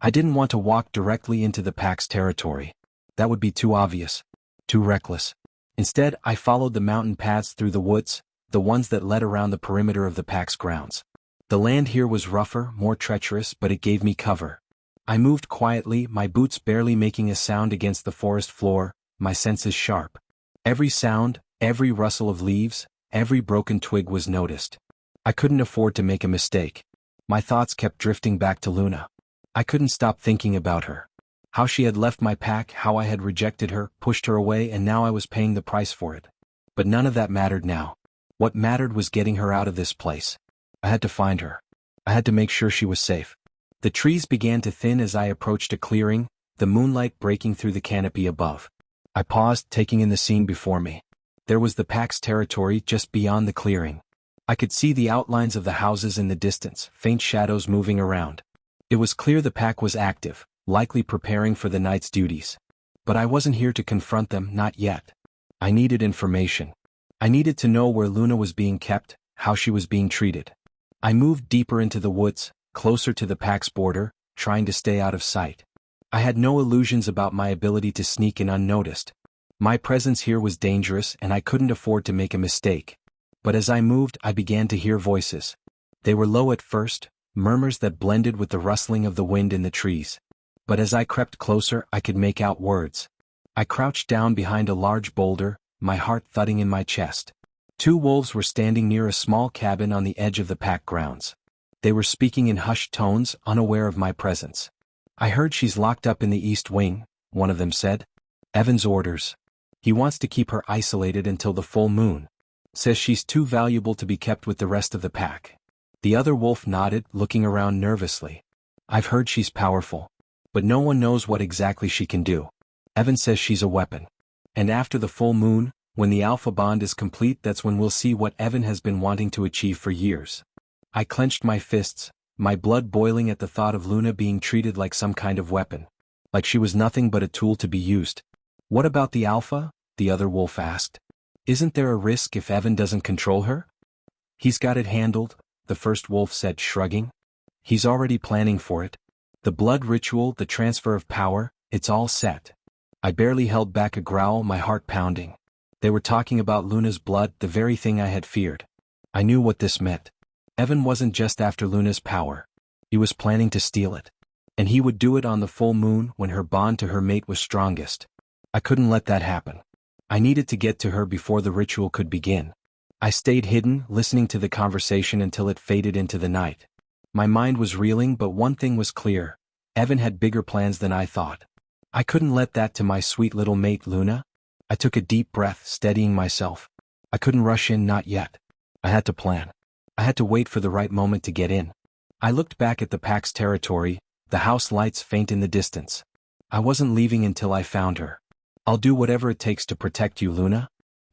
I didn't want to walk directly into the pack's territory. That would be too obvious, too reckless. Instead, I followed the mountain paths through the woods, the ones that led around the perimeter of the pack's grounds. The land here was rougher, more treacherous, but it gave me cover. I moved quietly, my boots barely making a sound against the forest floor, my senses sharp. Every sound, every rustle of leaves, every broken twig was noticed. I couldn't afford to make a mistake. My thoughts kept drifting back to Luna. I couldn't stop thinking about her. How she had left my pack, how I had rejected her, pushed her away, and now I was paying the price for it. But none of that mattered now. What mattered was getting her out of this place. I had to find her. I had to make sure she was safe. The trees began to thin as I approached a clearing, the moonlight breaking through the canopy above. I paused, taking in the scene before me. There was the pack's territory just beyond the clearing. I could see the outlines of the houses in the distance, faint shadows moving around. It was clear the pack was active, likely preparing for the night's duties. But I wasn't here to confront them, not yet. I needed information. I needed to know where Luna was being kept, how she was being treated. I moved deeper into the woods, closer to the pack's border, trying to stay out of sight. I had no illusions about my ability to sneak in unnoticed. My presence here was dangerous and I couldn't afford to make a mistake. But as I moved, I began to hear voices. They were low at first, murmurs that blended with the rustling of the wind in the trees. But as I crept closer, I could make out words. I crouched down behind a large boulder, my heart thudding in my chest. 2 wolves were standing near a small cabin on the edge of the pack grounds. They were speaking in hushed tones, unaware of my presence. "I heard she's locked up in the east wing," one of them said. "Evan's orders. He wants to keep her isolated until the full moon. Says she's too valuable to be kept with the rest of the pack." The other wolf nodded, looking around nervously. "I've heard she's powerful. But no one knows what exactly she can do. Evan says she's a weapon. And after the full moon, when the alpha bond is complete, that's when we'll see what Evan has been wanting to achieve for years." I clenched my fists, my blood boiling at the thought of Luna being treated like some kind of weapon. Like she was nothing but a tool to be used. "What about the alpha?" the other wolf asked. "Isn't there a risk if Evan doesn't control her?" "He's got it handled," the first wolf said, shrugging. "He's already planning for it. The blood ritual, the transfer of power, it's all set." I barely held back a growl, my heart pounding. They were talking about Luna's blood, the very thing I had feared. I knew what this meant. Evan wasn't just after Luna's power. He was planning to steal it. And he would do it on the full moon when her bond to her mate was strongest. I couldn't let that happen. I needed to get to her before the ritual could begin. I stayed hidden, listening to the conversation until it faded into the night. My mind was reeling, but one thing was clear. Evan had bigger plans than I thought. I couldn't let that to my sweet little mate Luna. I took a deep breath, steadying myself. I couldn't rush in, not yet. I had to plan. I had to wait for the right moment to get in. I looked back at the pack's territory, the house lights faint in the distance. I wasn't leaving until I found her. "I'll do whatever it takes to protect you, Luna."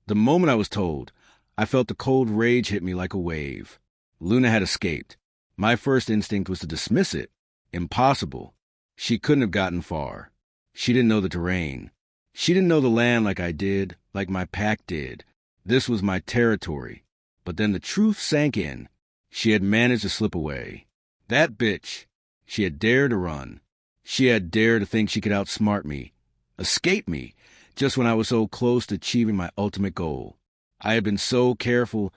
The moment I was told, I felt the cold rage hit me like a wave. Luna had escaped. My first instinct was to dismiss it. Impossible. She couldn't have gotten far. She didn't know the terrain. She didn't know the land like I did, like my pack did. This was my territory. But then the truth sank in. She had managed to slip away. That bitch. She had dared to run. She had dared to think she could outsmart me, escape me, just when I was so close to achieving my ultimate goal. I had been so careful,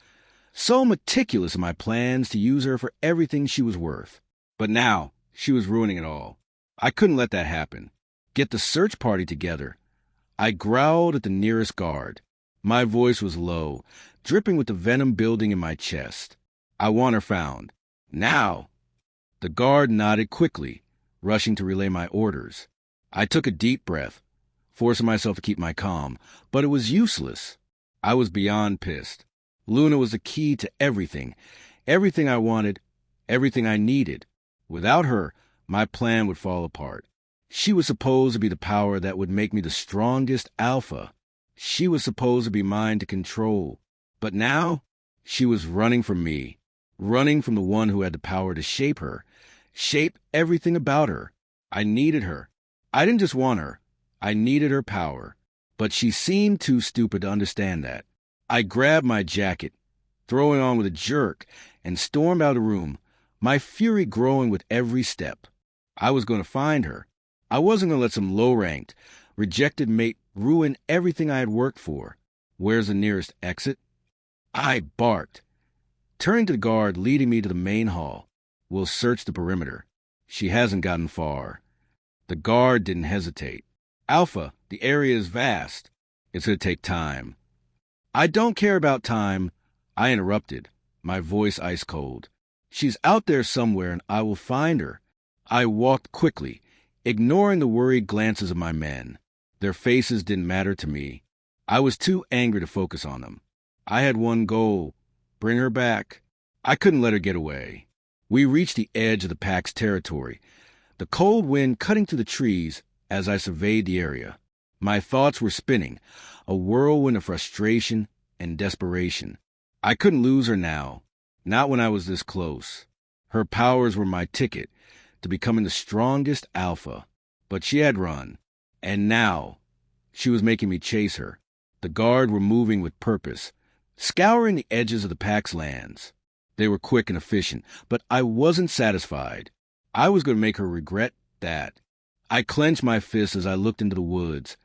so meticulous in my plans to use her for everything she was worth. But now, she was ruining it all. I couldn't let that happen. Get the search party together. I growled at the nearest guard. My voice was low, dripping with the venom building in my chest. "I want her found. Now!" The guard nodded quickly, rushing to relay my orders. I took a deep breath, forcing myself to keep my calm, but it was useless. I was beyond pissed. Luna was the key to everything. Everything I wanted, everything I needed. Without her, my plan would fall apart. She was supposed to be the power that would make me the strongest alpha. She was supposed to be mine to control. But now, she was running from me, running from the one who had the power to shape her, shape everything about her. I needed her. I didn't just want her. I needed her power. But she seemed too stupid to understand that. I grabbed my jacket, throwing on with a jerk, and stormed out of the room, my fury growing with every step. I was going to find her. I wasn't going to let some low-ranked, rejected mate ruin everything I had worked for. Where's the nearest exit? I barked, turning to the guard leading me to the main hall. "We'll search the perimeter. She hasn't gotten far." The guard didn't hesitate. "Alpha, the area is vast. It's going to take time." "I don't care about time," I interrupted, my voice ice cold. "She's out there somewhere and I will find her." I walked quickly, ignoring the worried glances of my men. Their faces didn't matter to me. I was too angry to focus on them. I had one goal: bring her back. I couldn't let her get away. We reached the edge of the pack's territory, the cold wind cutting through the trees as I surveyed the area. My thoughts were spinning, a whirlwind of frustration and desperation. I couldn't lose her now, not when I was this close. Her powers were my ticket to becoming the strongest alpha, but she had run, and now she was making me chase her. The guard were moving with purpose, scouring the edges of the pack's lands. They were quick and efficient, but I wasn't satisfied. I was going to make her regret that. I clenched my fists as I looked into the woods,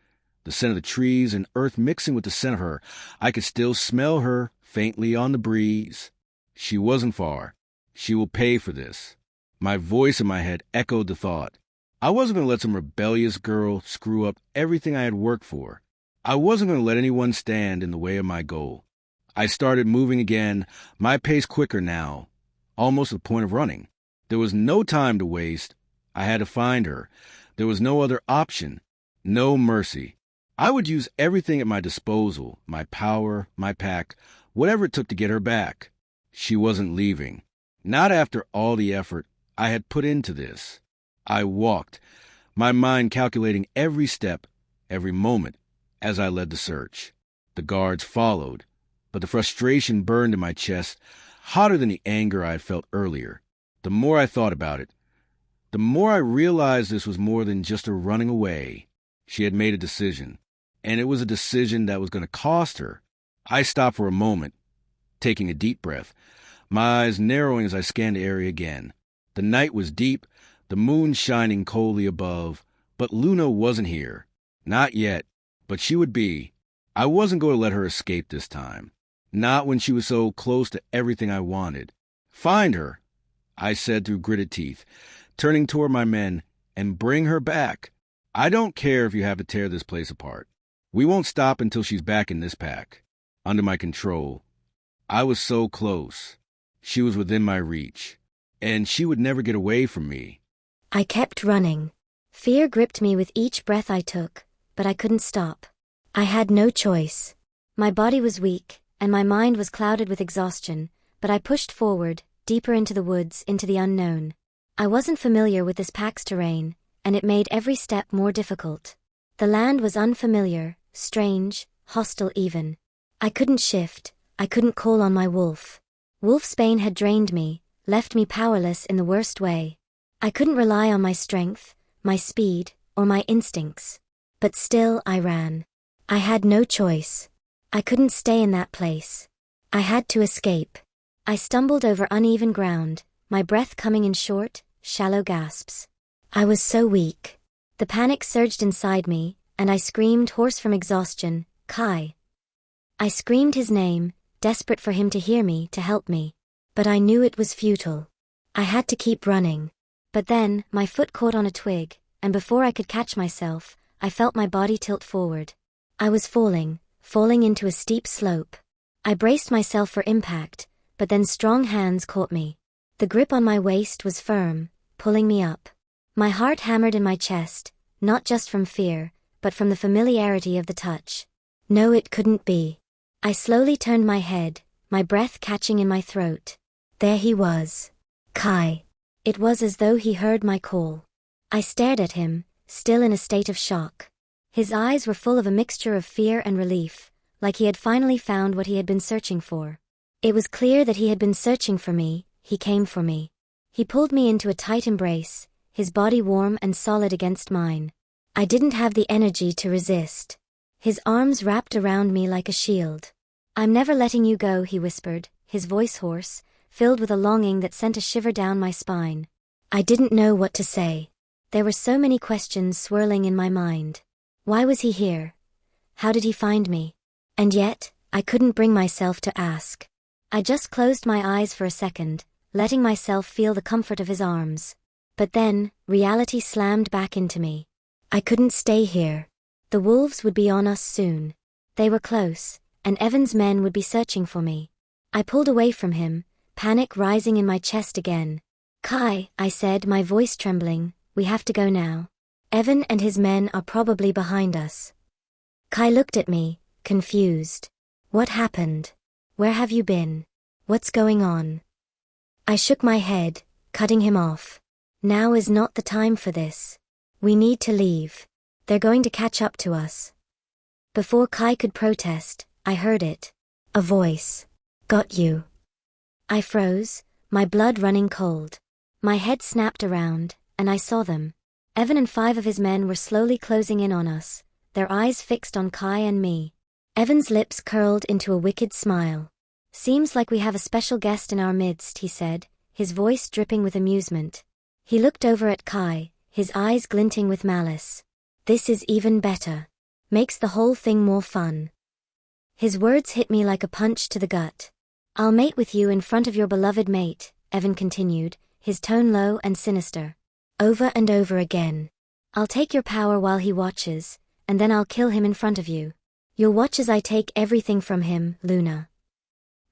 the scent of the trees and earth mixing with the scent of her. I could still smell her faintly on the breeze. She wasn't far. She will pay for this. My voice in my head echoed the thought. I wasn't going to let some rebellious girl screw up everything I had worked for. I wasn't going to let anyone stand in the way of my goal. I started moving again, my pace quicker now, almost to the point of running. There was no time to waste. I had to find her. There was no other option, no mercy. I would use everything at my disposal, my power, my pack, whatever it took to get her back. She wasn't leaving. Not after all the effort I had put into this. I walked, my mind calculating every step, every moment, as I led the search. The guards followed, but the frustration burned in my chest, hotter than the anger I had felt earlier. The more I thought about it, the more I realized this was more than just her running away. She had made a decision, and it was a decision that was going to cost her. I stopped for a moment, taking a deep breath, my eyes narrowing as I scanned the area again. The night was deep, the moon shining coldly above, but Luna wasn't here. Not yet, but she would be. I wasn't going to let her escape this time. Not when she was so close to everything I wanted. Find her, I said through gritted teeth, turning toward my men, and bring her back. I don't care if you have to tear this place apart. We won't stop until she's back in this pack, under my control. I was so close. She was within my reach, and she would never get away from me. I kept running. Fear gripped me with each breath I took, but I couldn't stop. I had no choice. My body was weak, and my mind was clouded with exhaustion, but I pushed forward, deeper into the woods, into the unknown. I wasn't familiar with this pack's terrain, and it made every step more difficult. The land was unfamiliar, strange, hostile even. I couldn't shift, I couldn't call on my wolf. Wolfsbane had drained me, left me powerless in the worst way. I couldn't rely on my strength, my speed, or my instincts. But still I ran. I had no choice. I couldn't stay in that place. I had to escape. I stumbled over uneven ground, my breath coming in short, shallow gasps. I was so weak. The panic surged inside me, and I screamed, hoarse from exhaustion, "Kai." I screamed his name, desperate for him to hear me, to help me. But I knew it was futile. I had to keep running. But then, my foot caught on a twig, and before I could catch myself, I felt my body tilt forward. I was falling into a steep slope. I braced myself for impact, but then strong hands caught me. The grip on my waist was firm, pulling me up. My heart hammered in my chest, not just from fear, but from the familiarity of the touch. No, it couldn't be. I slowly turned my head, my breath catching in my throat. There he was. Kai. It was as though he heard my call. I stared at him, still in a state of shock. His eyes were full of a mixture of fear and relief, like he had finally found what he had been searching for. It was clear that he had been searching for me. He came for me. He pulled me into a tight embrace, his body warm and solid against mine. I didn't have the energy to resist. His arms wrapped around me like a shield. "I'm never letting you go," he whispered, his voice hoarse, filled with a longing that sent a shiver down my spine. I didn't know what to say. There were so many questions swirling in my mind. Why was he here? How did he find me? And yet, I couldn't bring myself to ask. I just closed my eyes for a second, letting myself feel the comfort of his arms. But then, reality slammed back into me. I couldn't stay here. The wolves would be on us soon. They were close, and Evan's men would be searching for me. I pulled away from him, panic rising in my chest again. "Kai," I said, my voice trembling, "we have to go now." Evan and his men are probably behind us. Kai looked at me, confused. What happened? Where have you been? What's going on? I shook my head, cutting him off. Now is not the time for this. We need to leave. They're going to catch up to us. Before Kai could protest, I heard it. A voice. Got you. I froze, my blood running cold. My head snapped around, and I saw them. Evan and 5 of his men were slowly closing in on us, their eyes fixed on Kai and me. Evan's lips curled into a wicked smile. Seems like we have a special guest in our midst, he said, his voice dripping with amusement. He looked over at Kai, his eyes glinting with malice. This is even better. Makes the whole thing more fun. His words hit me like a punch to the gut. I'll mate with you in front of your beloved mate, Evan continued, his tone low and sinister. Over and over again. I'll take your power while he watches, and then I'll kill him in front of you. You'll watch as I take everything from him, Luna.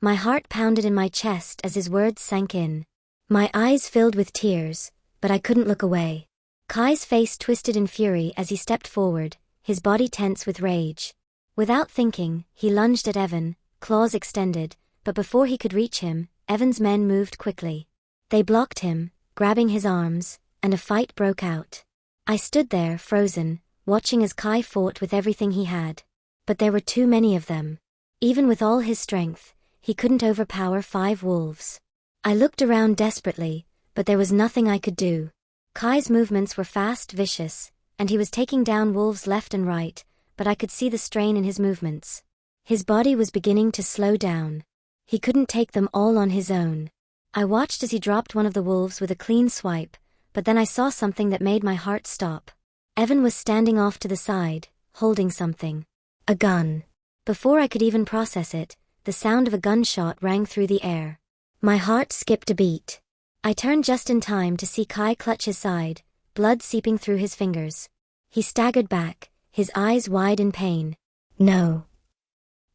My heart pounded in my chest as his words sank in. My eyes filled with tears, but I couldn't look away. Kai's face twisted in fury as he stepped forward, his body tense with rage. Without thinking, he lunged at Evan, claws extended, but before he could reach him, Evan's men moved quickly. They blocked him, grabbing his arms, and a fight broke out. I stood there, frozen, watching as Kai fought with everything he had. But there were too many of them. Even with all his strength, he couldn't overpower 5 wolves. I looked around desperately, but there was nothing I could do. Kai's movements were fast, vicious, and he was taking down wolves left and right, but I could see the strain in his movements. His body was beginning to slow down. He couldn't take them all on his own. I watched as he dropped one of the wolves with a clean swipe, but then I saw something that made my heart stop. Evan was standing off to the side, holding something. A gun. Before I could even process it, the sound of a gunshot rang through the air. My heart skipped a beat. I turned just in time to see Kai clutch his side, blood seeping through his fingers. He staggered back, his eyes wide in pain. No.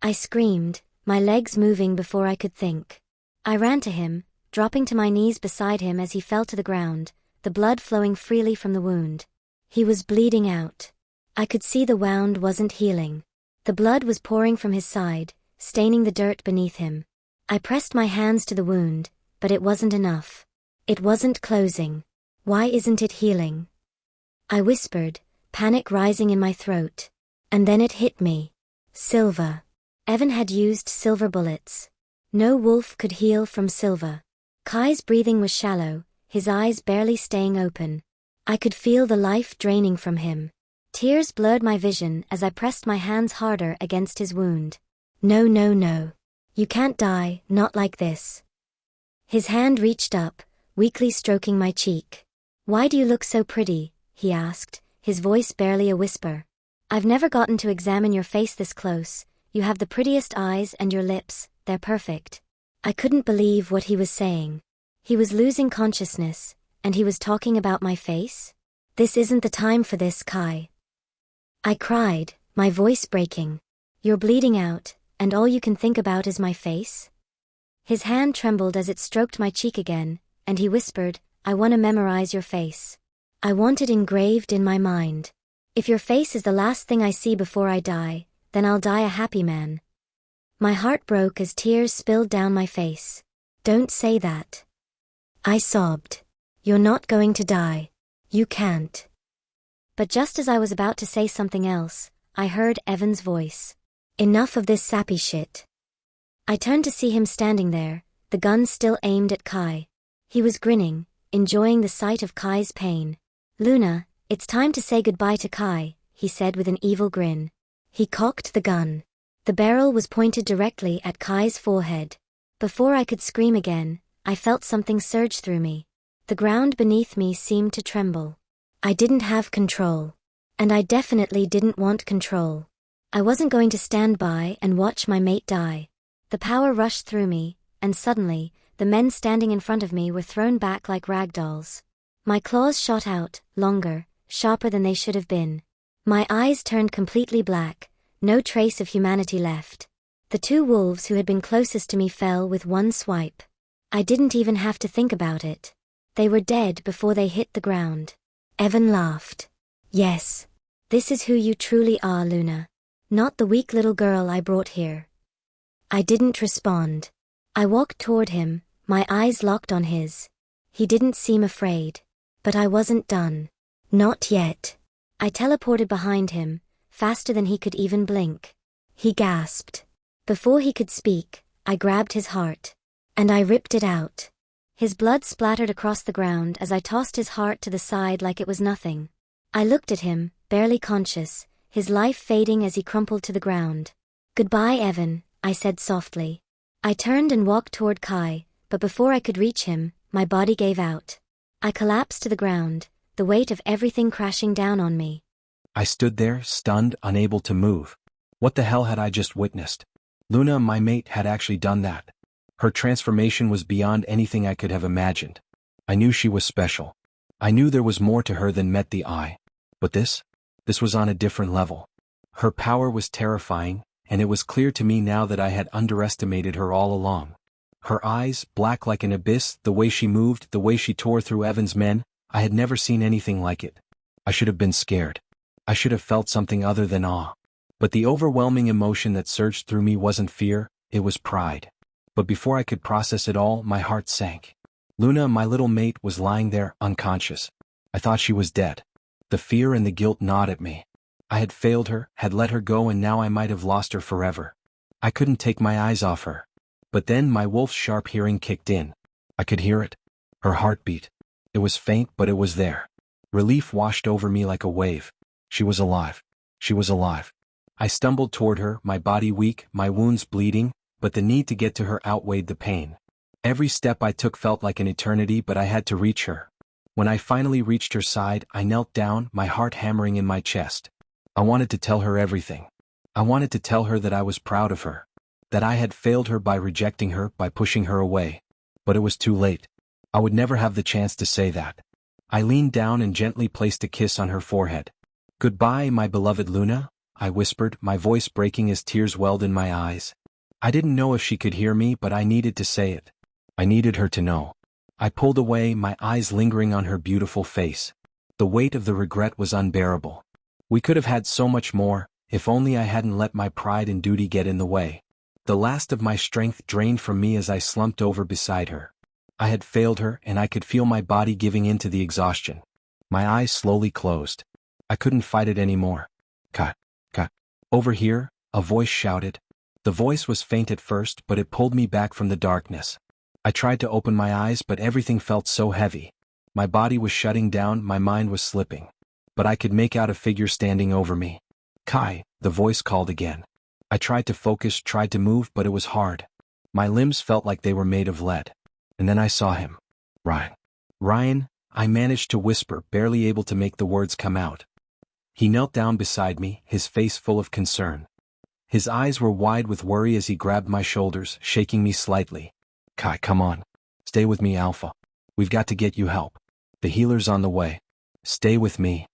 I screamed, my legs moving before I could think. I ran to him, dropping to my knees beside him as he fell to the ground, the blood flowing freely from the wound. He was bleeding out. I could see the wound wasn't healing. The blood was pouring from his side, staining the dirt beneath him. I pressed my hands to the wound, but it wasn't enough. It wasn't closing. Why isn't it healing? I whispered, panic rising in my throat. And then it hit me. Silver. Evan had used silver bullets. No wolf could heal from silver. Kai's breathing was shallow, his eyes barely staying open. I could feel the life draining from him. Tears blurred my vision as I pressed my hands harder against his wound. No, no, no. You can't die, not like this. His hand reached up, weakly stroking my cheek. Why do you look so pretty? He asked, his voice barely a whisper. I've never gotten to examine your face this close. You have the prettiest eyes and your lips, they're perfect. I couldn't believe what he was saying. He was losing consciousness, and he was talking about my face? This isn't the time for this, Kai. I cried, my voice breaking. You're bleeding out, and all you can think about is my face? His hand trembled as it stroked my cheek again, and he whispered, I want to memorize your face. I want it engraved in my mind. If your face is the last thing I see before I die, then I'll die a happy man. My heart broke as tears spilled down my face. Don't say that. I sobbed. You're not going to die. You can't. But just as I was about to say something else, I heard Evan's voice. Enough of this sappy shit. I turned to see him standing there, the gun still aimed at Kai. He was grinning, enjoying the sight of Kai's pain. Luna, it's time to say goodbye to Kai, he said with an evil grin. He cocked the gun. The barrel was pointed directly at Kai's forehead. Before I could scream again, I felt something surge through me. The ground beneath me seemed to tremble. I didn't have control. And I definitely didn't want control. I wasn't going to stand by and watch my mate die. The power rushed through me, and suddenly, the men standing in front of me were thrown back like rag dolls. My claws shot out, longer, sharper than they should have been. My eyes turned completely black, no trace of humanity left. The 2 wolves who had been closest to me fell with one swipe. I didn't even have to think about it. They were dead before they hit the ground. Evan laughed. Yes. This is who you truly are, Luna. Not the weak little girl I brought here. I didn't respond. I walked toward him, my eyes locked on his. He didn't seem afraid. But I wasn't done. Not yet. I teleported behind him, faster than he could even blink. He gasped. Before he could speak, I grabbed his heart. And I ripped it out. His blood splattered across the ground as I tossed his heart to the side like it was nothing. I looked at him, barely conscious, his life fading as he crumpled to the ground. Goodbye, Evan, I said softly. I turned and walked toward Kai, but before I could reach him, my body gave out. I collapsed to the ground, the weight of everything crashing down on me. I stood there, stunned, unable to move. What the hell had I just witnessed? Luna, my mate, had actually done that. Her transformation was beyond anything I could have imagined. I knew she was special. I knew there was more to her than met the eye. But this was on a different level. Her power was terrifying, and it was clear to me now that I had underestimated her all along. Her eyes, black like an abyss, the way she moved, the way she tore through Evan's men, I had never seen anything like it. I should have been scared. I should have felt something other than awe. But the overwhelming emotion that surged through me wasn't fear, it was pride. But before I could process it all, my heart sank. Luna, my little mate, was lying there, unconscious. I thought she was dead. The fear and the guilt gnawed at me. I had failed her, had let her go, and now I might have lost her forever. I couldn't take my eyes off her. But then my wolf's sharp hearing kicked in. I could hear it. Her heartbeat. It was faint, but it was there. Relief washed over me like a wave. She was alive. She was alive. I stumbled toward her, my body weak, my wounds bleeding, but the need to get to her outweighed the pain. Every step I took felt like an eternity, but I had to reach her. When I finally reached her side, I knelt down, my heart hammering in my chest. I wanted to tell her everything. I wanted to tell her that I was proud of her. That I had failed her by rejecting her, by pushing her away. But it was too late. I would never have the chance to say that. I leaned down and gently placed a kiss on her forehead. "Goodbye, my beloved Luna," I whispered, my voice breaking as tears welled in my eyes. I didn't know if she could hear me, but I needed to say it. I needed her to know. I pulled away, my eyes lingering on her beautiful face. The weight of the regret was unbearable. We could have had so much more, if only I hadn't let my pride and duty get in the way. The last of my strength drained from me as I slumped over beside her. I had failed her, and I could feel my body giving in to the exhaustion. My eyes slowly closed. I couldn't fight it anymore. Cut. Over here, a voice shouted. The voice was faint at first, but it pulled me back from the darkness. I tried to open my eyes, but everything felt so heavy. My body was shutting down, my mind was slipping. But I could make out a figure standing over me. "Kai," the voice called again. I tried to focus, tried to move, but it was hard. My limbs felt like they were made of lead. And then I saw him. Ryan, I managed to whisper, barely able to make the words come out. He knelt down beside me, his face full of concern. His eyes were wide with worry as he grabbed my shoulders, shaking me slightly. "Kai, come on. Stay with me, Alpha. We've got to get you help. The healer's on the way. Stay with me."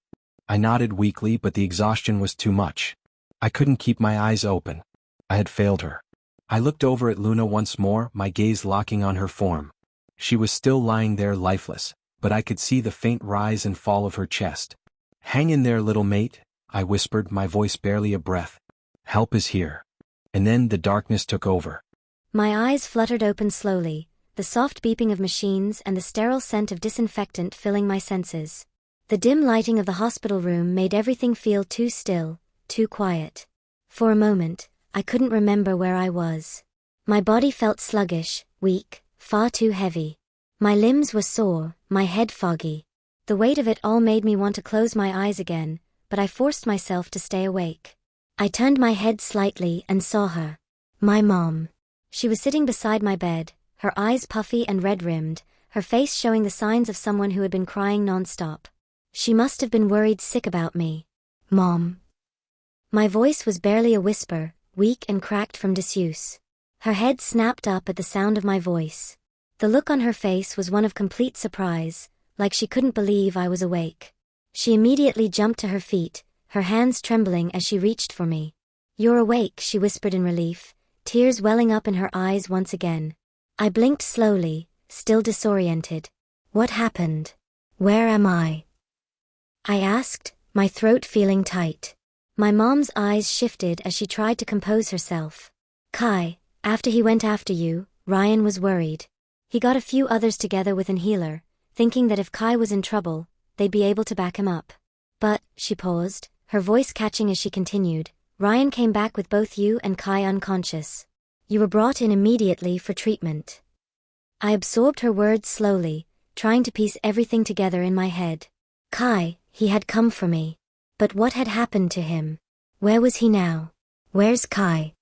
I nodded weakly, but the exhaustion was too much. I couldn't keep my eyes open. I had failed her. I looked over at Luna once more, my gaze locking on her form. She was still lying there lifeless, but I could see the faint rise and fall of her chest. "Hang in there, little mate," I whispered, my voice barely a breath. "Help is here." And then the darkness took over. My eyes fluttered open slowly, the soft beeping of machines and the sterile scent of disinfectant filling my senses. The dim lighting of the hospital room made everything feel too still, too quiet. For a moment, I couldn't remember where I was. My body felt sluggish, weak, far too heavy. My limbs were sore, my head foggy. The weight of it all made me want to close my eyes again, but I forced myself to stay awake. I turned my head slightly and saw her. My mom. She was sitting beside my bed, her eyes puffy and red-rimmed, her face showing the signs of someone who had been crying non-stop. She must have been worried sick about me. "Mom." My voice was barely a whisper, weak and cracked from disuse. Her head snapped up at the sound of my voice. The look on her face was one of complete surprise, like she couldn't believe I was awake. She immediately jumped to her feet, her hands trembling as she reached for me. "You're awake," she whispered in relief, tears welling up in her eyes once again. I blinked slowly, still disoriented. "What happened? Where am I?" I asked, my throat feeling tight. My mom's eyes shifted as she tried to compose herself. Kai, after he went after you, Ryan was worried. He got a few others together with an healer, thinking that if Kai was in trouble, they'd be able to back him up. But, she paused, her voice catching as she continued, Ryan came back with both you and Kai unconscious. You were brought in immediately for treatment. I absorbed her words slowly, trying to piece everything together in my head. Kai, he had come for me. But what had happened to him? Where was he now? Where's Kai?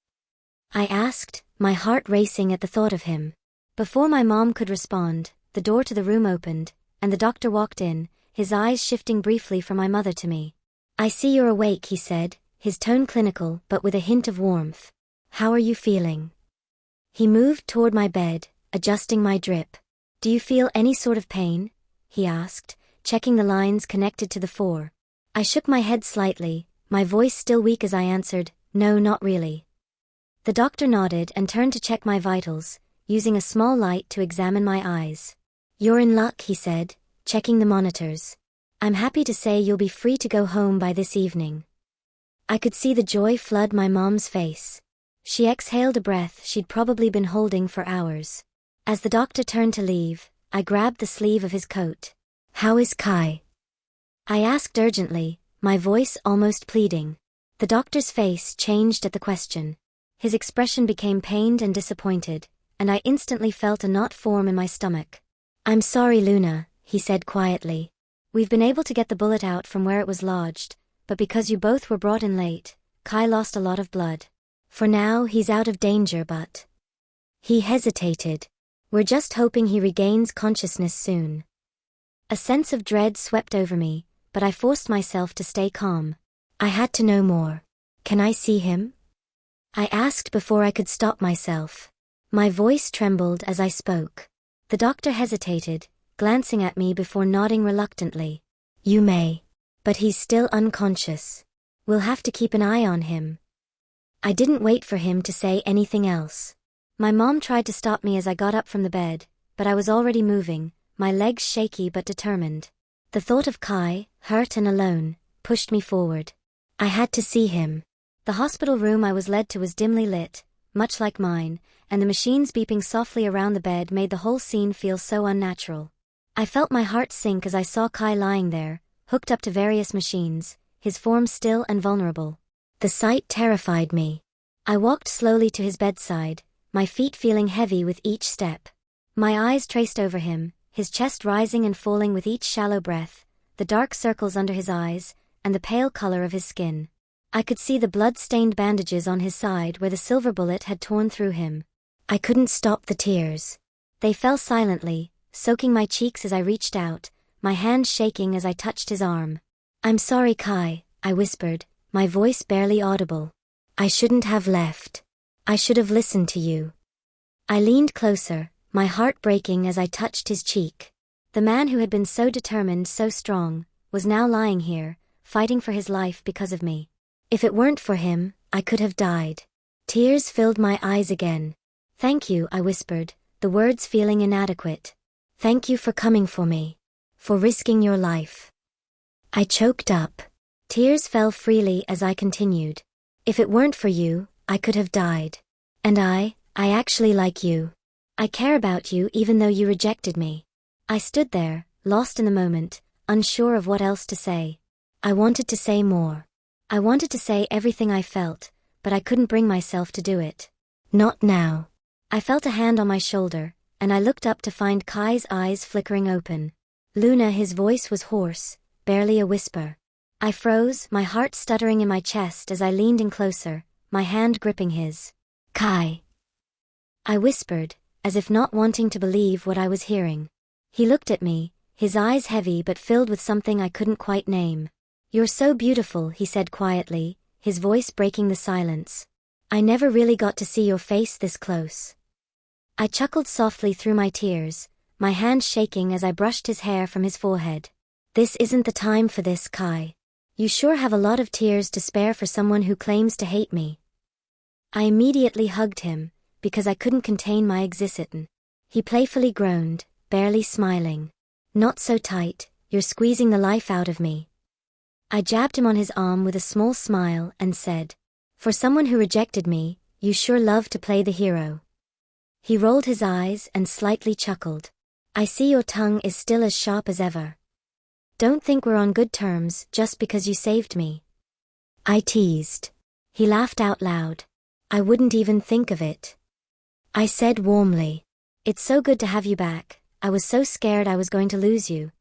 I asked, my heart racing at the thought of him. Before my mom could respond, the door to the room opened, and the doctor walked in, his eyes shifting briefly from my mother to me. I see you're awake, he said, his tone clinical but with a hint of warmth. How are you feeling? He moved toward my bed, adjusting my drip. Do you feel any sort of pain? He asked, checking the lines connected to the four. I shook my head slightly, my voice still weak as I answered, no, not really. The doctor nodded and turned to check my vitals, using a small light to examine my eyes. You're in luck, he said, checking the monitors. I'm happy to say you'll be free to go home by this evening. I could see the joy flood my mom's face. She exhaled a breath she'd probably been holding for hours. As the doctor turned to leave, I grabbed the sleeve of his coat. How is Kai? I asked urgently, my voice almost pleading. The doctor's face changed at the question. His expression became pained and disappointed, and I instantly felt a knot form in my stomach. I'm sorry, Luna, he said quietly. We've been able to get the bullet out from where it was lodged, but because you both were brought in late, Kai lost a lot of blood. For now, he's out of danger, but... He hesitated. We're just hoping he regains consciousness soon. A sense of dread swept over me, but I forced myself to stay calm. I had to know more. Can I see him? I asked before I could stop myself. My voice trembled as I spoke. The doctor hesitated, glancing at me before nodding reluctantly. You may. But he's still unconscious. We'll have to keep an eye on him. I didn't wait for him to say anything else. My mom tried to stop me as I got up from the bed, but I was already moving, my legs shaky but determined. The thought of Kai, hurt and alone, pushed me forward. I had to see him. The hospital room I was led to was dimly lit, much like mine, and the machines beeping softly around the bed made the whole scene feel so unnatural. I felt my heart sink as I saw Kai lying there, hooked up to various machines, his form still and vulnerable. The sight terrified me. I walked slowly to his bedside, my feet feeling heavy with each step. My eyes traced over him, his chest rising and falling with each shallow breath, the dark circles under his eyes, and the pale color of his skin. I could see the blood-stained bandages on his side where the silver bullet had torn through him. I couldn't stop the tears. They fell silently, soaking my cheeks as I reached out, my hand shaking as I touched his arm. I'm sorry, Kai, I whispered, my voice barely audible. I shouldn't have left. I should have listened to you. I leaned closer, my heart breaking as I touched his cheek. The man who had been so determined, so strong, was now lying here, fighting for his life because of me. If it weren't for him, I could have died. Tears filled my eyes again. Thank you, I whispered, the words feeling inadequate. Thank you for coming for me. For risking your life. I choked up. Tears fell freely as I continued. If it weren't for you, I could have died. And I actually like you. I care about you even though you rejected me. I stood there, lost in the moment, unsure of what else to say. I wanted to say more. I wanted to say everything I felt, but I couldn't bring myself to do it. Not now. I felt a hand on my shoulder, and I looked up to find Kai's eyes flickering open. Luna, his voice was hoarse, barely a whisper. I froze, my heart stuttering in my chest as I leaned in closer, my hand gripping his. Kai. I whispered, as if not wanting to believe what I was hearing. He looked at me, his eyes heavy but filled with something I couldn't quite name. You're so beautiful, he said quietly, his voice breaking the silence. I never really got to see your face this close. I chuckled softly through my tears, my hand shaking as I brushed his hair from his forehead. This isn't the time for this, Kai. You sure have a lot of tears to spare for someone who claims to hate me. I immediately hugged him, because I couldn't contain my excitation. He playfully groaned, barely smiling. Not so tight, you're squeezing the life out of me. I jabbed him on his arm with a small smile and said, "For someone who rejected me, you sure love to play the hero." He rolled his eyes and slightly chuckled. "I see your tongue is still as sharp as ever. Don't think we're on good terms just because you saved me," I teased. He laughed out loud. "I wouldn't even think of it," I said warmly. "It's so good to have you back. I was so scared I was going to lose you."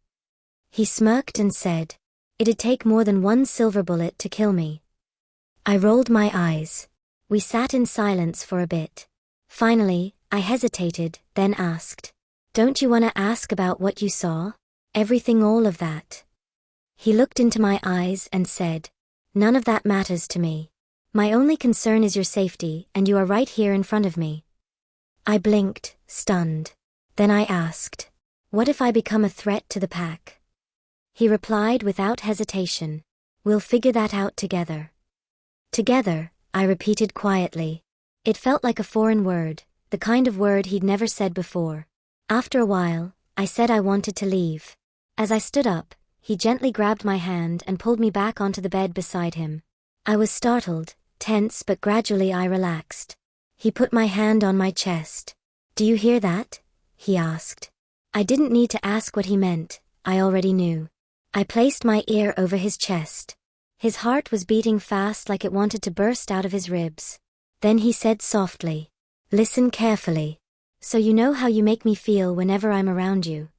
He smirked and said, "It'd take more than one silver bullet to kill me." I rolled my eyes. We sat in silence for a bit. Finally, I hesitated, then asked, "Don't you want to ask about what you saw? Everything, all of that?" He looked into my eyes and said, "None of that matters to me. My only concern is your safety, and you are right here in front of me." I blinked, stunned. Then I asked, "What if I become a threat to the pack?" He replied without hesitation, "We'll figure that out together." Together, I repeated quietly. It felt like a foreign word, the kind of word he'd never said before. After a while, I said I wanted to leave. As I stood up, he gently grabbed my hand and pulled me back onto the bed beside him. I was startled, tense, but gradually I relaxed. He put my hand on my chest. "Do you hear that?" he asked. I didn't need to ask what he meant, I already knew. I placed my ear over his chest. His heart was beating fast, like it wanted to burst out of his ribs. Then he said softly, "Listen carefully. So you know how you make me feel whenever I'm around you."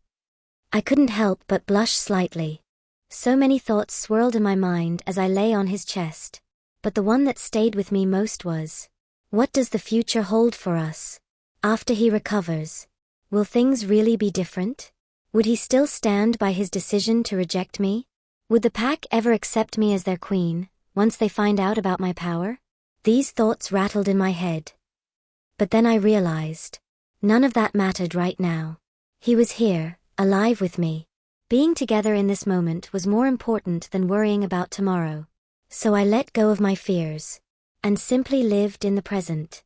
I couldn't help but blush slightly. So many thoughts swirled in my mind as I lay on his chest. But the one that stayed with me most was, what does the future hold for us? After he recovers, will things really be different? Would he still stand by his decision to reject me? Would the pack ever accept me as their queen, once they find out about my power? These thoughts rattled in my head. But then I realized, none of that mattered right now. He was here, alive with me. Being together in this moment was more important than worrying about tomorrow. So I let go of my fears, and simply lived in the present.